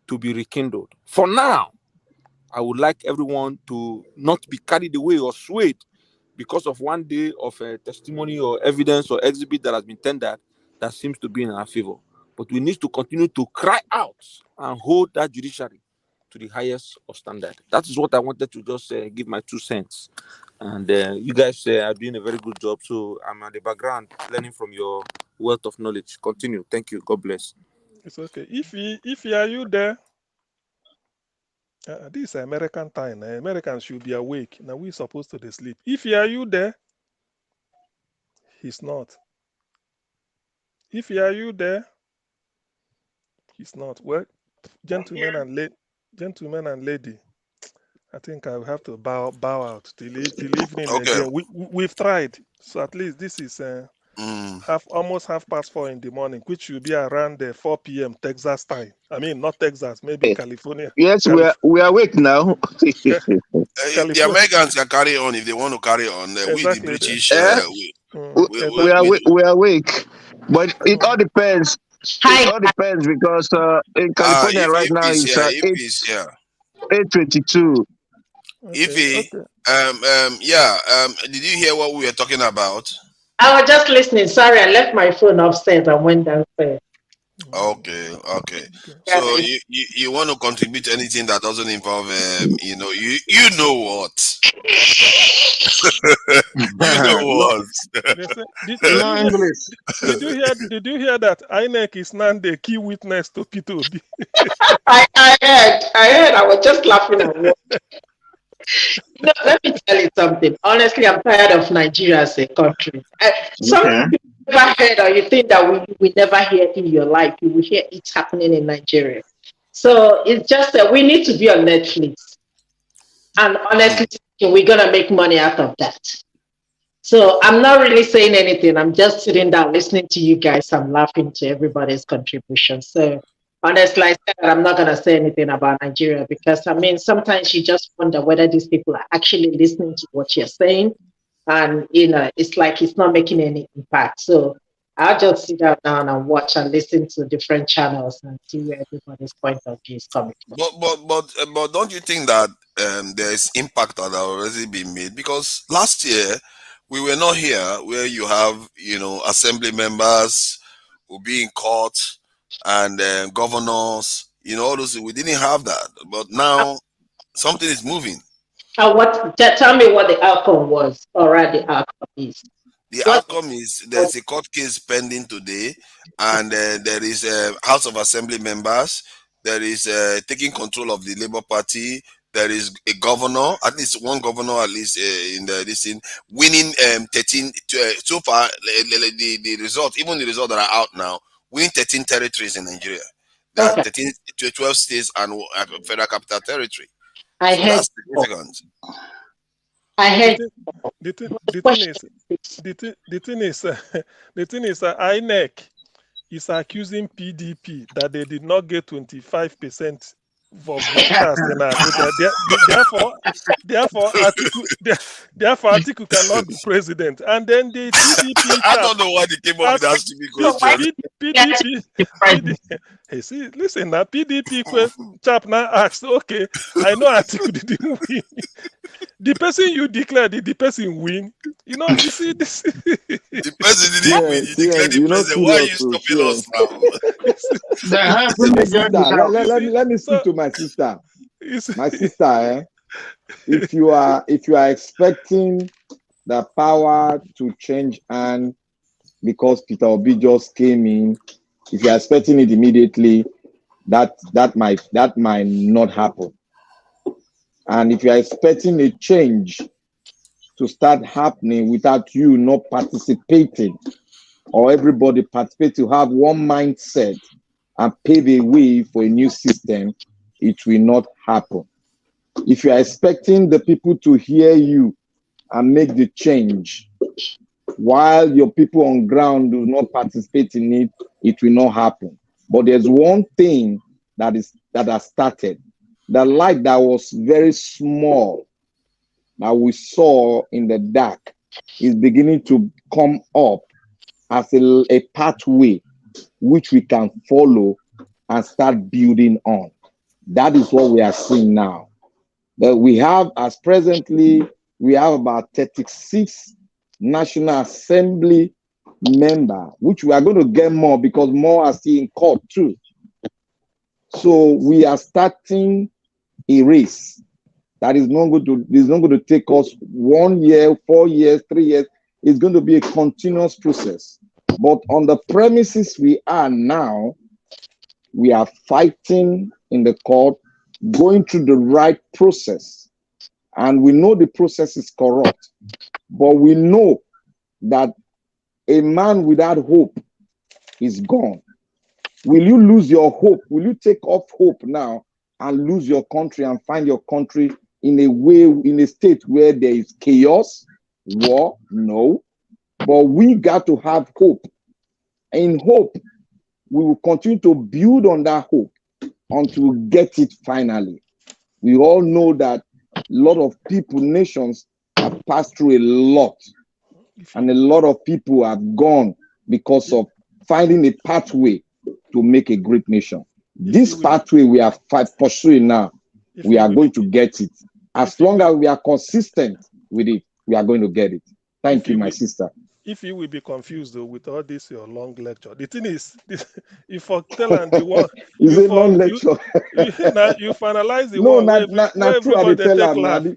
to be rekindled. For now, I would like everyone to not be carried away or swayed because of one day of testimony or evidence or exhibit that has been tendered that seems to be in our favor. But we need to continue to cry out and hold that judiciary to the highest of standard. That is what I wanted to just give my 2 cents. And you guys are doing a very good job. So I'm at the background learning from your wealth of knowledge. Continue. Thank you. God bless. It's okay. If are you there? This is American time. Americans should be awake. Now we're supposed to sleep. If are you there? He's not. If are you there? He's not. Well, gentlemen and lady, I think I will have to bow out till evening again. We've tried, so at least this is almost 4:30 in the morning, which should be around 4 p.m. Texas time. I mean, not Texas, maybe California. Yes, we are awake now. The Americans can carry on if they want to carry on. We the British, we are awake, but it all depends. It all depends because in California right now it's 8:22. Did you hear what we were talking about? I was just listening. Sorry, I left my phone upstairs and went downstairs. Okay. So you want to contribute anything that doesn't involve you know what? You know what? Did you hear that INEC is now the key witness to P2B? I heard. I was just laughing at what. Let me tell you something. Honestly, I'm tired of Nigeria as a country. Something you never heard or you think that we never hear in your life, you will hear it happening in Nigeria. So it's just that we need to be on Netflix. And honestly, we're going to make money out of that. So I'm not really saying anything. I'm just sitting down listening to you guys. I'm laughing to everybody's contribution. So honestly, I said that I'm not going to say anything about Nigeria because, I mean, sometimes you just wonder whether these people are actually listening to what you're saying. And, it's like it's not making any impact. So I'll just sit down and watch and listen to different channels and see where everybody's point of view is coming from. But don't you think that there is impact that has already been made? Because last year we were not here where you have, assembly members who be in court and governors, all those. We didn't have that, but now something is moving. Tell me what the outcome was, or the outcome is. The outcome is there's a court case pending today, and there is House of Assembly members. There is taking control of the Labour Party. There is a governor, at least one governor, in this thing, winning 13 so far. The result, even the results that are out now, winning 13 territories in Nigeria. There are 13 to 12 states and Federal Capital Territory. That's significant. The thing is, INEC is accusing PDP that they did not get 25% for voters. Therefore, Atiku cannot be president. And then the PDP. I don't know why they came up with that stupid question. PDP. See, listen, now PDP chap now asked, okay, I know Atiku didn't win. The person you declared, did the person win? You see this. The person didn't win. You declared the president. Why are you stopping us now? Let me speak to my sister. My sister, if you are expecting the power to change hand because Peter Obi just came in, if you are expecting it immediately, that might not happen. And if you are expecting a change to start happening without you not participating, or everybody participate to have one mindset and pave a way for a new system, it will not happen. If you are expecting the people to hear you and make the change. While your people on ground do not participate in it, it will not happen. But there's one thing that has started. The light that was very small that we saw in the dark is beginning to come up as a pathway which we can follow and start building on. That is what we are seeing now. That we have, as presently, we have about 36 National Assembly member, which we are going to get more because more are still in court too. So we are starting a race that is not going to take us 1 year, 4 years, 3 years. It's going to be a continuous process. But on the premises we are now, we are fighting in the court, going through the right process. And we know the process is corrupt, but we know that a man without hope is gone. Will you lose your hope? Will you take off hope now and lose your country and find your country in a state where there is chaos, war? No. But we got to have hope. In hope, we will continue to build on that hope until we get it finally. We all know that a lot of people, nations, have passed through a lot. And a lot of people have gone because of finding a pathway to make a great nation. This pathway we are pursuing now, we are going to get it. As long as we are consistent with it, we are going to get it. Thank you, my sister. If you will be confused though with all this your long lecture, the thing is, if for tell and the one is a long lecture. You finalize the no, one. not true.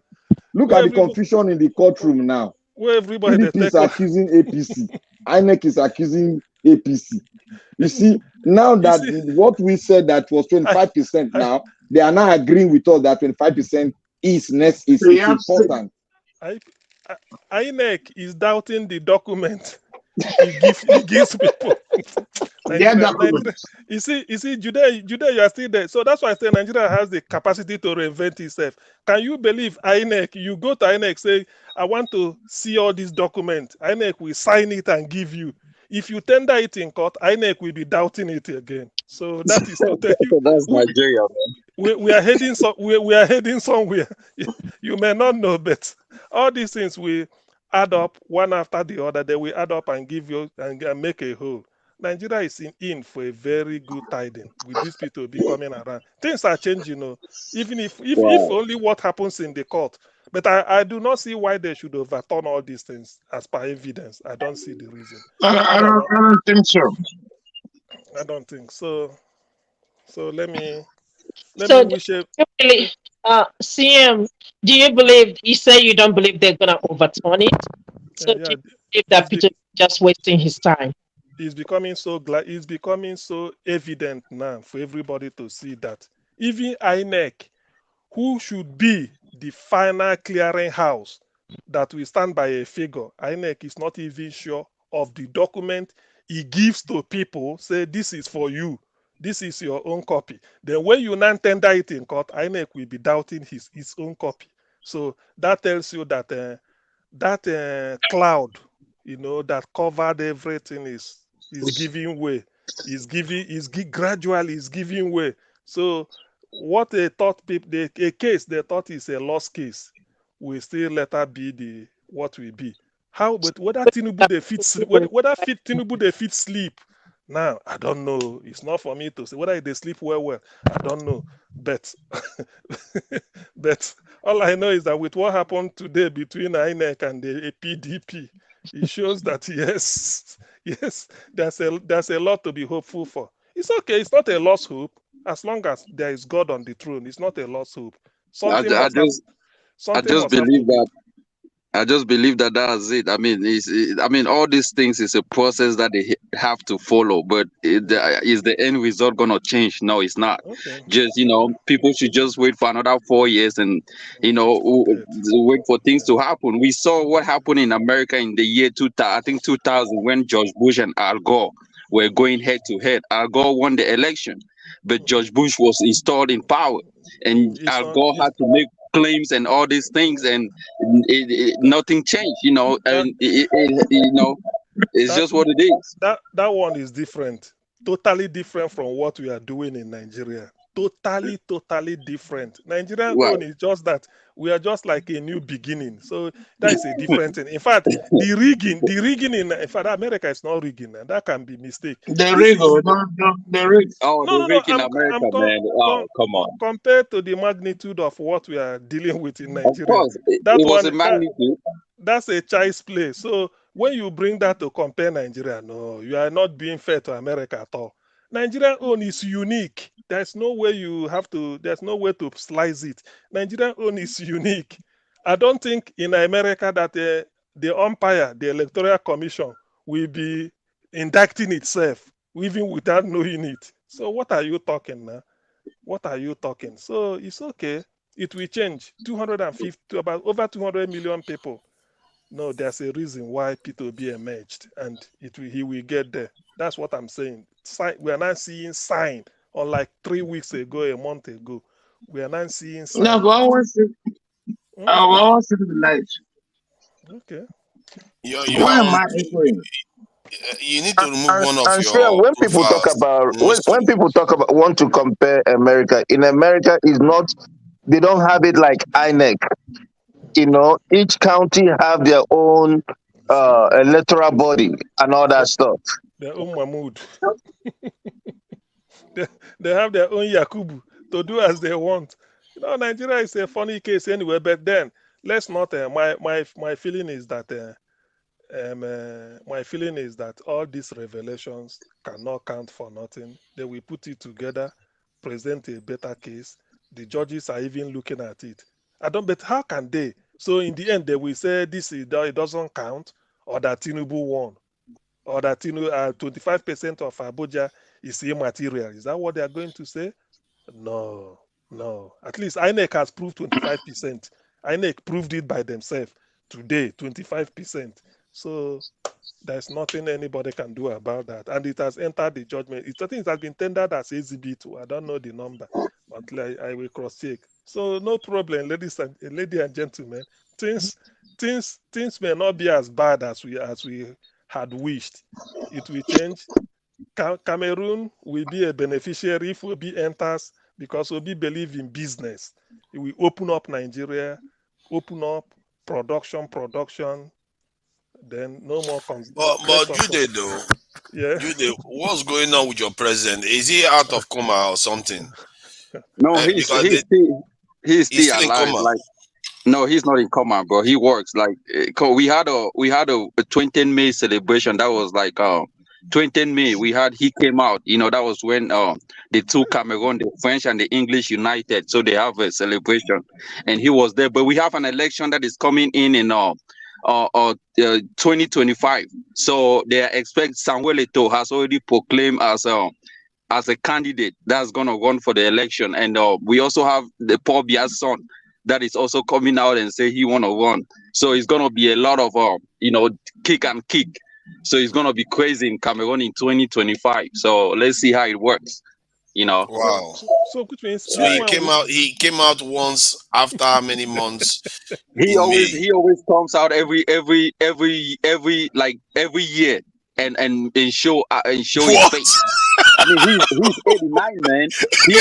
Look at the confusion in the courtroom now. Where everybody PDP is accusing APC, INEC is accusing APC. You see, now that what we said that was 25% now, they are now agreeing with us that 25% is important. INEC is doubting the document he gives people. Nigeria. You see, Judea, you are still there. So that's why I say Nigeria has the capacity to reinvent itself. Can you believe INEC? You go to INEC, say, I want to see all these documents. INEC will sign it and give you. If you tender it in court, INEC will be doubting it again. So that is to tell you. That's Nigeria, man. We are heading we are heading somewhere. You may not know, but all these things will add up one after the other. They will add up and give you and make a whole. Nigeria is in for a very good tiding with these people be coming around. Things are changing, even if only what happens in the court. But I do not see why they should overturn all these things as per evidence. I don't see the reason. I don't think so. I don't think so. So let me wish it. CM, do you believe, you say you don't believe they're going to overturn it? So do you believe that Peter is just wasting his time? It's becoming so evident now for everybody to see that even INEC, who should be the final clearing house that will stand by a figure, INEC is not even sure of the document he gives to people, say this is for you, this is your own copy. Then when you now tender it in court, INEC will be doubting his own copy. So that tells you that that cloud, that covered everything is giving way. Gradually giving way. So what they thought a case they thought is a lost case will still later be what will be. How? But whether Tinubu they fit sleep. Now I don't know. It's not for me to say whether they sleep well. I don't know. But all I know is that with what happened today between INEC and the PDP, it shows that yes, there's a lot to be hopeful for. It's okay. It's not a lost hope as long as there is God on the throne. It's not a lost hope. I just believe that that's it. I mean, all these things is a process that they have to follow. But is the end result gonna change? No, it's not. Okay. Just people should just wait for another 4 years and wait for things to happen. We saw what happened in America in the year 2000, when George Bush and Al Gore were going head to head. Al Gore won the election, but George Bush was installed in power, and Al Gore had to make claims and all these things, and nothing changed. You know, and it's That just what it is. that one is different, totally different from what we are doing in Nigeria. Totally different. Nigerian Right. own is just that we are just like a new beginning. So that is a different thing. In fact, the rigging in fact, America is not rigging, and that can be mistake. The This rig, is the rig. Oh, no, the rig in I'm America, man. Oh, come on. compared to the magnitude of what we are dealing with in Of Nigeria. course, That it was one a magnitude. that's a child's play. So when you bring that to compare Nigeria, no, you are not being fair to America at all. Nigerian own is unique. There's no way there's no way to slice it. Nigerian own is unique. I don't think in America that the umpire, the electoral commission, will be indicting itself even without knowing it. So what are you talking now? What are you talking? So it's okay. It will change. 250, about over 200 million people. No, there's a reason why P2B emerged, and he will get there. That's what I'm saying. We are not seeing sign. Unlike 3 weeks ago, a month ago, we are not seeing sign. No, but I want to see the light. Okay. Why am I echoing? You need to remove one of And sure, your when people talk profiles. about when people talk about want to compare America, in America is not, they don't have it like INEC. You know, each county have their own electoral body and all that stuff. Their own Mahmoud. they have their own Yakubu to do as they want. You know, Nigeria is a funny case anyway. But then let's not. My feeling is that all these revelations cannot count for nothing. They will put it together, present a better case. The judges are even looking at it. But how can they? So in the end, they will say it doesn't count, or that Tinubu won, or that 25% of Abuja is immaterial. Is that what they are going to say? No. At least INEC has proved 25%. INEC proved it by themselves today, 25%. So there's nothing anybody can do about that. And it has entered the judgment. I think it has been tendered as exhibit. I don't know the number, but I will cross-check. So no problem, ladies and gentlemen. Things may not be as bad as we had wished. It will change. Cameroon will be a beneficiary if Obi enters, because Obi believes in business. It will open up Nigeria, open up production. Then no more. But Jude, though, yeah. Jude, what's going on with your president? Is he out of coma or something? No, he's still in alive. coma. Like, no, he's not in coma, bro. He works. Like, we had a 20th May celebration. That was like 20th May. He came out. You know, that was when the two Cameroon, the French and the English united. So they have a celebration, and he was there. But we have an election that is coming in 2025. So they expect Samuel Eto'o has already proclaimed as a candidate that's gonna run for the election, and we also have the Paul Biya's son that is also coming out and say he wanna run. So it's gonna be a lot of kick and kick. So it's gonna be crazy in Cameroon in 2025. So let's see how it works. You know. Wow. So which means he came out once after how many months? He always comes out every year and show his face. I mean, he's 89, man. He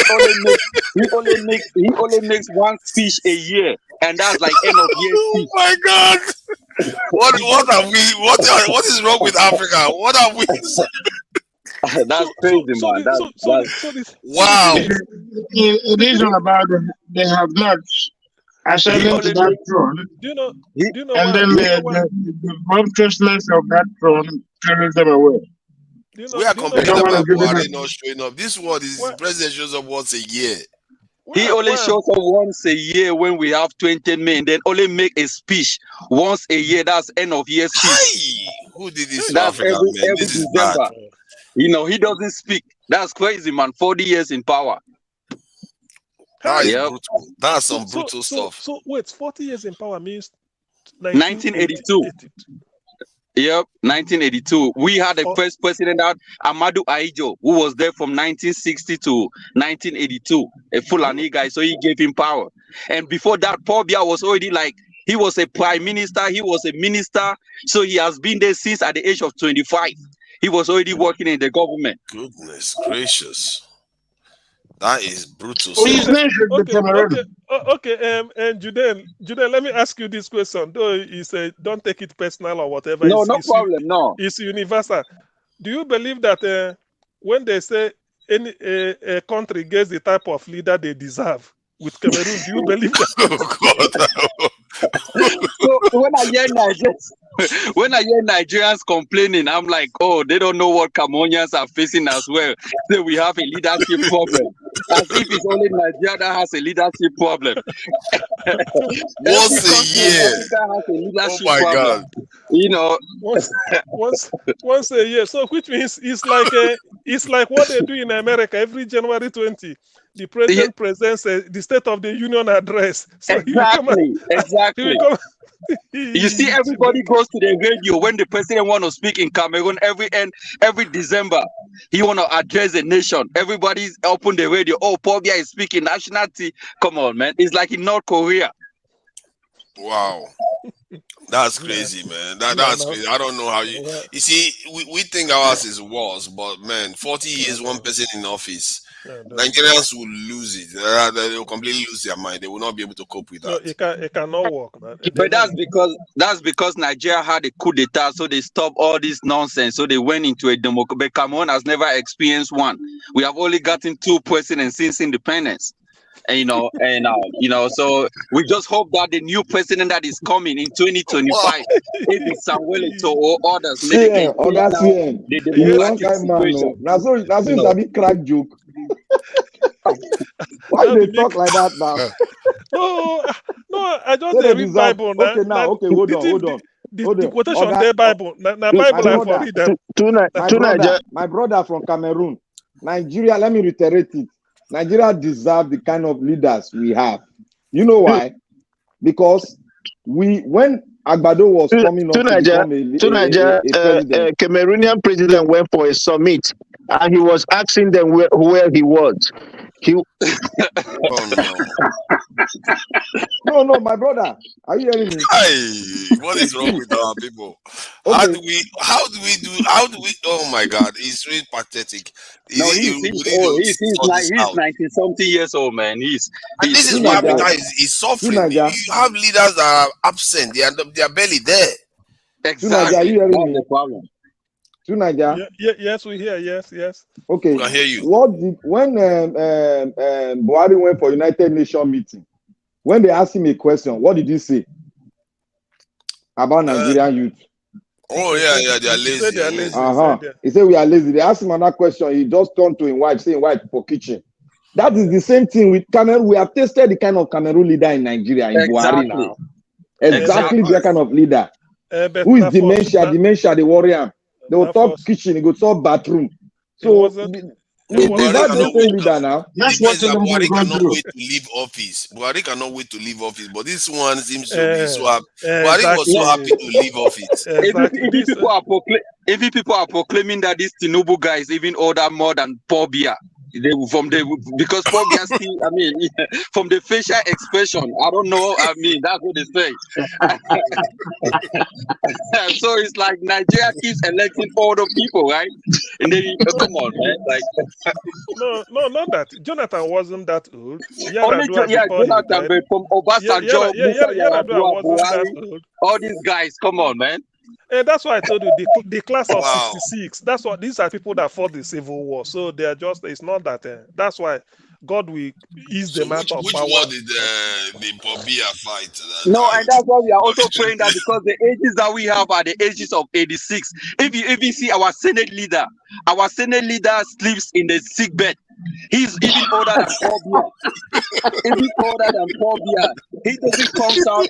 only makes one speech a year, and that's like end of year speech. Oh my God! What have we? What is wrong with Africa? What have we? That's crazy, man. Wow. It is all about they have not ascended to that throne. Do you know and then the voluptuousness of that throne carries them away. We are complaining about Buhari not showing up. This one is president shows up once a year. He only shows up once a year when we have 20 men, then only make a speech once a year. That's end of year speech. Who did this? That's Africa, man. This is bad. You know, he doesn't speak. That's crazy, man. 40 years in power. That is brutal. That's some brutal stuff. So wait, 40 years in power means 1982. Yep, 1982. We had the first president out, Amadou Ahidjo, who was there from 1960 to 1982, a Fulani guy. So he gave him power. And before that, Paul Biya was already like, he was a prime minister, he was a minister. So he has been there since at the age of 25. He was already working in the government. Goodness gracious. That is brutal. And Judean, let me ask you this question. Though you say don't take it personal or whatever. No, no problem. No, it's universal. Do you believe that when they say any a country gets the type of leader they deserve with Cameroon, do you believe that? So when I hear Nigerians complaining, I'm like, oh, they don't know what Cameroonians are facing as well. So we have a leadership problem. As if it's only Nigeria that has a leadership problem. Once a year. Oh my God. You know, once a year. So which means it's like what they do in America every January 20. The president presents the State of the Union address. So exactly. You see, everybody goes to the radio when the president want to speak in Cameroon every December. He want to address the nation. Everybody's open the radio. Oh, Paul Biya is speaking nationality. Come on, man. It's like in North Korea. Wow. That's crazy, man. That's crazy. I don't know how you see, we think ours is worse, but man, 40 years, one person in office. Nigerians will lose it. They will completely lose their mind. They will not be able to cope with that. It cannot work, man. But that's because Nigeria had a coup d'etat, so they stopped all this nonsense. So they went into a democracy. But Cameroon has never experienced one. We have only gotten 2 presidents since independence. And so we just hope that the new president that is coming in 2025, if it's Samuel Eto'o or others, that's a bit crack joke. Why do they talk like that now? No, I just read Bible. Hold on. The quotation there, Bible. Bible I read them. My brother from Cameroon, Nigeria. Let me reiterate it. Nigeria deserves the kind of leaders we have. You know why? Because when Agbado was coming up to Nigeria, Cameroonian president went for a summit and he was asking them where he was. No, my brother. Are you hearing me? Hey, what is wrong with our people? Okay. How do we oh my God, it's really pathetic. He's 90-something years old, man. This is why Africa is suffering. You have leaders that are absent, they are barely there. Exactly. Are you hearing me? The problem. Yes, we hear. Yes. Okay. I hear you. When Buhari went for United Nations meeting, when they asked him a question, what did he say about Nigerian youth? Oh yeah, they are lazy. He said we are lazy. They asked him another question. He just turned to his wife, saying wife for kitchen. That is the same thing with Cameroon. We have tasted the kind of Cameroon leader in Nigeria in Buhari now. Exactly the kind of leader. Who is dementia, the warrior. They will talk kitchen, he will talk bathroom. So is that the same leader now? That's what Buhari cannot wait to leave office. Buhari cannot wait to leave office, but this one seems to be so happy. Buhari was so happy to leave office. If people are proclaiming that this Tinubu guy is even older more than Paul Biya. Because Paul Biya still, from the facial expression, I don't know. That's what they say. So it's like Nigeria keeps electing older people, right? And then come on, man. No, not that. Jonathan wasn't that old. Jonathan, but from Obasanjo, Yar'Adua wasn't that old. All these guys, come on, man. That's why I told you the class of 66. That's what these are people that fought the civil war. So they are just. It's not that. That's why God will ease them out of which power. Which war did the Bobia fight? No, and that's why we are also praying that because the ages that we have are the ages of 86. If you see our Senate leader sleeps in the sick bed. He's even older than Paul Biya. Even older than Paul Biya. He doesn't come out.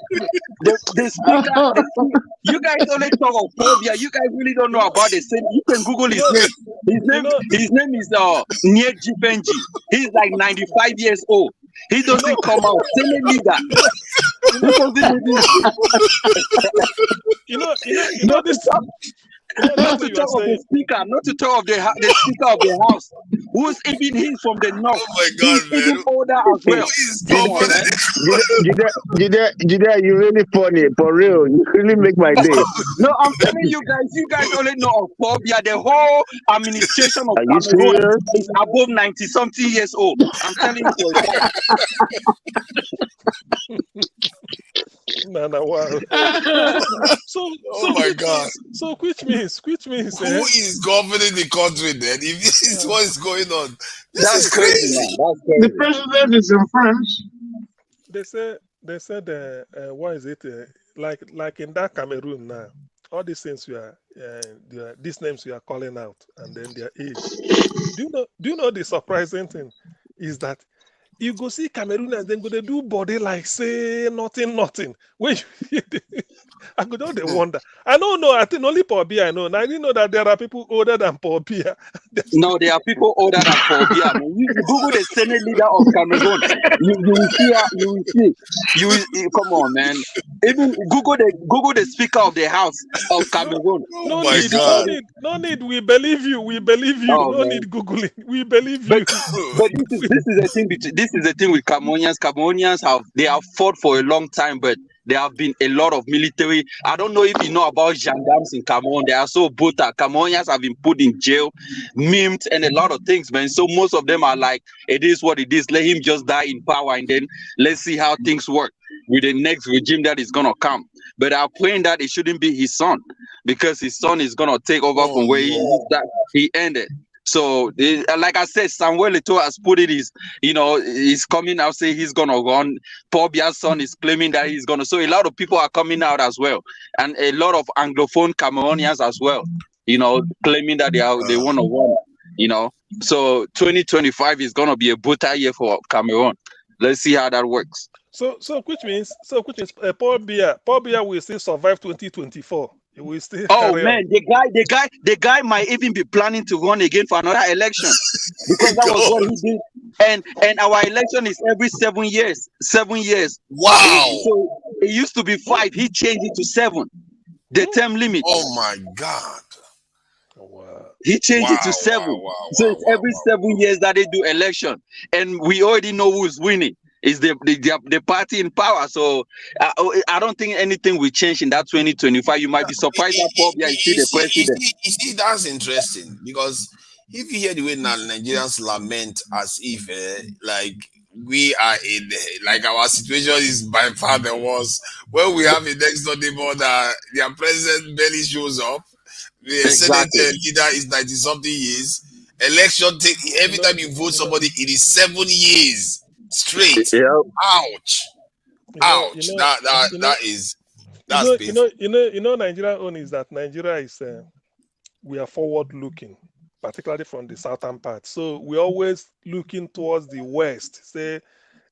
The speaker. You guys only talk of Paul Biya. You guys really don't know about the Senate. You can Google his name. His name is Nieji Benji. He's like 95 years old. He doesn't come out. Senate leader. This. Not to talk of the speaker, not to talk of the speaker of the house. who's even he's from the north. Oh my God, He's man. even older as Who well. is Come on, governing? man. Jide, you're really funny. For real. You really make my day. No, I'm telling you guys only know of Pobia. The whole administration of Are you Cameroon serious? is above 90-something years old. I'm telling you for a fact. Wow. Oh my God. So which means Who is governing the country then? If this is what is going on, this That's is crazy, man. crazy. That's crazy. The president is in French. they said what is it like in that Cameroon now, all these things these names we are calling out and then their age. Do you know the surprising thing is that you go see Camerooners, then go they do body like say nothing. When you I could only wonder. I don't know. I think only Paul Biya I know. Now I didn't know that there are people older than Paul Biya. No, there are people older than Paul Biya. You Google the Senate leader of Cameroon. You will see. Come on, man. Even Google the Speaker of the House of Cameroon. No need. We believe you. Oh, no man. need Googling. We believe you. But this is the thing. This is the thing with Cameroonians. Cameroonians have fought for a long time, but there have been a lot of military. I don't know if you know about gendarmes in Cameroon. They are so brutal. Cameroonians have been put in jail, maimed, and a lot of things, man. So most of them are like, it is what it is. Let him just die in power, and then let's see how things work with the next regime that is gonna come. But I'm praying that it shouldn't be his son, because his son is gonna take over from where he ended. So, like I said, Samuel Eto'o has put it, he's coming out, say he's going to run. Paul Biya's son is claiming that he's going to. So, a lot of people are coming out as well. And a lot of Anglophone Cameroonians as well, claiming that they want to run, So, 2025 is going to be a brutal year for Cameroon. Let's see how that works. So which means Paul Biya will still survive 2024. He will still carry man, on. the guy might even be planning to run again for another election, because that was what he did. And our election is every 7 years. 7 years. Wow. So it used to be 5. He changed it to 7. The term limit. Oh my God. He changed it to 7. So it's every 7 years that they do election, and we already know who's winning. Is the party in power. So I don't think anything will change in that 2025. You might be surprised that Paul Biya is still the president. You see, that's interesting, because if you hear the way Nigerians lament as if like we are in like our situation is by far the worst, when we have a next door neighbor that their president barely shows up, the Senate leader is 90-something years, election every time you vote somebody, it is 7 years straight. Yeah. Ouch. Ouch. That's painful. Nigeria's own is that Nigeria is we are forward looking, particularly from the southern part. So we're always looking towards the west. Say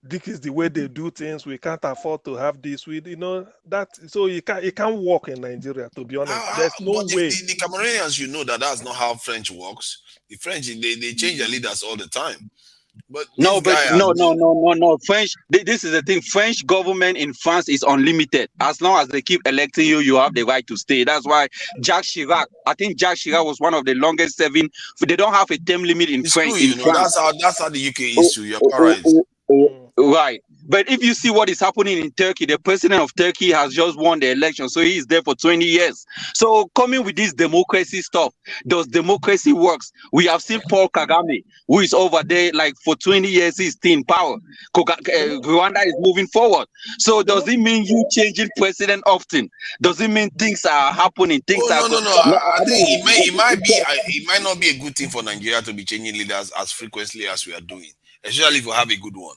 this is the way they do things. We can't afford to have this. That. So it can't work in Nigeria. To be honest, there's no way. The Cameroonians, that's not how French works. The French they change their leaders all the time. But no. French. This is the thing. French government in France is unlimited. As long as they keep electing you, you have the right to stay. That's why Jacques Chirac. I think Jacques Chirac was one of the longest serving. They don't have a term limit in France. France. That's how the UK is too. You're correct. Right. But if you see what is happening in Turkey, the president of Turkey has just won the election, so he is there for 20 years. So coming with this democracy stuff, does democracy works? We have seen Paul Kagame, who is over there like for 20 years, he's still in power. Rwanda is moving forward. So does it mean you changing president often? Does it mean things are happening? No. I think it might not be a good thing for Nigeria to be changing leaders as frequently as we are doing, especially if we have a good one.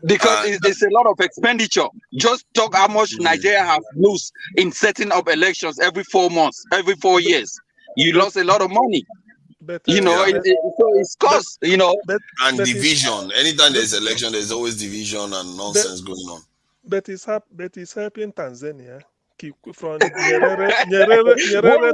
Because it's a lot of expenditure. Just talk how much Nigeria has lost in setting up elections every 4 months, every 4 years. You lost a lot of money. But, so it's cost, And division. Anytime there's election, there's always division and nonsense going on. But it's helping Tanzania. From what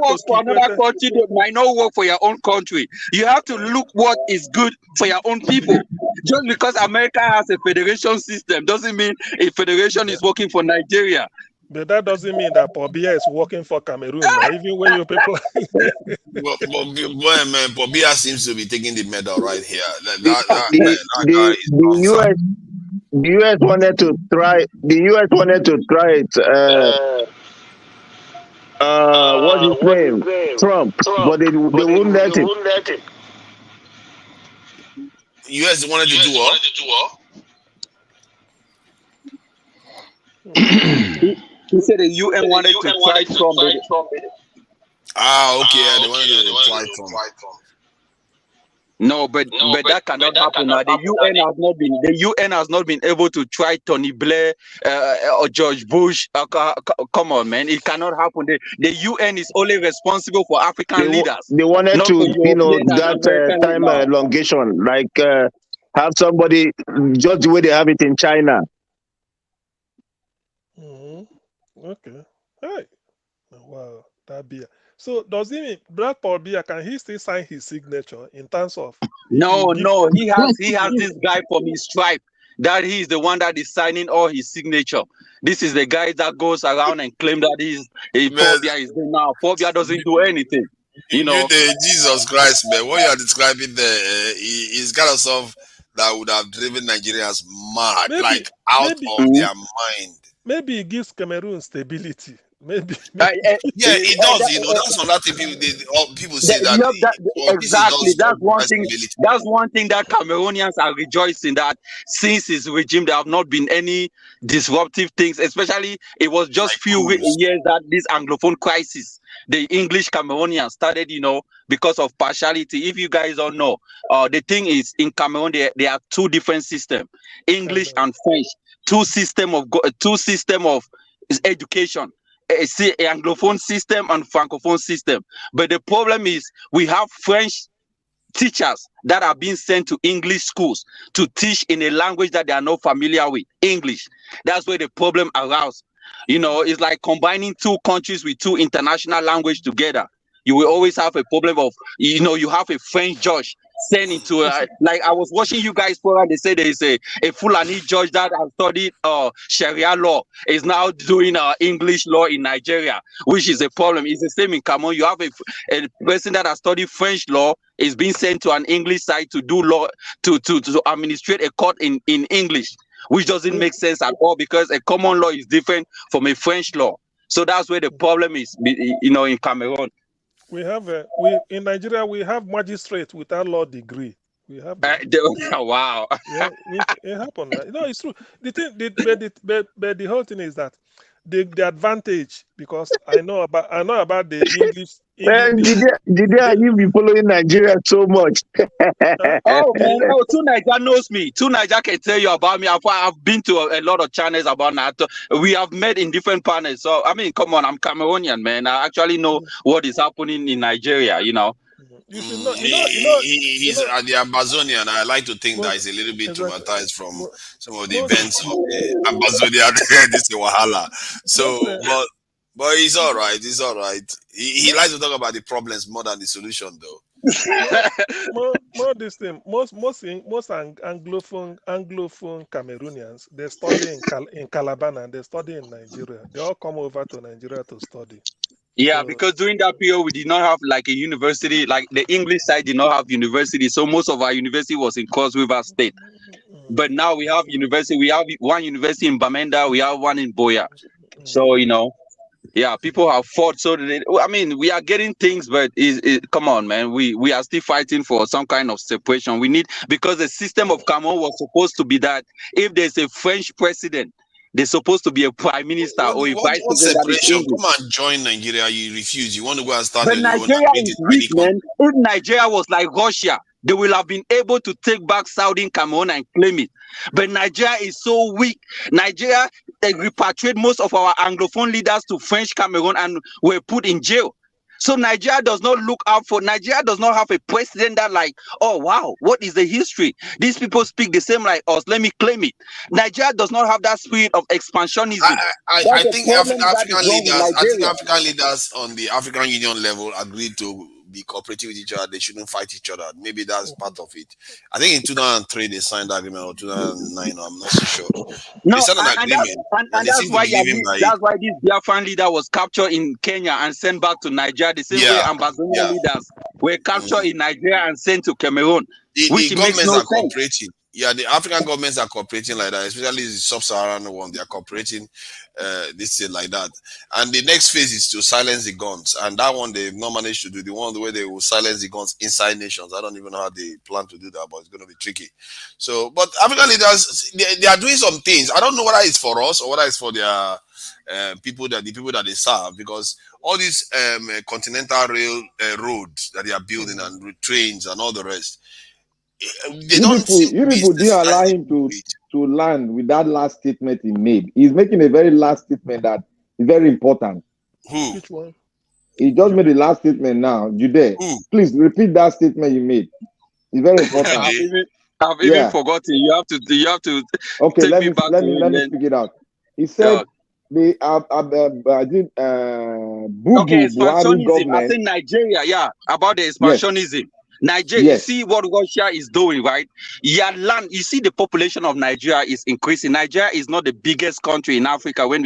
works for another country might not work for your own country. You have to look what is good for your own people. Just because America has a federation system doesn't mean a federation is working for Nigeria. But that doesn't mean that Paul Biya is working for Cameroon now, even when you people. But boy, man, Paul Biya seems to be taking the medal right here. That The, guy is the US wanted to try. The US wanted to try it. What's his name? Trump, but they wouldn't let him. US wanted to do what? He said the UN wanted to try Trump. Okay, they wanted to try Trump. No, but that cannot happen now. The UN has not been able to try Tony Blair or George Bush. Come on, man, it cannot happen. The UN is only responsible for African leaders. They wanted to, that time elongation, like have somebody just the way they have it in China. Okay. Hey. Wow, that beer. So does it mean Black Paul Biya, can he still sign his signature in terms of? No, he has this guy from his tribe that he is the one that is signing all his signature. This is the guy that goes around and claim that Paul Biya is there now. Paul Biya doesn't do anything. Jesus Christ, man, what you are describing there is kind of stuff that would have driven Nigerians mad, out of their mind. Maybe it gives Cameroon stability. Maybe. Yeah, it does. That's another thing people say that. Exactly. That's one thing. That's one thing that Cameroonians are rejoicing that since his regime there have not been any disruptive things. Especially, it was just few years that this Anglophone crisis, the English Cameroonians started. Because of partiality. If you guys don't know, the thing is in Cameroon there are two different systems: English and French. Two system of education. Anglophone system and Francophone system. But the problem is we have French teachers that are being sent to English schools to teach in a language that they are not familiar with, English. That's where the problem arises. It's like combining two countries with two international languages together. You will always have a problem of, you have a French judge sent into like I was watching you guys program. They say there is a Fulani judge that has studied Sharia law is now doing English law in Nigeria, which is a problem. It's the same in Cameroon. You have a person that has studied French law is being sent to an English side to do law to administrate a court in English, which doesn't make sense at all because a common law is different from a French law. So that's where the problem is, in Cameroon. We have in Nigeria we have magistrates without law degree. We have wow. Yeah, it happened. It's true. The thing, the whole thing is that the advantage, because I know about the English. Man, did you be following Nigeria so much? Oh man, Two Niger knows me. Two Niger can tell you about me. I've been to a lot of channels about that. We have met in different panels. So come on, I'm Cameroonian, man. I actually know what is happening in Nigeria. He's at the Amazonian. I like to think that he's a little bit traumatized from some of the events of the Amazonian. This is Wahala. So, but he's all right. He's all right. He likes to talk about the problems more than the solution, though. Most Anglophone Cameroonians, they study in Calabar and they study in Nigeria. They all come over to Nigeria to study. Yeah, because during that period we did not have like a university, like the English side did not have university, so most of our university was in Cross River State. But now we have university. We have one university in Bamenda. We have one in Boya. So yeah, people have fought. So we are getting things, but come on, man. We are still fighting for some kind of separation. We need, because the system of Cameroon was supposed to be that if there's a French president, there's supposed to be a prime minister or a vice president. Come and join Nigeria. You refuse. You want to go and start. But Nigeria is weak, man. If Nigeria was like Russia, they will have been able to take back Southern Cameroon and claim it. But Nigeria is so weak. Nigeria, they repatriate most of our Anglophone leaders to French Cameroon and were put in jail. So Nigeria does not look out for, Nigeria does not have a president that like, oh wow, what is the history? These people speak the same like us, let me claim it. Nigeria does not have that spirit of expansionism. I think African leaders on the African Union level agreed to be cooperative with each other. They shouldn't fight each other. Maybe that's part of it. I think in 2003 they signed the agreement, or 2009. I'm not so sure. No, They signed an and agreement, and they that's seem to why be living by it. that's why this Biafran leader was captured in Kenya and sent back to Nigeria. The same way Ambazonian leaders were captured in Nigeria and sent to Cameroon, which The it makes governments no are sense. cooperating. Yeah, the African governments are cooperating like that, especially the sub-Saharan one. They are cooperating this thing like that. And the next phase is to silence the guns. And that one they've not managed to do. The one where they will silence the guns inside nations. I don't even know how they plan to do that, but it's going to be tricky. So, but African leaders, they are doing some things. I don't know whether it's for us or whether it's for their the people that they serve, because all these continental rail roads that they are building and trains and all the rest, they don't seem you people didn't allow him to land with that last statement he made. He's making a very last statement that is very important. Who? Which one? He just made the last statement now. Jude, please repeat that statement you made. It's very important. I've even forgotten. You have to okay, take let me me back let to me it, let me man. speak it out. He said the Buhari Expansionism. government. I think Nigeria, about the expansionism. Nigeria, you see what Russia is doing, right? You see the population of Nigeria is increasing. Nigeria is not the biggest country in Africa when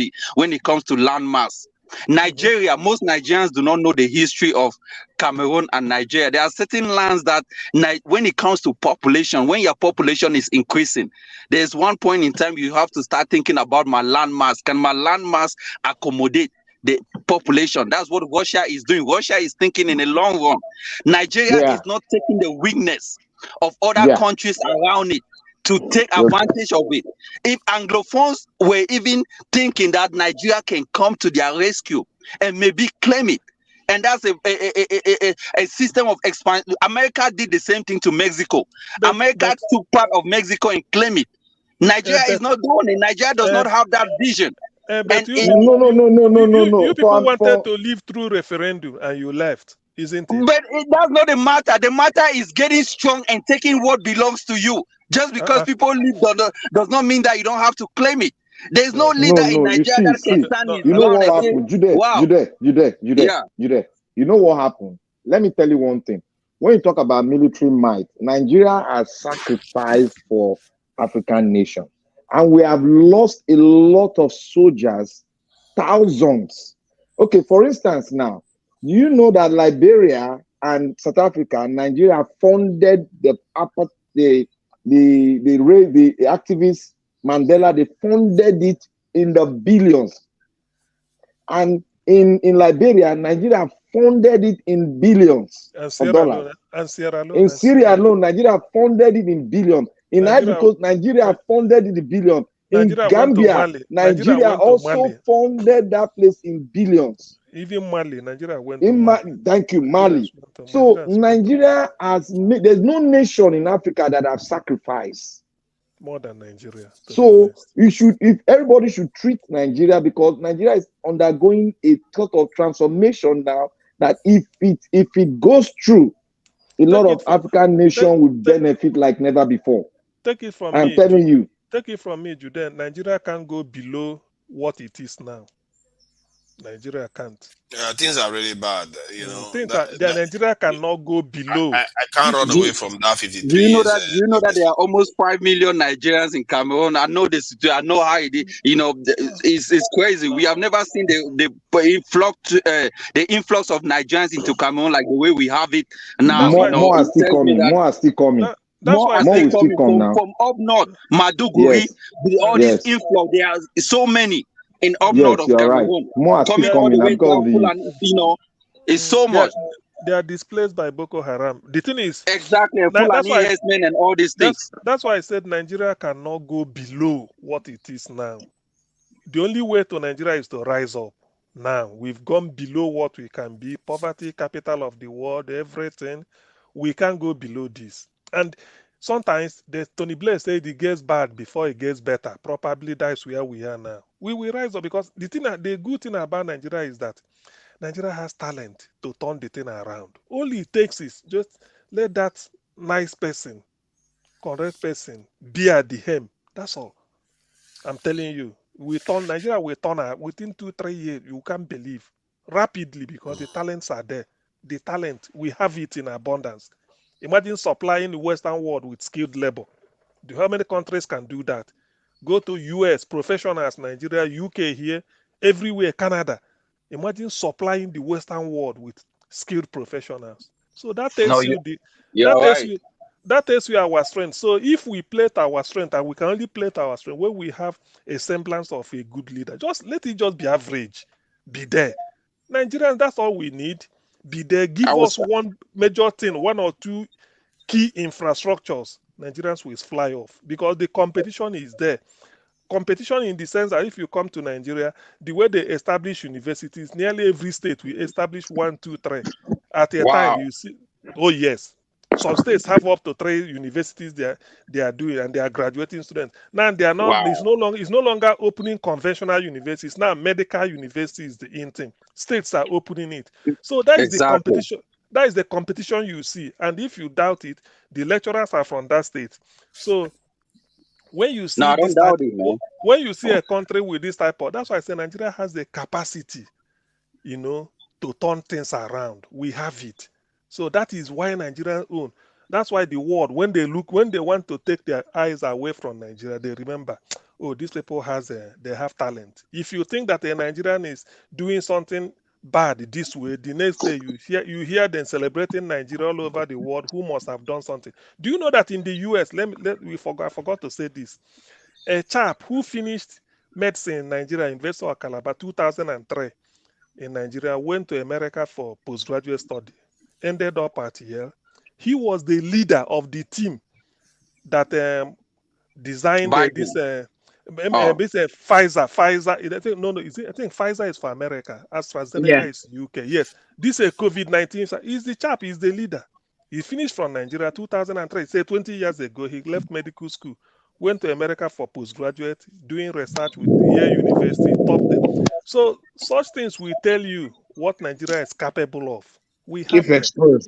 it comes to land mass. Nigeria, most Nigerians do not know the history of Cameroon and Nigeria. There are certain lands that when it comes to population, when your population is increasing, there's one point in time you have to start thinking about my land mass. Can my land mass accommodate the population? That's what Russia is doing. Russia is thinking in the long run. Nigeria is not taking the weakness of other countries around it to take advantage of it. If Anglophones were even thinking that Nigeria can come to their rescue and maybe claim it, and that's a system of expansion. America did the same thing to Mexico. America took part of Mexico and claimed it. Nigeria is not doing it. Nigeria does not have that vision. But you people wanted to live through referendum and you left, isn't it? But that's not the matter. The matter is getting strong and taking what belongs to you. Just because people live does not mean that you don't have to claim it. There's no leader in Nigeria that can stand his You know ground what and say, happened? wow. Jude. You know what happened? Let me tell you one thing. When you talk about military might, Nigeria has sacrificed for African nations. And we have lost a lot of soldiers, thousands. Okay, for instance, now, you know that Liberia and South Africa and Nigeria funded the activist Mandela. They funded it in the billions. And in Liberia, Nigeria funded it in billions of dollars. In Syria alone, Nigeria funded it in billions. In Ivory Coast, Nigeria funded it in billions. In Gambia, Nigeria also funded that place in billions. Even Mali, Nigeria went Thank you, Mali. So Nigeria has made, there's no nation in Africa that have sacrificed more than Nigeria. So if everybody should treat Nigeria, because Nigeria is undergoing a sort of transformation now, that if it goes through, a lot of African nations will benefit like never before. Take it from I'm me. telling you. Take it from me, Jude. Nigeria can't go below what it is now. Nigeria can't. Things are really bad. You know, Nigeria cannot go below. I can't run away from that 53 Do you know years. that? Do you know that there are almost 5 million Nigerians in Cameroon? I know this. I know how it is. You know, it's crazy. We have never seen the influx of Nigerians into Cameroon like the way we have it now. More are still coming. More are still coming. More are still coming from up north, Maduguri. All this influx. There are so many in up north of Cameroon. Right. More are coming still all the way because down, and, you know, it's so much. They are displaced by Boko Haram. The thing is, exactly, Fulani herdsmen and all these things. That's why I said Nigeria cannot go below what it is now. The only way to Nigeria is to rise up. Now we've gone below what we can be. Poverty, capital of the world, everything. We can't go below this. And sometimes Tony Blair said it gets bad before it gets better. Probably that's where we are now. We will rise up, because the good thing about Nigeria is that Nigeria has talent to turn the thing around. All it takes is just let that nice person, correct person, be at the helm. That's all. I'm telling you, Nigeria will turn out within 2-3 years. You can't believe rapidly, because the talents are there. the talent. We have it in abundance. Imagine supplying the Western world with skilled labor. How many countries can do that? Go to US, professionals, Nigeria, UK here, everywhere, Canada. Imagine supplying the Western world with skilled professionals. So that tells that tells you our strength. So if we play to our strength, and we can only play to our strength when we have a semblance of a good leader, just let it just be average, be there. Nigerians, that's all we need. Be there. Give us one major thing, one or two key infrastructures. Nigerians will fly off because the competition is there. Competition in the sense that if you come to Nigeria, the way they establish universities, nearly every state will establish 1, 2, 3 at a time. You see, oh yes, some states have up to 3 universities they are doing, and they are graduating students. Now they are not. It's no longer opening conventional universities. Now medical universities, the in thing. States are opening it. So that is the competition. That is the competition you see. And if you doubt it, the lecturers are from that state. So when you see when you see a country with this type of, that's why I say Nigeria has the capacity, to turn things around. We have it. So that is why Nigerians own. That's why the world, when they want to take their eyes away from Nigeria, they remember, oh, these people they have talent. If you think that a Nigerian is doing something bad this way, the next day you hear them celebrating Nigeria all over the world who must have done something. Do you know that in the US, I forgot to say this, a chap who finished medicine in Nigeria, University of Calabar, 2003 in Nigeria, went to America for postgraduate study, ended up at Yale. He was the leader of the team that designed this Pfizer. I think Pfizer is for America. AstraZeneca is UK. Yes, this is COVID-19. He's the chap. He's the leader. He finished from Nigeria 2003. Say 20 years ago, he left medical school, went to America for postgraduate, doing research with Yale University, topped them. So such things will tell you what Nigeria is capable of. We have Nigeria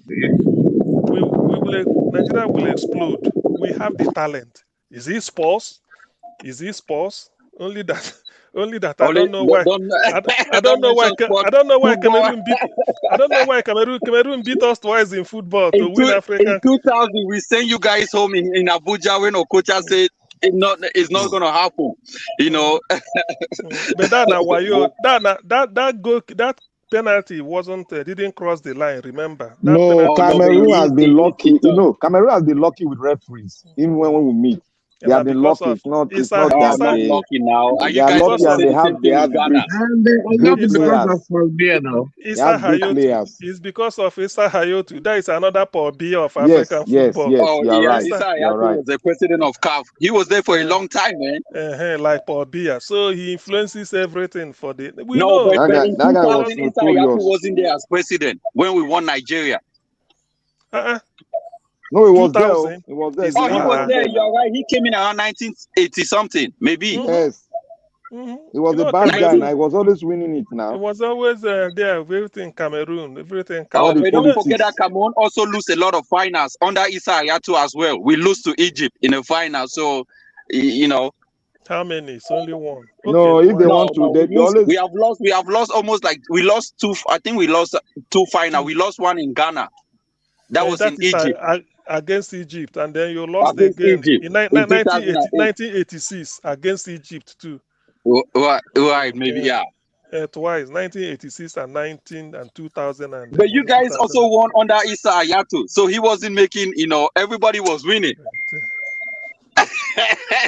will explode. We have the talent. Is it sports? Only that I don't know why. I don't know why Cameroon beat. I don't know why Cameroon beat us twice in football to win African. In 2000, we sent you guys home in Abuja when Okocha said it's not gonna happen. But that penalty didn't cross the line. Remember? Cameroon has been lucky. Cameroon has been lucky with referees, even when we meet. They have been lucky. It's not that they lucky now. They are lucky and they have great players. It's because of Issa Hayatou. That is another Paul Biya of African football. You're right. Issa Hayatou was the president of CAF. He was there for a long time, man. Like Paul Biya. So he influences everything for the. But in 2000, Issa Hayatou wasn't there as president when we won Nigeria. No, he was there. He was there. Oh, he was there. You're right. He came in around 1980 something, maybe. Yes. He was a bad guy. And I was always winning it now. He was always there. Everything Cameroon. Everything Cameroon. But don't forget that Cameroon also lose a lot of finals under Issa Hayatou as well. We lose to Egypt in the final. So, How many? It's only one. No, if they want to, they always. We have lost almost like we lost 2. I think we lost 2 finals. We lost one in Ghana. That was in Egypt. Against Egypt, and then you lost again in 1986 against Egypt too. Right, maybe twice, 1986 and 2000. But you guys also won under Issa Hayatou, so he wasn't making. Everybody was winning.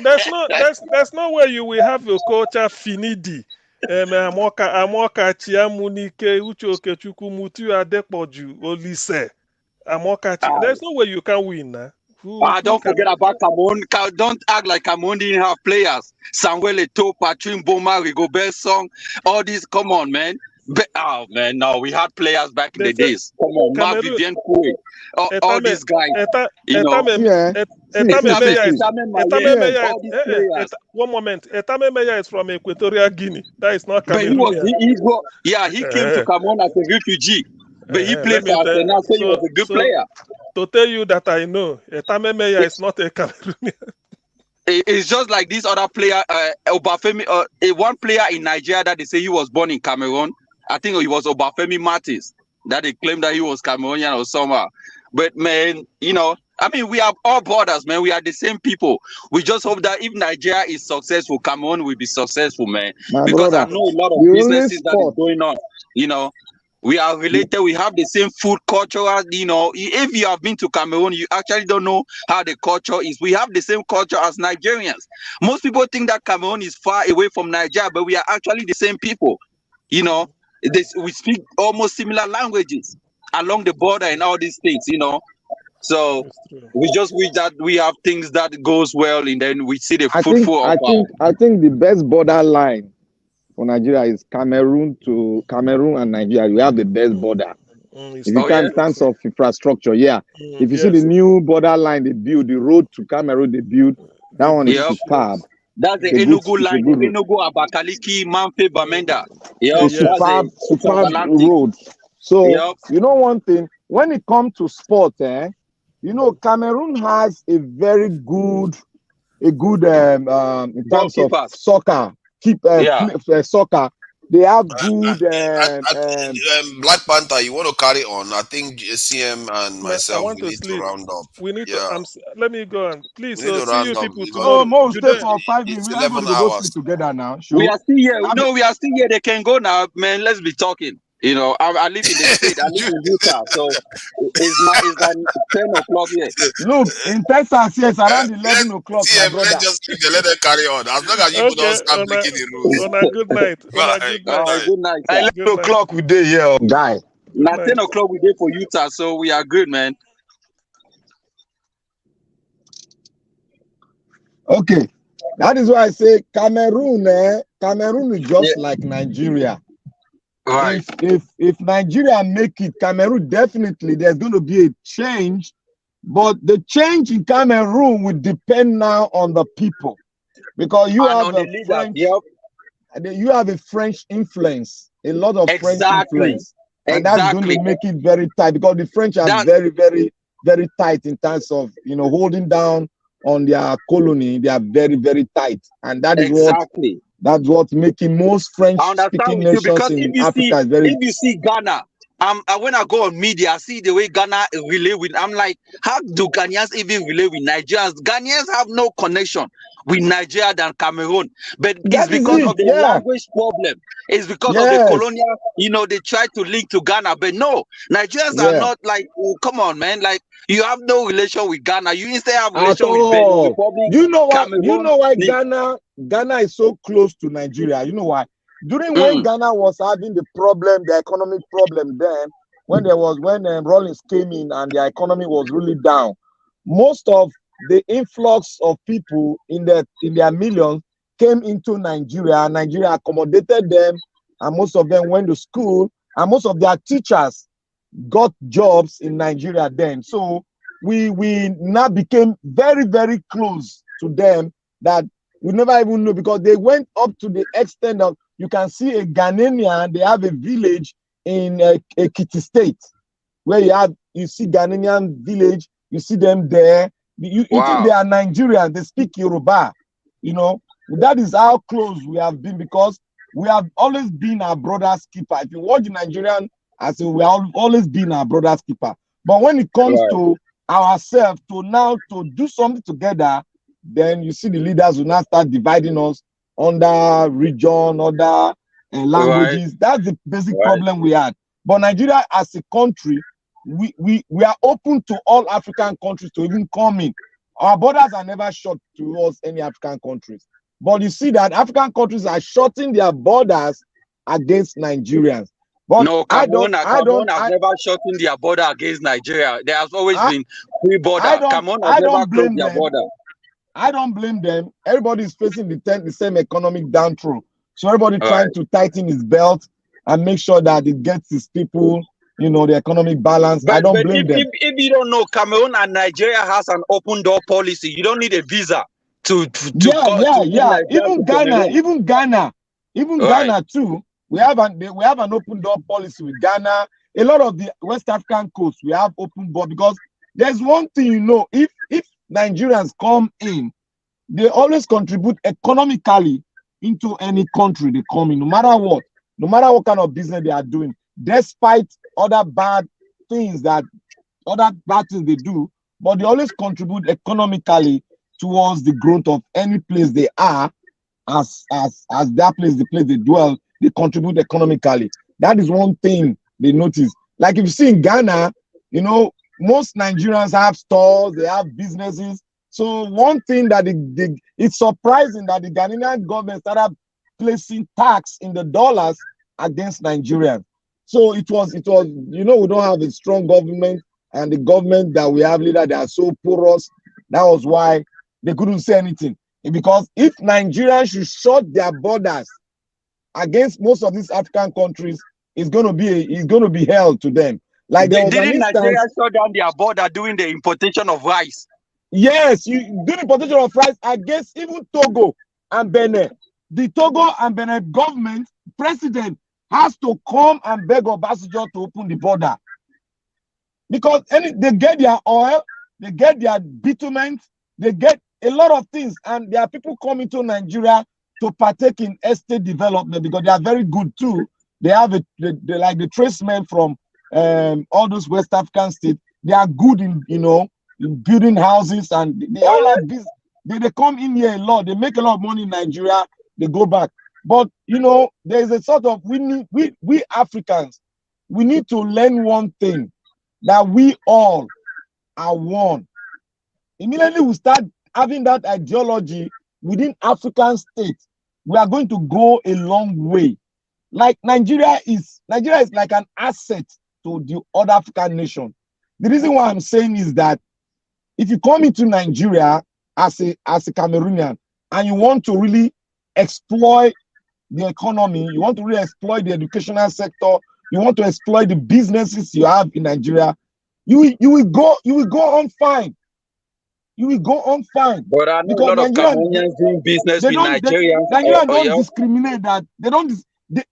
There's no way you will have your culture finidi. Amoka Chiamunike Uche Chukwu Adepoju Olise. There's no way you can win. Don't forget about Cameroon. Don't act like Cameroon didn't have players. Samuel Eto'o, Patrick Boma, Rigobert Song, all these. Come on, man. No, we had players back in the days. Come on, Mark Vivian Koué, all these guys. One moment. Etame Meya is from Equatorial Guinea. That is not Cameroon. He came to Cameroon as a refugee. But he played for Arsenal, so he was a good player. To tell you that I know, Etame Meya is not a Cameroonian. It's just like this other player, Obafemi, one player in Nigeria that they say he was born in Cameroon. I think he was Obafemi Martins. that he claimed that he was Cameroonian or somehow. But man, you know, I mean, we have all borders, man. We are the same people. We just hope that if Nigeria is successful, Cameroon will be successful, man. My Because brother, I know a lot of the only businesses that is sport, going on. You know, we are related. We have the same food culture. You know, if you have been to Cameroon, you actually don't know how the culture is. We have the same culture as Nigerians. Most people think that Cameroon is far away from Nigeria, but we are actually the same people. You know, we speak almost similar languages along the border in all these things. You know, so we just wish that we have things that goes well, and then we see the fruitful of I think the best borderline for Nigeria is Cameroon and Nigeria. We have the best border. If you can, in terms of infrastructure, yeah. If you see the new borderline they build, the road to Cameroon they build, that one is superb. That's the It's a good- Enugu it's a line, good road. Enugu, Abakaliki, Manfe, Bamenda. It's superb road. So you know one thing, when it comes to sport, you know, Cameroon has a very good, in terms of soccer. Soccer. They have good. Black Panther, you want to carry on? I think CM and myself want we need to round up. We need to. Let me go and please. We need to See round you up. people because tomorrow. Mo, stay Today- for 5 minutes. It's We are 11 going to go hours. sleep together now. We are still here. No, we are still here. They can go now, man. Let's be talking. You know, I live in the state. I live in Utah, so it's like 10 o'clock here. Look, in Texas, yes, around 11 o'clock, my CM, brother. let's just keep the let them carry on. As long as you don't start breaking the rules. On a good night. On a good night. All right, good night. Sir. 11 o'clock we day here, guy. Now 10 o'clock we day for Utah, so we are good, man. Okay, that is why I say Cameroon. Cameroon is just like Nigeria. Right. If Nigeria make it, Cameroon definitely there's going to be a change, but the change in Cameroon will depend now on the people, because you have a French. You have a French influence, a lot of French influence, and that's going to make it very tight, because the French are very, very, very tight in terms of, you know, holding down on their colony. They are very, very tight, and that is that's what's making most French-speaking nations in Africa is very. If you see Ghana, when I go on media, I see the way Ghana relay with. I'm like, how do Ghanaians even relay with Nigerians? Ghanaians have no connection with Nigeria than Cameroon, but it's because of the language problem. It's because of the colonial. You know, they try to link to Ghana, but no, Nigerians are not like. Oh, come on, man, like. You have no relation with Ghana. You instead have relation with Benin Republic. You know why? Cameroon. You know why Ghana is so close to Nigeria? You know why? During when Ghana was having the problem, the economic problem, then when Rollins came in and the economy was really down, most of the influx of people in their millions came into Nigeria. And Nigeria accommodated them, and most of them went to school, and most of their teachers got jobs in Nigeria then. So we now became very, very close to them that we never even know, because they went up to the extent of, you can see a Ghanaian, they have a village in Ekiti State where you see Ghanaian village, you see them there. You think they are Nigerians, they speak Yoruba. You know, that is how close we have been, because we have always been our brother's keeper. If you watch the Nigerian, I say we have always been our brother's keeper. But when it comes to ourselves to do something together, then you see the leaders will now start dividing us under region, other languages. That's the basic problem we had. But Nigeria as a country, we are open to all African countries to even come in. Our borders are never shut towards any African countries. But you see that African countries are shutting their borders against Nigerians. But no, Cameroon has never shut in their border against Nigeria. There has always been free border. Cameroon has never closed their border. I don't blame them. Everybody is facing the same economic downthrow. So everybody trying to tighten his belt and make sure that it gets his people, you know, the economic balance. I don't blame them. If you don't know, Cameroon and Nigeria has an open door policy. You don't need a visa to Even Ghana too. We have an open door policy with Ghana. A lot of the West African coasts, we have open door, because there's one thing, you know, if Nigerians come in, they always contribute economically into any country they come in, no matter what kind of business they are doing, despite other bad things they do, but they always contribute economically towards the growth of any place they are, as that place, the place they dwell, they contribute economically. That is one thing they notice. Like if you see in Ghana, you know, most Nigerians have stores, they have businesses. So one thing that it's surprising that the Ghanaian government started placing tax in the dollars against Nigerians. So it was, you know, we don't have a strong government, and the government that we have leader, they are so porous. That was why they couldn't say anything. Because if Nigeria should shut their borders against most of these African countries, it's going to be hell to them. Like there was Didn't an Nigeria instance, shut down their border doing the importation of rice? yes, you do the importation of rice against even Togo and Benin. The Togo and Benin government president has to come and beg Obasanjo to open the border, because they get their oil, they get their bitumen, they get a lot of things, and there are people coming to Nigeria to partake in estate development because they are very good too. They have they like the tradesmen from all those West African states. They are good in, you know, in building houses, and they all have this. They come in here a lot. They make a lot of money in Nigeria. They go back. But you know, there's a sort of we Africans, we need to learn one thing, that we all are one. Immediately we start having that ideology within African states, we are going to go a long way. Like Nigeria is like an asset to the other African nation. The reason why I'm saying is that if you come into Nigeria as a Cameroonian and you want to really exploit the economy, you want to really exploit the educational sector, you want to exploit the businesses you have in Nigeria, you will go on fine. You will go on fine. But I know a lot of Cameroonians doing business with Nigerians. Nigerians don't discriminate that.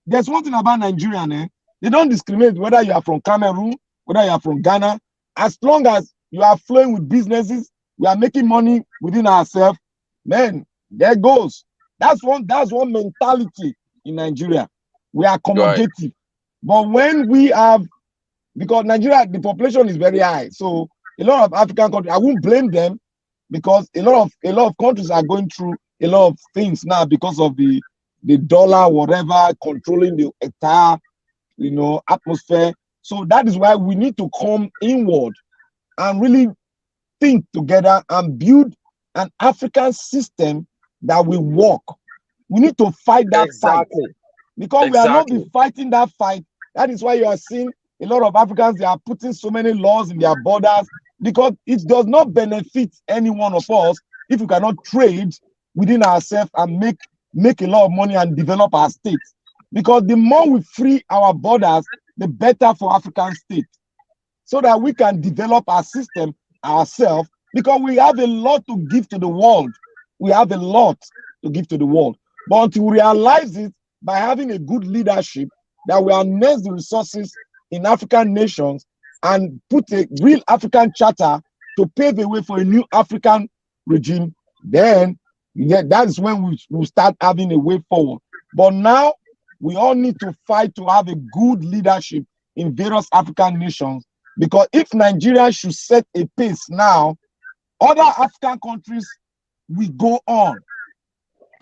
There's one thing about Nigerian, they don't discriminate whether you are from Cameroon, whether you are from Ghana. As long as you are flowing with businesses, we are making money within ourselves, man, there goes. That's one mentality in Nigeria. We are accommodative. Right. But when we have, because Nigeria, the population is very high, so a lot of African countries, I won't blame them, because a lot of countries are going through a lot of things now because of the dollar, whatever, controlling the entire, you know, atmosphere. So that is why we need to come inward and really think together and build an African system that will work. We need to fight that fight, because we are not be fighting that fight. That is why you are seeing a lot of Africans, they are putting so many laws in their borders, because it does not benefit any one of us if we cannot trade within ourselves and make a lot of money and develop our states. Because the more we free our borders, the better for African states, so that we can develop our system ourselves, because we have a lot to give to the world. We have a lot to give to the world. But until we realize it by having a good leadership, that we harness the resources in African nations and put a real African charter to pave the way for a new African regime, then that is when we will start having a way forward. But now we all need to fight to have a good leadership in various African nations, because if Nigeria should set a pace now, other African countries will go on.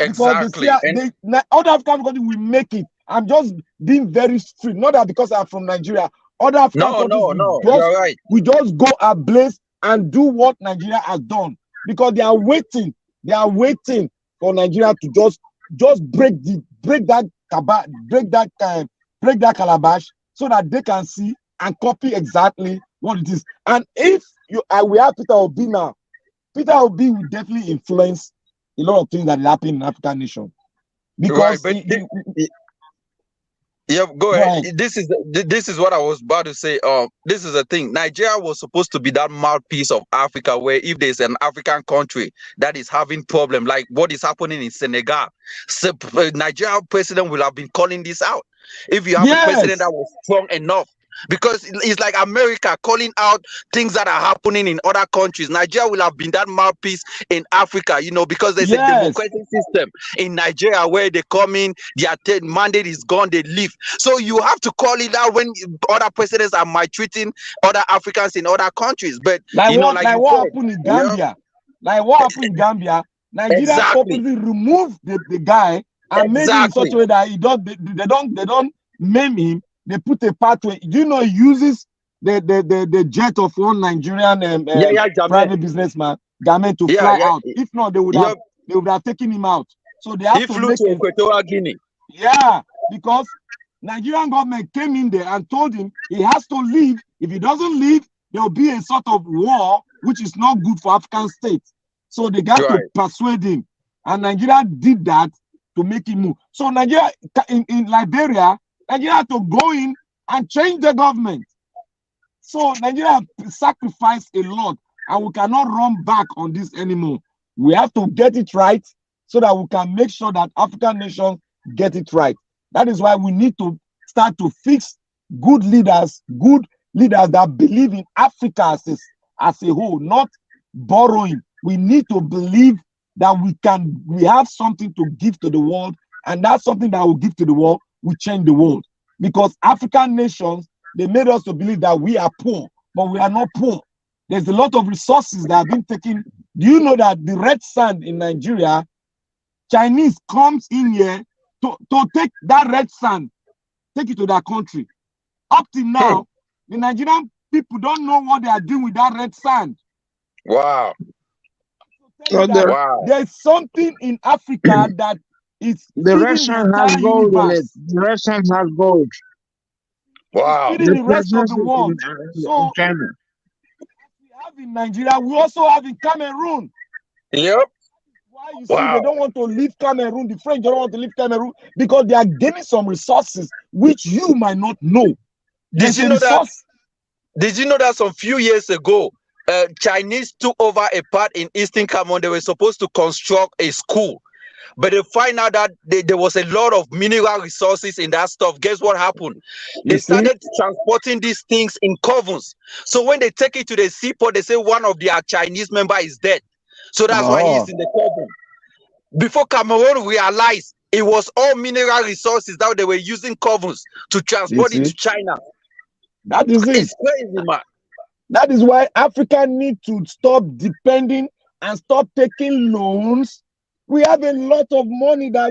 Exactly. Other African countries will make it. I'm just being very strict. Not that because I'm from Nigeria. Other African countries we just go ablaze and do what Nigeria has done, because they are waiting. They are waiting for Nigeria to just break that calabash, so that they can see and copy exactly what it is. And if we have Peter Obi now, Peter Obi will definitely influence a lot of things that happen in African nation. Because go ahead. This is what I was about to say. This is the thing. Nigeria was supposed to be that mouthpiece of Africa, where if there's an African country that is having problem, like what is happening in Senegal, Nigeria president will have been calling this out. If you have a president that was strong enough because it's like America calling out things that are happening in other countries. Nigeria will have been that mouthpiece in Africa, you know, because there's a democratic system in Nigeria where they come in, their mandate is gone, they leave. So you have to call it out when other presidents are maltreating other Africans in other countries. But Like you know, what? Like what happened in Gambia? Like what happened in Gambia? Nigeria purposely removed the guy and made him in such a way that they don't maim him. They put a pathway. You know, he uses the jet of one Nigerian private businessman, Game, to fly out. If not, they would have taken him out. So they have to make it. Equatorial Guinea. Yeah, because Nigerian government came in there and told him he has to leave. If he doesn't leave, there will be a sort of war, which is not good for African states. So they got to persuade him. And Nigeria did that to make him move. So Nigeria, in Liberia, Nigeria had to go in and change the government. So Nigeria sacrificed a lot, and we cannot run back on this anymore. We have to get it right so that we can make sure that African nations get it right. That is why we need to start to fix good leaders that believe in Africa as a whole, not borrowing. We need to believe that we have something to give to the world, and that's something that will give to the world will change the world. Because African nations, they made us to believe that we are poor, but we are not poor. There's a lot of resources that have been taken. Do you know that the red sand in Nigeria, Chinese comes in here to take that red sand, take it to their country. Up till now, the Nigerian people don't know what they are doing with that red sand. Wow. There's something in Africa that is the Russian has gold in it. The Russian has gold. Wow. Feeding the rest of the world. So China. we have in Nigeria, we also have in Cameroon. Yep. Why you see they don't want to leave Cameroon, the French don't want to leave Cameroon, because they are gaining some resources which you might not know. Did you know that some few years ago, Chinese took over a part in Eastern Cameroon? They were supposed to construct a school, but they find out that there was a lot of mineral resources in that stuff. Guess what happened? They started transporting these things in covens. So when they take it to the seaport, they say one of their Chinese member is dead. So that's why he's in the coven. Before Cameroon realized it was all mineral resources that they were using covens to transport it to China. That is it. It's crazy, man. That is why Africa need to stop depending and stop taking loans. We have a lot of money a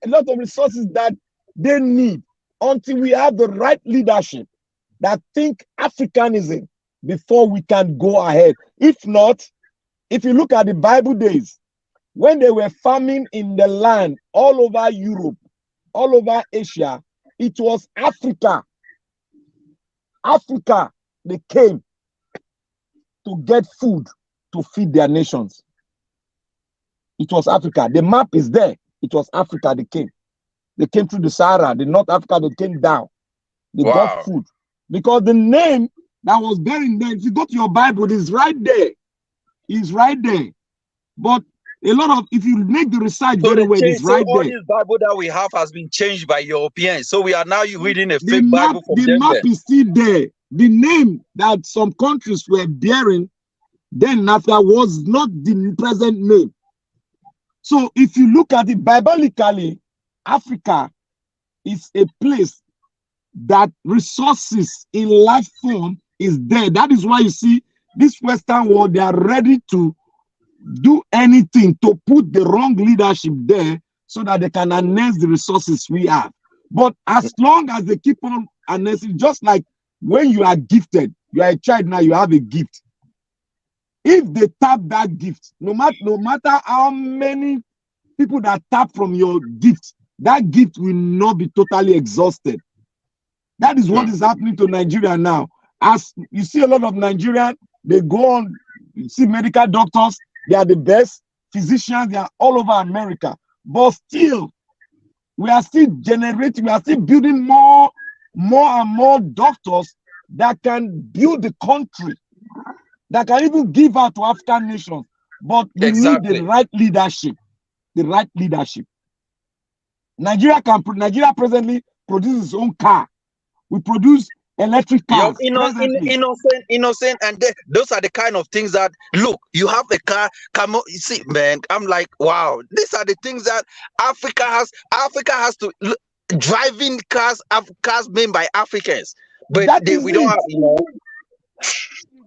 lot of resources that they need, until we have the right leadership that think Africanism before we can go ahead. If not, if you look at the Bible days, when they were farming in the land all over Europe, all over Asia, it was Africa. Africa, they came to get food to feed their nations. It was Africa. The map is there. It was Africa they came. They came through the Sahara, the North Africa, they came down. They got food. Because the name that was there in there, if you go to your Bible, it is right there. It's right there. But a lot of, if you make the research very well, it's right there. All this Bible that we have has been changed by Europeans. So we are now reading a fake Bible from them. The map is still there. The name that some countries were bearing then after was not the present name. So if you look at it biblically, Africa is a place that resources in life form is there. That is why you see this Western world, they are ready to do anything to put the wrong leadership there so that they can harness the resources we have. But as long as they keep on harnessing, just like when you are gifted, you are a child now, you have a gift. If they tap that gift, no matter how many people that tap from your gift, that gift will not be totally exhausted. That is what is happening to Nigeria now. As you see a lot of Nigerians, they go on, you see medical doctors, they are the best physicians, they are all over America. But still, we are still generating, we are still building more and more doctors that can build the country, that can even give out to African nations. But we need the right leadership. The right leadership. Nigeria presently produces its own car. We produce electric cars presently. Innocent, and those are the kind of things that look. You have a car. Come on, you see, man. I'm like, wow. These are the things that Africa has. Africa has to driving cars made by Africans, but we don't have.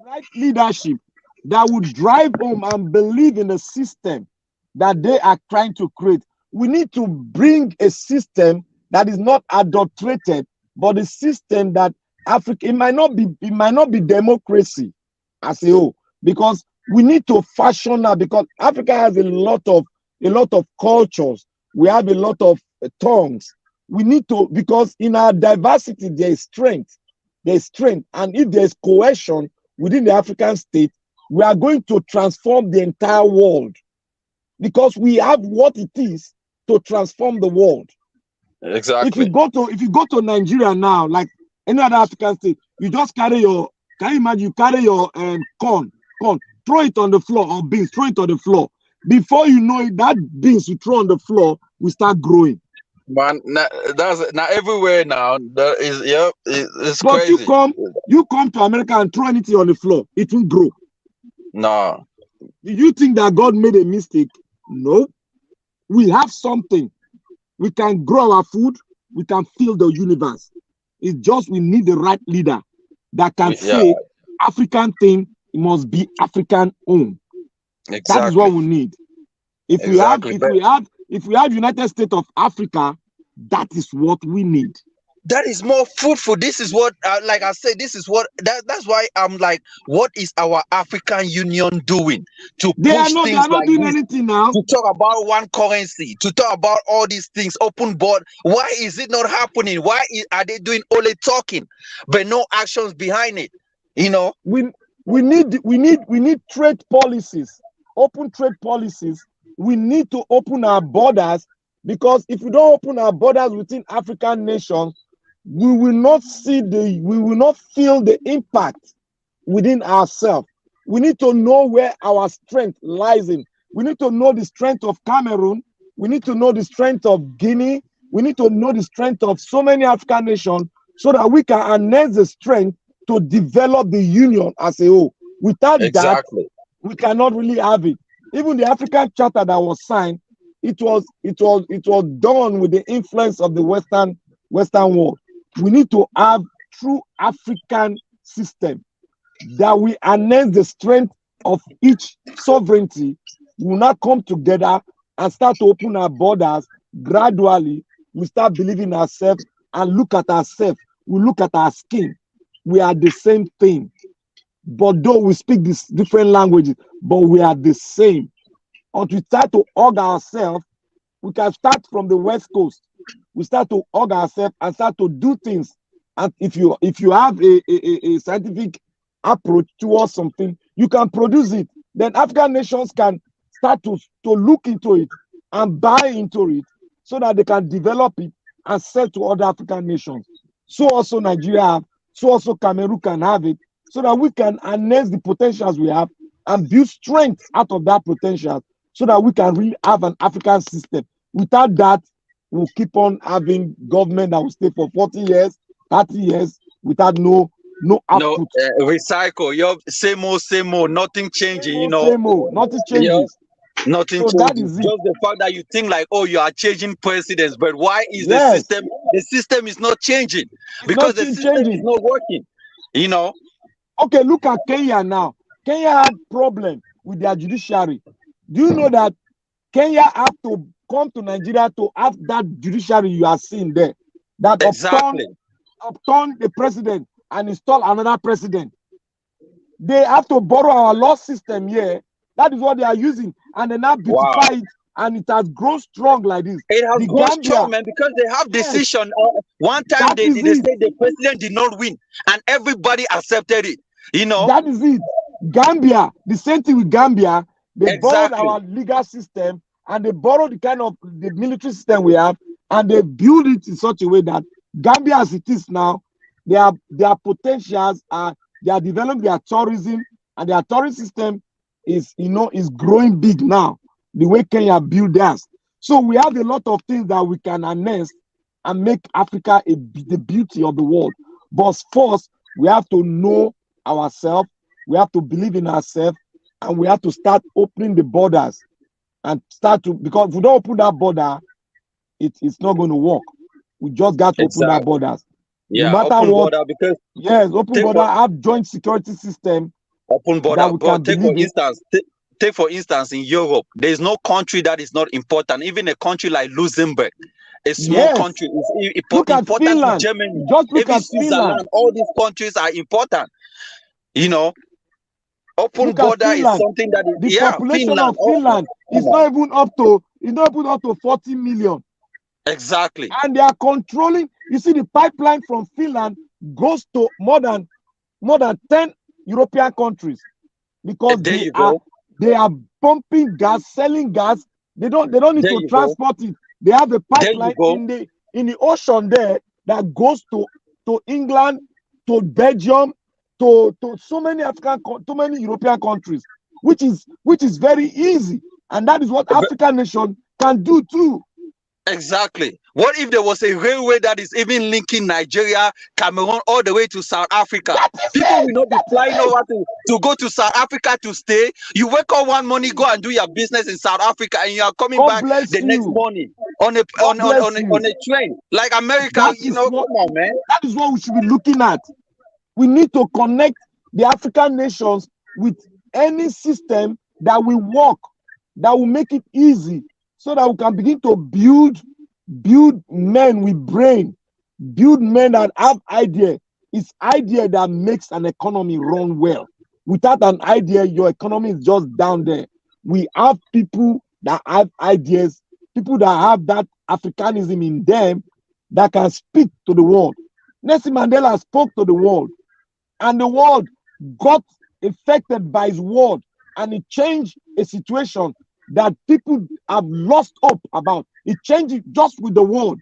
Right leadership that would drive home and believe in the system that they are trying to create. We need to bring a system that is not adulterated, but a system that Africa, it might not be democracy as a whole, because we need to fashion that, because Africa has a lot of cultures. We have a lot of tongues. We need to, because in our diversity there is strength. And if there's cohesion within the African state, we are going to transform the entire world, because we have what it is to transform the world. Exactly. If you go to Nigeria now, like any other African state, you just carry your, can you imagine, you carry your corn, throw it on the floor, or beans, throw it on the floor. Before you know it, that beans you throw on the floor will start growing. Man, that's now everywhere now. That is, yeah, it's but crazy. You come to America and throw anything on the floor, it will grow. No. Do you think that God made a mistake? No. We have something. We can grow our food. We can fill the universe. It's just we need the right leader that can say African thing, it must be African owned. Exactly. That is what we need. If we have United States of Africa, that is what we need. That is more fruitful. This is what, like I said, this is what. That's why I'm like, what is our African Union doing to push things like this? Anything now. To talk about one currency, to talk about all these things, open board. Why is it not happening? Why are they doing only talking, but no actions behind it? You know, we need trade policies, open trade policies. We need to open our borders, because if we don't open our borders within African nations, we will not feel the impact within ourselves. We need to know where our strength lies in. We need to know the strength of Cameroon. We need to know the strength of Guinea. We need to know the strength of so many African nations, so that we can harness the strength to develop the union as a whole. Without that, we cannot really have it. Even the African Charter that was signed, it was done with the influence of the Western world. We need to have true African system that we harness the strength of each sovereignty. We will not come together and start to open our borders gradually. We start believing ourselves and look at ourselves. We look at our skin. We are the same thing. But though we speak these different languages, but we are the same. Until we start to hug ourselves, we can start from the West Coast. We start to hug ourselves and start to do things. And if you have a scientific approach towards something, you can produce it. Then African nations can start to look into it and buy into it, so that they can develop it and sell to other African nations. So also Nigeria have, so also Cameroon can have it, so that we can harness the potentials we have and build strength out of that potential, so that we can really have an African system. Without that, we'll keep on having government that will stay for 40 years, 30 years without no output. Recycle. You're same old, nothing changing, same old, nothing changes. Nothing So changes. that is it. Just the fact that you think like, oh, you are changing presidents, but why is the system is not changing? Because the system is not working. You know. Okay, look at Kenya now. Kenya had problem with their judiciary. Do you know that Kenya have to come to Nigeria to have that judiciary you are seeing there, that upturn the president and install another president? They have to borrow our law system here. That is what they are using, and they now beautify it, and it has grown strong like this. It has grown strong, man, because they have decision. One time they said the president did not win, and everybody accepted it. You know, that is it. Gambia, the same thing with Gambia. They borrowed our legal system, and they borrowed the kind of the military system we have, and they build it in such a way that Gambia, as it is now, their potentials are, they are developing their tourism, and their tourism system is growing big now, the way Kenya built theirs. So we have a lot of things that we can harness and make Africa the beauty of the world. But first, we have to know ourselves, we have to believe in ourselves, and we have to start opening the borders and start to, because if we don't open that border, it's not going to work. We just got to open that borders. Yeah, No matter open what, border, because yes, open take border, for, have joint security system open border, that we but can take for believe in. instance, take for instance in Europe, there is no country that is not important. Even a country like Luxembourg, a small Yes. country, is Look at important to Finland. Germany. Just look Even at Finland. Switzerland, all these countries are important. You know, open Look at border is Finland. something that is, The yeah, population Finland. of Finland is come on. not even up to 40 million. Exactly. And they are controlling. You see, the pipeline from Finland goes to more than 10 European countries, because There you go. they are pumping gas, selling gas. They don't need There to you transport it. They have a There you pipeline go. in the ocean there that goes to England, to Belgium, to so many European countries, which is very easy, and that is what African nation can do too. Exactly. What if there was a railway that is even linking Nigeria, Cameroon, all the way to South Africa? People will not be flying over to go to South Africa to stay. You wake up one morning, go and do your business in South Africa, and you are coming back the next morning on a train like America. That You is know, what, come on, man. that is what we should be looking at. We need to connect the African nations with any system that will work, that will make it easy, so that we can begin to build men with brain, build men that have idea. It's idea that makes an economy run well. Without an idea, your economy is just down there. We have people that have ideas, people that have that Africanism in them, that can speak to the world. Nelson Mandela spoke to the world, and the world got affected by his word, and it changed a situation that people have lost hope about. It changed it just with the word.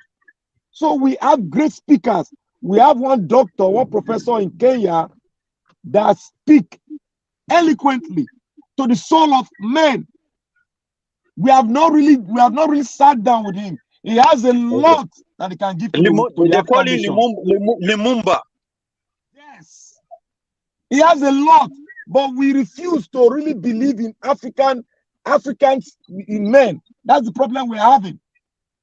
So we have great speakers. We have one doctor, one professor in Kenya that speak eloquently to the soul of men. We have not really sat down with him. He has a lot that he can give to the They call African him nation. Lumumba. Yes, he has a lot, but we refuse to really believe in Africans in men. That's the problem we're having.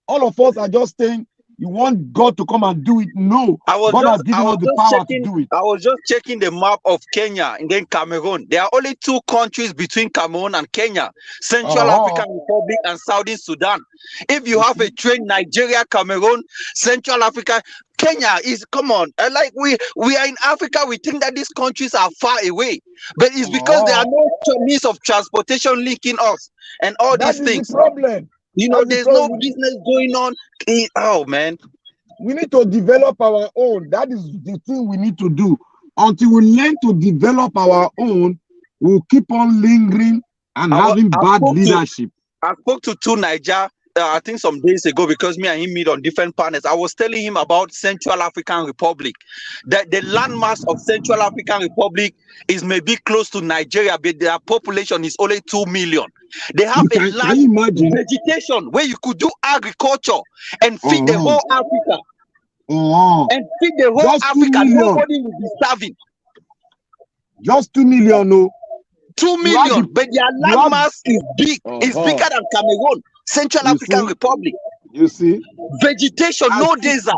All of us are just saying, you want God to come and do it. No, God has given us the power to do it. I was just checking the map of Kenya and then Cameroon. There are only two countries between Cameroon and Kenya: Central African Republic and Southern Sudan. If you have a train, Nigeria, Cameroon, Central Africa, Kenya is, come on. Like we are in Africa, we think that these countries are far away, but it's because there are no means of transportation linking us and all these things. That's the problem. You know, there's no business going on. Oh man, we need to develop our own. That is the thing we need to do. Until we learn to develop our own, we'll keep on lingering and having bad leadership. I spoke to two Niger, I think some days ago, because me and him meet on different panels. I was telling him about Central African Republic. That the landmass of Central African Republic is maybe close to Nigeria, but their population is only 2 million. They have a large vegetation where you could do agriculture and feed the whole Africa. And feed the whole Just Africa. Nobody will be starving. Just 2 million, no. 2 million, but their landmass is big. It's bigger than Cameroon, Central African Republic. You see? Vegetation, no desert.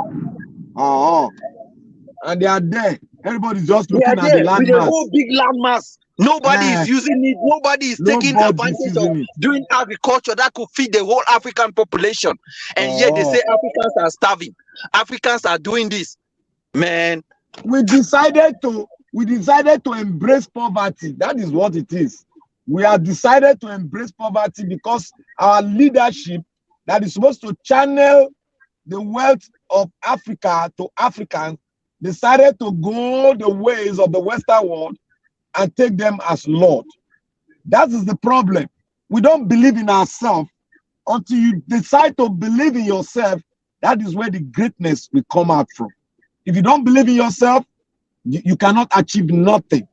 And they are there. Everybody's just looking at the landmass. With a whole big landmass. Nobody is using it. Nobody is taking advantage of doing agriculture that could feed the whole African population. And yet they say Africans are starving. Africans are doing this. Man. We decided to embrace poverty. That is what it is. We have decided to embrace poverty because our leadership that is supposed to channel the wealth of Africa to Africans decided to go the ways of the Western world and take them as Lord. That is the problem. We don't believe in ourselves. Until you decide to believe in yourself, that is where the greatness will come out from. If you don't believe in yourself, you cannot achieve nothing.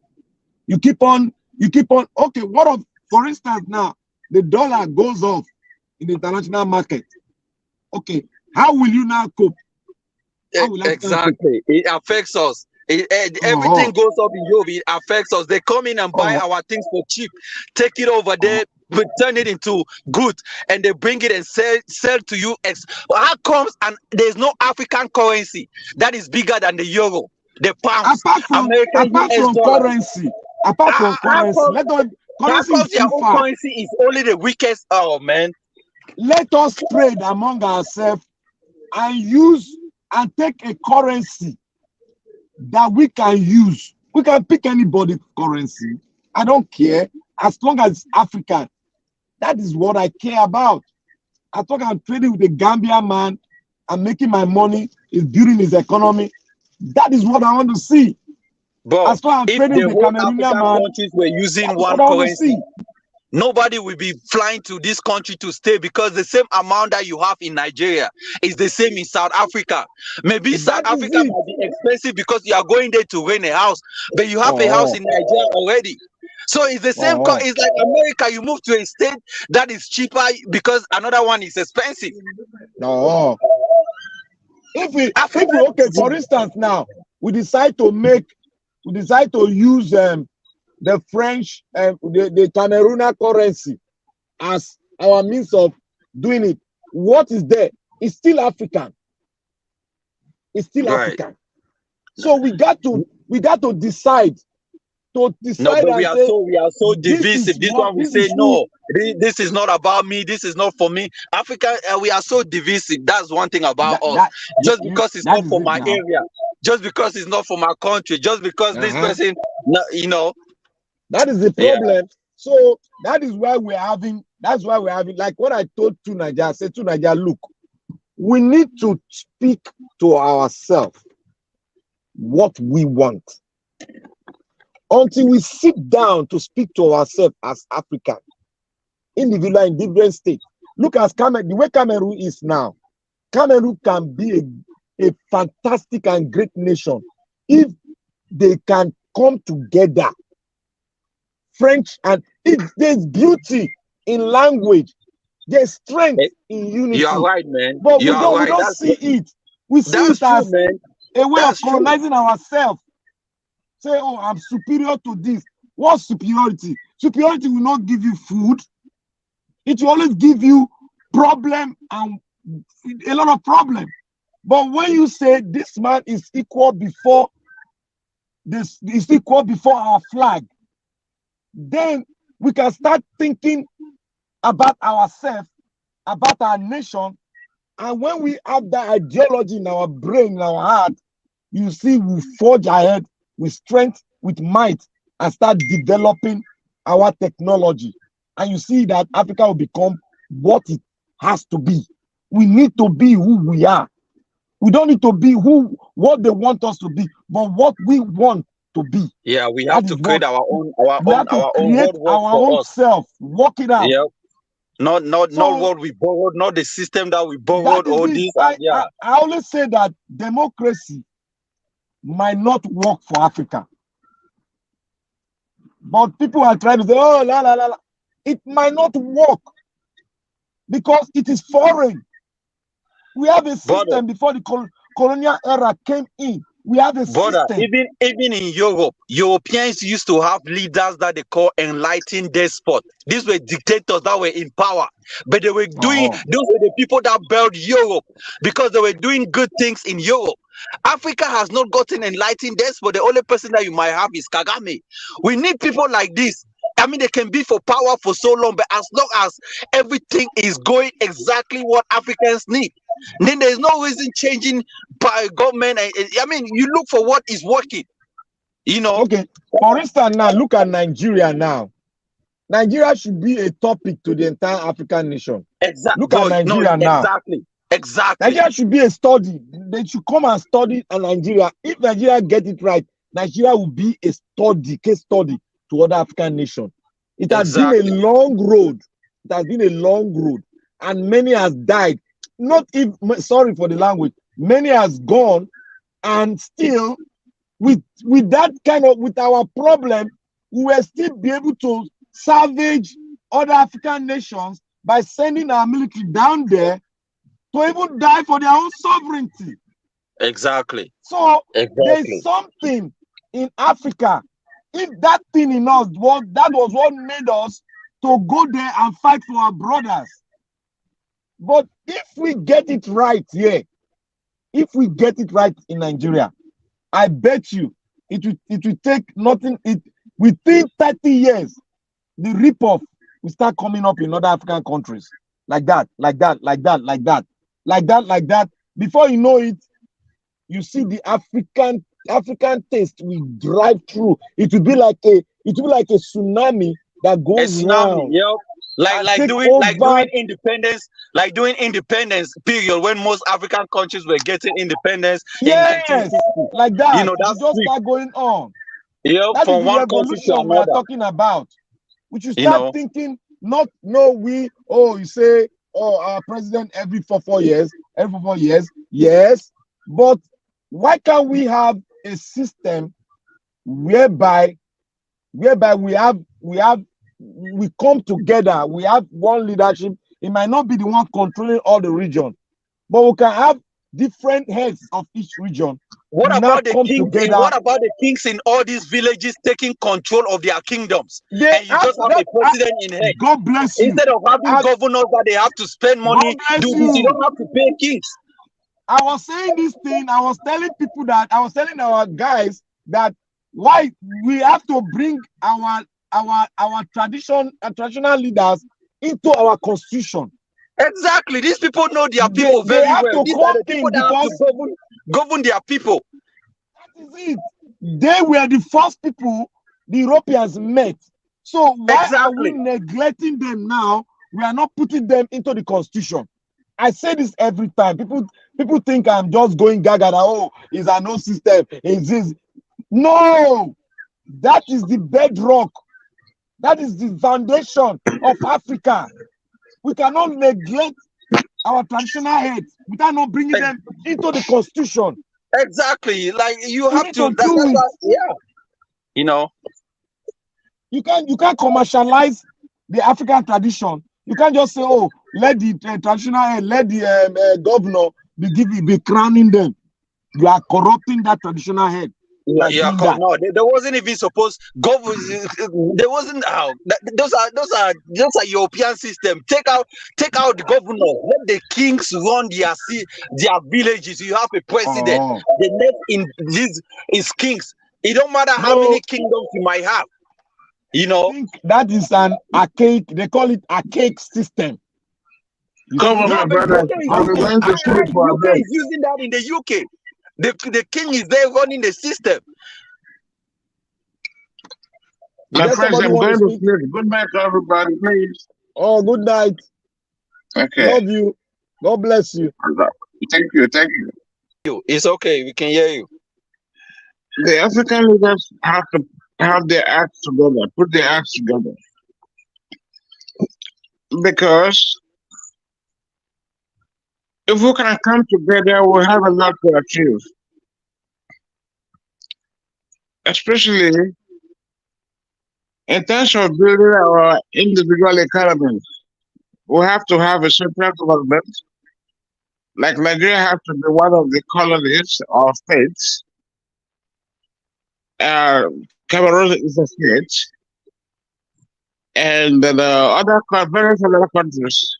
You keep on, okay, what if, for instance, now, the dollar goes off in the international market. Okay, how will you now cope? Exactly. It affects us. Everything goes up in Europe. It affects us. They come in and buy our things for cheap, take it over there, but turn it into goods, and they bring it and sell to you. How comes and there's no African currency that is bigger than the euro, the pounds, American US dollar? Apart from currency, let us currency is their too own far. currency is only the weakest. Oh man, let us trade among ourselves and use and take a currency that we can use. We can pick anybody's currency. I don't care as long as it's African. That is what I care about. As long as I'm trading with a Gambian man and making my money, is building his economy. That is what I want to see. But as long as I'm if trading the with a whole Cameroonian African man, countries were using that's one what I want to currency, see. nobody will be flying to this country to stay, because the same amount that you have in Nigeria is the same in South Africa. Maybe South Africa might be expensive because you are going there to rent a house, but you have a house in Nigeria already. So it's the same. It's like America. You move to a state that is cheaper because another one is expensive. No. If we okay, for instance, now we decide to use the French the Cameroonian currency as our means of doing it. What is there? It's still African. It's still African. So we got to decide. No, but we are so divisive. This one we say no. This is not about me. This is not for me. Africa, we are so divisive. That's one thing about us. Just because it's not for my area, just because it's not for my country, just because this person, you know. That is the problem. So that is why we're having. That's why we're having. Like what I told Tunaja, I said Tunaja, look, we need to speak to ourselves what we want. Until we sit down to speak to ourselves as African, individual in different states. Look at Cameroon, the way Cameroon is now. Cameroon can be a fantastic and great nation if they can come together. French, and there's beauty in language, there's strength in unity. You are right, man. But we don't see it. We see it as a way of colonizing ourselves. Say, oh, I'm superior to this. What's superiority? Superiority will not give you food. It will always give you problem and a lot of problem. But when you say this man is equal before our flag, then we can start thinking about ourselves, about our nation. And when we have that ideology in our brain, in our heart, you see we forge ahead with strength, with might, and start developing our technology. And you see that Africa will become what it has to be. We need to be who we are. We don't need to be what they want us to be, but what we want to be. Yeah, we have to create our own self, work it out. Yep. Not what we borrowed, not the system that we borrowed. All this. I always say that democracy might not work for Africa. But people are trying to say, oh, la, la, la, la. It might not work because it is foreign. We have a system before the colonial era came in. We have a system. Even in Europe, Europeans used to have leaders that they call enlightened despots. These were dictators that were in power. But they were doing, those were the people that built Europe because they were doing good things in Europe. Africa has not gotten enlightened despot. The only person that you might have is Kagame. We need people like this. I mean, they can be for power for so long, but as long as everything is going exactly what Africans need, then there's no reason changing by government. I mean, you look for what is working, you know. Okay, for instance, now look at Nigeria now. Nigeria should be a topic to the entire African nation. Exactly. Look at Nigeria now. Exactly. Nigeria should be a study. They should come and study Nigeria. If Nigeria get it right, Nigeria will be a study, case study to other African nations. It has been a long road. It has been a long road, and many has died. Not even, sorry for the language, many has gone, and still with that kind of, with our problem, we will still be able to salvage other African nations by sending our military down there to even die for their own sovereignty. Exactly. So there's Exactly. something in Africa. If that thing in us was what made us to go there and fight for our brothers. But if we get it right here, if we get it right in Nigeria, I bet you it will take nothing. Within 30 years, the rip-off will start coming up in other African countries. Like that. Before you know it, you see the African taste will drive through. It will be like a tsunami that goes round. Yep. Like doing independence period when most African countries were getting independence in Yes, 1960. like that. You know, that's just start going on. Yep, That is from the one country to revolution we are another. talking about. We should You start know. thinking, you say, our president every 4 years. Yes, but why can't we have a system whereby we come together, we have one leadership. It might not be the one controlling all the region, but we can have different heads of each region. What about the kings in all these villages taking control of their kingdoms? And you just have a president in head. God bless you. Instead of having governors that they have to spend money, you don't have to pay kings. I was saying this thing, I was telling our guys that why we have to bring our traditional leaders into our constitution. Exactly. These people know their people very well. These are the people that have to govern their people. That is it. They were the first people the Europeans met. So why are we neglecting them now? We are not putting them into the constitution. I say this every time. People think I'm just going gaga. It's a no system. It's this. No, that is the bedrock. That is the foundation of Africa. We cannot neglect our traditional heads without not bringing them into the constitution. Exactly. Like you have to do it. Yeah. You know. You can't commercialize the African tradition. You can't just say, let the traditional head, let the governor be crowning them. You are corrupting that traditional head. No, there wasn't even supposed there wasn't those are European system. Take out the governor, let the kings run their villages. You have a president. The next in this is kings. It don't matter how many kingdoms you might have. You know, I think that is an archaic. They call it archaic system. UK is using that in the UK. The king is there running the system. My friends, I'm going to sleep. Good night, everybody, please. Oh, good night. Okay. Love you. God bless you. Thank you. It's okay. We can hear you. The African leaders have to have their acts together, put their acts together. Because if we can come together, we'll have a lot to achieve. Especially in terms of building our individual economies. We have to have a central government. Like Nigeria has to be one of the colonies or states. Cameroon is a state. And the various other countries,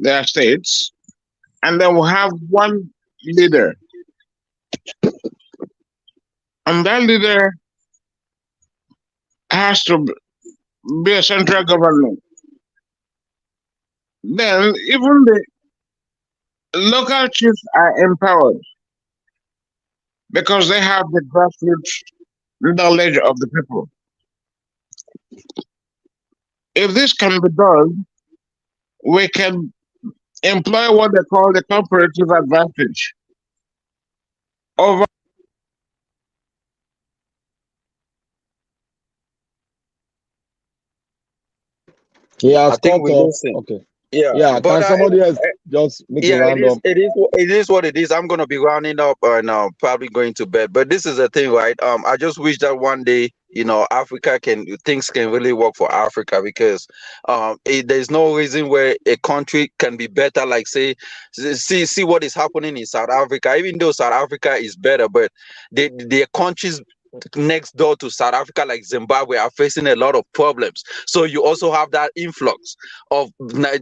they are states. And then we have one leader. And that leader has to be a central government. Then even the local chiefs are empowered because they have the grassroots knowledge of the people. If this can be done, we can employ what they call the comparative advantage over Yeah, okay. Yeah, but can somebody else just make a round up? It is what it is. I'm gonna be rounding up and probably going to bed. But this is the thing, right? I just wish that one day you know, things can really work for Africa, because there's no reason where a country can be better. Like see what is happening in South Africa. Even though South Africa is better, but the countries next door to South Africa, like Zimbabwe, are facing a lot of problems. So you also have that influx of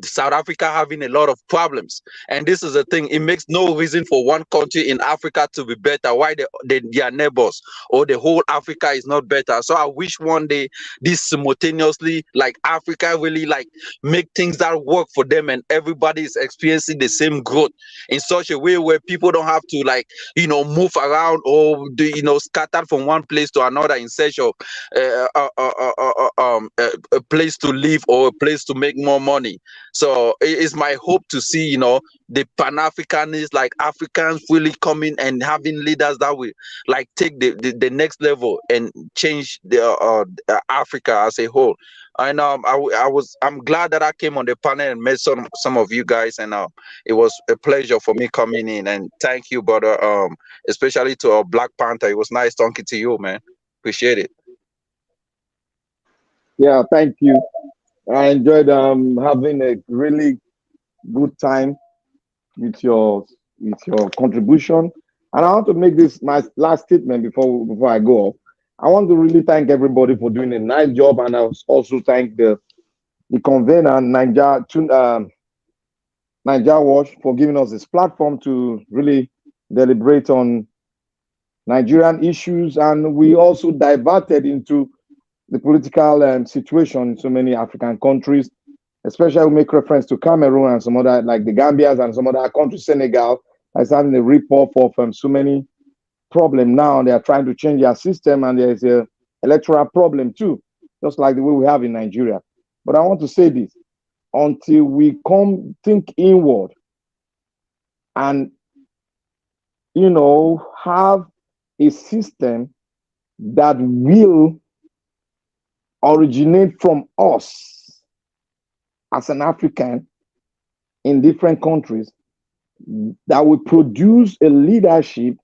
South Africa having a lot of problems. And this is the thing, it makes no reason for one country in Africa to be better, why their neighbors or the whole Africa is not better. So I wish one day this simultaneously, like Africa really like make things that work for them, and everybody is experiencing the same growth in such a way where people don't have to, like, you know, move around or scatter from one place to another in search of a place to live or a place to make more money. So it is my hope to see, you know, the Pan-Africanists, like Africans, really coming and having leaders that will like take the next level and change the Africa as a whole. And I'm glad that I came on the panel and met some of you guys, and it was a pleasure for me coming in. And thank you, brother, especially to our Black Panther. It was nice talking to you, man. Appreciate it. Yeah, thank you. I enjoyed having a really good time with your contribution. And I want to make this my last statement before I go off. I want to really thank everybody for doing a nice job, and I also thank the convener, Niger Watch, for giving us this platform to really deliberate on Nigerian issues. And we also diverted into the political situation in so many African countries, especially we make reference to Cameroon and some other, like the Gambias and some other countries, Senegal, is having a rip-off of so many problem now. They are trying to change their system, and there is a electoral problem too, just like the way we have in Nigeria. But I want to say this, until we think inward and, you know, have a system that will originate from us as an African in different countries, that will produce a leadership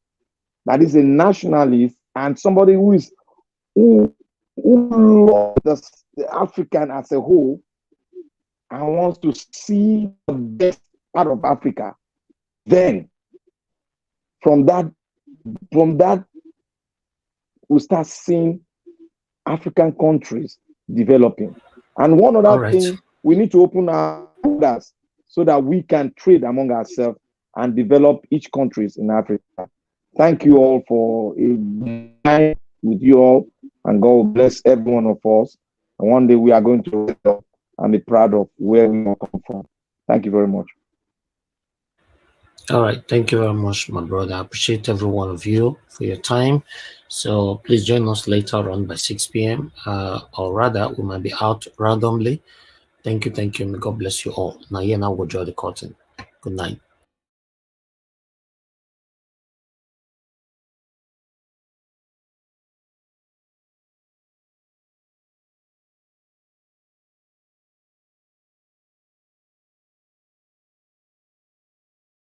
that is a nationalist and somebody who loves the African as a whole and wants to see the best part of Africa. Then from that we start seeing African countries developing. And one other thing, we need to open our borders so that we can trade among ourselves and develop each countries in Africa. Thank you all for a time with you all, and God bless every one of us. And one day we are going to wake up and be proud of where we come from. Thank you very much. All right, thank you very much, my brother. I appreciate every one of you for your time. So please join us later on by 6 p.m. Or rather, we might be out randomly. Thank you. May God bless you all. Now, we'll draw the curtain. Good night.